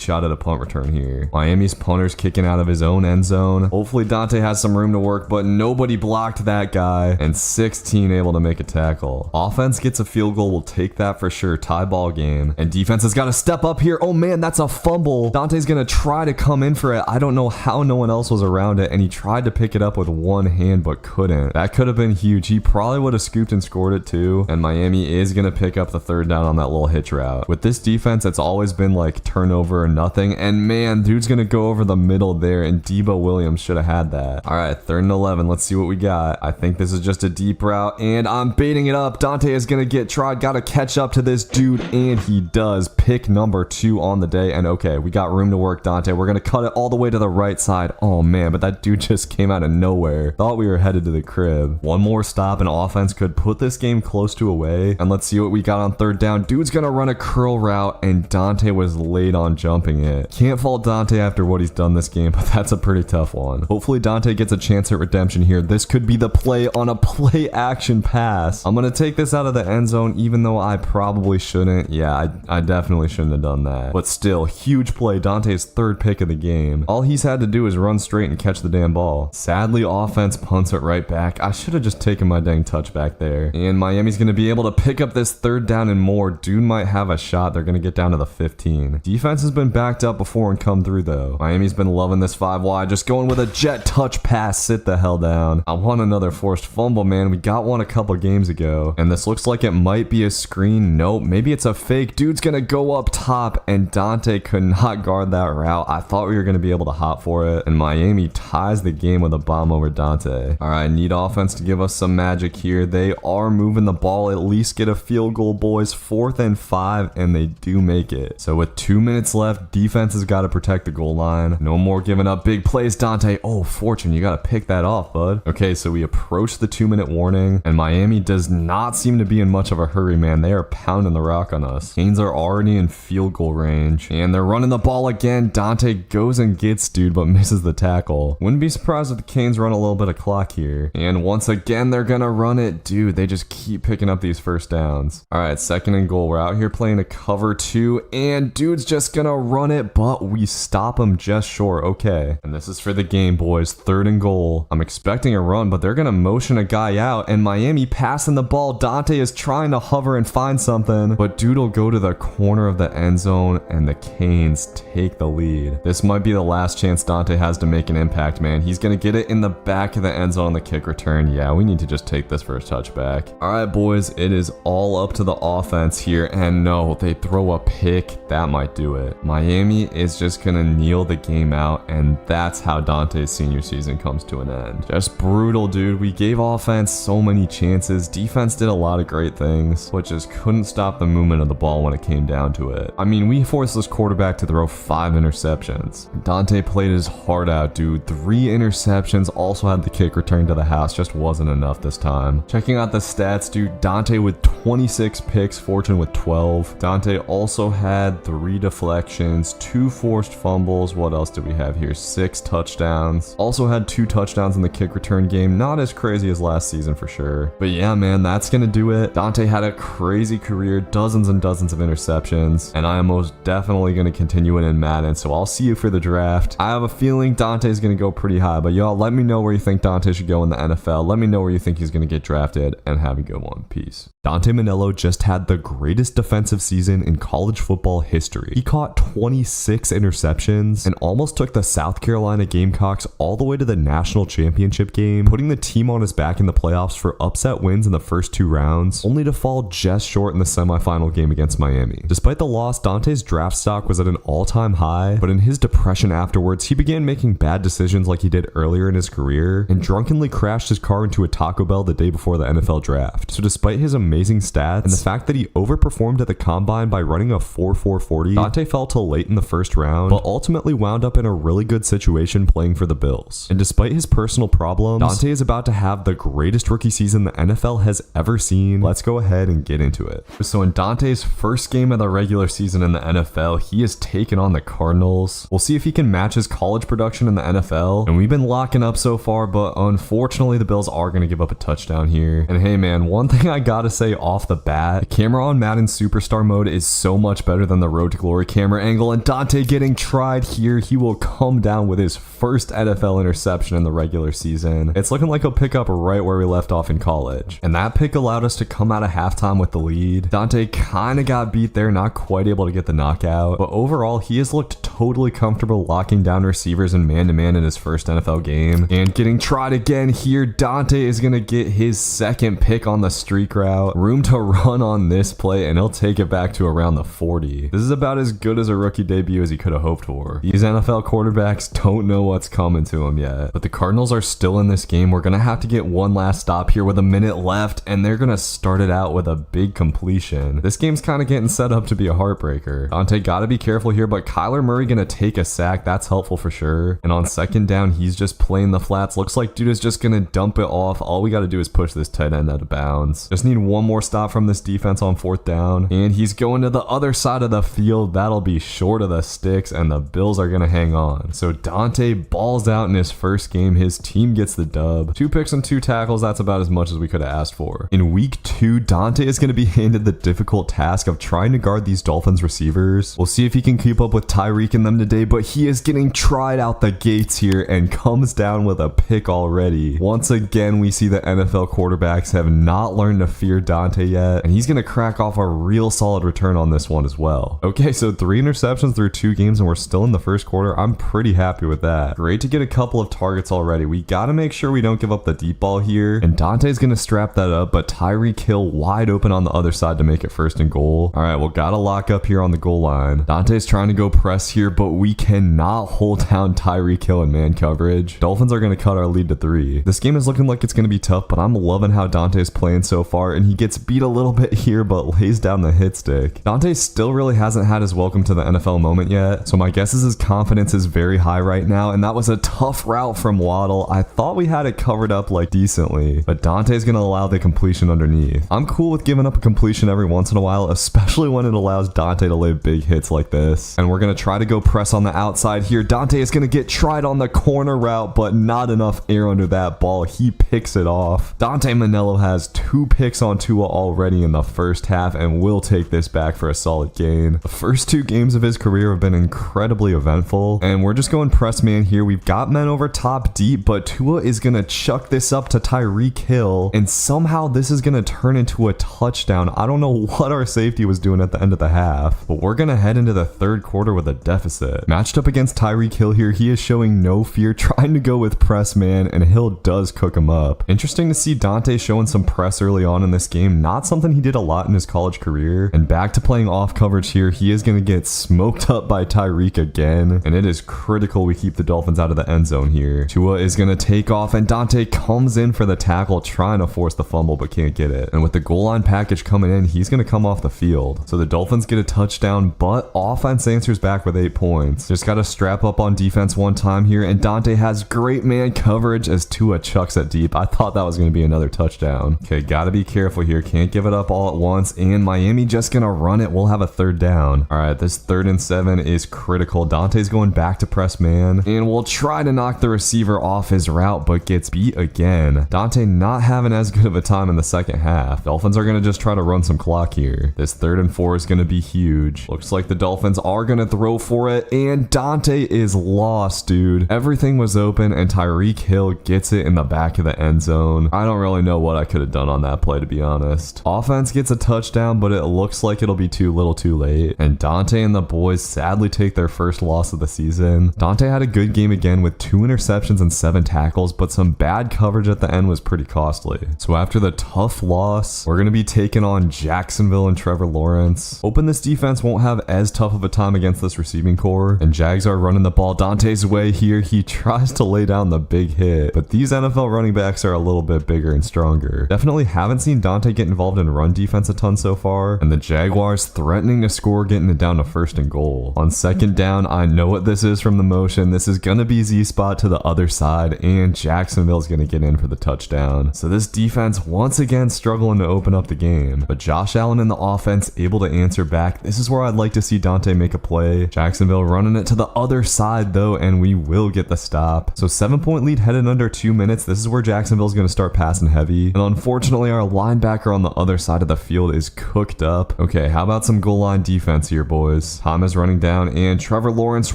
S1: shot at a punt return here. Miami's punter's kicking out of his own end zone. Hopefully Dante has some room to work, but nobody blocked that guy. And 16 able to make a tackle. Offense gets a field goal. We'll take that for sure. Tie ball game. And defense has got to step up here. Oh man, that's a fumble. Dante's gonna try to come in for it. I don't know how no one else was around it, and he tried to pick it up with one hand but couldn't. That could have been huge. He probably would have scooped and scored it too. And Miami is gonna pick up the 3rd down on that little hitch route. With this defense, it's always been like turnover or nothing. And man, dude's gonna go over the middle there, and Debo Williams should have had that. All right, 3rd and 11. Let's see what we got. I think this is just a deep route, and I'm baiting it up. Dante is gonna get tried. Gotta catch up to this dude, and he does. Pick number 2 on the day. And okay, we got room to work, Dante. We're gonna cut it all the way to the right side. Oh man, but that dude just came out of nowhere. Thought we were headed to the crib. One more stop and offense could put this game close to away. And let's see what we got on 3rd down. Dude's gonna run a curl route, and Dante was late on jumping it. Can't fault Dante after what he's done this game, but that's a pretty tough one. Hopefully Dante gets a chance at redemption here. This could be the play on a play action pass. I'm gonna take this out of the end zone, even though I probably shouldn't. Yeah, I definitely shouldn't have done that. But still, huge play. Dante's 3rd pick of the game. All he's had to do is run straight and catch the damn ball. Sadly, offense punts it right back. I should have just taken my dang touchback there. And Miami's gonna be able to pick up this 3rd down and more. Dude might have a shot. They're gonna get down to the 15. Defense has been backed up before and come through though. Miami's been loving this 5 wide. Just going with a jet touch pass. Sit the hell down. I want another forced fumble, man. We got one a couple games ago. And this looks like it might be a screen. Nope. Maybe it's a fake. Dude's gonna go up top, and Dante could not guard that route. I thought we were gonna be able to hop for it. And Miami ties the game with a bomb over Dante. All right, need offense to give us some magic here. They are moving the ball. At least get a field goal, boys. 4th and 5, and they do make it. So with 2 minutes left, defense has got to protect the goal line. No more giving up big plays, Dante. Oh, Fortune, you got to pick that off, bud. Okay, so we approach the 2-minute warning, and Miami does not seem to be in much of a hurry, man. They are pounding the rock on us. Canes are already in field goal range, and they're running the ball again. Dante goes and gets dude, but misses the tackle. Wouldn't be surprised if the Canes run a little bit of clock here. And once again, they're gonna run it. Dude, they just keep picking up these 1st downs. All right, 2nd and goal. We're out here playing a cover 2, and dude's just gonna run it, but we stop him just short. Okay, and this is for the game, boys. 3rd and goal. I'm expecting a run, but they're gonna motion a guy out, and Miami passing the ball. Dante is trying to hover and find something, but dude will go to the corner of the end zone, and the Canes take the lead. This might be the last chance Dante has to make an impact, man. He's gonna get it in the back of the end zone on the kick return. Yeah, we need to just take this for a touchback. All right, boys, it is all up to the offense here, and no, they throw a pick. That might do it. Miami is just gonna kneel the game out, and that's how Dante's senior season comes to an end. Just brutal, dude. We gave offense so many chances. Defense did a lot of great things, but just couldn't stop the movement of the ball when it came down to it. I mean, we forced this quarterback to throw 5 interceptions. Dante played his heart out, dude. 3 interceptions, also had the kick return to the house. Just wasn't enough this time. Checking out the stats, dude. Dante with 26 picks, Fortune with 12. Dante also had 3 deflections, 2 forced fumbles. What else did we have here? 6 touchdowns. Also had 2 touchdowns in the kick return game. Not as crazy as last season for sure. But yeah, man, that's gonna do it. Dante had a crazy career, dozens and dozens of interceptions, and I am most definitely gonna continue it in Madden, so I'll see you for the draft. I have a feeling Dante's going to go pretty high, but y'all let me know where you think Dante should go in the NFL. Let me know where you think he's going to get drafted, and have a good one. Peace. Dante Manello just had the greatest defensive season in college football history. He caught 26 interceptions and almost took the South Carolina Gamecocks all the way to the national championship game, putting the team on his back in the playoffs for upset wins in the first 2 rounds, only to fall just short in the semifinal game against Miami. Despite the loss, Dante's draft stock was at an all-time high, but in his depression afterwards, he began making bad decisions like he did earlier in his career and drunkenly crashed his car into a Taco Bell the day before the NFL draft. So despite his amazing stats and the fact that he overperformed at the combine by running a 4.440, Dante fell till late in the first round, but ultimately wound up in a really good situation playing for the Bills. And despite his personal problems, Dante is about to have the greatest rookie season the NFL has ever seen. Let's go ahead and get into it. So in Dante's first game of the regular season in the NFL, he is taking on the Cardinals. We'll see if he can match his college production in the NFL, and we've been locking up so far, but unfortunately the Bills are going to give up a touchdown here. And hey man, one thing I gotta say off the bat, the camera on Madden Superstar mode is so much better than the Road to Glory camera angle, and Dante getting tried here. He will come down with his first NFL interception in the regular season. It's looking like he'll pick up right where we left off in college, and that pick allowed us to come out of halftime with the lead. Dante kind of got beat there, not quite able to get the knockout, but overall he has looked totally comfortable locking down receivers in man-to-man in his first NFL game. And getting tried again here, Dante is gonna get his second pick on the streak route. Room to run on this play, and he'll take it back to around the 40. This is about as good as a rookie debut as he could have hoped for. These NFL quarterbacks don't know what's coming to them yet, but the Cardinals are still in this game. We're gonna have to get one last stop here with a minute left, and they're gonna start it out with a big completion. This game's kind of getting set up to be a heartbreaker. Dante gotta be careful here, but Kyler Murray gonna take a sack. That's helpful for sure. And on second down, he's just playing the flats. Looks like dude is just gonna dump it off. All we gotta do is push this tight end out of bounds. Just need one more stop from this defense on fourth down, and he's going to the other side of the field. That'll be short of the sticks, and the Bills are gonna hang on. So Dante balls out in his first game. His team gets the dub. 2 picks and 2 tackles. That's about as much as we could have asked for. In week 2, Dante is gonna be handed the difficult task of trying to guard these Dolphins receivers. We'll see if he can keep up with Tyreek and them today, but he is getting tried out the gates here and comes down with a pick already. Once again, we see the NFL quarterbacks have not learned to fear Dante yet, and he's gonna crack off a real solid return on this one as well. Okay, so 3 interceptions through 2 games, and we're still in the first quarter. I'm pretty happy with that. Great to get a couple of targets already. We gotta make sure we don't give up the deep ball here, and Dante's gonna strap that up, but Tyreek Hill wide open on the other side to make it 1st and goal. All right, well, gotta lock up here on the goal line. Dante's trying to go press here, but we cannot hold down Tyreek Hill in man coverage. Dolphins are gonna cut our lead to 3. This game is looking like it's gonna be tough, but I'm loving how Dante's playing so far, and he gets beat a little bit here, but lays down the hit stick. Dante still really hasn't had his welcome to the NFL moment yet, so my guess is his confidence is very high right now, and that was a tough route from Waddle. I thought we had it covered up like decently, but Dante's gonna allow the completion underneath. I'm cool with giving up a completion every once in a while, especially when it allows Dante to lay big hits like this. And we're gonna try to go press on the outside here. Dante is gonna get tried on the corner route, but not enough air under that ball. He picks it off. Dante Manello has 2 picks on Tua already in the first half, and will take this back for a solid gain. The first 2 games of his career have been incredibly eventful, and we're just going press man here. We've got men over top deep, but Tua is gonna chuck this up to Tyreek Hill, and somehow this is gonna turn into a touchdown. I don't know what our safety was doing at the end of the half, but we're gonna head into the 3rd quarter with a deficit. Matched up against Tyreek Hill here, he is showing no fear, trying to go with press man, and Hill does cook him up. Interesting to see Dante showing some press early on in this game, not something he did a lot in his college career. And back to playing off coverage here, he is gonna get smoked up by Tyreek again, and it is critical we keep the Dolphins out of the end zone here. Tua is gonna take off, and Dante comes in for the tackle, trying to force the fumble, but can't get it. And with the goal line package coming in, he's gonna come off the field. So the Dolphins get a touchdown, but offense answers back with 8 points. Just gotta strap up on defense one time here, and Dante has great man coverage as Tua chucks it deep. I thought that was gonna be another touchdown. Okay, gotta be careful here. Can't give it up all at once, and Miami just gonna run it. We'll have a 3rd down. All right, this 3rd and 7 is critical. Dante's going back to press man, and we'll try to knock the receiver off his route, but gets beat again. Dante not having as good of a time in the second half. Dolphins are gonna just try to run some clock here. This 3rd and 4 is gonna be huge. Looks like the Dolphins are gonna gonna throw for it, and Dante is lost, dude. Everything was open, and Tyreek Hill gets it in the back of the end zone. I don't really know what I could have done on that play, to be honest. Offense gets a touchdown, but it looks like it'll be too little too late, and Dante and the boys sadly take their first loss of the season. Dante had a good game again with 2 interceptions and 7 tackles, but some bad coverage at the end was pretty costly. So after the tough loss, we're gonna be taking on Jacksonville and Trevor Lawrence. Hoping this defense won't have as tough of a time against this receiving core, and Jags are running the ball Dante's way here. He tries to lay down the big hit, but these NFL running backs are a little bit bigger and stronger. Definitely haven't seen Dante get involved in run defense a ton so far, and the Jaguars threatening to score, getting it down to 1st and goal. On 2nd down, I know what this is from the motion. This is gonna be Z-spot to the other side, and Jacksonville's gonna get in for the touchdown. So this defense once again struggling to open up the game, but Josh Allen in the offense able to answer back. This is where I'd like to see Dante make a play. Jacksonville running it to the other side though, and we will get the stop. So 7-point lead headed under 2 minutes. This is where Jacksonville's gonna start passing heavy, and unfortunately our linebacker on the other side of the field is cooked up. Okay, how about some goal line defense here, boys? Tom is running down, and Trevor Lawrence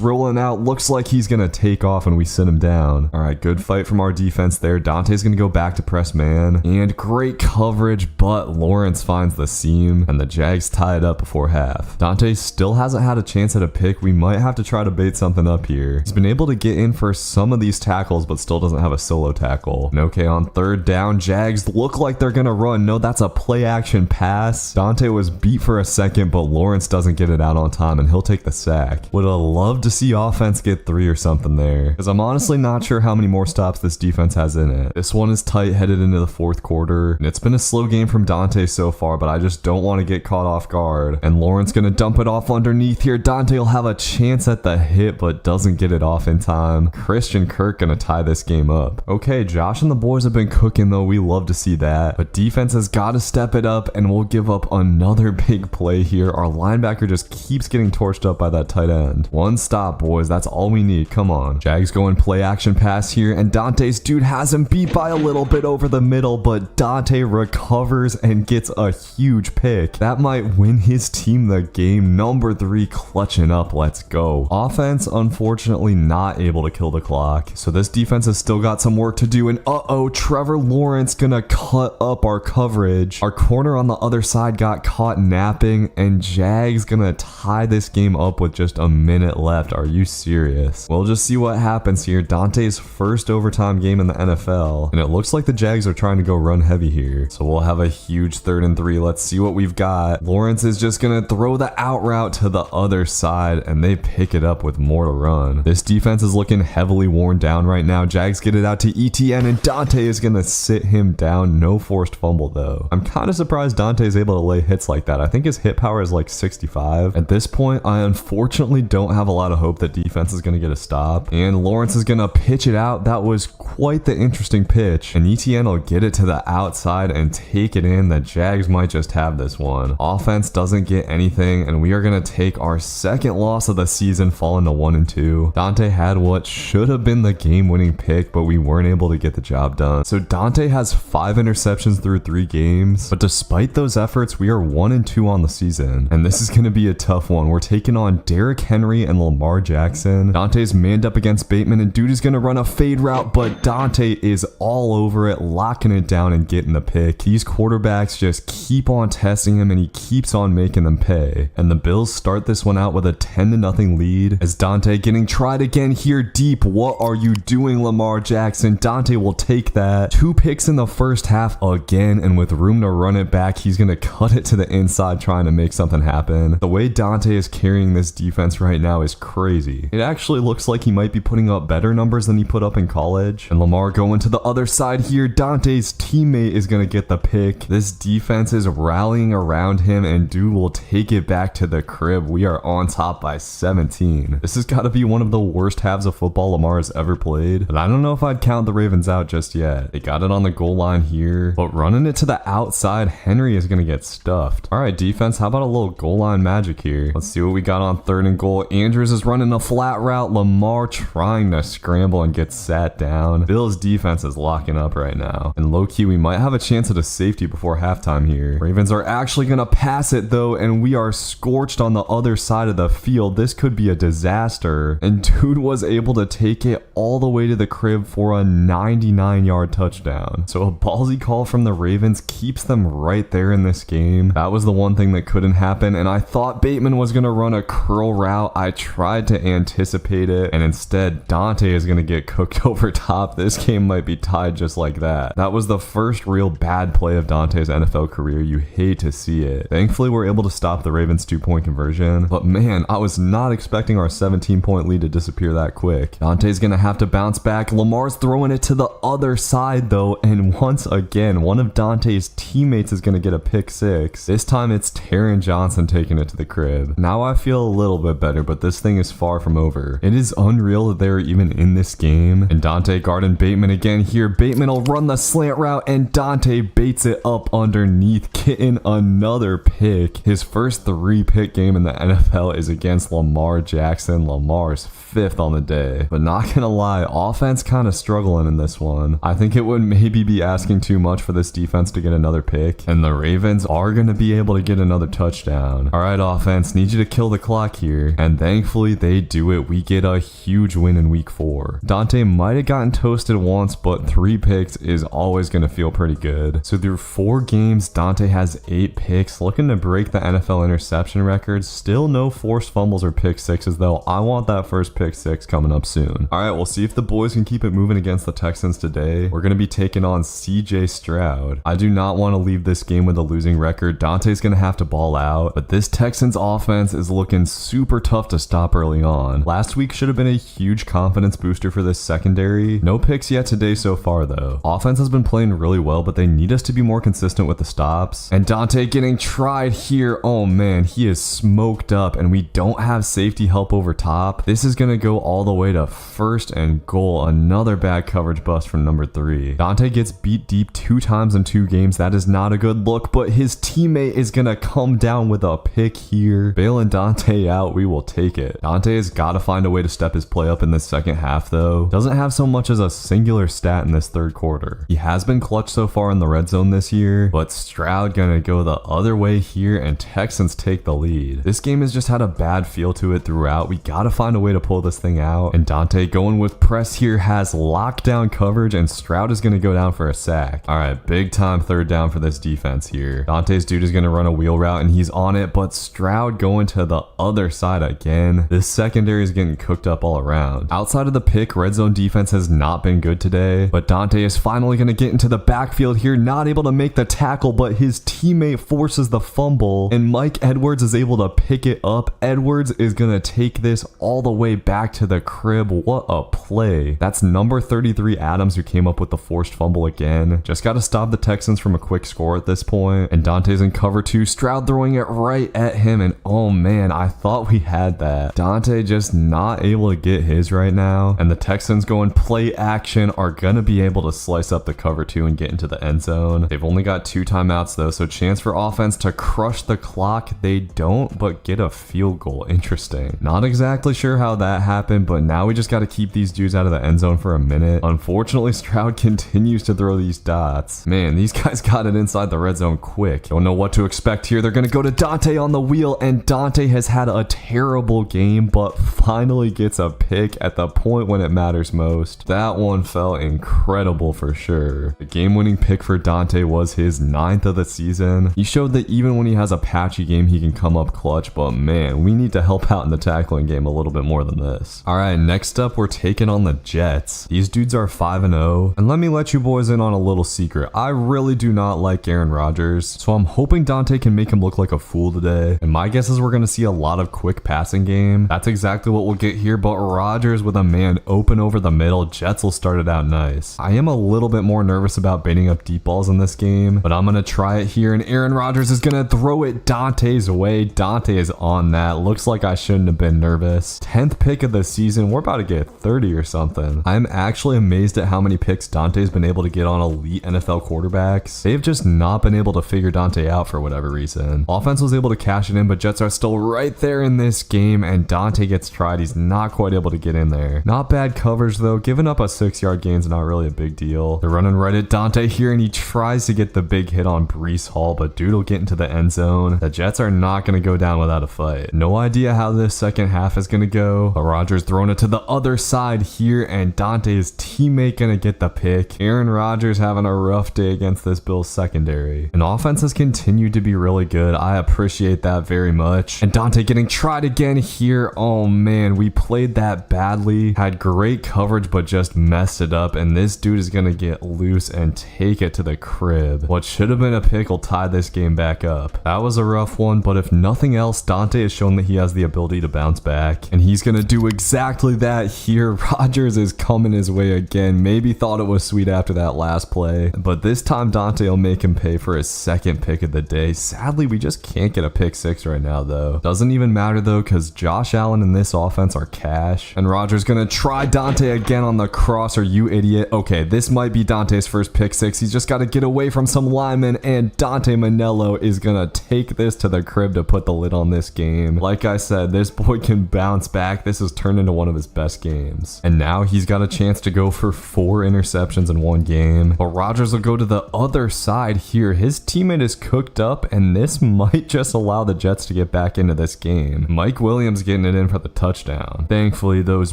S1: rolling out. Looks like he's gonna take off, and we sit him down. All right, good fight from our defense there. Dante's gonna go back to press man, and great coverage, but Lawrence finds the seam, and the Jags tie it up before half. Dante still hasn't had a chance at a pick. We might have to try to bait something up here. He's been able to get in for some of these tackles, but still doesn't have a solo tackle. And okay, on 3rd down, Jags look like they're gonna run. No, that's a play action pass. Dante was beat for a second, but Lawrence doesn't get it out on time, and he'll take the sack. Would have loved to see offense get 3 or something there, because I'm honestly not sure how many more stops this defense has in it. This one is tight headed into the 4th quarter, and it's been a slow game from Dante so far, but I just don't want to get caught off guard. And Lawrence gonna dump it off underneath here. Dante will have a chance at the hit, but doesn't get it off in time. Christian Kirk gonna tie this game up. Okay, Josh and the boys have been cooking though. We love to see that, but defense has got to step it up, and we'll give up another big play here. Our linebacker just keeps getting torched up by that tight end. 1 stop, boys. That's all we need. Come on. Jags going play action pass here, and Dante's dude has him beat by a little bit over the middle, but Dante recovers and gets a huge pick. That might win his team the game. Number 3 clutching up. Let's go. Offense, unfortunately, not able to kill the clock. So this defense has still got some work to do, and uh-oh, Trevor Lawrence gonna cut up our coverage. Our corner on the other side got caught napping, and Jags gonna tie this game up with just a minute left. Are you serious? We'll just see what happens here. Dante's first overtime game in the NFL, and it looks like the Jags are trying to go run heavy here. So we'll have a huge 3rd and 3. Let's see what we've got. Lawrence is just gonna throw the out route to the other side, and they pick it up with more to run. This defense is looking heavily worn down right now. Jags get it out to ETN, and Dante is gonna sit him down. No forced fumble though. I'm kind of surprised Dante is able to lay hits like that. I think his hit power is like 65. At this point, I unfortunately don't have a lot of hope that defense is gonna get a stop, and Lawrence is gonna pitch it out. That was quite the interesting pitch, and ETN will get it to the outside and take it in. The Jags might just have this one. Offense doesn't get anything, and we are gonna take our 2nd loss of the season, falling to 1 and 2. Dante had what should have been the game-winning pick, but we weren't able to get the job done. So Dante has 5 interceptions through 3 games, but despite those efforts, we are 1 and 2 on the season, and this is gonna be a tough one. We're taking on Derrick Henry and Lamar Jackson. Dante's manned up against Bateman, and dude is gonna run a fade route, but Dante is all over it, locking it down and getting the pick. These quarterbacks just keep on testing him, and he keeps on making them pay. And the Bills start this one out with a 10-0 lead, as Dante getting tried again here deep. What are you doing, Lamar Jackson? Dante will take that. 2 picks in the first half again, and with room to run it back, he's gonna cut it to the inside, trying to make something happen. The way Dante is carrying this defense right now is crazy. It actually looks like he might be putting up better numbers than he put up in college. And Lamar going to the other side here. Dante's teammate is gonna get the pick. This defense is rallying around him, and dude will take it back to the crib. We are on top by 17. This has got to be one of the worst halves of football Lamar has ever played, but I don't know if I'd count the Ravens out just yet. They got it on the goal line here, but running it to the outside, Henry is gonna get stuffed. All right, defense, how about a little goal line magic here? Let's see what we got on 3rd and goal. Andrews is running a flat route. Lamar trying to scramble and get sat down. Bills defense is locking up right now, and low-key we might have a chance at a safety before halftime here. Ravens are actually gonna pass it though, and we are scorched on the other side of of the field. This could be a disaster. And dude was able to take it all the way to the crib for a 99-yard touchdown. So a ballsy call from the Ravens keeps them right there in this game. That was the one thing that couldn't happen, and I thought Bateman was going to run a curl route. I tried to anticipate it, and instead Dante is going to get cooked over top. This game might be tied just like that. That was the first real bad play of Dante's NFL career. You hate to see it. Thankfully, we're able to stop the Ravens' 2-point conversion, but man, I was not expecting our 17-point lead to disappear that quick. Dante's going to have to bounce back. Lamar's throwing it to the other side though, and once again, one of Dante's teammates is going to get a pick six. This time it's Taron Johnson taking it to the crib. Now I feel a little bit better, but this thing is far from over. It is unreal that they're even in this game. And Dante guarding Bateman again here. Bateman will run the slant route, and Dante baits it up underneath, getting another pick. His first 3-pick game in the NFL is against Lamar Jackson. Lamar's 5th on the day. But not gonna lie, offense kind of struggling in this one. I think it would maybe be asking too much for this defense to get another pick, and the Ravens are gonna be able to get another touchdown. All right, offense, need you to kill the clock here, and thankfully they do it. We get a huge win in week 4. Dante might have gotten toasted once, but 3 picks is always gonna feel pretty good. So through 4 games, Dante has 8 picks, looking to break the NFL interception record. Still no forced fumbles or pick sixes though. I want that first pick 6 coming up soon. All right, we'll see if the boys can keep it moving against the Texans today. We're gonna be taking on CJ Stroud. I do not want to leave this game with a losing record. Dante's gonna have to ball out, but this Texans offense is looking super tough to stop early on. Last week should have been a huge confidence booster for this secondary. No picks yet today so far though. Offense has been playing really well, but they need us to be more consistent with the stops. And Dante getting tried here. Oh man, he is smoked up, and we don't have safety help over top. This is gonna go all the way to 1st and goal. Another bad coverage bust from number 3. Dante gets beat deep 2 times in 2 games. That is not a good look, but his teammate is gonna come down with a pick here. Bailing Dante out, we will take it. Dante has got to find a way to step his play up in this second half though. Doesn't have so much as a singular stat in this 3rd quarter. He has been clutch so far in the red zone this year, but Stroud gonna go the other way here, and Texans take the lead. This game has just had a bad feel to it throughout. We gotta find a way to pull this thing out, and Dante going with press here has lockdown coverage, and Stroud is gonna go down for a sack. All right, big time 3rd down for this defense here. Dante's dude is gonna run a wheel route, and he's on it, but Stroud going to the other side again. This secondary is getting cooked up all around. Outside of the pick, red zone defense has not been good today, but Dante is finally gonna get into the backfield here, not able to make the tackle, but his teammate forces the fumble, and Mike Edwards is able to pick it up. Edwards is gonna take this all the way back to the crib. What a play. That's number 33 Adams who came up with the forced fumble again. Just got to stop the Texans from a quick score at this point, and Dante's in cover 2. Stroud throwing it right at him, and oh man, I thought we had that. Dante just not able to get his right now, and the Texans going play action are gonna be able to slice up the cover 2 and get into the end zone. They've only got 2 timeouts though, so chance for offense to crush the clock. They don't, but get a field goal. Interesting. Not exactly sure how that happened, but now we just got to keep these dudes out of the end zone for a minute. Unfortunately, Stroud continues to throw these dots. Man, these guys got it inside the red zone quick. Don't know what to expect here. They're gonna go to Dante on the wheel, and Dante has had a terrible game, but finally gets a pick at the point when it matters most. That one felt incredible for sure. The game-winning pick for Dante was his 9th of the season. He showed that even when he has a patchy game, he can come up clutch, but man, we need to help out in the tackling game a little bit more than this. All right, next up, we're taking on the Jets. These dudes are 5-0, and let me let you boys in on a little secret. I really do not like Aaron Rodgers, so I'm hoping Dante can make him look like a fool today, and my guess is we're gonna see a lot of quick passing game. That's exactly what we'll get here, but Rodgers with a man open over the middle. Jets will start it out nice. I am a little bit more nervous about baiting up deep balls in this game, but I'm gonna try it here, and Aaron Rodgers is gonna throw it Dante's way. Dante is on that. Looks like I shouldn't have been nervous. 10th pick of the season. We're about to get 30 or something. I'm actually amazed at how many picks Dante's been able to get on elite NFL quarterbacks. They've just not been able to figure Dante out for whatever reason. Offense was able to cash it in, but Jets are still right there in this game, and Dante gets tried. He's not quite able to get in there. Not bad coverage though. Giving up a 6-yard gain is not really a big deal. They're running right at Dante here, and he tries to get the big hit on Breece Hall, but dude will get into the end zone. The Jets are not going to go down without a fight. right. No idea how this second half is gonna go, but Rodgers throwing it to the other side here, and Dante's teammate gonna get the pick. Aaron Rodgers having a rough day against this Bills secondary. And offense has continued to be really good. I appreciate that very much. And Dante getting tried again here. Oh man, we played that badly. Had great coverage, but just messed it up. And this dude is gonna get loose and take it to the crib. What should have been a pick will tie this game back up. That was a rough one, but if nothing else, Dante has shown that he has the ability to bounce back. And he's gonna do exactly that here. Rodgers is coming his way again. Maybe thought it was sweet after that last play, but this time Dante will make him pay for his second pick of the day. Sadly, we just can't get a pick six right now though. Doesn't even matter though, because Josh Allen and this offense are cash. And Rodgers gonna try Dante again on the crosser, you idiot. Okay, this might be Dante's first pick six. He's just got to get away from some linemen, and Dante Manello is gonna take this to the crib to put the lid on this game. Like I said, this boy can bounce back. This has turned into one of his best games. And now he's got a chance to go for 4 interceptions in one game. But Rodgers will go to the other side here. His teammate is cooked up, and this might just allow the Jets to get back into this game. Mike Williams getting it in for the touchdown. Thankfully, those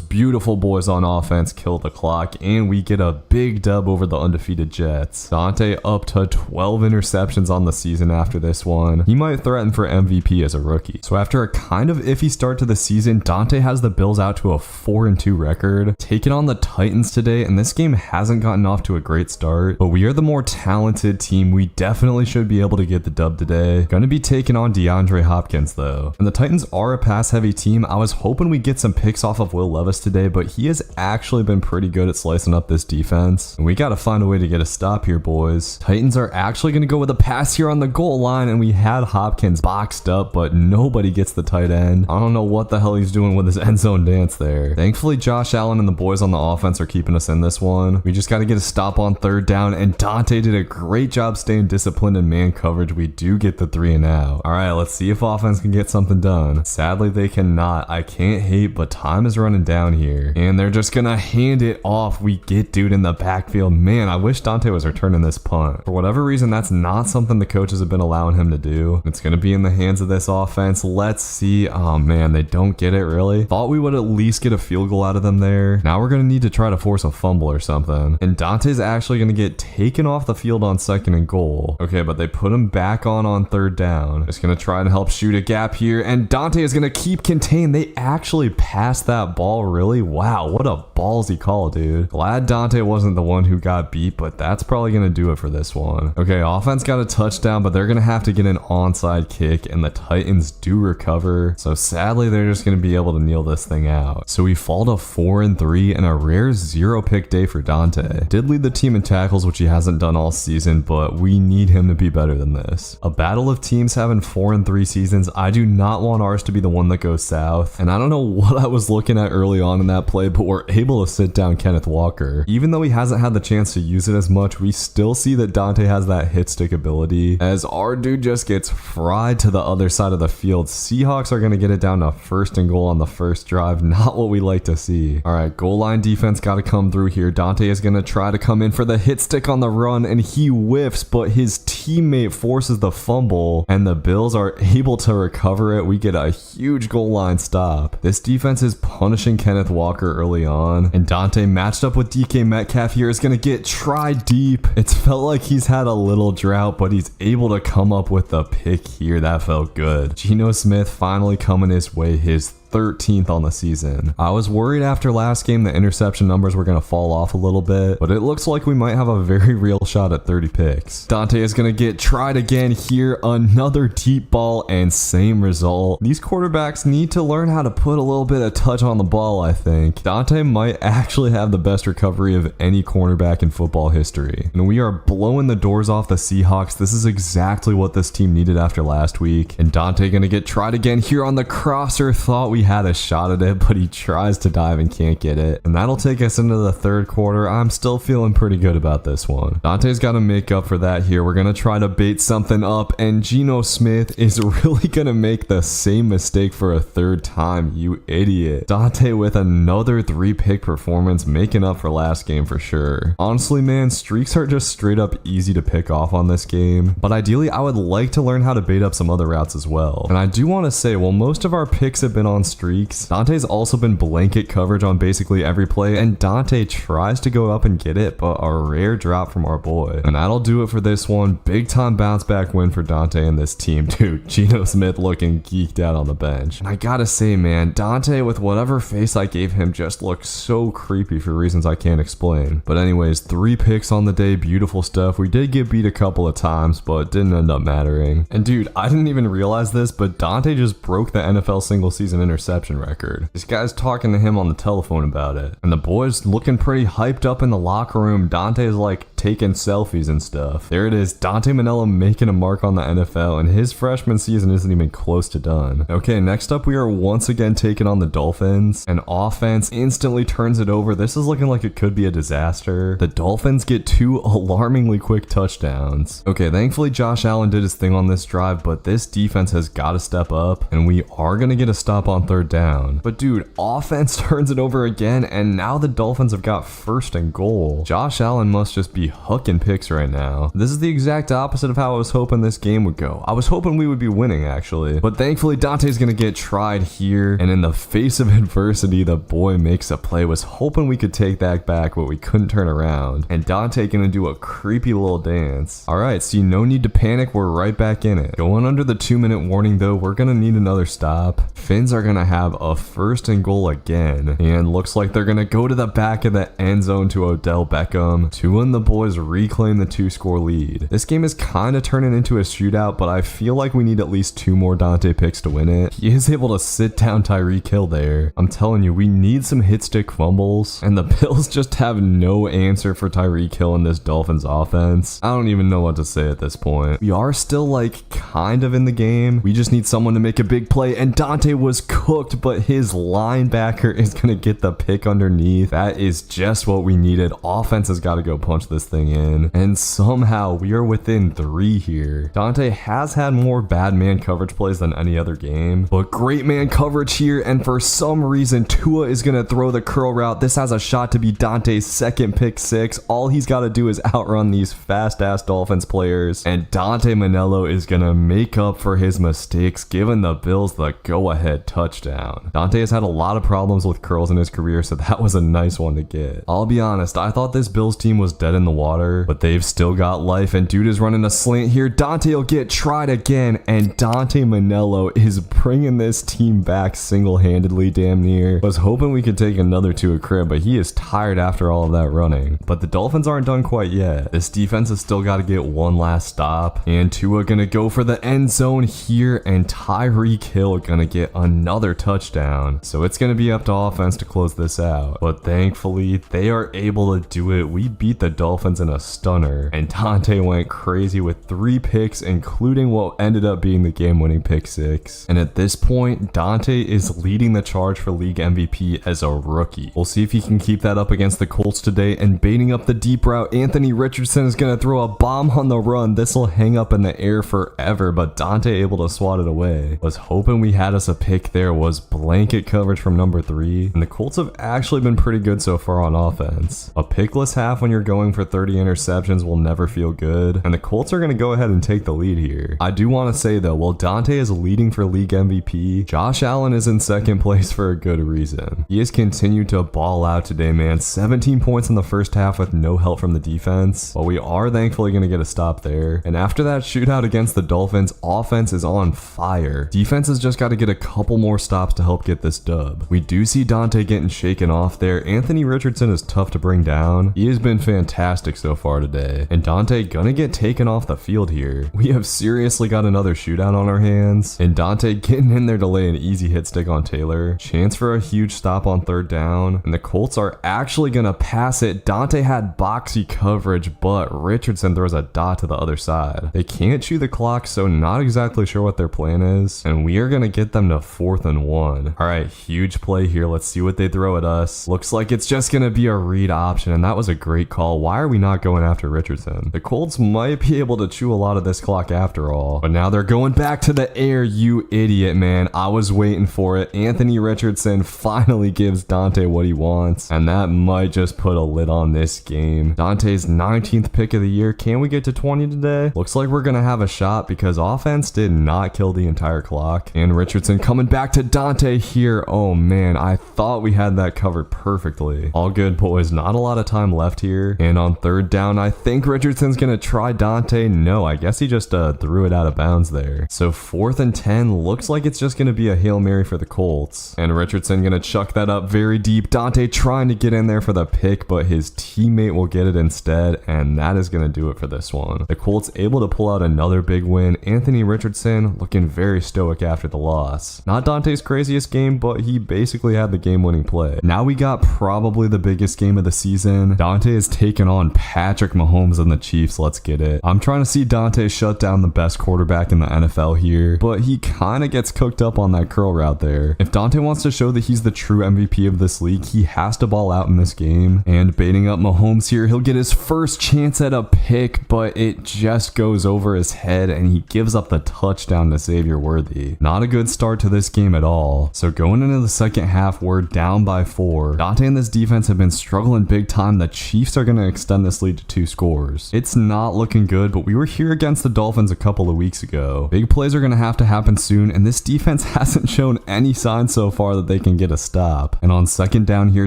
S1: beautiful boys on offense kill the clock, and we get a big dub over the undefeated Jets. Dante up to 12 interceptions on the season after this one. He might threaten for MVP as a rookie. So after a kind of iffy start to the season, Dante has the Bills out to a 4-2 record. Taking on the Titans today, and this game hasn't gotten off to a great start, but we are the more talented team. We definitely should be able to get the dub today. Gonna be taking on DeAndre Hopkins though. And the Titans are a pass heavy team. I was hoping we'd get some picks off of Will Levis today, but he has actually been pretty good at slicing up this defense. And we gotta find a way to get a stop here, boys. Titans are actually gonna go with a pass here on the goal line, and we had Hopkins boxed up, but nobody gets the tight end. I don't know what the hell he's doing with his end zone dance there. Thankfully, Josh Allen and the boys on the offense are keeping us in this one. We just gotta get a stop on third down, and Dante did a great job staying disciplined in man coverage. We do get the 3 and out. All right, let's see if offense can get something done. Sadly, they cannot. I can't hate, but time is running down here, and they're just gonna hand it off. We get dude in the backfield. Man, I wish Dante was returning this punt. For whatever reason, that's not something the coaches have been allowing him to do. It's gonna be in the hands of this offense. Let's see. Oh man, they don't get it really. Thought we would at least get a field goal out of them there. Now we're gonna need to try to force a fumble or something. And Dante's actually gonna get taken off the field on 2nd and goal. Okay, but they put him back on 3rd down. Just gonna try and help shoot a gap here, and Dante is gonna keep contained. They actually passed that ball, really? Wow, what a ballsy call, dude. Glad Dante wasn't the one who got beat, but that's probably gonna do it for this one. Okay, offense got a touchdown, but they're gonna have to get an onside kick, and the Titans do recover. So sadly, they're just gonna be able to kneel this thing out. So we fall to 4-3 and a rare 0 pick day for Dante. Did lead the team in tackles, which he hasn't done all season, but we need him to be better than this. A battle of teams having 4-3 seasons. I do not want ours to be the one that goes south. And I don't know what I was looking at early on in that play, but we're able to sit down Kenneth Walker. Even though he hasn't had the chance to use it as much, we still see that Dante has that hit stick ability, as our dude just gets fried to the other side of the field. Seahawks are going to get it down to 1st and goal on the first drive. Not what we like to see. All right, goal line defense got to come through here. Dante is going to try to come in for the hit stick on the run, and he whiffs, but his teammate forces the fumble, and the Bills are able to recover it. We get a huge goal line stop. This defense is punishing Kenneth Walker early on, and Dante matched up with DK Metcalf here is going to get tried deep. It's felt like he's had a little drought, but he's able to come up with the pick here. That felt good. Geno Smith finally coming his way, his 13th on the season. I was worried after last game the interception numbers were going to fall off a little bit, but it looks like we might have a very real shot at 30 picks. Dante is going to get tried again here. Another deep ball, and same result. These quarterbacks need to learn how to put a little bit of touch on the ball, I think. Dante might actually have the best recovery of any cornerback in football history. And we are blowing the doors off the Seahawks. This is exactly what this team needed after last week. And Dante going to get tried again here on the crosser. Thought we we had a shot at it, but he tries to dive and can't get it. And that'll take us into the third quarter. I'm still feeling pretty good about this one. Dante's got to make up for that here. We're going to try to bait something up, and Geno Smith is really going to make the same mistake for a third time, you idiot. Dante with another 3-pick performance, making up for last game for sure. Honestly, man, streaks are just straight up easy to pick off on this game, but ideally I would like to learn how to bait up some other routes as well. And I do want to say, while most of our picks have been on streaks, Dante's also been blanket coverage on basically every play, and Dante tries to go up and get it, but a rare drop from our boy. And that'll do it for this one. Big time bounce back win for Dante and this team. Dude, Geno Smith looking geeked out on the bench. And I gotta say, man, Dante with whatever face I gave him just looks so creepy for reasons I can't explain. But anyways, 3 picks on the day, beautiful stuff. We did get beat a couple of times, but it didn't end up mattering. And dude, I didn't even realize this, but Dante just broke the NFL single season interception record. This guy's talking to him on the telephone about it. And the boys looking pretty hyped up in the locker room. Dante's like taking selfies and stuff. There it is, Dante Manello making a mark on the NFL, and his freshman season isn't even close to done. Okay, next up we are once again taking on the Dolphins, and offense instantly turns it over. This is looking like it could be a disaster. The Dolphins get 2 alarmingly quick touchdowns. Okay, thankfully Josh Allen did his thing on this drive, but this defense has got to step up, and we are going to get a stop on 3rd down. But dude, offense turns it over again, and now the Dolphins have got 1st and goal. Josh Allen must just be hooking picks right now. This is the exact opposite of how I was hoping this game would go. I was hoping we would be winning actually, but thankfully Dante's gonna get tried here, and in the face of adversity the boy makes a play. Was hoping we could take that back, but we couldn't turn around, and Dante gonna do a creepy little dance. Alright, see, no need to panic, we're right back in it. Going under the 2-minute warning though, we're gonna need another stop. Finns are gonna have a 1st and goal again, and looks like they're gonna go to the back of the end zone to Odell Beckham. Tua and the boys reclaim the 2-score lead. This game is kind of turning into a shootout, but I feel like we need at least 2 more Dante picks to win it. He is able to sit down Tyreek Hill there. I'm telling you, we need some hit stick fumbles, and the Bills just have no answer for Tyreek Hill in this Dolphins offense. I don't even know what to say at this point. We are still like kind of in the game. We just need someone to make a big play, and Dante was cooked, but his linebacker is gonna get the pick underneath. That is just what we needed. Offense has got to go punch this thing in, and somehow we are within 3 here. Dante has had more bad man coverage plays than any other game, but great man coverage here, and for some reason Tua is gonna throw the curl route. This has a shot to be Dante's 2nd pick 6. All he's got to do is outrun these fast ass Dolphins players, and Dante Manello is gonna make up for his mistakes, giving the Bills the go ahead touchdown. Dante has had a lot of problems with curls in his career, so that was a nice one to get. I'll be honest, I thought this Bills team was dead in the water, but they've still got life, and dude is running a slant here. Dante will get tried again, and Dante Manello is bringing this team back single-handedly damn near. Was hoping we could take another to a crib, but he is tired after all of that running. But the Dolphins aren't done quite yet. This defense has still got to get one last stop, and Tua gonna go for the end zone here, and Tyreek Hill gonna get another touchdown. So it's gonna be up to offense to close this out, but thankfully they are able to do it. We beat the Dolphins in a stunner, and Dante went crazy with 3 picks, including what ended up being the game-winning pick 6. And at this point, Dante is leading the charge for league MVP as a rookie. We'll see if he can keep that up against the Colts today, and baiting up the deep route, Anthony Richardson is going to throw a bomb on the run. This will hang up in the air forever, but Dante able to swat it away. Was hoping we had us a pick there. Was blanket coverage from number 3, and the Colts have actually been pretty good so far on offense. A pickless half when you're going for 30 interceptions will never feel good, and the Colts are going to go ahead and take the lead here. I do want to say though, while Dante is leading for league MVP, Josh Allen is in 2nd place for a good reason. He has continued to ball out today, man. 17 points in the first half with no help from the defense, but we are thankfully going to get a stop there. And after that shootout against the Dolphins, offense is on fire. Defense has just got to get a couple more stops to help get this dub. We do see Dante getting shaken off there. Anthony Richardson is tough to bring down. He has been fantastic so far today, and Dante gonna get taken off the field here. We have seriously got another shootout on our hands, and Dante getting in there to lay an easy hit stick on Taylor. Chance for a huge stop on 3rd down, and the Colts are actually gonna pass it. Dante had boxy coverage, but Richardson throws a dot to the other side. They can't chew the clock, so not exactly sure what their plan is, and we are gonna get them to 4th and 1. All right, huge play here. Let's see what they throw at us. Looks like it's just going to be a read option, and that was a great call. Why are we not going after Richardson? The Colts might be able to chew a lot of this clock after all, but now they're going back to the air, you idiot, man. I was waiting for it. Anthony Richardson finally gives Dante what he wants, and that might just put a lid on this game. Dante's 19th pick of the year. Can we get to 20 today? Looks like we're going to have a shot because offense did not kill the entire clock. And Richardson coming back to Dante here. Oh man, I thought we had that covered perfectly. All good, boys. Not a lot of time left here. And on third down, I think Richardson's going to try Dante. No, I guess he just threw it out of bounds there. So 4th and 10, looks like it's just going to be a Hail Mary for the Colts. And Richardson going to chuck that up very deep. Dante trying to get in there for the pick, but his teammate will get it instead. And that is going to do it for this one. The Colts able to pull out another big win. Anthony Richardson looking very stoic after the loss. Not Dante's craziest game, but he basically had the game-winning play. Now we got probably the biggest game of the season. Dante is taking on Patrick Mahomes and the Chiefs. Let's get it. I'm trying to see Dante shut down the best quarterback in the NFL here, but he kind of gets cooked up on that curl route there. If Dante wants to show that he's the true MVP of this league, he has to ball out in this game. And baiting up Mahomes here, he'll get his first chance at a pick, but it just goes over his head and he gives up the touchdown to Xavier Worthy. Not a good start to this game at all. So going into the second half, we're down by 4. Dante and this defense have been struggling big time. The Chiefs are going to extend this lead to 2 scores. It's not looking good, but we were here against the Dolphins a couple of weeks ago. Big plays are going to have to happen soon, and this defense hasn't shown any signs so far that they can get a stop. And on second down here,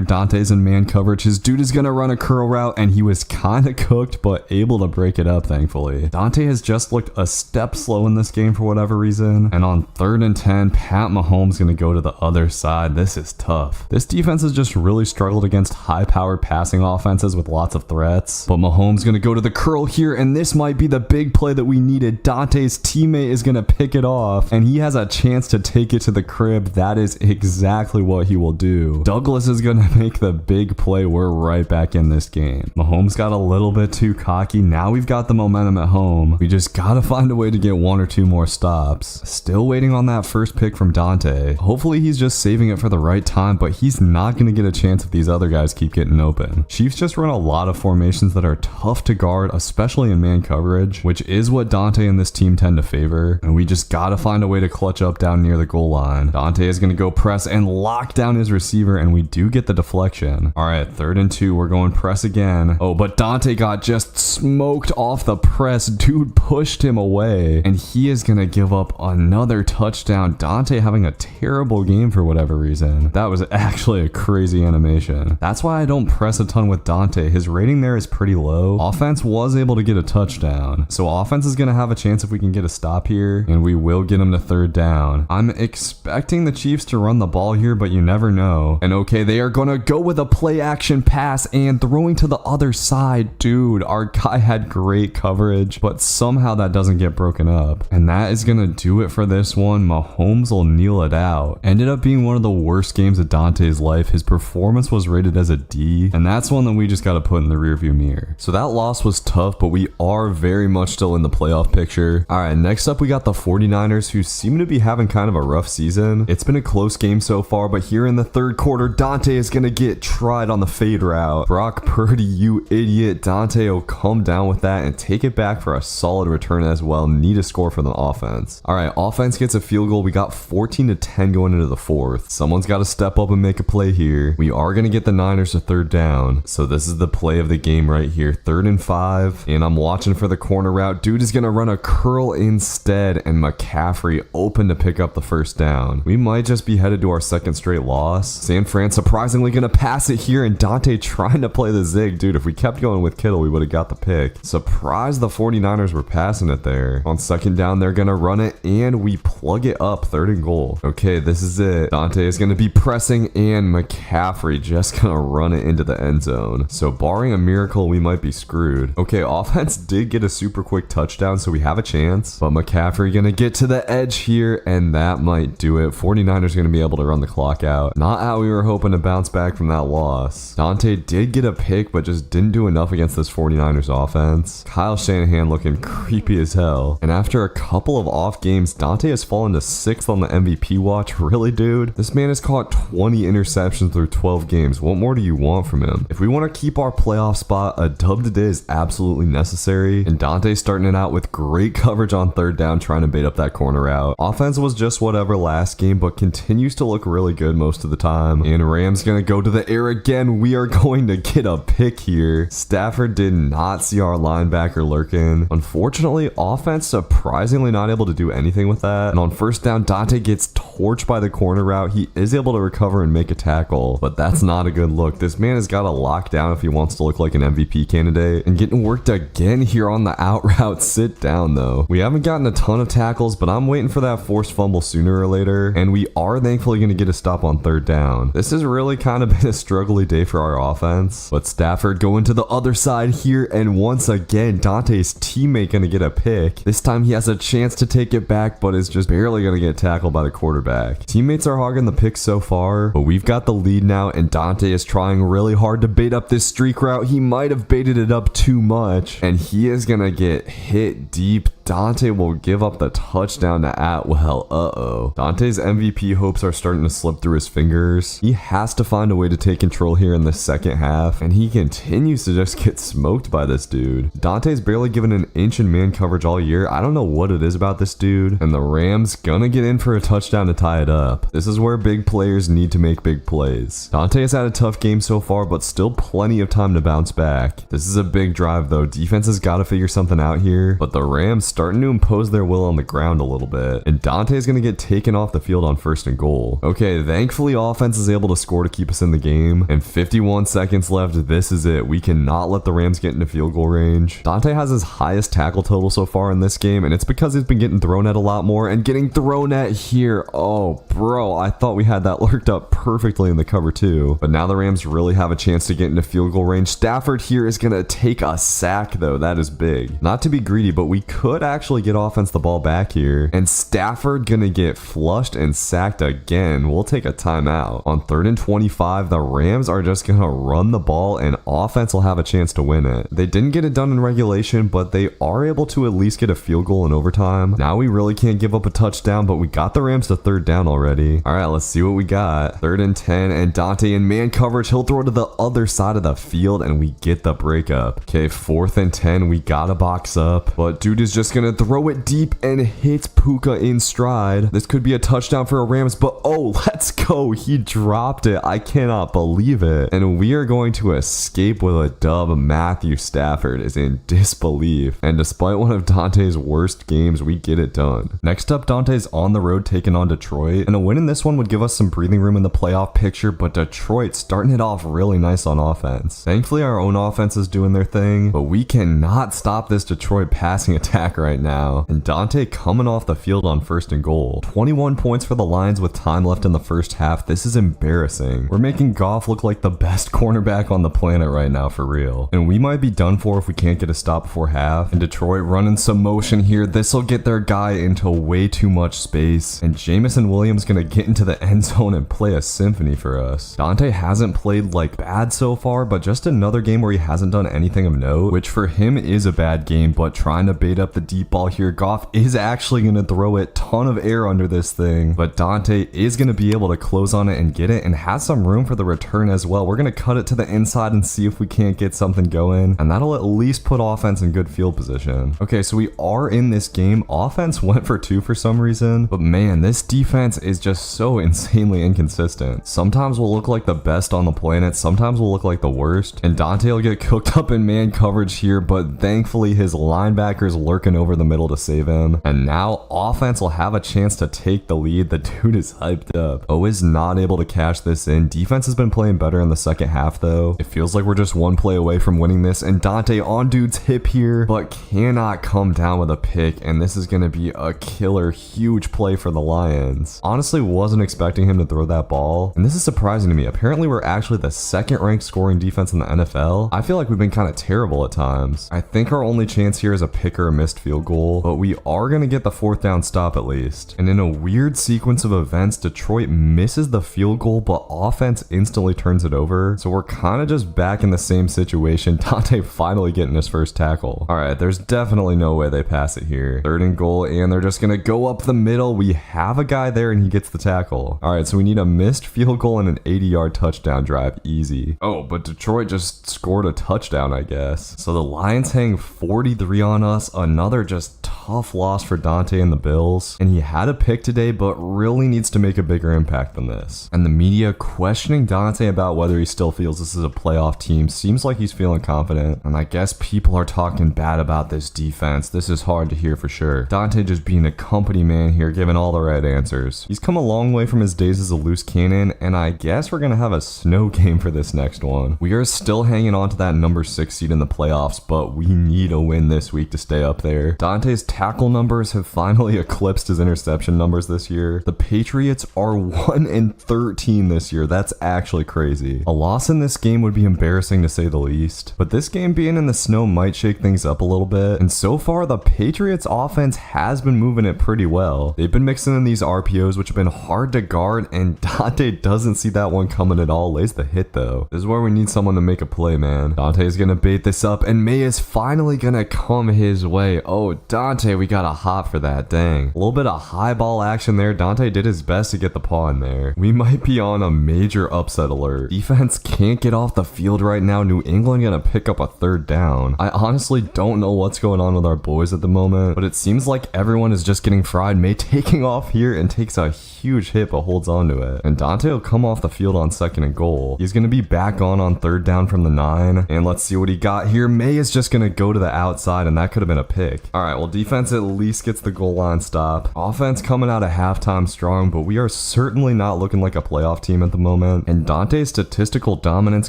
S1: Dante's in man coverage. His dude is going to run a curl route, and he was kind of cooked, but able to break it up, thankfully. Dante has just looked a step slow in this game for whatever reason. And on 3rd and 10, Pat Mahomes going to go to the other side. This is tough. This defense has just really struggled against high-powered passing offenses with lots of threats. But Mahomes going to go to the curl here, and this might be the big play that we needed. Dante's teammate is going to pick it off, and he has a chance to take it to the crib. That is exactly what he will do. Douglas is going to make the big play. We're right back in this game. Mahomes got a little bit too cocky. Now we've got the momentum at home. We just got to find a way to get 1 or 2 more stops. Still waiting on that first pick from Dante. Hopefully he's just saving it for the right time, but he's not going to get a chance if these other guys keep getting open. Chiefs just run a lot of formations that are tough to guard, especially in man coverage, which is what Dante and this team tend to favor. And we just got to find a way to clutch up down near the goal line. Dante is going to go press and lock down his receiver, and we do get the deflection. All right, 3rd and 2, we're going press again. Oh, but Dante got just smoked off the press. Dude pushed him away, and he is going to give up another touchdown. Dante having a terrible game for whatever reason. That was actually a crazy animation. That's why I don't press a ton with Dante. His rating there is pretty low. Offense was able to get a touchdown, so offense is going to have a chance if we can get a stop here, and we will get him to 3rd down. I'm expecting the Chiefs to run the ball here, but you never know. And okay, they are going to go with a play action pass and throwing to the other side. Dude, our guy had great coverage, but somehow that doesn't get broken up. And that is going to do it for this one. Mahomes will kneel it out. Ended up being one of the worst games of Dante's life. His performance was rated as a D, and that's one that we just got to put in the rearview mirror. So that loss was tough, but we are very much still in the playoff picture. All right, next up we got the 49ers, who seem to be having kind of a rough season. It's been a close game so far, but here in the 3rd quarter, Dante is going to get tried on the fade route. Brock Purdy, you idiot. Dante will come down with that and take it back for a solid return as well. Need a score for the offense. All right, offense gets a field goal. We got 14-10 going into the 4th. Someone's got to step up and make a play here. We are going to get the Niners to 3rd down. So this is the play of the game right here. 3rd and 5, and I'm watching for the corner route. Dude is going to run a curl instead, and McCaffrey open to pick up the 1st down. We might just be headed to our 2nd straight loss. San Fran surprisingly going to pass it here, and Dante trying to play the zig. Dude, if we kept going with Kittle, we would have got the pick. Surprised the 49ers were passing it there. On 2nd down, they're going to run it, and we plug it up. 3rd and goal. Okay, this is it. Dante is going to be pressing, and McCaffrey just going to run it into the end zone. So barring a miracle, we might be screwed. Okay, offense did get a super quick touchdown, so we have a chance, but McCaffrey going to get to the edge here, and that might do it. 49ers going to be able to run the clock out. Not how we were hoping to bounce back from that loss. Dante did get a pick, but just didn't do enough against this 49ers offense. Kyle Shanahan looking creepy as hell. And after a couple of off games, Dante has fallen to 6th on the MVP MVP watch. Really, dude? This man has caught 20 interceptions through 12 games. What more do you want from him? If we want to keep our playoff spot, a dub today is absolutely necessary. And Dante's starting it out with great coverage on third down, trying to bait up that corner out. Offense was just whatever last game, but continues to look really good most of the time. And Rams gonna go to the air again. We are going to get a pick here. Stafford did not see our linebacker lurking. Unfortunately, offense surprisingly not able to do anything with that. And on first down, Dante gets torched by the corner route. He is able to recover and make a tackle, but that's not a good look. This man has got to lock down if he wants to look like an MVP candidate. And getting worked again here on the out route. Sit down though. We haven't gotten a ton of tackles, but I'm waiting for that forced fumble sooner or later. And we are thankfully going to get a stop on third down. This has really kind of been a struggly day for our offense, but Stafford going to the other side here. And once again, Dante's teammate going to get a pick. This time he has a chance to take it back, but is just barely going to get tackled by the quarterback. Teammates are hogging the pick so far, but we've got the lead now, and Dante is trying really hard to bait up this streak route. He might have baited it up too much, and he is going to get hit deep. Dante will give up the touchdown to Atwell. Dante's MVP hopes are starting to slip through his fingers. He has to find a way to take control here in the second half, and he continues to just get smoked by this dude. Dante's barely given an inch in man coverage all year. I don't know what it is about this dude, and the Rams gonna get in for a touchdown to tie it up. This is where big players need to make big plays. Dante has had a tough game so far, but still plenty of time to bounce back. This is a big drive though. Defense has got to figure something out here, but the Rams starting to impose their will on the ground a little bit, and Dante is going to get taken off the field on first and goal. Okay, thankfully offense is able to score to keep us in the game, and 51 seconds left. This is it. We cannot let the Rams get into field goal range. Dante has his highest tackle total so far in this game, and it's because he's been getting thrown at a lot more and getting thrown at here. Oh, bro, I thought we had that lurked up perfectly in the cover too, but now the Rams really have a chance to get into field goal range. Stafford here is going to take a sack though. That is big. Not to be greedy, but we could actually get offense the ball back here, and Stafford gonna get flushed and sacked again. We'll take a timeout. On 3rd and 25, the Rams are just gonna run the ball, and offense will have a chance to win it. They didn't get it done in regulation, but they are able to at least get a field goal in overtime. Now we really can't give up a touchdown, but we got the Rams to 3rd down already. All right, let's see what we got. 3rd and 10, and Dante in man coverage. He'll throw to the other side of the field, and we get the breakup. Okay, 4th and 10, we gotta box up, but dude is just gonna throw it deep and hits Puka in stride. This could be a touchdown for a Rams, but oh, let's go. He dropped it. I cannot believe it. And we are going to escape with a dub. Matthew Stafford is in disbelief. And despite one of Dante's worst games, we get it done. Next up, Dante's on the road taking on Detroit. And a win in this one would give us some breathing room in the playoff picture, but Detroit starting it off really nice on offense. Thankfully, our own offense is doing their thing, but we cannot stop this Detroit passing attack right now. And Dante coming off the field on 1st and goal. 21 points for the Lions with time left in the first half. This is embarrassing. We're making Goff look like the best cornerback on the planet right now, for real. And we might be done for if we can't get a stop before half. And Detroit running some motion here. This will get their guy into way too much space. And Jamison Williams gonna get into the end zone and play a symphony for us. Dante hasn't played like bad so far, but just another game where he hasn't done anything of note, which for him is a bad game, but trying to bait up the deep ball here. Goff is actually going to throw it. Ton of air under this thing, but Dante is going to be able to close on it and get it, and has some room for the return as well. We're going to cut it to the inside and see if we can't get something going, and that'll at least put offense in good field position. Okay, so we are in this game. Offense went for 2 for some reason, but man, this defense is just so insanely inconsistent. Sometimes we'll look like the best on the planet, sometimes we'll look like the worst, and Dante will get cooked up in man coverage here, but thankfully his linebacker's lurking over the middle to save him, and now offense will have a chance to take the lead. The dude is hyped up. O is not able to cash this in. Defense has been playing better in the second half though. It feels like we're just one play away from winning this, and Dante on dude's hip here, but cannot come down with a pick, and this is going to be a killer huge play for the Lions. Honestly, wasn't expecting him to throw that ball, and this is surprising to me. Apparently we're actually the 2nd ranked scoring defense in the NFL. I feel like we've been kind of terrible at times. I think our only chance here is a pick or a missed field goal, but we are going to get the 4th down stop at least. And in a weird sequence of events, Detroit misses the field goal, but offense instantly turns it over. So we're kind of just back in the same situation. Dante finally getting his first tackle. All right, there's definitely no way they pass it here. 3rd and goal, and they're just going to go up the middle. We have a guy there and he gets the tackle. All right, so we need a missed field goal and an 80-yard touchdown drive. Easy. Oh, but Detroit just scored a touchdown, I guess. So the Lions hang 43 on us. Another just tough loss for Dante and the Bills. And he had a pick today, but really needs to make a bigger impact than this. And the media questioning Dante about whether he still feels this is a playoff team. Seems like he's feeling confident. And I guess people are talking bad about this defense. This is hard to hear for sure. Dante just being a company man here, giving all the right answers. He's come a long way from his days as a loose cannon, and I guess we're gonna have a snow game for this next one. We are still hanging on to that number 6 seed in the playoffs, but we need a win this week to stay up there. Dante's tackle numbers have finally eclipsed his interception numbers this year. The Patriots are 1-13 this year. That's actually crazy. A loss in this game would be embarrassing to say the least, but this game being in the snow might shake things up a little bit, and so far the Patriots offense has been moving it pretty well. They've been mixing in these RPOs, which have been hard to guard, and Dante doesn't see that one coming at all. Lays the hit though. This is where we need someone to make a play, man. Dante's gonna bait this up, and May is finally gonna come his way. Oh, Dante, we got a hop for that. Dang. A little bit of high ball action there. Dante did his best to get the paw in there. We might be on a major upset alert. Defense can't get off the field right now. New England gonna pick up a 3rd down. I honestly don't know what's going on with our boys at the moment, but it seems like everyone is just getting fried. May taking off here and takes a huge hit but holds on to it. And Dante will come off the field on 2nd and goal. He's gonna be back on 3rd down from the 9. And let's see what he got here. May is just gonna go to the outside, and that could have been a pick. All right, well, defense at least gets the goal line stop. Offense coming out of halftime strong, but we are certainly not looking like a playoff team at the moment. And Dante's statistical dominance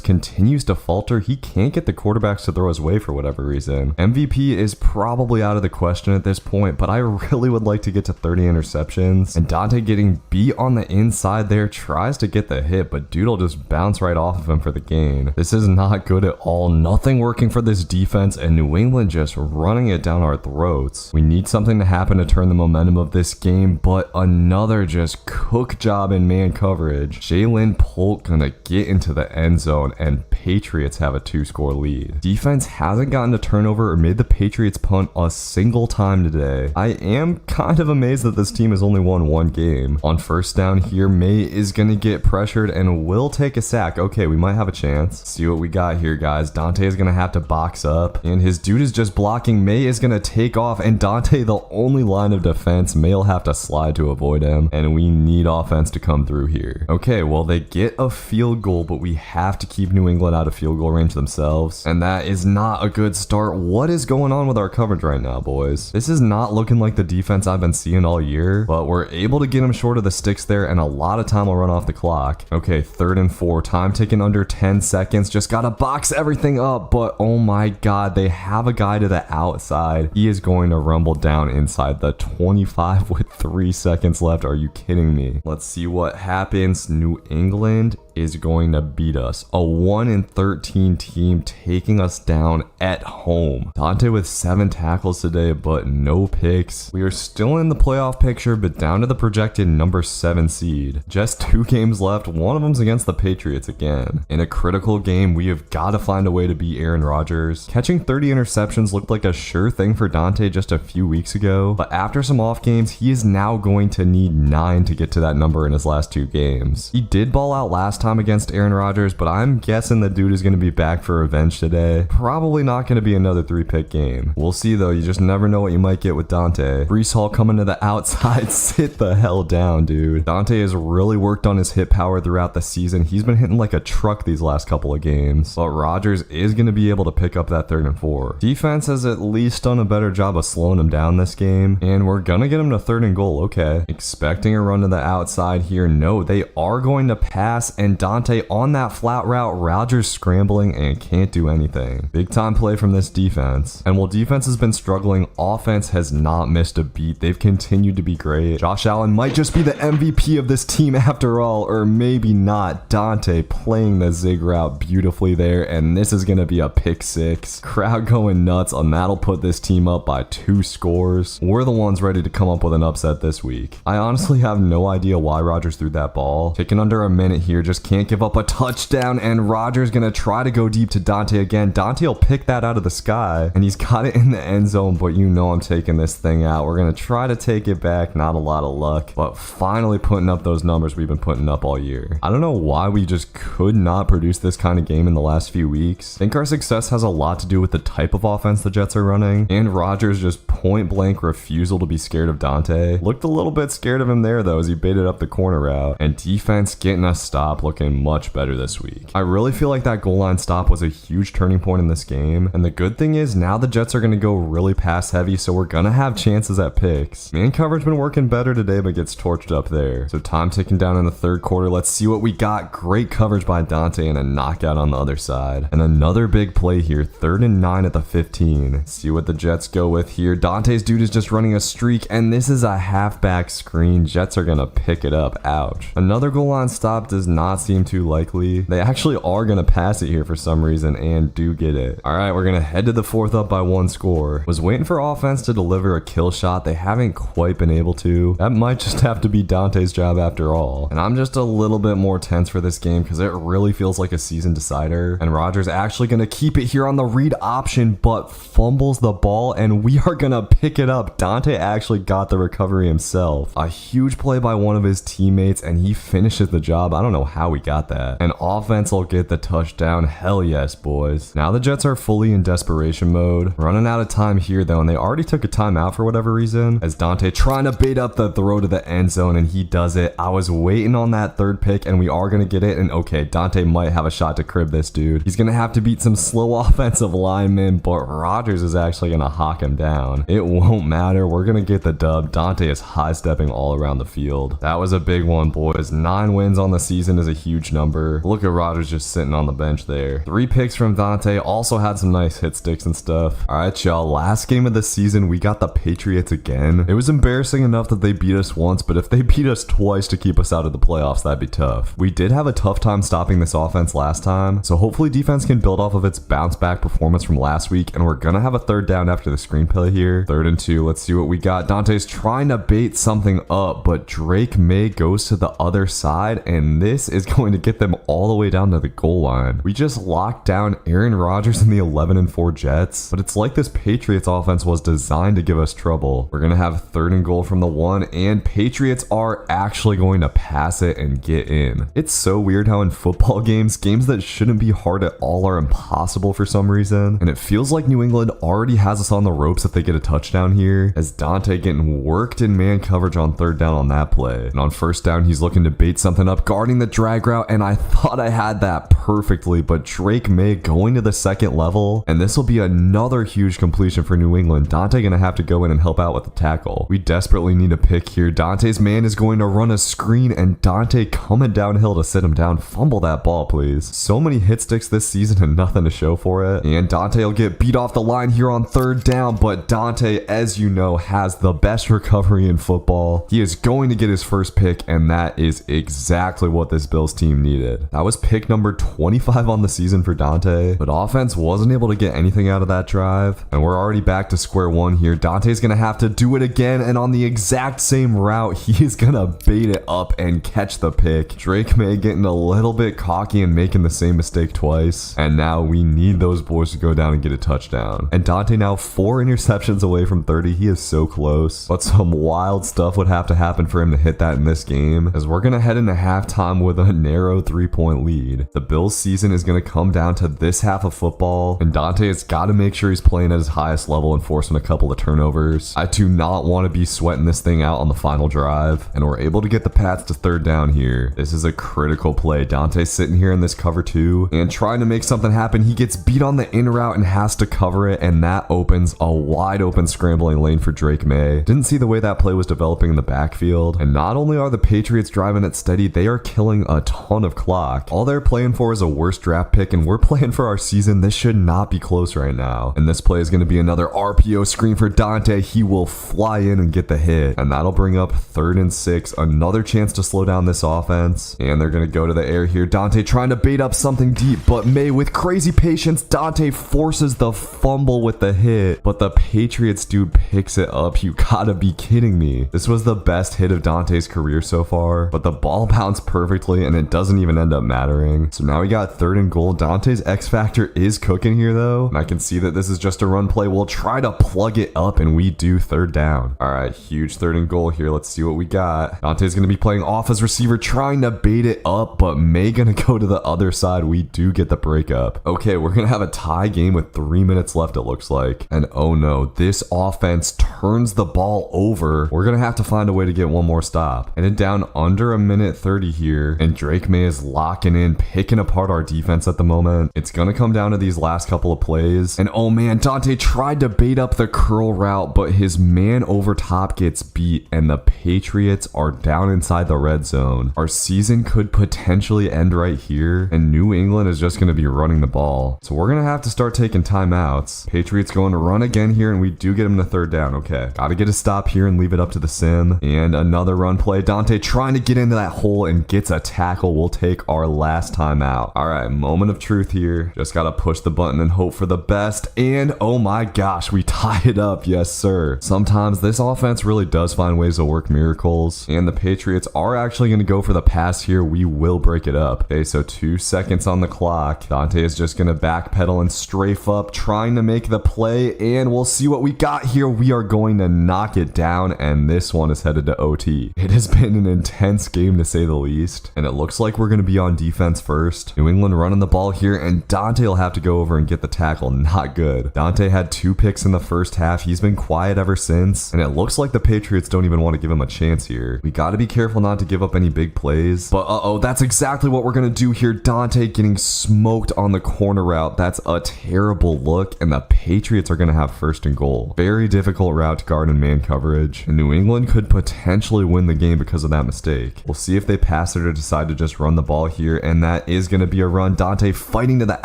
S1: continues to falter. He can't get the quarterbacks to throw his way for whatever reason. MVP is probably out of the question at this point, but I really would like to get to 30 interceptions. And Dante getting beat on the inside there, tries to get the hit, but dude will just bounce right off of him for the gain. This is not good at all. Nothing working for this defense, and New England just running it down our throats. We need something to happen to turn the momentum of this game, but another just cook job in man coverage. Jalen Polk gonna get into the end zone, and Patriots have a 2-score lead. Defense hasn't gotten a turnover or made the Patriots punt a single time today. I am kind of amazed that this team has only won 1 game. On 1st down here, May is gonna get pressured and will take a sack. Okay, we might have a chance. See what we got here, guys. Dante is gonna have to box up, and his dude is just blocking. May is gonna take off, and Dante, the only line of defense, May will have to slide to avoid him, and we need offense to come through here. Okay, well, they get a field goal, but we have to keep New England out of field goal range themselves, and that is not a good start. What is going on with our coverage right now, boys? This is not looking like the defense I've been seeing all year, but we're able to get him short of the sticks there, and a lot of time will run off the clock. Okay, 3rd and 4, time taken under 10 seconds. Just gotta box everything up, but oh my god, they have a guy to the outside. He is going to rumble down inside the 25 with 3 seconds left. Are you kidding me? Let's see what happens. New England is going to beat us. A 1-13 team taking us down at home. Dante with 7 tackles today, but no picks. We are still in the playoff picture, but down to the projected number 7 seed. Just 2 games left. One of them's against the Patriots again. In a critical game, we have got to find a way to beat Aaron Rodgers. Catching 30 interceptions looked like a sure thing for Dante just a few weeks ago, but after some off games, he is now going to need 9 to get to that number in his last 2 games. He did ball out last time against Aaron Rodgers, but I'm guessing the dude is going to be back for revenge today. Probably not going to be another 3-pick game. We'll see though. You just never know what you might get with Dante. Breece Hall coming to the outside. Sit the hell down, dude. Dante has really worked on his hit power throughout the season. He's been hitting like a truck these last couple of games, but Rodgers is going to be able to pick up that 3rd and 4. Defense has at least done a better job of slowing him down this game, and we're going to get him to 3rd and goal. Okay. Expecting a run to the outside here. No, they are going to pass, and and Dante on that flat route. Rodgers scrambling and can't do anything. Big time play from this defense. And while defense has been struggling, offense has not missed a beat. They've continued to be great. Josh Allen might just be the MVP of this team after all, or maybe not. Dante playing the zig route beautifully there, and this is going to be a pick six. Crowd going nuts, and that'll put this team up by 2 scores. We're the ones ready to come up with an upset this week. I honestly have no idea why Rodgers threw that ball. Taking under a minute here, just can't give up a touchdown, and Rodgers going to try to go deep to Dante again. Dante will pick that out of the sky, and he's got it in the end zone, but you know I'm taking this thing out. We're going to try to take it back. Not a lot of luck, but finally putting up those numbers we've been putting up all year. I don't know why we just could not produce this kind of game in the last few weeks. I think our success has a lot to do with the type of offense the Jets are running, and Rodgers' just point blank refusal to be scared of Dante. Looked a little bit scared of him there though as he baited up the corner route, and defense getting a stop, looking much better this week. I really feel like that goal line stop was a huge turning point in this game, and the good thing is now the Jets are going to go really pass heavy, so we're going to have chances at picks. Man coverage been working better today, but gets torched up there. So time ticking down in the third quarter. Let's see what we got. Great coverage by Dante and a knockout on the other side. And another big play here. 3rd and 9 at the 15. See what the Jets go with here. Dante's dude is just running a streak, and this is a halfback screen. Jets are going to pick it up. Ouch. Another goal line stop does not seem too likely. They actually are going to pass it here for some reason and do get it. All right, we're going to head to the fourth up by 1 score. Was waiting for offense to deliver a kill shot. They haven't quite been able to. That might just have to be Dante's job after all. And I'm just a little bit more tense for this game because it really feels like a season decider. And Rodgers actually going to keep it here on the read option, but fumbles the ball, and we are going to pick it up. Dante actually got the recovery himself. A huge play by one of his teammates, and he finishes the job. I don't know how we got that. And offense will get the touchdown. Hell yes, boys. Now the Jets are fully in desperation mode. Running out of time here though, and they already took a timeout for whatever reason, as Dante trying to bait up the throw to the end zone, and he does it. I was waiting on that third pick, and we are going to get it. And okay, Dante might have a shot to crib this dude. He's going to have to beat some slow offensive linemen, but Rodgers is actually going to hawk him down. It won't matter. We're going to get the dub. Dante is high stepping all around the field. That was a big one, boys. 9 wins on the season is a huge number. Look at Rodgers just sitting on the bench there. 3 picks from Dante. Also had some nice hit sticks and stuff. All right, y'all. Last game of the season, we got the Patriots again. It was embarrassing enough that they beat us once, but if they beat us twice to keep us out of the playoffs, that'd be tough. We did have a tough time stopping this offense last time, so hopefully defense can build off of its bounce back performance from last week, and we're gonna have a 3rd down after the screen play here. 3rd and 2. Let's see what we got. Dante's trying to bait something up, but Drake May goes to the other side, and this is going to get them all the way down to the goal line. We just locked down Aaron Rodgers and the 11-4 Jets, but it's like this Patriots offense was designed to give us trouble. We're gonna have 3rd and goal from the 1, and Patriots are actually going to pass it and get in. It's so weird how in football games that shouldn't be hard at all are impossible for some reason, and it feels like New England already has us on the ropes if they get a touchdown here, as Dante getting worked in man coverage on 3rd down on that play. And on 1st down, he's looking to bait something up, guarding the drag route, and I thought I had that perfectly, but Drake May going to the 2nd level, and this will be another huge completion for New England. Dante gonna have to go in and help out with the tackle. We desperately need a pick here. Dante's man is going to run a screen, and Dante coming downhill to sit him down. Fumble that ball, please. So many hit sticks this season and nothing to show for it. And Dante will get beat off the line here on 3rd down, but Dante, as you know, has the best recovery in football. He is going to get his first pick, and that is exactly what this Bills team needed. That was pick number 25 on the season for Dante, but offense wasn't able to get anything out of that drive, and we're already back to square one here. Dante's gonna have to do it again, and on the exact same route, he is gonna bait it up and catch the pick. Drake May getting a little bit cocky and making the same mistake twice, and now we need those boys to go down and get a touchdown. And Dante now 4 interceptions away from 30. He is so close, but some wild stuff would have to happen for him to hit that in this game, as we're gonna head into halftime with a narrow 3-point lead. The Bills season is gonna come down to this half of football, and Dante has got to make sure he's playing at his highest level and forcing a couple of turnovers. I do not want to be sweating this thing out on the final drive, and we're able to get the Pats to 3rd down here. This is a critical play. Dante's sitting here in this cover 2 and trying to make something happen. He gets beat on the in route and has to cover it, and that opens a wide open scrambling lane for Drake May. Didn't see the way that play was developing in the backfield, and not only are the Patriots driving it steady, they are killing a ton of clock. All they're playing for is a worse draft pick, and we're playing for our season. This should not be close right now. And this play is going to be another RPO screen for Dante. He will fly in and get the hit, and that'll bring up 3rd and 6. Another chance to slow down this offense, and they're going to go to the air here. Dante trying to bait up something deep, but May with crazy patience. Dante forces the fumble with the hit, but the Patriots dude picks it up. You gotta be kidding me. This was the best hit of Dante's career so far, but the ball bounced perfectly and it doesn't even end up mattering. So now we got 3rd and goal. Dante's X factor is cooking here though, and I can see that this is just a run play. We'll try to plug it up and we do 3rd down. All right, huge 3rd and goal here. Let's see what we got. Dante's gonna be playing off as receiver, trying to bait it up, but May gonna go to the other side. We do get the breakup. Okay, we're gonna have a tie game with 3 minutes left, it looks like. And oh no, this offense turns the ball over. We're gonna have to find a way to get one more stop. And it down under a minute 30 here, and Drake May is locking in, picking apart our defense at the moment. It's gonna come down to these last couple of plays. And oh man, Dante tried to bait up the curl route, but his man over top gets beat, and the Patriots are down inside the red zone. Our season could potentially end right here, and New England is just gonna be running the ball. So we're gonna have to start taking timeouts. Patriots going to run again here, and we do get him to 3rd down. Okay, gotta get a stop here and leave it up to the sim. And another run play. Dante trying to get into that hole and gets a tackle. We'll take our last timeout. All right, moment of truth here. Just gotta push the button and hope for the best. And oh my gosh, we tie it up. Yes, sir. Sometimes this offense really does find ways to work miracles, and the Patriots are actually gonna go for the pass here. We will break it up. Okay, so 2 seconds on the clock. Dante is just gonna backpedal and strafe up, trying to make the play, and we'll see what we got here. We are going to knock it down, and this one is headed to OT. It has been an intense game to say the least, and it looks like we're going to be on defense first. New England running the ball here, and Dante will have to go over and get the tackle. Not good. Dante had 2 picks in the first half. He's been quiet ever since, and it looks like the Patriots don't even want to give him a chance here. We got to be careful not to give up any big plays, but uh-oh, that's exactly what we're going to do here. Dante getting smoked on the corner route. That's a terrible look, and the Patriots are going to have 1st and goal. Very difficult route to guard in man coverage, and New England could potentially win the game because of that mistake. We'll see if they pass it or decide to just run the ball here, and that is going to be a run. Dante fighting to the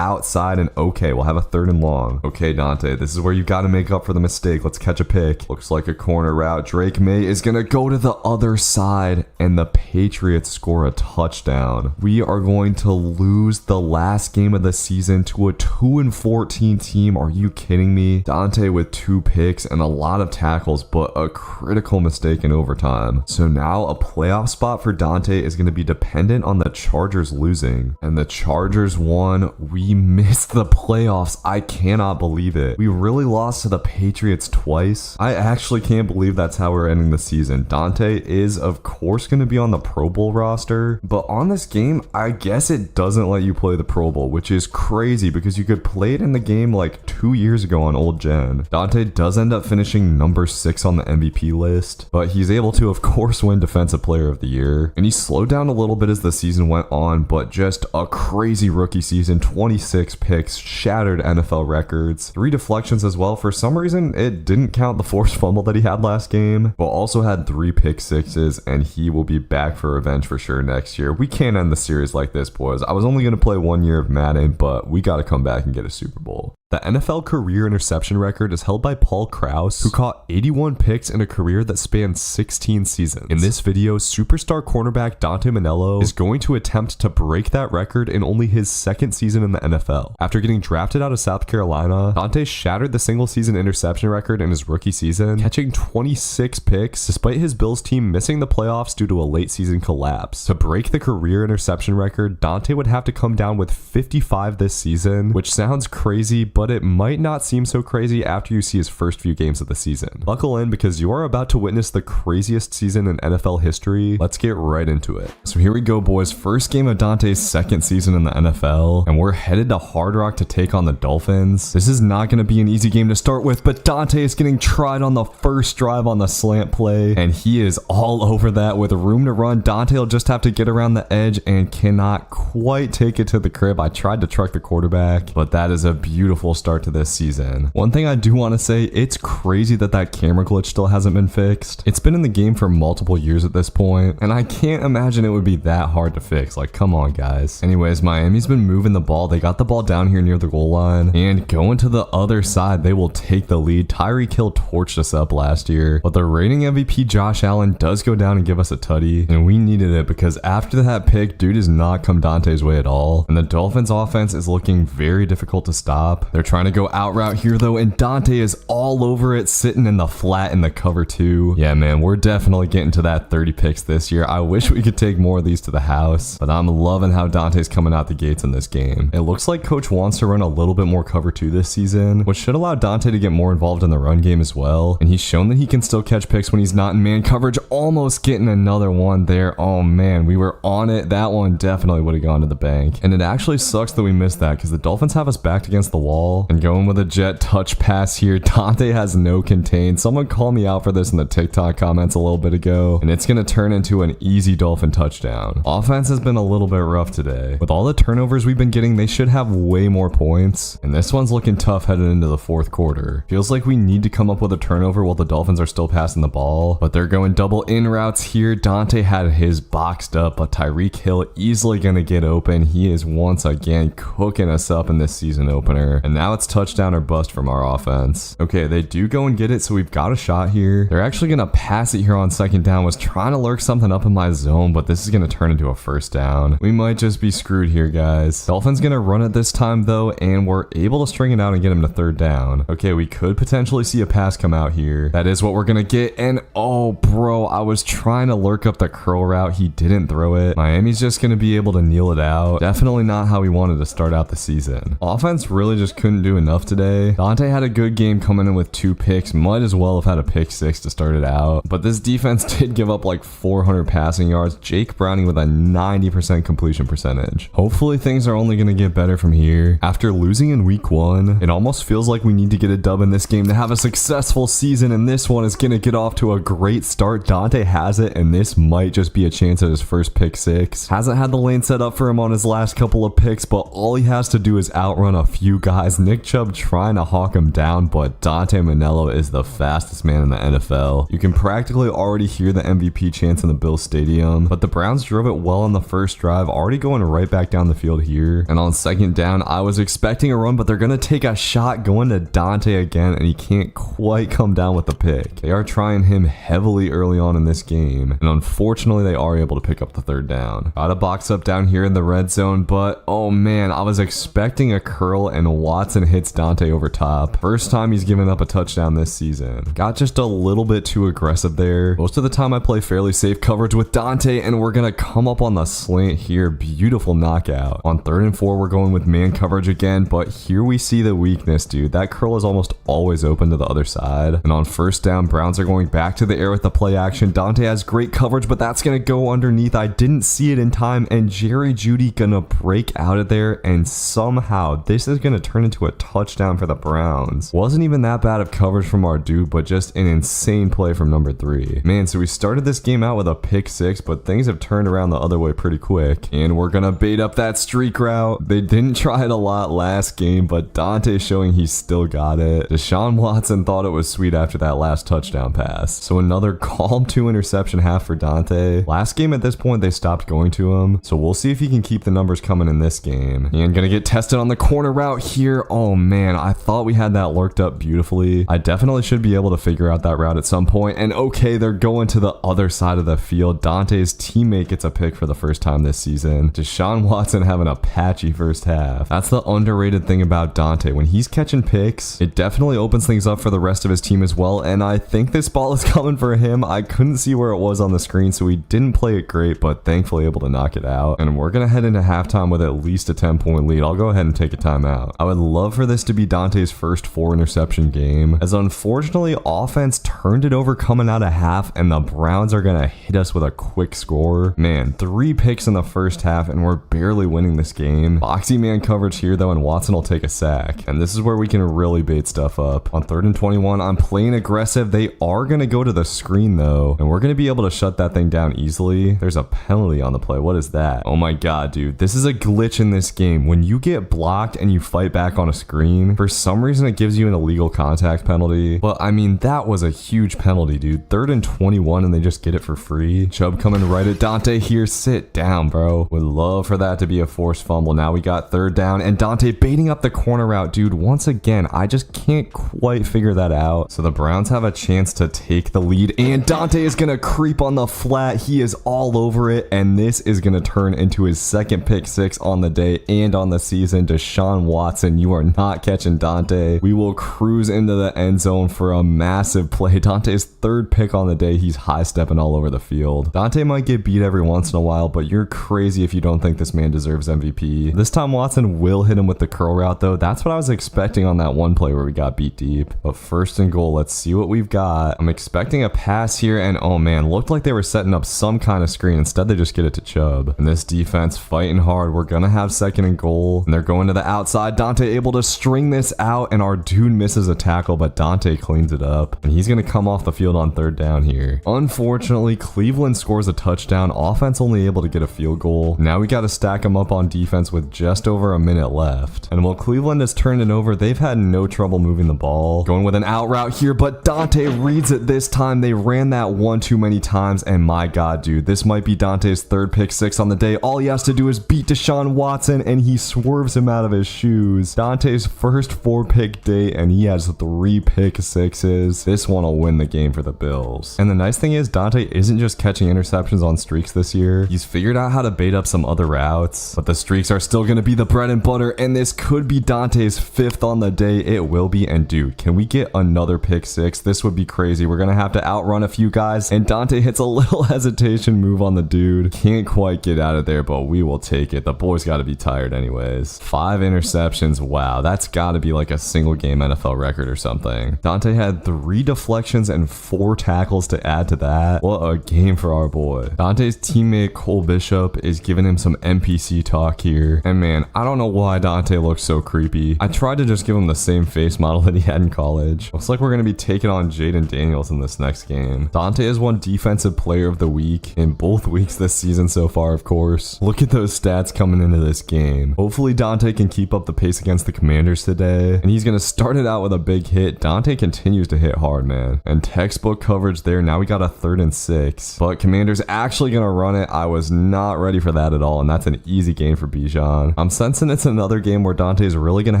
S1: outside, and okay, we'll have a 3rd and long. Okay, Dante, this is where you got to make up for the mistake. Let's catch a pick. Looks like a corner route. Drake May is going to go to the other side, and the Patriots score a touchdown. We are going to lose the last game of the season to a 2-14 team. Are you kidding me? Dante with 2 picks and a lot of tackles, but a critical mistake in overtime. So now a playoff spot for Dante is going to be dependent on the Chargers losing, and the Chargers won. We missed the playoffs. I cannot believe it. We really lost to the Patriots twice. I actually can't believe that's how we're ending the season. Dante is of course going to be on the Pro Bowl roster, but on this game, I guess it doesn't let you play the Pro Bowl, which is crazy because you could play it in the game like 2 years ago on old gen. Dante does end up finishing number 6 on the MVP list, but he's able to of course win Defensive Player of the Year, and he slowed down a little bit as the season went on, but just a crazy rookie season. 26 picks, shattered NFL records, 3 deflections as well. For some reason it didn't count the forced fumble that he had last game, but also had 3 pick sixes, and he will be back for revenge for sure next year. We can't end the series like this, boys. I was only going to play 1 year of Madden, but we got to come back and get a Super Bowl. The NFL career interception record is held by Paul Krause, who caught 81 picks in a career that spanned 16 seasons. In this video, superstar cornerback Dante Manello is going to attempt to break that record in only his 2nd season in the NFL. After getting drafted out of South Carolina, Dante shattered the single season interception record in his rookie season, catching 26 picks despite his Bills team missing the playoffs due to a late season collapse. To break the career interception record, Dante would have to come down with 55 this season, which sounds crazy, but it might not seem so crazy after you see his first few games of the season. Buckle in because you are about to witness the craziest season in NFL history. Let's get right into it. So here we go, boys. First game of Dante's 2nd season in the NFL, and we're headed to Hard Rock to take on the Dolphins. This is not going to be an easy game to start with, but Dante is getting tried on the first drive on the slant play, and he is all over that with room to run. Dante will just have to get around the edge and cannot quite take it to the crib. I tried to truck the quarterback, but that is a beautiful terrible start to this season. One thing I do want to say, it's crazy that camera glitch still hasn't been fixed. It's been in the game for multiple years at this point, and I can't imagine it would be that hard to fix. Like, come on, guys. Anyways, Miami's been moving the ball. They got the ball down here near the goal line, and going to the other side, they will take the lead. Tyreek Hill torched us up last year, but the reigning MVP Josh Allen does go down and give us a tutty, and we needed it because after that pick, dude has not come Dante's way at all, and the Dolphins offense is looking very difficult to stop. They're trying to go out route here though, and Dante is all over it, sitting in the flat in the cover 2. Yeah, man, we're definitely getting to that 30 picks this year. I wish we could take more of these to the house, but I'm loving how Dante's coming out the gates in this game. It looks like coach wants to run a little bit more cover 2 this season, which should allow Dante to get more involved in the run game as well, and he's shown that he can still catch picks when he's not in man coverage. Almost getting another one there. Oh man, we were on it. That one definitely would have gone to the bank, and it actually sucks that we missed that because the Dolphins have us backed against the wall, and going with a jet touch pass here. Dante has no contain. Someone called me out for this in the TikTok comments a little bit ago, and it's going to turn into an easy Dolphin touchdown. Offense has been a little bit rough today. With all the turnovers we've been getting, they should have way more points, and this one's looking tough headed into the fourth quarter. Feels like we need to come up with a turnover while the Dolphins are still passing the ball, but they're going double in routes here. Dante had his boxed up, but Tyreek Hill easily going to get open. He is once again cooking us up in this season opener, and now it's touchdown or bust from our offense. Okay, they do go and get it, so we've got a shot here. They're actually going to pass it here on second down. Was trying to lurk something up in my zone, but this is going to turn into a first down. We might just be screwed here, guys. Dolphins going to run it this time though, and we're able to string it out and get him to third down. Okay, we could potentially see a pass come out here. That is what we're going to get, and oh bro, I was trying to lurk up the curl route. He didn't throw it. Miami's just going to be able to kneel it out. Definitely not how we wanted to start out the season. Offense really just couldn't do enough today. Dante had a good game coming in with 2 picks. Might as well have had a pick 6 to start it out, but this defense did give up like 400 passing yards. Jake Browning with a 90% completion percentage. Hopefully things are only going to get better from here. After losing in week 1, it almost feels like we need to get a dub in this game to have a successful season, and this one is going to get off to a great start. Dante has it, and this might just be a chance at his first pick 6. Hasn't had the lane set up for him on his last couple of picks, but all he has to do is outrun a few guys. Nick Chubb trying to hawk him down, but Dante Manello is the fastest man in the NFL. You can practically already hear the MVP chants in the Bills Stadium, but the Browns drove it well on the first drive, already going right back down the field here. And on second down, I was expecting a run, but they're going to take a shot going to Dante again, and he can't quite come down with the pick. They are trying him heavily early on in this game, and unfortunately they are able to pick up the third down. Got a box up down here in the red zone, but oh man, I was expecting a curl, and Watson hits Dante over top. First time he's given up a touchdown this season. Got just a little bit too aggressive there. Most of the time I play fairly safe coverage with Dante, and we're gonna come up on the slant here. Beautiful knockout. On 3rd and 4, we're going with man coverage again, but here we see the weakness, dude. That curl is almost always open to the other side. And on first down, Browns are going back to the air with the play action. Dante has great coverage, but that's gonna go underneath. I didn't see it in time, and Jerry Jeudy gonna break out of there, and somehow this is gonna turn into a touchdown for the Browns. Wasn't even that bad of coverage from our dude, but just an insane play from number 3. Man, so we started this game out with a pick 6, but things have turned around the other way pretty quick, and we're gonna bait up that streak route. They didn't try it a lot last game, but Dante's showing he still got it. Deshaun Watson thought it was sweet after that last touchdown pass. So another calm 2 interception half for Dante. Last game at this point, they stopped going to him, so we'll see if he can keep the numbers coming in this game. And gonna get tested on the corner route here. Oh man, I thought we had that lurked up beautifully. I definitely should be able to figure out that route at some point. And okay, they're going to the other side of the field. Dante's teammate gets a pick for the first time this season. Deshaun Watson having a patchy first half. That's the underrated thing about Dante. When he's catching picks, it definitely opens things up for the rest of his team as well. And I think this ball is coming for him. I couldn't see where it was on the screen, so he didn't play it great, but thankfully able to knock it out. And we're gonna head into halftime with at least a 10-point lead. I'll go ahead and take a timeout. I would love for this to be Dante's first 4 interception game, as unfortunately offense turned it over coming out of half, and the Browns are gonna hit us with a quick score. Man, 3 picks in the first half, and we're barely winning this game. Boxy man coverage here though, and Watson will take a sack, and this is where we can really bait stuff up. On 3rd and 21, I'm playing aggressive. They are gonna go to the screen though, and we're gonna be able to shut that thing down easily. There's a penalty on the play. What is that? Oh my god, dude, this is a glitch in this game. When you get blocked and you fight back on a screen. For some reason, it gives you an illegal contact penalty. But I mean, that was a huge penalty, dude. 3rd and 21 and they just get it for free. Chubb coming right at Dante here. Sit down, bro. Would love for that to be a forced fumble. Now we got 3rd down and Dante baiting up the corner route, dude. Once again, I just can't quite figure that out. So the Browns have a chance to take the lead and Dante is gonna creep on the flat. He is all over it and this is gonna turn into his 2nd pick 6 on the day and on the season. Deshaun Watson, you are not catching Dante. We will cruise into the end zone for a massive play. Dante's 3rd pick on the day. He's high stepping all over the field. Dante might get beat every once in a while, but you're crazy if you don't think this man deserves MVP. This time Watson will hit him with the curl route though. That's what I was expecting on that one play where we got beat deep. But 1st and goal, let's see what we've got. I'm expecting a pass here and oh man, looked like they were setting up some kind of screen. Instead they just get it to Chubb. And this defense fighting hard. We're gonna have 2nd and goal and they're going to the outside. Dante able to string this out and our dude misses a tackle, but Dante cleans it up and he's gonna come off the field on 3rd down here. Unfortunately, Cleveland scores a touchdown. Offense only able to get a field goal. Now we got to stack them up on defense with just over a minute left. And while Cleveland has turned it over, they've had no trouble moving the ball. Going with an out route here, but Dante reads it this time. They ran that one too many times and my god, dude, this might be Dante's 3rd pick 6 on the day. All he has to do is beat Deshaun Watson and he swerves him out of his shoes. Dante's first 4-pick day and he has 3 pick 6s. This one will win the game for the Bills. And the nice thing is Dante isn't just catching interceptions on streaks this year. He's figured out how to bait up some other routes, but the streaks are still going to be the bread and butter and this could be Dante's 5th on the day. It will be. And dude, can we get another pick 6? This would be crazy. We're going to have to outrun a few guys and Dante hits a little hesitation move on the dude. Can't quite get out of there, but we will take it. The boys got to be tired anyways. 5 interceptions. Wow, that's got to be like a single game NFL record or something. Dante had 3 deflections and 4 tackles to add to that. What a game for our boy. Dante's teammate Cole Bishop is giving him some NPC talk here. And man, I don't know why Dante looks so creepy. I tried to just give him the same face model that he had in college. Looks like we're going to be taking on Jaden Daniels in this next game. Dante has won Defensive Player of the Week in both weeks this season so far, of course. Look at those stats coming into this game. Hopefully Dante can keep up the pace against the Commanders today. And he's going to start it out with a big hit. Dante continues to hit hard, man. And textbook coverage there. Now we got a 3rd and 6. But Commanders actually going to run it. I was not ready for that at all. And that's an easy game for Bijan. I'm sensing it's another game where Dante is really going to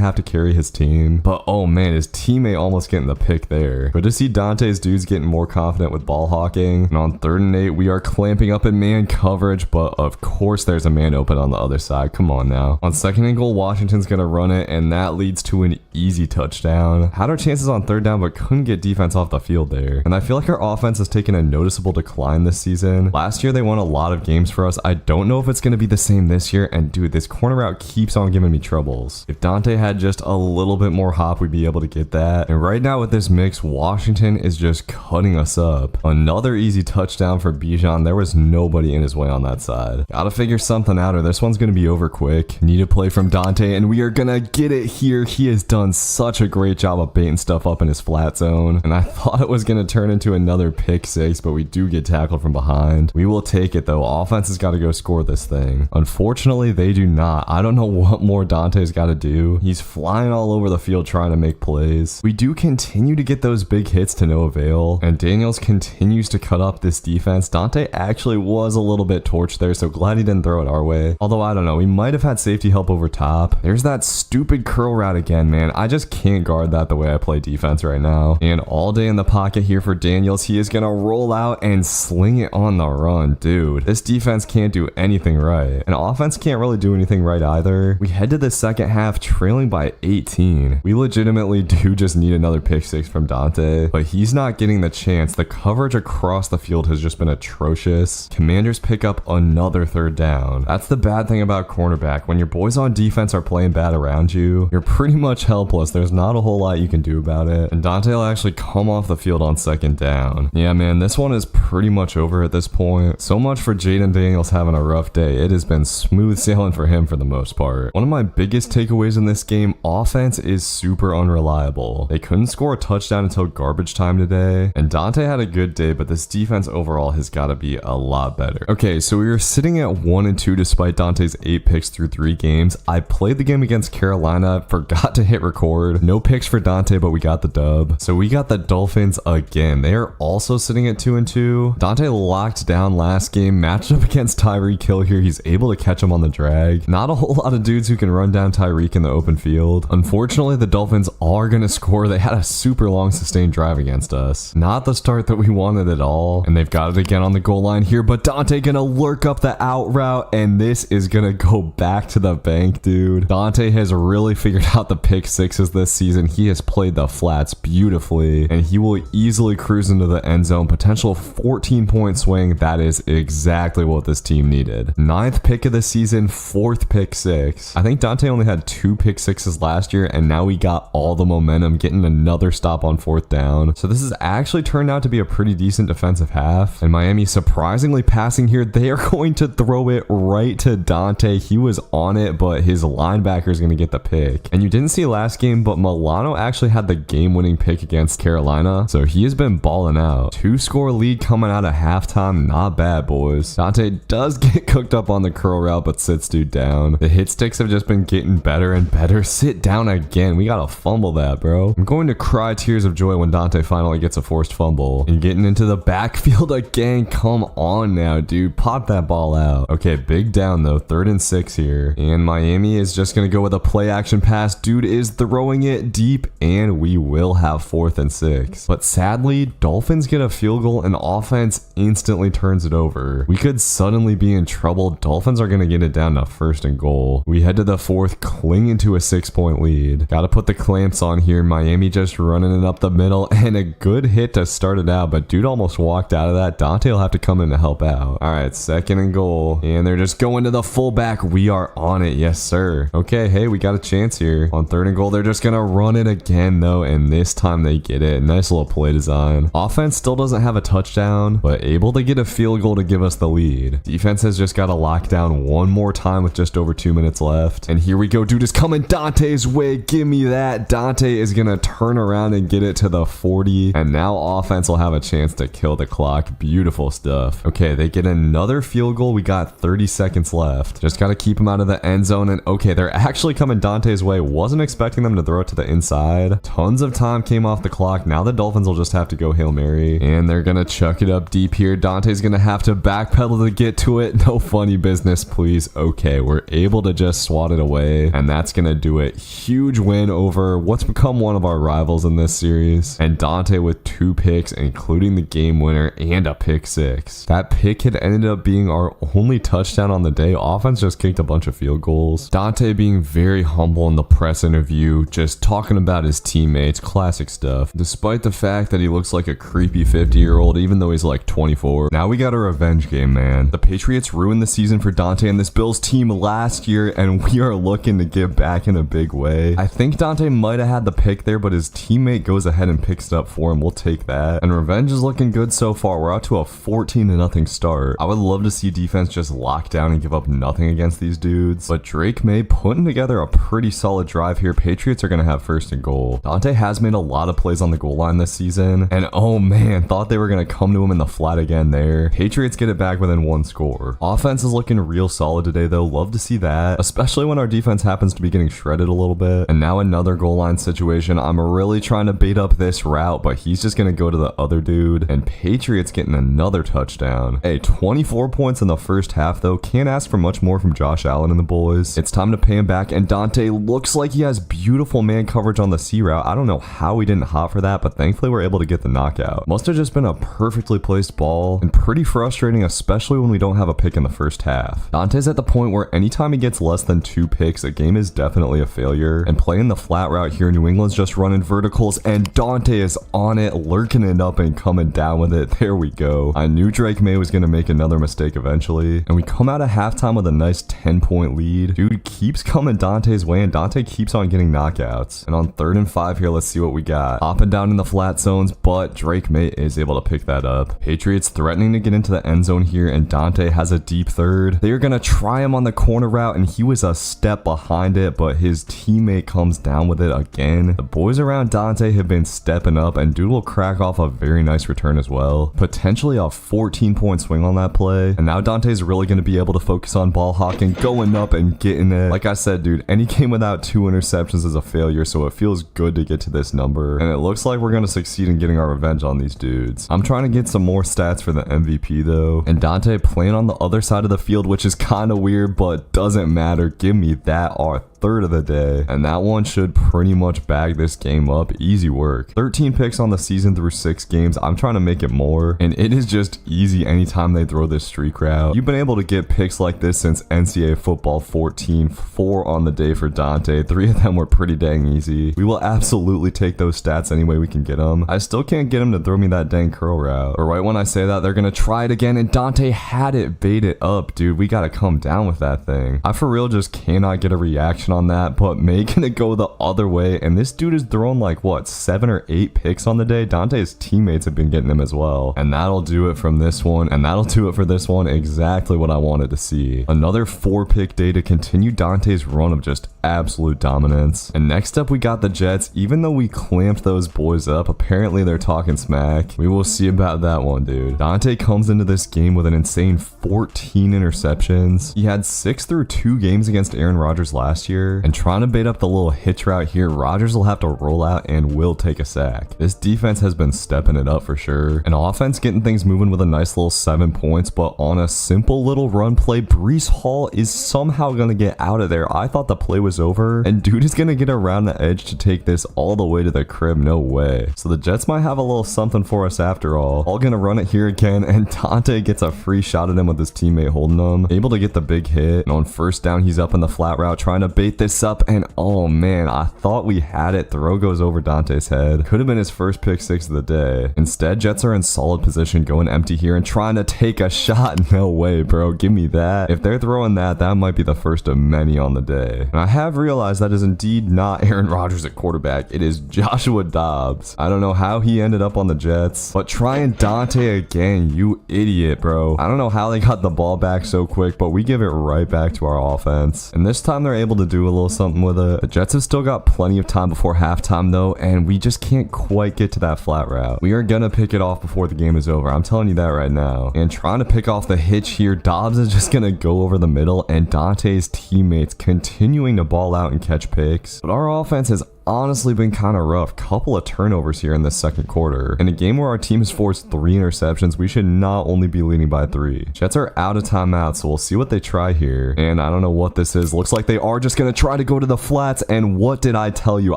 S1: have to carry his team. But oh man, his teammate almost getting the pick there. But to see Dante's dudes getting more confident with ball hawking. And on 3rd and 8, we are clamping up in man coverage. But of course, there's a man open on the other side. Come on now. On 2nd and goal, Washington's going to run it. And that leads to an easy touchdown. Had our chances on 3rd down, but couldn't get defense off the field there. And I feel like our offense has taken a noticeable decline this season. Last year, they won a lot of games for us. I don't know if it's going to be the same this year. And dude, this corner route keeps on giving me troubles. If Dante had just a little bit more hop, we'd be able to get that. And right now with this mix, Washington is just cutting us up. Another easy touchdown for Bijan. There was nobody in his way on that side. Gotta figure something out or this one's going to be over quick. Need a play from Dante and we are going to get it here. He has done such a great job of baiting stuff up in his flat zone. And I thought it was going to turn into another pick 6, but we do get tackled from behind. We will take it though. Offense has got to go score this thing. Unfortunately, they do not. I don't know what more Dante's got to do. He's flying all over the field trying to make plays. We do continue to get those big hits to no avail. And Daniels continues to cut up this defense. Dante actually was a little bit torched there, so glad he didn't throw it our way. Although, I don't know. We might have had safety help over top. There's that stupid curl route again, man. I just can't guard that the way I play defense right now. And all day in the pocket here for Daniels. He is going to roll out and sling it on the run. Dude, this defense can't do anything right. And offense can't really do anything right either. We head to the second half trailing by 18. We legitimately do just need another pick 6 from Dante, but he's not getting the chance. The coverage across the field has just been atrocious. Commanders pick up another 3rd down. That's the bad thing about cornerback. When your boys on defense are playing bad around you, you're pretty much helpless. There's not a whole lot you can do about it. And Dante will actually come off the field on 2nd down. Yeah, man, this one is pretty much over at this point. So much for Jaden Daniels having a rough day. It has been smooth sailing for him for the most part. One of my biggest takeaways in this game, offense is super unreliable. They couldn't score a touchdown until garbage time today. And Dante had a good day, but this defense overall has got to be a lot better. Okay, so we were sitting at 1-2 despite Dante's 8 picks through 3 games. I played the game against Carolina Carolina. Forgot to hit record. No picks for Dante, but we got the dub. So we got the Dolphins again. They are also sitting at 2-2. Dante locked down last game, matched up against Tyreek Hill here. He's able to catch him on the drag. Not a whole lot of dudes who can run down Tyreek in the open field. Unfortunately, the Dolphins are going to score. They had a super long sustained drive against us. Not the start that we wanted at all. And they've got it again on the goal line here, but Dante going to lurk up the out route, and this is going to go back to the bank, dude. Dante has really figured out the pick sixes this season. He has played the flats beautifully, and he will easily cruise into the end zone. Potential 14-point swing. That is exactly what this team needed. 9th pick of the season, 4th pick six. I think Dante only had 2 pick sixes last year, and now we got all the momentum, getting another stop on 4th down. So this has actually turned out to be a pretty decent defensive half, and Miami surprisingly passing here. They are going to throw it right to Dante. He was on it, but his linebacker is going to get the pick. And you didn't see last game, but Milano actually had the game-winning pick against Carolina, so he has been balling out. 2-score lead coming out of halftime. Not bad, boys. Dante does get cooked up on the curl route, but sits dude down. The hit sticks have just been getting better and better. Sit down again. We gotta fumble that, bro. I'm going to cry tears of joy when Dante finally gets a forced fumble. And getting into the backfield again. Come on now, dude. Pop that ball out. Okay, big down though. 3rd and 6 here. And Miami is just gonna go with a play action pass. Dude is throwing it deep, and we will have 4th and 6. But sadly, Dolphins get a field goal and offense instantly turns it over. We could suddenly be in trouble. Dolphins are gonna get it down to 1st and goal. We head to the 4th, clinging to a 6-point lead. Gotta put the clamps on here. Miami just running it up the middle, and a good hit to start it out, but dude almost walked out of that. Dante will have to come in to help out. All right, 2nd and goal, and they're just going to the fullback. We are on it. Yes, sir. Okay, hey, we got a chance here. On 3rd and goal, they're just gonna run it again though, and this time they get it. Nice little play design. Offense still doesn't have a touchdown, but able to get a field goal to give us the lead. Defense has just got to lock down one more time with just over 2 minutes left. And here we go. Dude is coming Dante's way. Give me that. Dante is gonna turn around and get it to the 40, and now offense will have a chance to kill the clock. Beautiful stuff. Okay, they get another field goal. We got 30 seconds left. Just got to keep them out of the end zone. And okay, they're actually coming Dante's way. Wasn't expecting them to throw it to the inside. Tons of time came off the clock. Now the Dolphins will just have to go Hail Mary, and they're gonna chuck it up deep here. Dante's gonna have to backpedal to get to it. No funny business, please. Okay, we're able to just swat it away, and that's gonna do it. Huge win over what's become one of our rivals in this series, and Dante with 2 picks, including the game winner and a pick 6. That pick had ended up being our only touchdown on the day. Offense just kicked a bunch of field goals. Dante being very humble in the press interview, just talking about his teammates. Classic stuff. Despite the fact that he looks like a creepy 50-year-old, even though he's like 24. Now we got a revenge game, man. The Patriots ruined the season for Dante and this Bills team last year, and we are looking to get back in a big way. I think Dante might have had the pick there, but his teammate goes ahead and picks it up for him. We'll take that. And revenge is looking good so far. We're out to a 14-0 start. I would love to see defense just lock down and give up nothing against these dudes, but Drake May putting together a pretty solid drive here. Patriots are going to have 1st and goal. Dante has made a lot of plays on the goal line this season, and oh man, thought they were going to come to him in the flat again there. Patriots get it back within 1 score. Offense is looking real solid today though. Love to see that, especially when our defense happens to be getting shredded a little bit. And now another goal line situation. I'm really trying to bait up this route, but he's just going to go to the other dude, and Patriots getting another touchdown. Hey, 24 points in the first half though. Can't ask for much more from Josh Allen and the boys. It's time to pay him back, and Dante looks like he has beautiful man coverage on the C route. I don't know how we didn't hop for that, but thankfully we're able to get the knockout. Must have just been a perfectly placed ball, and pretty frustrating, especially when we don't have a pick in the first half. Dante's at the point where anytime he gets less than 2 picks, a game is definitely a failure. And playing the flat route here, New England's just running verticals, and Dante is on it, lurking it up and coming down with it. There we go. I knew Drake May was going to make another mistake eventually, and we come out of halftime with a nice 10-point lead. Dude keeps coming Dante's way, and Dante keeps on getting knockouts. And on 3rd and 5 here, let's see what we got. Hopping down in the flat zones, but Drake May is able to pick that up. Patriots threatening to get into the end zone here, and Dante has a deep 3rd. They are going to try him on the corner route, and he was a step behind it, but his teammate comes down with it again. The boys around Dante have been stepping up, and dude will crack off a very nice return as well. Potentially a 14-point swing on that play, and now Dante's really going to be able to focus on ball hawking, going up and getting it. Like I said, dude, any game without 2 interceptions is a failure, so it feels good to get to this number. And it looks like we're going to succeed in getting our revenge on these dudes. I'm trying to get some more stats for the MVP though. And Dante playing on the other side of the field, which is kind of weird, but doesn't matter. Give me that third of the day, and that one should pretty much bag this game up. Easy work. 13 picks on the season through 6 games. I'm trying to make it more, and it is just easy anytime they throw this streak route. You've been able to get picks like this since NCAA football 14, 4 on the day for Dante. 3 of them were pretty dang easy. We will absolutely take those stats any way we can get them. I still can't get him to throw me that dang curl route, but right when I say that, they're gonna try it again, and Dante had it baited up. Dude, we gotta come down with that thing. I for real just cannot get a reaction on that, but making it go the other way, and this dude is throwing like what, 7 or 8 picks on the day. Dante's teammates have been getting him as well, and that'll do it from this one, and that'll do it for this one. Exactly what I wanted to see. Another 4 pick day to continue Dante's run of just absolute dominance. And next up we got the Jets. Even though we clamped those boys up, apparently they're talking smack. We will see about that one, dude. Dante comes into this game with an insane 14 interceptions. He had 6 through 2 games against Aaron Rodgers last year, and trying to bait up the little hitch route here, Rodgers will have to roll out and will take a sack. This defense has been stepping it up for sure. And offense getting things moving with a nice little 7 points, but on a simple little run play, Breece Hall is somehow going to get out of there. I thought the play was over, and dude is going to get around the edge to take this all the way to the crib. No way. So the Jets might have a little something for us after all. All going to run it here again, and Dante gets a free shot at him with his teammate holding him. Able to get the big hit, and on first down, he's up in the flat route trying to bait this up, and oh man, I thought we had it. Throw goes over Dante's head. Could have been his first pick 6 of the day. Instead, Jets are in solid position, going empty here and trying to take a shot. No way, bro. Give me that. If they're throwing that, that might be the first of many on the day. And I have realized that is indeed not Aaron Rodgers at quarterback. It is Joshua Dobbs. I don't know how he ended up on the Jets, but trying Dante again, you idiot, bro. I don't know how they got the ball back so quick, but we give it right back to our offense. And this time they're able to do a little something with it. The Jets have still got plenty of time before halftime though, and we just can't quite get to that flat route. We are gonna pick it off before the game is over. I'm telling you that right now. And trying to pick off the hitch here, Dobbs is just gonna go over the middle, and Dante's teammates continuing to ball out and catch picks. But our offense has honestly been kind of rough. Couple of turnovers here in this second quarter. In a game where our team has forced 3 interceptions, we should not only be leading by 3. Jets are out of timeout, so we'll see what they try here. And I don't know what this is. Looks like they are just going to try to go to the flats. And what did I tell you?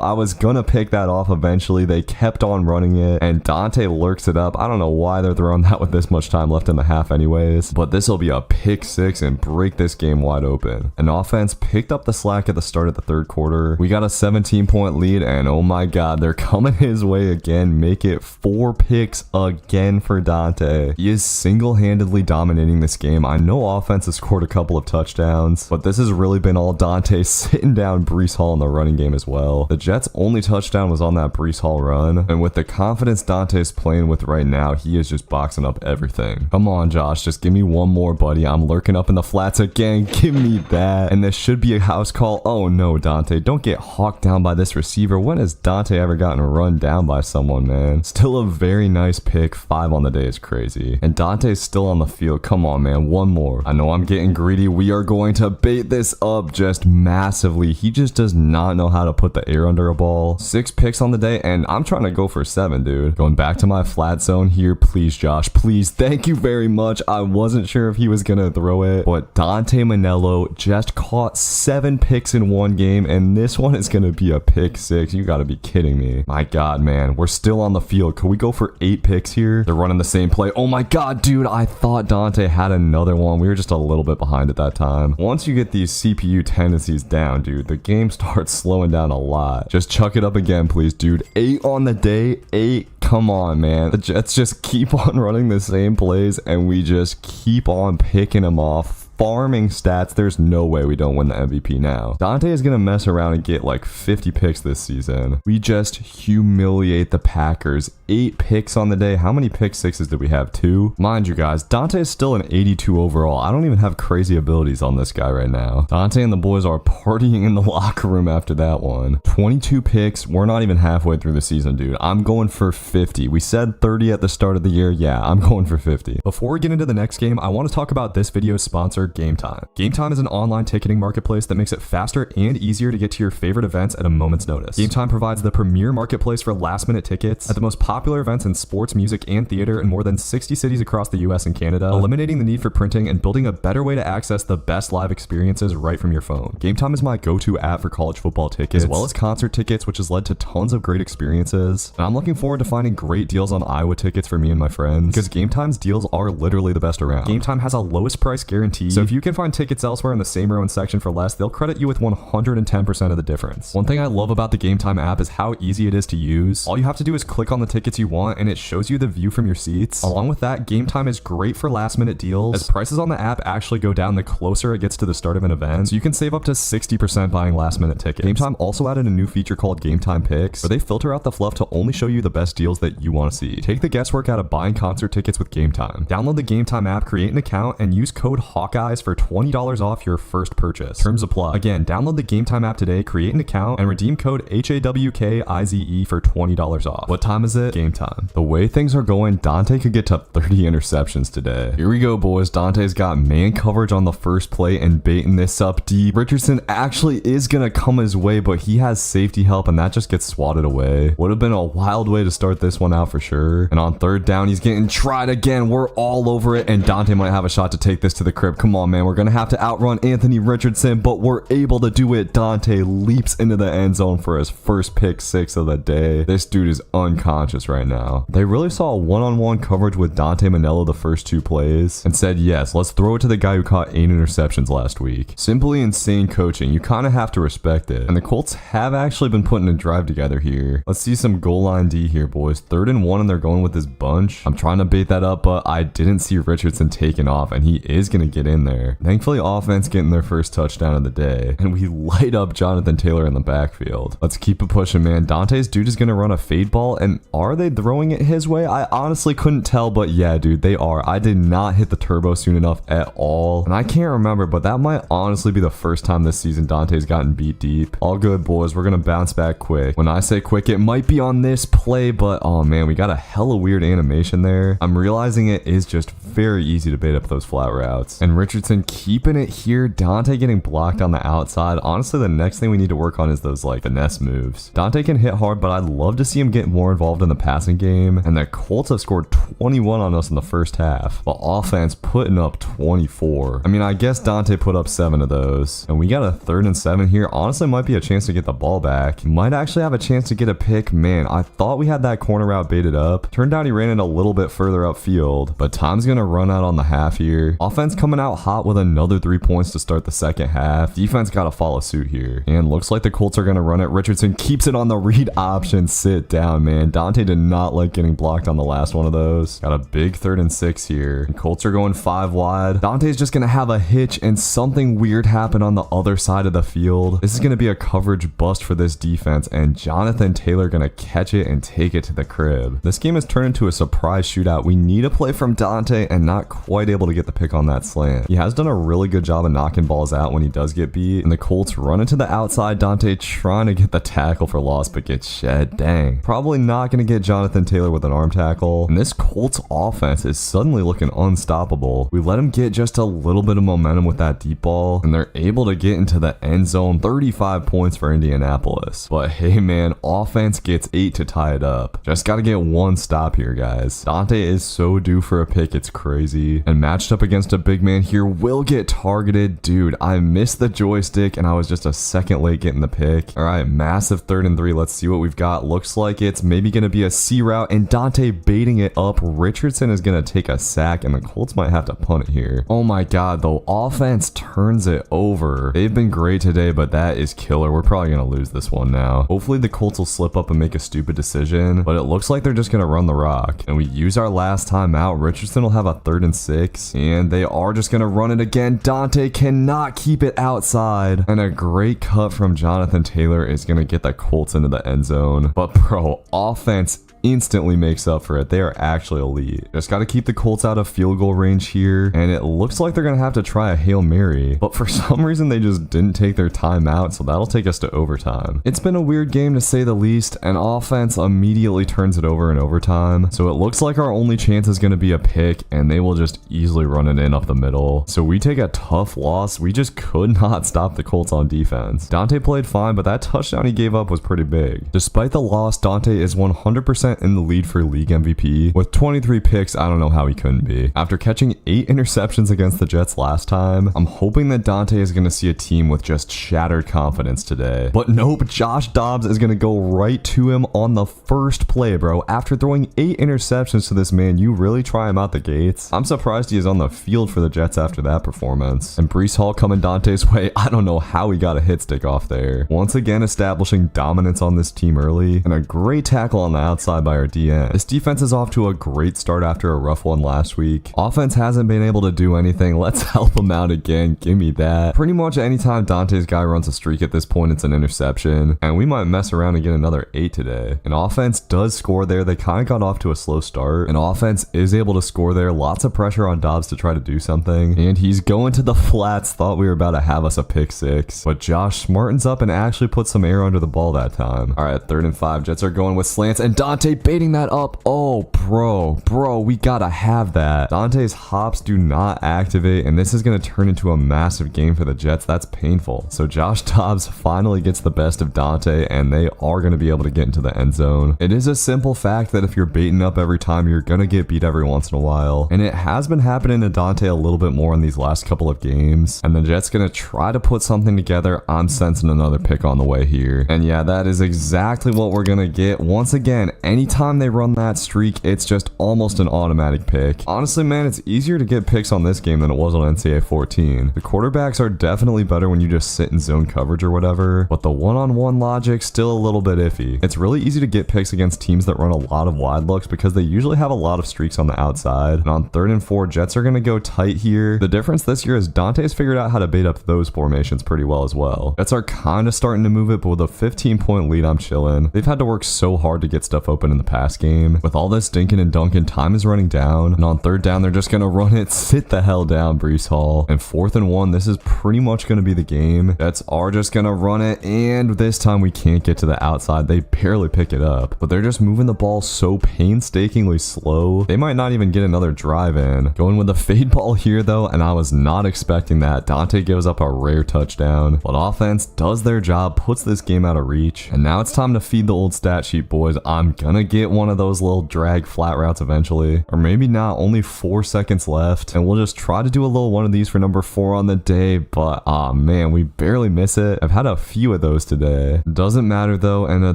S1: I was going to pick that off eventually. They kept on running it, and Dante lurks it up. I don't know why they're throwing that with this much time left in the half anyways, but this will be a pick 6 and break this game wide open. An offense picked up the slack at the start of the third quarter. We got a 17-point lead, and oh my god, they're coming his way again. Make it 4 picks again for Dante. He is single-handedly dominating this game. I know offense has scored a couple of touchdowns, but this has really been all Dante sitting down Breece Hall in the running game as well. The Jets' only touchdown was on that Breece Hall run, and with the confidence Dante's playing with right now, he is just boxing up everything. Come on, Josh, just give me one more, buddy. I'm lurking up in the flats again. Give me that. And this should be a house call. Oh no, Dante, don't get hawked down by this receiver. When has Dante ever gotten run down by someone, man? Still a very nice pick. 5 on the day is crazy. And Dante's still on the field. Come on, man. One more. I know I'm getting greedy. We are going to bait this up just massively. He just does not know how to put the air under a ball. 6 picks on the day, and I'm trying to go for 7, dude. Going back to my flat zone here. Please, Josh. Please. Thank you very much. I wasn't sure if he was going to throw it, but Dante Manello just caught 7 picks in one game, and this one is going to be a pick 6. You gotta be kidding me. My god, man. We're still on the field. Could we go for 8 picks here? They're running the same play. Oh my god, dude. I thought Dante had another one. We were just a little bit behind at that time. Once you get these CPU tendencies down, dude, the game starts slowing down a lot. Just chuck it up again, please, dude. 8 on the day. 8. Come on, man. The Jets just keep on running the same plays, and we just keep on picking them off. Farming stats, there's no way we don't win the MVP now. Dante is going to mess around and get like 50 picks this season. We just humiliate the Packers. 8 picks on the day. How many pick 6s did we have? 2? Mind you guys, Dante is still an 82 overall. I don't even have crazy abilities on this guy right now. Dante and the boys are partying in the locker room after that one. 22 picks. We're not even halfway through the season, dude. I'm going for 50. We said 30 at the start of the year. Yeah, I'm going for 50. Before we get into the next game, I want to talk about this video's sponsor, sponsor, Game Time. Game Time is an online ticketing marketplace that makes it faster and easier to get to your favorite events at a moment's notice. Game Time provides the premier marketplace for last-minute tickets at the most popular events in sports, music, and theater in more than 60 cities across the US and Canada, eliminating the need for printing and building a better way to access the best live experiences right from your phone. Game Time is my go-to app for college football tickets, as well as concert tickets, which has led to tons of great experiences. And I'm looking forward to finding great deals on Iowa tickets for me and my friends, because Game Time's deals are literally the best around. Game Time has a lowest price guarantee, so if you can find tickets elsewhere in the same row and section for less, they'll credit you with 110% of the difference. One thing I love about the Game Time app is how easy it is to use. All you have to do is click on the tickets you want and it shows you the view from your seats. Along with that, Game Time is great for last minute deals, as prices on the app actually go down the closer it gets to the start of an event, so you can save up to 60% buying last minute tickets. Game Time also added a new feature called Game Time Picks, where they filter out the fluff to only show you the best deals that you want to see. Take the guesswork out of buying concert tickets with Game Time. Download the Game Time app, create an account, and use code Hawkeyes for $20 off your first purchase. Terms apply. Again, download the Game Time app today, create an account, and redeem code HAWKIZE for $20 off. What time is it? Game time. The way things are going, Dante could get to 30 interceptions today. Here we go, boys. Dante's got man coverage on the first play and baiting this up deep. Richardson actually is gonna come his way, but he has safety help and that just gets swatted away. Would have been a wild way to start this one out for sure. And on third down, he's getting tried again. We're all over it, and Dante might have a shot to take this to the crib. Come on, man. We're gonna have to outrun Anthony Richardson, but we're able to do it. Dante leaps into the end zone for his first pick six of the day. This dude is unconscious right now. They really saw a one-on-one coverage with Dante Manello the first two plays and said, yes, let's throw it to the guy who caught 8 interceptions last week. Simply insane coaching. You kind of have to respect it. And the Colts have actually been putting a drive together here. Let's see some goal line D here, boys. 3rd and 1, and they're going with this bunch. I'm trying to bait that up, but I didn't see Richardson taking off, and he is going to get in there. Thankfully, offense getting their first touchdown of the day, and we light up Jonathan Taylor in the backfield. Let's keep it pushing, man. Dante's dude is going to run a fade ball, and are they throwing it his way? I honestly couldn't tell, but yeah, dude, they are. I did not hit the turbo soon enough at all, and I can't remember, but that might honestly be the first time this season Dante's gotten beat deep. All good, boys. We're going to bounce back quick. When I say quick, it might be on this play, but oh man, we got a hella weird animation there. I'm realizing it is just very easy to bait up those flat routes. And Richardson keeping it here. Dante getting blocked on the outside. Honestly, the next thing we need to work on is those like finesse moves. Dante can hit hard, but I'd love to see him get more involved in the passing game. And the Colts have scored 21 on us in the first half, but offense putting up 24. I mean, I guess Dante put up 7 of those. And we got a 3rd and 7 here. Honestly, might be a chance to get the ball back. Might actually have a chance to get a pick. Man, I thought we had that corner route baited up. Turned out he ran it a little bit further upfield, but time's gonna run out on the half here. Offense coming out hot with another 3 points to start the second half. Defense gotta follow suit here. And looks like the Colts are gonna run it. Richardson keeps it on the read option. Sit down, man. Dante did not like getting blocked on the last one of those. Got a big 3rd and 6 here. And Colts are going 5 wide. Dante's just gonna have a hitch and something weird happen on the other side of the field. This is gonna be a coverage bust for this defense, and Jonathan Taylor gonna catch it and take it to the crib. This game has turned into a surprise shootout. We need a play from Dante and not quite able to get the pick on that slant. He has done a really good job of knocking balls out when he does get beat, and the Colts run into the outside. Dante trying to get the tackle for loss, but gets shed. Dang. Probably not gonna get Jonathan Taylor with an arm tackle, and this Colts offense is suddenly looking unstoppable. We let him get just a little bit of momentum with that deep ball, and they're able to get into the end zone. 35 points for Indianapolis. But hey, man, offense gets 8 to tie it up. Just gotta get one stop here, guys. Dante is so due for a pick, it's crazy. And matched up against a big man here, will get targeted. Dude, I missed the joystick and I was just a second late getting the pick. All right, massive 3rd and 3. Let's see what we've got. Looks like it's maybe gonna be a C route, and Dante baiting it up. Richardson is gonna take a sack, and the Colts might have to punt it here. Oh my god, the offense turns it over. They've been great today, but that is killer. We're probably gonna lose this one now. Hopefully the Colts will slip up and make a stupid decision, but it looks like they're just gonna run the rock. And we use our last time out. Richardson will have a 3rd and 6, and they are just gonna run it again. Dante cannot keep it outside, and a great cut from Jonathan Taylor is gonna get the Colts into the end zone. But bro, offense instantly makes up for it. They are actually elite. Just got to keep the Colts out of field goal range here, and it looks like they're going to have to try a Hail Mary, but for some reason they just didn't take their time out, so that'll take us to overtime. It's been a weird game to say the least, and offense immediately turns it over in overtime, so it looks like our only chance is going to be a pick, and they will just easily run it in up the middle. So we take a tough loss. We just could not stop the Colts on defense. Dante played fine, but that touchdown he gave up was pretty big. Despite the loss, Dante is 100% in the lead for league MVP. With 23 picks, I don't know how he couldn't be. After catching 8 interceptions against the Jets last time, I'm hoping that Dante is going to see a team with just shattered confidence today. But nope, Josh Dobbs is going to go right to him on the first play, bro. After throwing 8 interceptions to this man, you really try him out the gates? I'm surprised he is on the field for the Jets after that performance. And Breece Hall coming Dante's way, I don't know how he got a hit stick off there. Once again establishing dominance on this team early, and a great tackle on the outside by our DN. This defense is off to a great start after a rough one last week. Offense hasn't been able to do anything. Let's help him out again. Give me that. Pretty much anytime Dante's guy runs a streak at this point, it's an interception, and we might mess around and get another 8 today. And offense does score there. They kind of got off to a slow start, and offense is able to score there. Lots of pressure on Dobbs to try to do something, and he's going to the flats. Thought we were about to have us a pick 6, but Josh smartens up and actually puts some air under the ball that time. All right, 3rd and 5. Jets are going with slants, and Dante baiting that up. Oh, bro, we gotta have that. Dante's hops do not activate, and this is gonna turn into a massive game for the Jets. That's painful. So Josh Dobbs finally gets the best of Dante, and they are gonna be able to get into the end zone. It is a simple fact that if you're baiting up every time, you're gonna get beat every once in a while, and it has been happening to Dante a little bit more in these last couple of games, and the Jets gonna try to put something together. I'm sensing another pick on the way here, and yeah, that is exactly what we're gonna get. Once again, anytime they run that streak, it's just almost an automatic pick. Honestly, man, it's easier to get picks on this game than it was on NCAA 14. The quarterbacks are definitely better when you just sit in zone coverage or whatever, but the one-on-one logic still a little bit iffy. It's really easy to get picks against teams that run a lot of wide looks because they usually have a lot of streaks on the outside. And on 3rd and 4, Jets are gonna go tight here. The difference this year is Dante's figured out how to bait up those formations pretty well as well. Jets are kind of starting to move it, but with a 15-point lead, I'm chilling. They've had to work so hard to get stuff open in the pass game. With all this dinking and dunking, time is running down, and on 3rd down, they're just gonna run it. Sit the hell down, Breece Hall. And 4th and 1, this is pretty much gonna be the game. Jets are just gonna run it, and this time we can't get to the outside. They barely pick it up, but they're just moving the ball so painstakingly slow. They might not even get another drive in. Going with the fade ball here though, and I was not expecting that. Dante gives up a rare touchdown, but offense does their job, puts this game out of reach, and now it's time to feed the old stat sheet, boys. I'm gonna get one of those little drag flat routes eventually, or maybe not. Only 4 seconds left, and we'll just try to do a little one of these for number 4 on the day, but man, we barely miss it. I've had a few of those today. Doesn't matter though, and a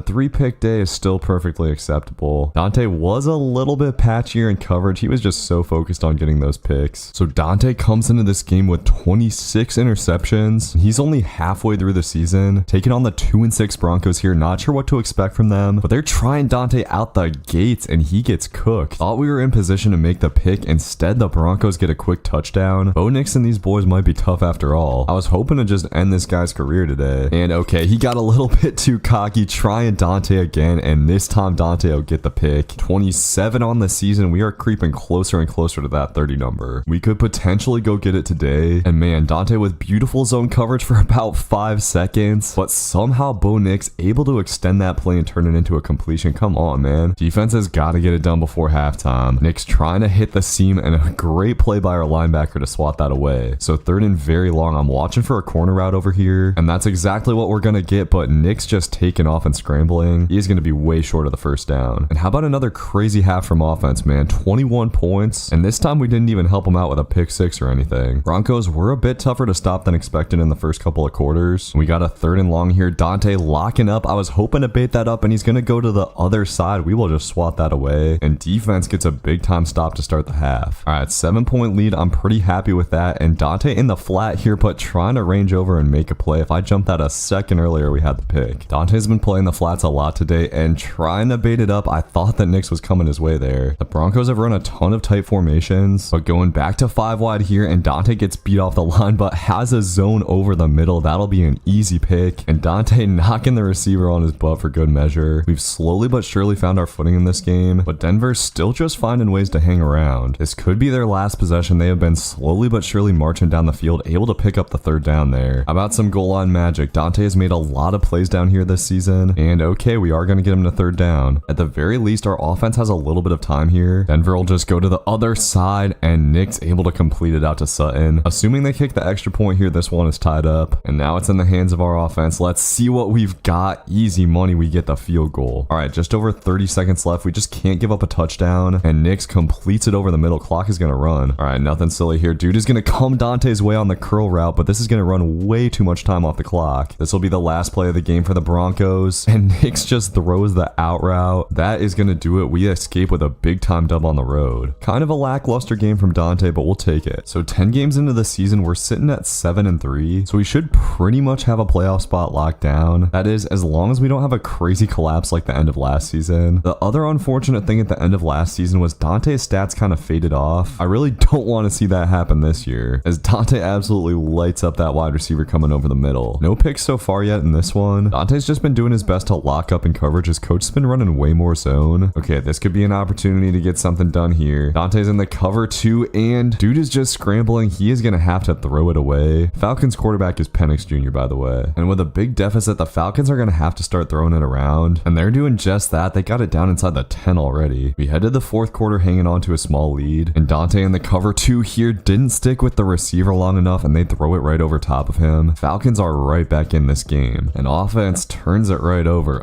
S1: 3-pick day is still perfectly acceptable. Dante was a little bit patchier in coverage. He was just so focused on getting those picks. So Dante comes into this game with 26 interceptions. He's only halfway through the season, taking on the 2-6 Broncos here. Not sure what to expect from them, but they're trying Dante out the gates, and he gets cooked. Thought we were in position to make the pick. Instead, the Broncos get a quick touchdown. Bo Nix and these boys might be tough after all. I was hoping to just end this guy's career today. And okay, he got a little bit too cocky, trying Dante again, and this time Dante will get the pick. 27 on the season. We are creeping closer and closer to that 30 number. We could potentially go get it today. And man, Dante with beautiful zone coverage for about 5 seconds, but somehow Bo Nix able to extend that play and turn it into a completion. Come on, man. Defense has got to get it done before halftime. Nix trying to hit the seam, and a great play by our linebacker to swat that away. So 3rd and very long. I'm watching for a corner route over here, and that's exactly what we're gonna get, but Nix just taking off and scrambling. He's gonna be way short of the first down. And how about another crazy half from offense, man? 21 points, and this time we didn't even help him out with a pick 6 or anything. Broncos were a bit tougher to stop than expected in the first couple of quarters. We got a 3rd and long here. Dante locking up. I was hoping to bait that up, and he's gonna go to the other side. We will just swat that away, and defense gets a big time stop to start the half. All right, 7-point lead. I'm pretty happy with that, and Dante in the flat here, but trying to range over and make a play. If I jumped that a second earlier, we had the pick. Dante's been playing the flats a lot today and trying to bait it up. I thought that Nix was coming his way there. The Broncos have run a ton of tight formations, but going back to 5 wide here, and Dante gets beat off the line, but has a zone over the middle. That'll be an easy pick, and Dante knocking the receiver on his butt for good measure. We've slowly but surely found our footing in this game, but Denver's still just finding ways to hang around. This could be their last possession. They have been slowly but surely marching down the field, able to pick up the third down there. How about some goal line magic? Dante has made a lot of plays down here this season, and okay, we are going to get him to third down. At the very least, our offense has a little bit of time here. Denver will just go to the other side, and Nick's able to complete it out to Sutton. Assuming they kick the extra point here, this one is tied up, and now it's in the hands of our offense. Let's see what we've got. Easy money, we get the field goal. All right, just over 30 seconds left. We just can't give up a touchdown, and Nick's completes it over the middle. Clock is going to run. All right, nothing silly here. Dude is going to come Dante's way on the curl route, but this is going to run way too much time off the clock. This will be the last play of the game for the Broncos, and Nick's just throws the out route. That is going to do it. We escape with a big time dub on the road. Kind of a lackluster game from Dante, but we'll take it. So 10 games into the season, we're sitting at 7-3, so we should pretty much have a playoff spot locked down. That is, as long as we don't have a crazy collapse like the end of last season. The other unfortunate thing at the end of last season was Dante's stats kind of faded off. I really don't want to see that happen this year, as Dante absolutely lights up that wide receiver coming over the middle. No picks so far yet in this one. Dante's just been doing his best to lock up in coverage. His coach has been running way more zone. Okay, this could be an opportunity to get something done here. Dante's in the cover too, and dude is just scrambling. He is going to have to throw it away. Falcons quarterback is Penix Jr., by the way. And with a big deficit, the Falcons are going to have to start throwing it around, and they're doing just that. They got it down inside the 10 already. We head to the fourth quarter hanging on to a small lead, and Dante in the cover two here didn't stick with the receiver long enough, and they throw it right over top of him. Falcons are right back in this game, and offense turns it right over.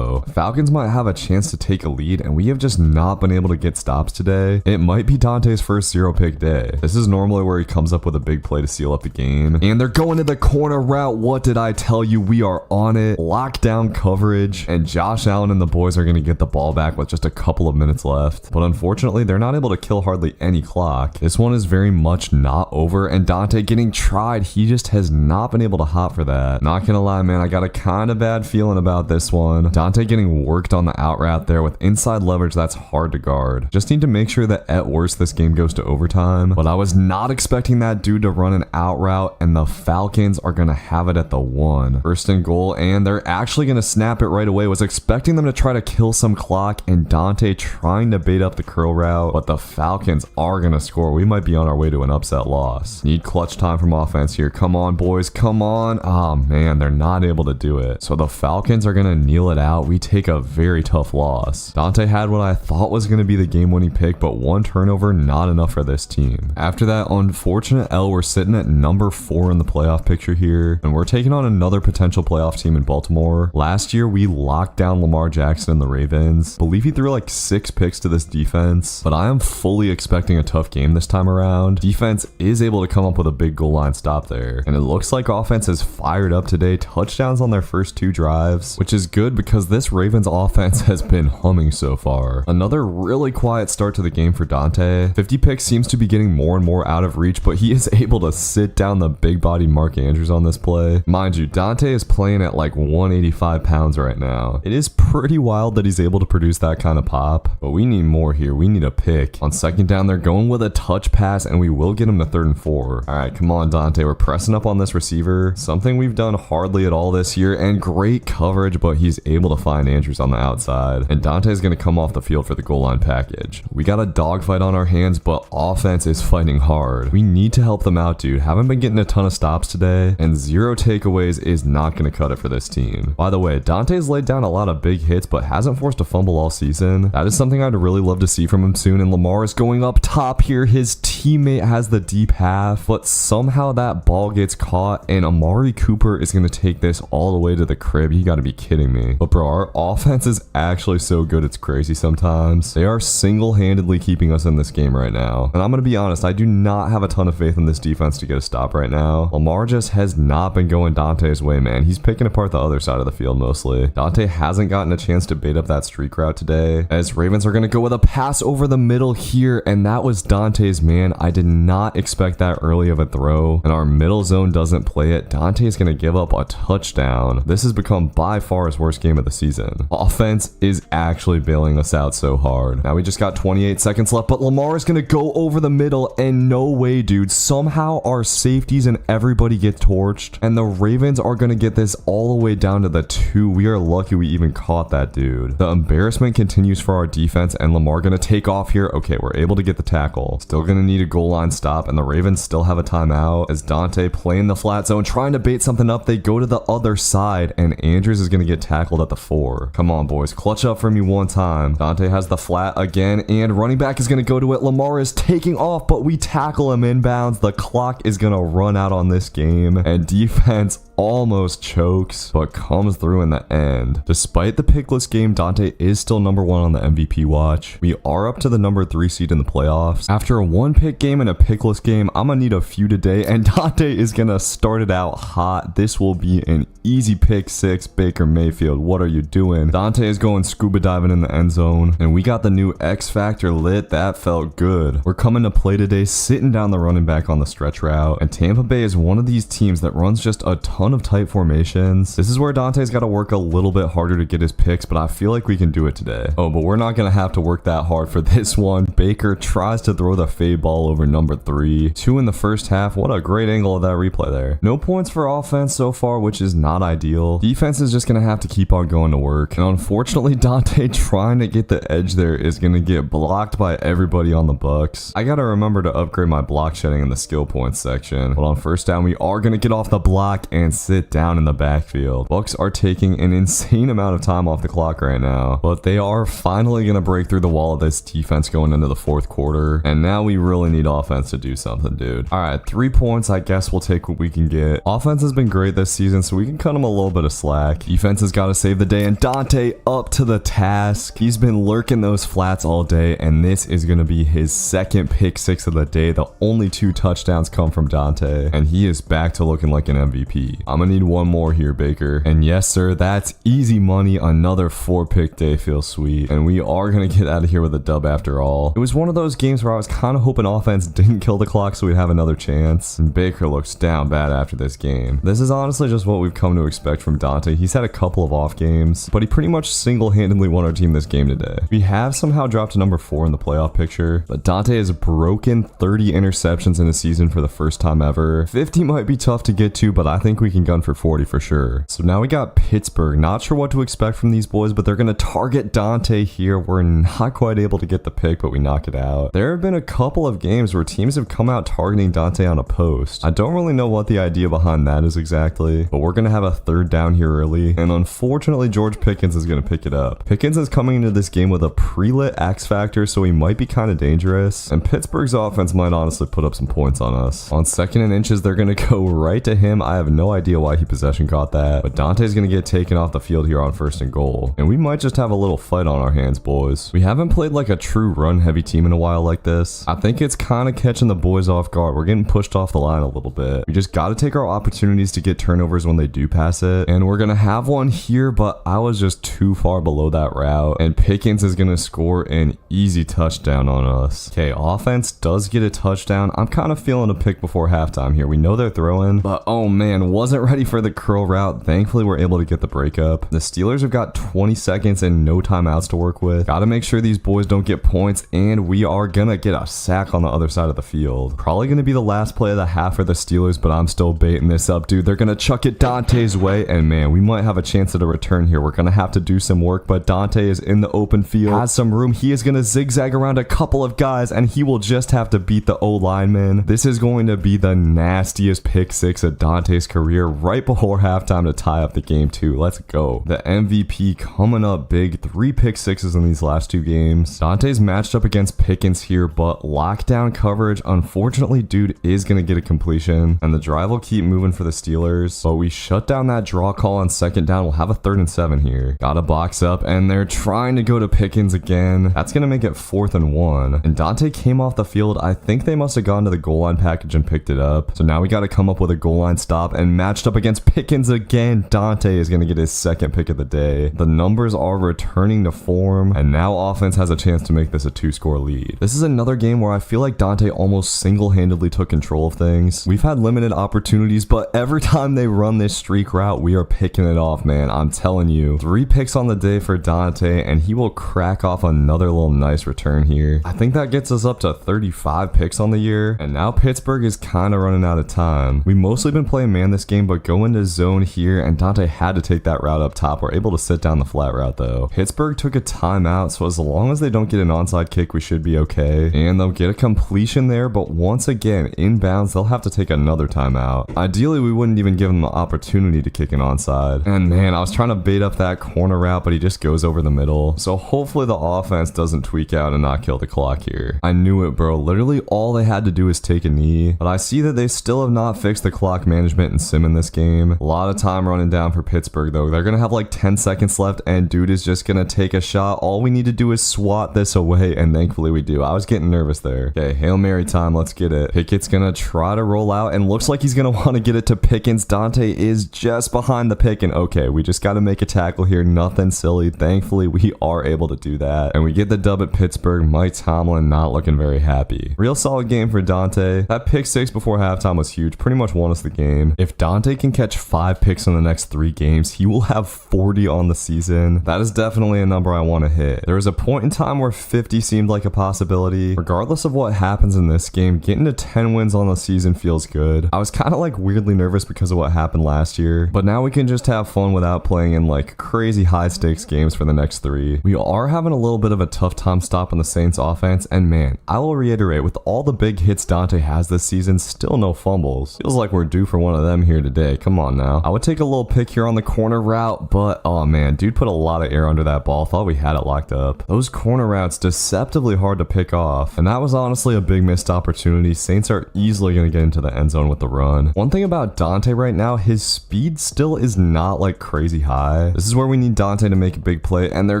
S1: Falcons might have a chance to take a lead, and we have just not been able to get stops today. It might be Dante's first 0-pick day. This is normally where he comes up with a big play to seal up the game, and they're going to the corner route. What did I tell you? We are on it. Lockdown coverage, and Josh Allen and the boys are going to get the ball back with just a couple of minutes left, but unfortunately they're not able to kill hardly any clock. This one is very much not over, and Dante getting tried. He just has not been able to hop for that. Not gonna lie, man, I got a kind of bad feeling about this one. Dante getting worked on the out route there with inside leverage. That's hard to guard. Just need to make sure that at worst this game goes to overtime, but I was not expecting that dude to run an out route, and the Falcons are gonna have it at the 1. First and goal, and they're actually gonna snap it right away. Was expecting them to try to kill some clock, and Dante trying to bait up the curl route, but the Falcons are gonna score. We might be on our way to an upset loss. Need clutch time from offense here. Come on, boys, come on. Oh man, they're not able to do it. So the Falcons are gonna kneel it out. We take a very tough loss. Dante had what I thought was gonna be the game-winning pick, but one turnover, not enough for this team. After that unfortunate L, we're sitting at number 4 in the playoff picture here, and we're taking on another potential playoff team in Baltimore. Last year, we locked down Lamar Jackson and the Ravens. Believe he threw like 6 picks to this defense, but I am fully expecting a tough game this time around. Defense is able to come up with a big goal line stop there, and it looks like offense is fired up today. Touchdowns on their first 2 drives, which is good because this Ravens offense has been humming so far. Another really quiet start to the game for Dante. 50 picks seems to be getting more and more out of reach, but he is able to sit down the big body Mark Andrews on this play. Mind you, Dante is playing at like 185 pounds right now. It is pretty wild that he's able to produce that kind of pop, but we need more here. We need a pick. On second down, they're going with a touch pass, and we will get him to 3rd and 4. All right, come on, Dante. We're pressing up on this receiver. Something we've done hardly at all this year, and great coverage, but he's able to find Andrews on the outside, and Dante's going to come off the field for the goal line package. We got a dogfight on our hands, but offense is fighting hard. We need to help them out, dude. Haven't been getting a ton of stops today, and 0 takeaways is not going to cut it for this team. By the way, Dante's laid down a lot of big hits, but hasn't forced a fumble all season. That is something I'd really love to see from him soon, and Lamar is going up top here. His teammate has the deep half, but somehow that ball gets caught, and Amari Cooper is going to take this all the way to the crib. You got to be kidding me. But bro, our offense is actually so good, it's crazy sometimes. They are single-handedly keeping us in this game right now, and I'm going to be honest, I do not have a ton of faith in this defense to get a stop right now. Lamar just has not been going Dante's way, man. He's picking apart the other side of the field mostly. Dante hasn't gotten a chance to bait up that streak route today, as Ravens are going to go with a pass over the middle here, and that was Dante's man. man, I did not expect that early of a throw, and our middle zone doesn't play it. Dante is going to give up a touchdown. This has become by far his worst game of the season. Offense is actually bailing us out so hard. Now we just got 28 seconds left, but Lamar is going to go over the middle, and no way, dude. Somehow our safeties and everybody get torched, and the Ravens are going to get this all the way down to the 2. We are lucky we even caught that, dude. The embarrassment continues for our defense, and Lamar going to take off here. Okay, we're able to get the tackle. Still going to need a goal line stop, and the Ravens still have a timeout as Dante playing the flat zone, trying to bait something up. They go to the other side, and Andrews is going to get tackled at the 4. Come on, boys. Clutch up for me one time. Dante has the flat again, and running back is going to go to it. Lamar is taking off, but we tackle him inbounds. The clock is going to run out on this game, and defense almost chokes, but comes through in the end. Despite the pickless game, Dante is still number 1 on the MVP watch. We are up to the number 3 seed in the playoffs. After a 1-pick game and a pickless game, I'm gonna need a few today, and Dante is gonna start it out hot. This will be an easy pick 6. Baker Mayfield, what are you doing? Dante is going scuba diving in the end zone, and we got the new X Factor lit. That felt good. We're coming to play today, sitting down the running back on the stretch route, and Tampa Bay is one of these teams that runs just a ton of tight formations. This is where Dante's got to work a little bit harder to get his picks, but I feel like we can do it today. Oh, but we're not going to have to work that hard for this one. Baker tries to throw the fade ball over number 3. 2 in the first half. What a great angle of that replay there. No points for offense so far, which is not ideal. Defense is just going to have to keep on going to work, and unfortunately Dante trying to get the edge there is going to get blocked by everybody on the Bucks. I got to remember to upgrade my block shedding in the skill points section, but on first down we are going to get off the block and sit down in the backfield. Bucks are taking an insane amount of time off the clock right now, but they are finally going to break through the wall of this defense going into the 4th quarter, and now we really need offense to do something, dude. All right, 3 points. I guess we'll take what we can get. Offense has been great this season, so we can cut them a little bit of slack. Defense has got to save the day, and Dante up to the task. He's been lurking those flats all day, and this is going to be his 2nd pick 6 of the day. The only 2 touchdowns come from Dante, and he is back to looking like an MVP. I'm gonna need one more here, Baker. And yes, sir, that's easy money. Another 4-pick day feels sweet, and we are gonna get out of here with a dub after all. It was one of those games where I was kind of hoping offense didn't kill the clock so we'd have another chance, and Baker looks down bad after this game. This is honestly just what we've come to expect from Dante. He's had a couple of off games, but he pretty much single-handedly won our team this game today. We have somehow dropped to number 4 in the playoff picture, but Dante has broken 30 interceptions in a season for the first time ever. 50 might be tough to get to, but I think we can gun for 40 for sure. So now we got Pittsburgh. Not sure what to expect from these boys, but they're going to target Dante here. We're not quite able to get the pick, but we knock it out. There have been a couple of games where teams have come out targeting Dante on a post. I don't really know what the idea behind that is exactly, but we're going to have a 3rd down here early, and unfortunately George Pickens is going to pick it up. Pickens is coming into this game with a pre-lit X Factor, so he might be kind of dangerous, and Pittsburgh's offense might honestly put up some points on us. On 2nd and inches, they're going to go right to him. I have no idea why he possession caught that, but Dante's going to get taken off the field here on 1st and goal, and we might just have a little fight on our hands, boys. We haven't played like a true run-heavy team in a while like this. I think it's kind of catching the boys off guard. We're getting pushed off the line a little bit. We just got to take our opportunities to get turnovers when they do pass it, and we're going to have one here, but I was just too far below that route, and Pickens is going to score an easy touchdown on us. Okay, offense does get a touchdown. I'm kind of feeling a pick before halftime here. We know they're throwing, but oh man, wasn't ready for the curl route. Thankfully, we're able to get the breakup. The Steelers have got 20 seconds and no timeouts to work with. Got to make sure these boys don't get points, and we are going to get a sack on the other side of the field. Probably going to be the last play of the half for the Steelers, but I'm still baiting this up, dude. They're going to chuck it Dante's way, and man, we might have a chance at a return here. We're going to have to do some work, but Dante is in the open field, has some room. He is going to zigzag around a couple of guys, and he will just have to beat the O-lineman. This is going to be the nastiest pick 6 of Dante's career right before halftime to tie up the game too. Let's go. The MVP coming up big. 3 pick 6s in these last 2 games. Dante's matched up against Pickens here, but lockdown coverage, unfortunately, dude is going to get a completion, and the drive will keep moving for the Steelers, but we shut down that draw call on 2nd down. We'll have a 3rd and 7 here. Got to box up, and they're trying to go to Pickens again. That's going to make it 4th and 1, and Dante came off the field. I think they must have gone to the goal line package and picked it up, so now we got to come up with a goal line stop, and matched up against Pickens again. Dante is going to get his 2nd pick of the day. The numbers are returning to form, and now offense has a chance to make this a 2-score lead. This is another game where I feel feel like Dante almost single-handedly took control of things. We've had limited opportunities, but every time they run this streak route, we are picking it off, man. I'm telling you. 3 picks on the day for Dante, and he will crack off another little nice return here. I think that gets us up to 35 picks on the year, and now Pittsburgh is kind of running out of time. We've mostly been playing man this game, but go into zone here, and Dante had to take that route up top. We're able to sit down the flat route, though. Pittsburgh took a timeout, so as long as they don't get an onside kick, we should be okay. And they'll get a completion there, but once again, inbounds, they'll have to take another timeout. Ideally, we wouldn't even give them the opportunity to kick an onside. And man, I was trying to bait up that corner route, but he just goes over the middle. So hopefully the offense doesn't tweak out and not kill the clock here. I knew it, bro. Literally all they had to do is take a knee. But I see that they still have not fixed the clock management and sim in this game. A lot of time running down for Pittsburgh, though. They're going to have like 10 seconds left, and dude is just going to take a shot. All we need to do is swat this away, and thankfully we do. I was getting nervous there. Okay, Hail Mary time. Let's get it. Pickett's going to try to roll out, and looks like he's going to want to get it to Pickens. Dante is just behind the pick, and okay, we just got to make a tackle here. Nothing silly. Thankfully, we are able to do that, and we get the dub at Pittsburgh. Mike Tomlin not looking very happy. Real solid game for Dante. That pick 6 before halftime was huge. Pretty much won us the game. If Dante can catch 5 picks in the next 3 games, he will have 40 on the season. That is definitely a number I want to hit. There was a point in time where 50 seemed like a possibility. Regardless of what happens in this game, getting to 10 wins on the season feels good. I was kind of like weirdly nervous because of what happened last year, but now we can just have fun without playing in like crazy high stakes games for the next 3. We are having a little bit of a tough time stopping the Saints offense, and man, I will reiterate, with all the big hits Dante has this season, still no fumbles. Feels like we're due for one of them here today. Come on now. I would take a little pick here on the corner route, but oh man, dude put a lot of air under that ball. Thought we had it locked up. Those corner routes deceptively hard to pick off, and that was honestly a big missed opportunity. Saints are easily going to get into the end zone with the run. One thing about Dante right now, his speed still is not like crazy high. This is where we need Dante to make a big play, and they're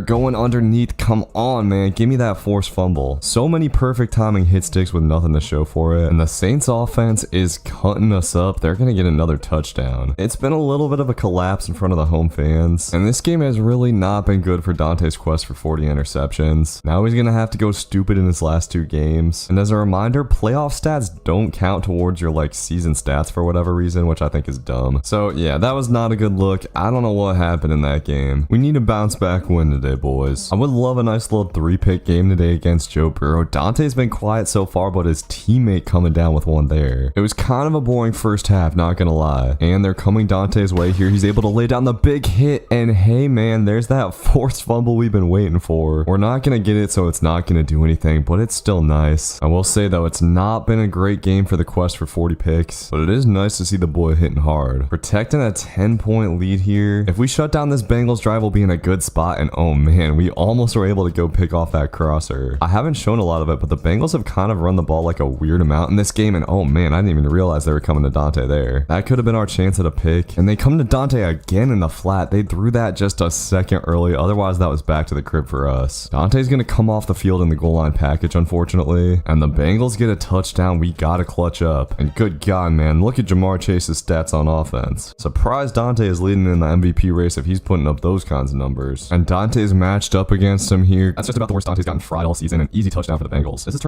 S1: going underneath. Come on, man. Give me that forced fumble. So many perfect timing hit sticks with nothing to show for it, and the Saints offense is cutting us up. They're going to get another touchdown. It's been a little bit of a collapse in front of the home fans, and this game has really not been good for Dante's quest for 40 interceptions. Now he's going to have to go stupid in his last 2 games, and as a reminder, playoff stats don't count towards your like season stats for whatever reason, which I think is dumb. So yeah, that was not a good look. I don't know what happened in that game. We need a bounce back win today, boys. I would love a nice little 3-pick game today against Joe Burrow. Dante's been quiet so far, but his teammate coming down with one there. It was kind of a boring first half, not gonna lie. And they're coming Dante's way here. He's able to lay down the big hit, and hey man, there's that forced fumble we've been waiting for. We're not gonna get it, so it's not gonna do anything, but it's still nice. I will say though, it's not been a great game for the quest for 40 picks, but it is nice to see the boy hitting hard. Protecting a 10-point lead here. If we shut down this Bengals drive, we'll be in a good spot, and oh man, we almost were able to go pick off that crosser. I haven't shown a lot of it, but the Bengals have kind of run the ball like a weird amount in this game, and oh man, I didn't even realize they were coming to Dante there. That could have been our chance at a pick, and they come to Dante again in the flat. They threw that just a second early, otherwise that was back to the crib for us. Dante's gonna come off the field in the goal line package, unfortunately, and the Bengals get a touchdown. We gotta clutch up, and good God, man, look at Jamar Chase's stats on offense. Surprised Dante is leading in the MVP race if he's putting up those kinds of numbers, and Dante's matched up against him here. That's just about the worst Dante's gotten fried all season. An easy touchdown for the Bengals. This is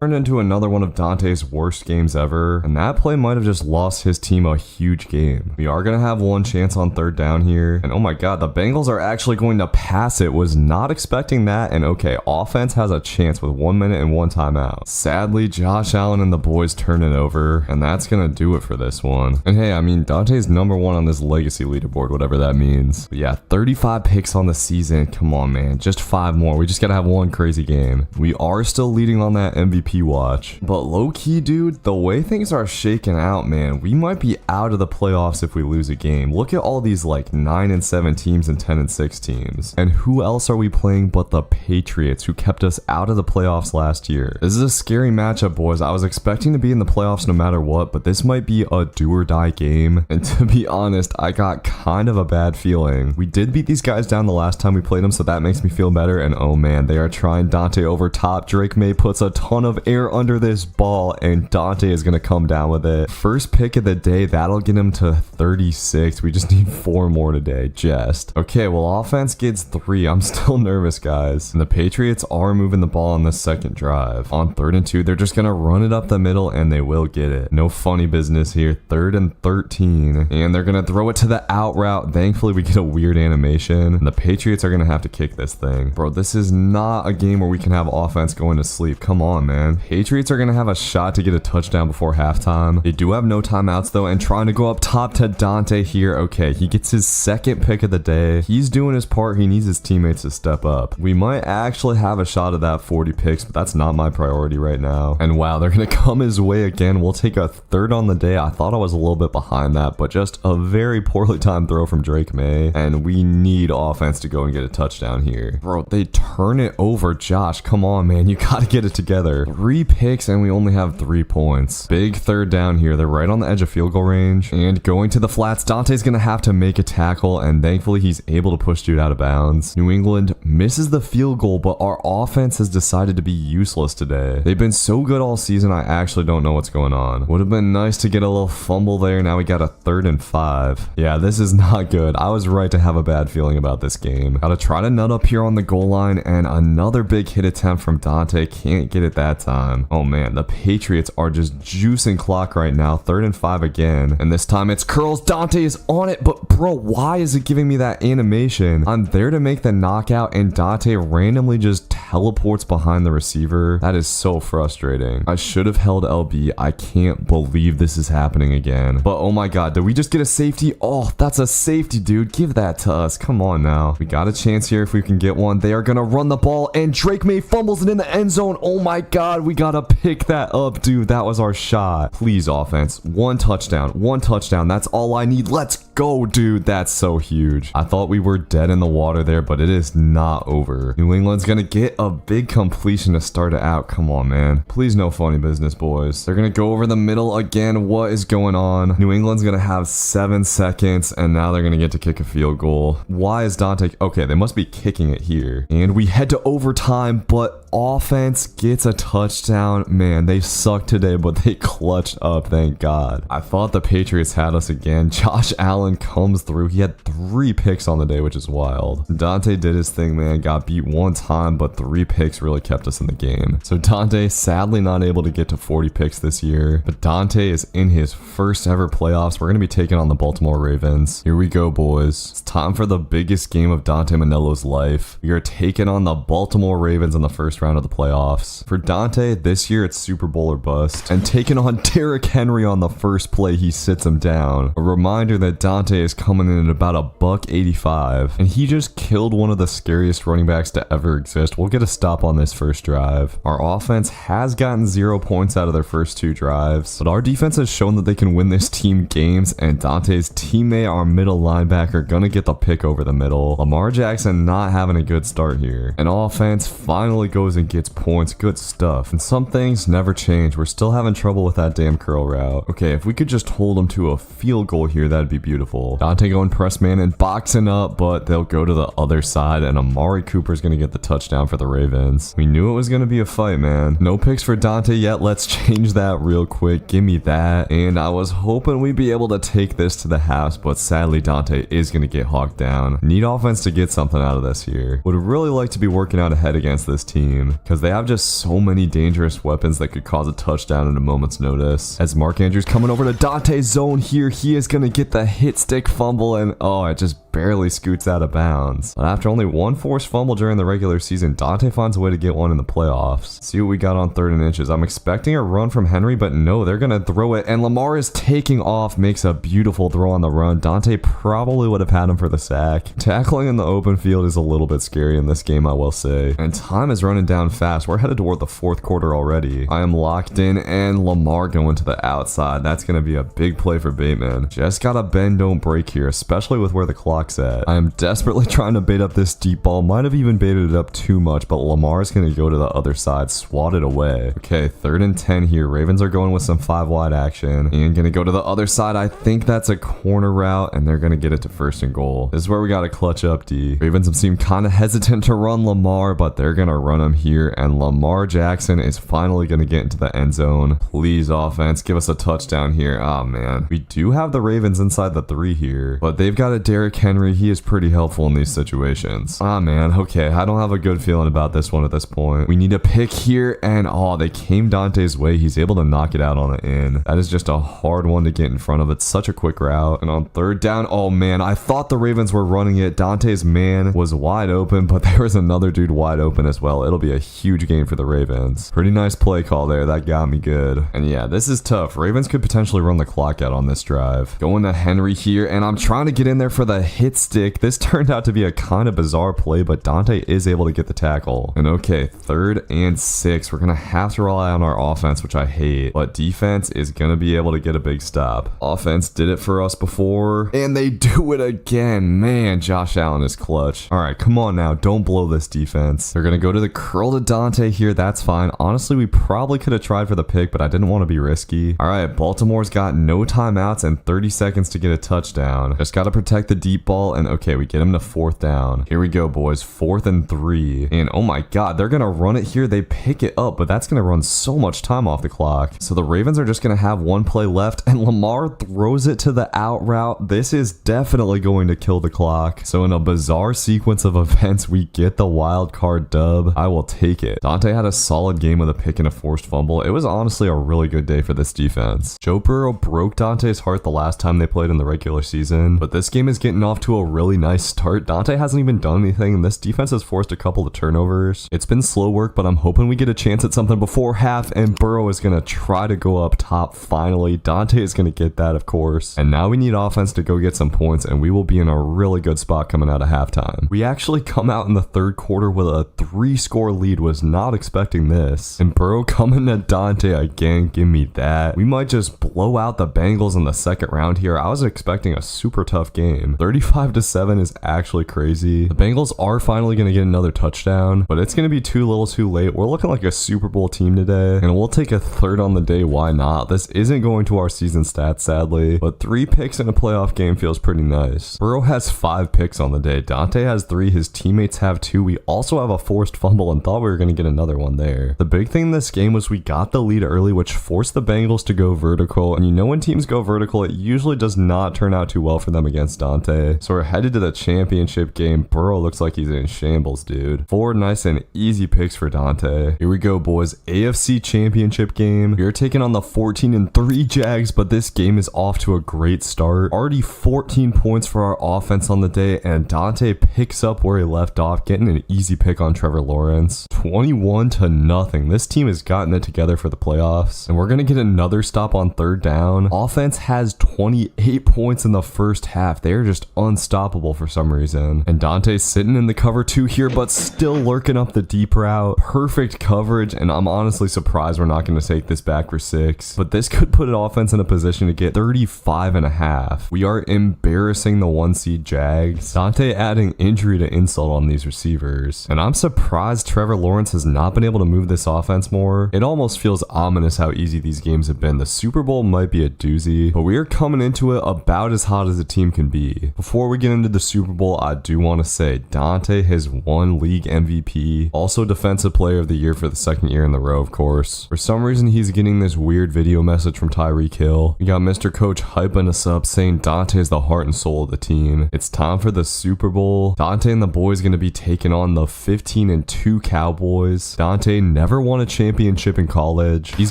S1: turned into another one of Dante's worst games ever, and that play might have just lost his team a huge game. We are going to have one chance on 3rd down here, and oh my god, the Bengals are actually going to pass it. Was not expecting that, and okay, offense has a chance with 1 minute and 1 timeout. Sadly, Josh Allen and the boys turn it over, and that's going to do it for this one. And hey, I mean, Dante's #1 on this legacy leaderboard, whatever that means. But yeah, 35 picks on the season. Come on, man, just 5 more. We just got to have one crazy game. We are still leading on that MVP watch, but low-key, dude, the way things are shaking out, man, we might be out of the playoffs if we lose a game. Look at all these like 9-7 teams and 10-6 teams, and who else are we playing but the Patriots, who kept us out of the playoffs last year. This is a scary matchup, boys. I was expecting to be in the playoffs no matter what, but this might be a do or die game, and to be honest, I got kind of a bad feeling. We did beat these guys down the last time we played them, so that makes me feel better, and oh man, they are trying Dante over top. Drake May puts a ton of of air under this ball, and Dante is going to come down with it. First pick of the day, that'll get him to 36. We just need 4 more today, just. Okay, well, offense gets 3. I'm still nervous, guys. And the Patriots are moving the ball on the second drive. On 3rd and 2, they're just going to run it up the middle, and they will get it. No funny business here. 3rd and 13, and they're going to throw it to the out route. Thankfully, we get a weird animation, and the Patriots are going to have to kick this thing. Bro, this is not a game where we can have offense going to sleep. Come on, man. Patriots are going to have a shot to get a touchdown before halftime. They do have no timeouts, though, and trying to go up top to Dante here. Okay, he gets his second pick of the day. He's doing his part. He needs his teammates to step up. We might actually have a shot at that 40 picks, but that's not my priority right now. And wow, they're going to come his way again. We'll take a 3rd on the day. I thought I was a little bit behind that, but just a very poorly timed throw from Drake May, and we need offense to go and get a touchdown here. Bro, they turn it over. Josh, come on, man. You got to get it together. 3 picks, and we only have 3 points. Big 3rd down here. They're right on the edge of field goal range, and going to the flats. Dante's going to have to make a tackle, and thankfully he's able to push dude out of bounds. New England misses the field goal, but our offense has decided to be useless today. They've been so good all season, I actually don't know what's going on. Would have been nice to get a little fumble there. Now we got a 3rd and 5. Yeah, this is not good. I was right to have a bad feeling about this game. Gotta try to nut up here on the goal line, and another big hit attempt from Dante. Can't get it that time. Oh man, the Patriots are just juicing clock right now. 3rd and 5 again, and this time it's curls. Dante is on it, but bro, why is it giving me that animation? I'm there to make the knockout, and Dante randomly just teleports behind the receiver. That is so frustrating. I should have held LB. I can't believe this is happening again. But oh my god, did we just get a safety? Oh, that's a safety, dude. Give that to us. Come on now. We got a chance here if we can get one. They are gonna run the ball, and Drake May fumbles it in the end zone. Oh my god, we gotta pick that up, dude. That was our shot. Please, offense. 1 touchdown. 1 touchdown. That's all I need. Let's go, dude. That's so huge. I thought we were dead in the water there, but it is not over. New England's gonna get a big completion to start it out. Come on, man. Please, no funny business, boys. They're gonna go over the middle again. What is going on? New England's gonna have 7 seconds, and now they're gonna get to kick a field goal. Why is Dante? Okay, they must be kicking it here. And we head to overtime, but offense gets a touchdown. Man, they suck today, but they clutched up, thank God. I thought the Patriots had us again. Josh Allen comes through. He had 3 picks on the day, which is wild. Dante did his thing, man. Got beat 1 time, but 3 picks really kept us in the game. So Dante, sadly not able to get to 40 picks this year, but Dante is in his first ever playoffs. We're going to be taking on the Baltimore Ravens. Here we go, boys. It's time for the biggest game of Dante Manilo's life. We are taking on the Baltimore Ravens in the first round of the playoffs. For Dante, this year it's Super Bowl or bust, and taking on Derrick Henry on the first play, he sits him down. A reminder that Dante is coming in at about $185, and he just killed one of the scariest running backs to ever exist. We'll get a stop on this first drive. Our offense has gotten 0 points out of their first 2 drives, but our defense has shown that they can win this team games, and Dante's teammate, our middle linebacker, gonna get the pick over the middle. Lamar Jackson not having a good start here. And offense finally goes and gets points. Good stuff. And some things never change. We're still having trouble with that damn curl route. Okay, if we could just hold them to a field goal here, that'd be beautiful. Dante going press man and boxing up, but they'll go to the other side, and Amari Cooper's gonna get the touchdown for the Ravens. We knew it was gonna be a fight, man. No picks for Dante yet. Let's change that real quick. Give me that. And I was hoping we'd be able to take this to the house, but sadly Dante is gonna get hawked down. Need offense to get something out of this here. Would really like to be working out ahead against this team, because they have just so many dangerous weapons that could cause a touchdown in a moment's notice. As Mark Andrews coming over to Dante's zone here, he is gonna get the hit stick fumble, and oh, it just barely scoots out of bounds. But after only 1 forced fumble during the regular season, Dante finds a way to get one in the playoffs. See what we got on 3rd and inches. I'm expecting a run from Henry, but no, they're gonna throw it, and Lamar is taking off, makes a beautiful throw on the run. Dante probably would have had him for the sack. Tackling in the open field is a little bit scary in this game, I will say. And time is running down fast. We're headed toward the 4th quarter already. I am locked in, and Lamar going to the outside. That's gonna be a big play for Bateman. Just gotta bend, don't break here, especially with where the clock clock's at. I am desperately trying to bait up this deep ball. Might have even baited it up too much, but Lamar's going to go to the other side, swat it away. Okay, 3rd and 10 here. Ravens are going with some 5 wide action and going to go to the other side. I think that's a corner route, and they're going to get it to 1st and goal. This is where we got to clutch up, D. Ravens have seemed kind of hesitant to run Lamar, but they're going to run him here, and Lamar Jackson is finally going to get into the end zone. Please, offense, give us a touchdown here. Oh, man. We do have the Ravens inside the 3 here, but they've got a Derrick Henry. He is pretty helpful in these situations. Ah, man. Okay, I don't have a good feeling about this one at this point. We need a pick here, and oh, they came Dante's way. He's able to knock it out on the in. That is just a hard one to get in front of. It's such a quick route. And on 3rd down, oh, man, I thought the Ravens were running it. Dante's man was wide open, but there was another dude wide open as well. It'll be a huge gain for the Ravens. Pretty nice play call there. That got me good. And yeah, this is tough. Ravens could potentially run the clock out on this drive. Going to Henry here, and I'm trying to get in there for the hit stick. This turned out to be a kind of bizarre play, but Dante is able to get the tackle. And okay, 3rd and 6. We're going to have to rely on our offense, which I hate, but defense is going to be able to get a big stop. Offense did it for us before, and they do it again. Man, Josh Allen is clutch. All right, come on now. Don't blow this defense. They're going to go to the curl to Dante here. That's fine. Honestly, we probably could have tried for the pick, but I didn't want to be risky. All right, Baltimore's got no timeouts and 30 seconds to get a touchdown. Just got to protect the deep ball, and okay, we get him to 4th down. Here we go, boys. 4th and 3. And oh my God, they're going to run it here. They pick it up, but that's going to run so much time off the clock. So the Ravens are just going to have 1 play left, and Lamar throws it to the out route. This is definitely going to kill the clock. So in a bizarre sequence of events, we get the wild card dub. I will take it. Dante had a solid game with a pick and a forced fumble. It was honestly a really good day for this defense. Joe Burrow broke Dante's heart the last time they played in the regular season, but this game is getting off to a really nice start. Dante hasn't even done anything, and this defense has forced a couple of turnovers. It's been slow work, but I'm hoping we get a chance at something before half, and Burrow is going to try to go up top finally. Dante is going to get that, of course. And now we need offense to go get some points, and we will be in a really good spot coming out of halftime. We actually come out in the 3rd quarter with a 3-score lead. Was not expecting this. And Burrow coming to Dante again. Give me that. We might just blow out the Bengals in the 2nd round here. I was expecting a super tough game. 35-7 is actually crazy. The Bengals are finally going to get another touchdown, but it's going to be too little too late. We're looking like a Super Bowl team today, and we'll take a 3rd on the day. Why not? This isn't going to our season stats, sadly, but 3 picks in a playoff game feels pretty nice. Burrow has 5 picks on the day. Dante has 3. His teammates have 2. We also have a forced fumble and thought we were going to get another one there. The big thing in this game was we got the lead early, which forced the Bengals to go vertical, and you know when teams go vertical, it usually does not turn out too well for them against Dante. So we're headed to the championship game. Burrow looks like he's in shambles, dude. 4 nice and easy picks for Dante. Here we go, boys. AFC championship game. We are taking on the 14-3 Jags, but this game is off to a great start. Already 14 points for our offense on the day, and Dante picks up where he left off, getting an easy pick on Trevor Lawrence. 21-0. This team has gotten it together for the playoffs, and we're going to get another stop on 3rd down. Offense has 28 points in the first half. They are just unstoppable for some reason. And Dante's sitting in the cover 2 here, but still lurking up the deep route. Perfect coverage, and I'm honestly surprised we're not going to take this back for 6. But this could put an offense in a position to get 35.5. We are embarrassing the 1 seed Jags. Dante adding injury to insult on these receivers. And I'm surprised Trevor Lawrence has not been able to move this offense more. It almost feels ominous how easy these games have been. The Super Bowl might be a doozy, but we are coming into it about as hot as a team can be. Before we get into the Super Bowl, I do want to say Dante has won league MVP, also defensive player of the year for the 2nd year in a row, of course. For some reason, he's getting this weird video message from Tyreek Hill. We got Mr. Coach hyping us up, saying Dante is the heart and soul of the team. It's time for the Super Bowl. Dante and the boys going to be taking on the 15-2 Cowboys. Dante never won a championship in college. He's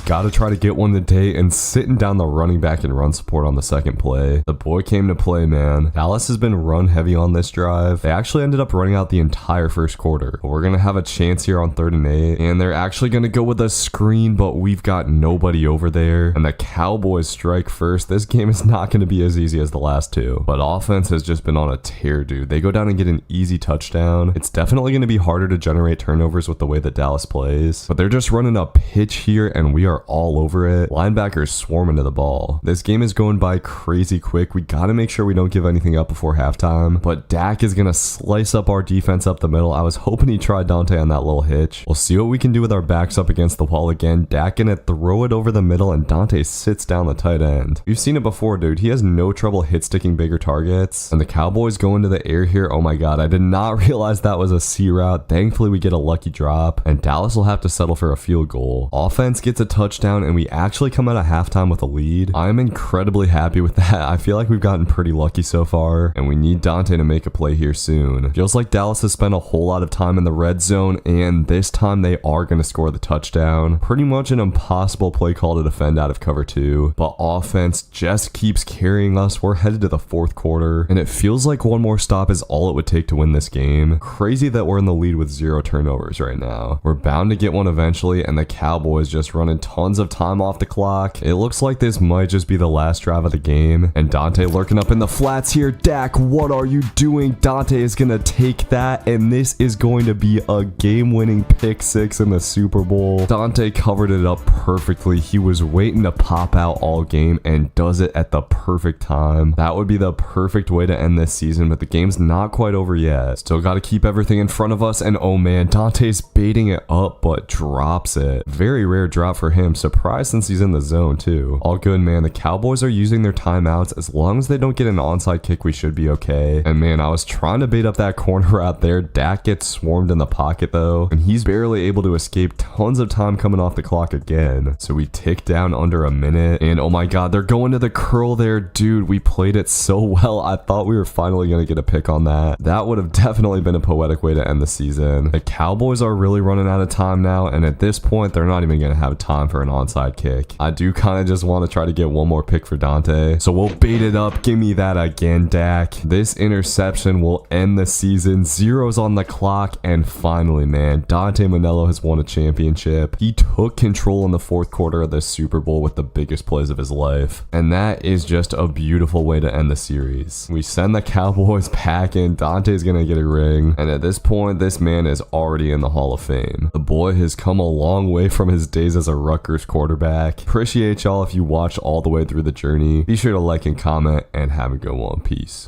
S1: got to try to get one today, and sitting down the running back and run support on the 2nd play. The boy came to play, man. Dallas has been run heavy on this drive. They actually ended up running out the entire 1st quarter, but we're going to have a chance here on 3rd and 8, and they're actually going to go with a screen, but we've got nobody over there, and the Cowboys strike first. This game is not going to be as easy as the last 2, but offense has just been on a tear, dude. They go down and get an easy touchdown. It's definitely going to be harder to generate turnovers with the way that Dallas plays, but they're just running a pitch here, and we are all over it. Linebackers swarming to the ball. This game is going by crazy quick. We got to make sure we don't give anything up before before halftime. But Dak is going to slice up our defense up the middle. I was hoping he tried Dante on that little hitch. We'll see what we can do with our backs up against the wall again. Dak gonna throw it over the middle, and Dante sits down the tight end. We've seen it before, dude. He has no trouble hit sticking bigger targets. And the Cowboys go into the air here. Oh my god, I did not realize that was a C route. Thankfully, we get a lucky drop, and Dallas will have to settle for a field goal. Offense gets a touchdown, and we actually come out of halftime with a lead. I'm incredibly happy with that. I feel like we've gotten pretty lucky so far, and we need Dante to make a play here soon. Feels like Dallas has spent a whole lot of time in the red zone, and this time they are going to score the touchdown. Pretty much an impossible play call to defend out of cover 2, but offense just keeps carrying us. We're headed to the fourth quarter, and it feels like one more stop is all it would take to win this game. Crazy that we're in the lead with 0 turnovers right now. We're bound to get one eventually, and the Cowboys just running tons of time off the clock. It looks like this might just be the last drive of the game, and Dante lurking up in the flats here. Dak, what are you doing? Dante is gonna take that, and this is going to be a game-winning pick 6 in the Super Bowl. Dante covered it up perfectly. He was waiting to pop out all game and does it at the perfect time. That would be the perfect way to end this season, but the game's not quite over yet. Still got to keep everything in front of us, and oh man, Dante's baiting it up but drops it. Very rare drop for him. Surprised since he's in the zone too. All good, man. The Cowboys are using their timeouts. As long as they don't get an onside kick, we should be okay. And man, I was trying to bait up that corner out there. Dak gets swarmed in the pocket though, and he's barely able to escape. Tons of time coming off the clock again. So we tick down under a minute, and oh my god, they're going to the curl there. Dude, we played it so well. I thought we were finally going to get a pick on that. That would have definitely been a poetic way to end the season. The Cowboys are really running out of time now, and at this point, they're not even going to have time for an onside kick. I do kind of just want to try to get one more pick for Dante, so we'll bait it up. Give me that again, Dak. This interception will end the season. 0's on the clock, and finally, man, Dante Manello has won a championship. He took control in the fourth quarter of the Super Bowl with the biggest plays of his life, and that is just a beautiful way to end the series. We send the Cowboys packing. Dante's gonna get a ring, and at this point, this man is already in the Hall of Fame. The boy has come a long way from his days as a Rutgers quarterback. Appreciate y'all if you watch all the way through the journey. Be sure to like and comment, and have a good one. Peace.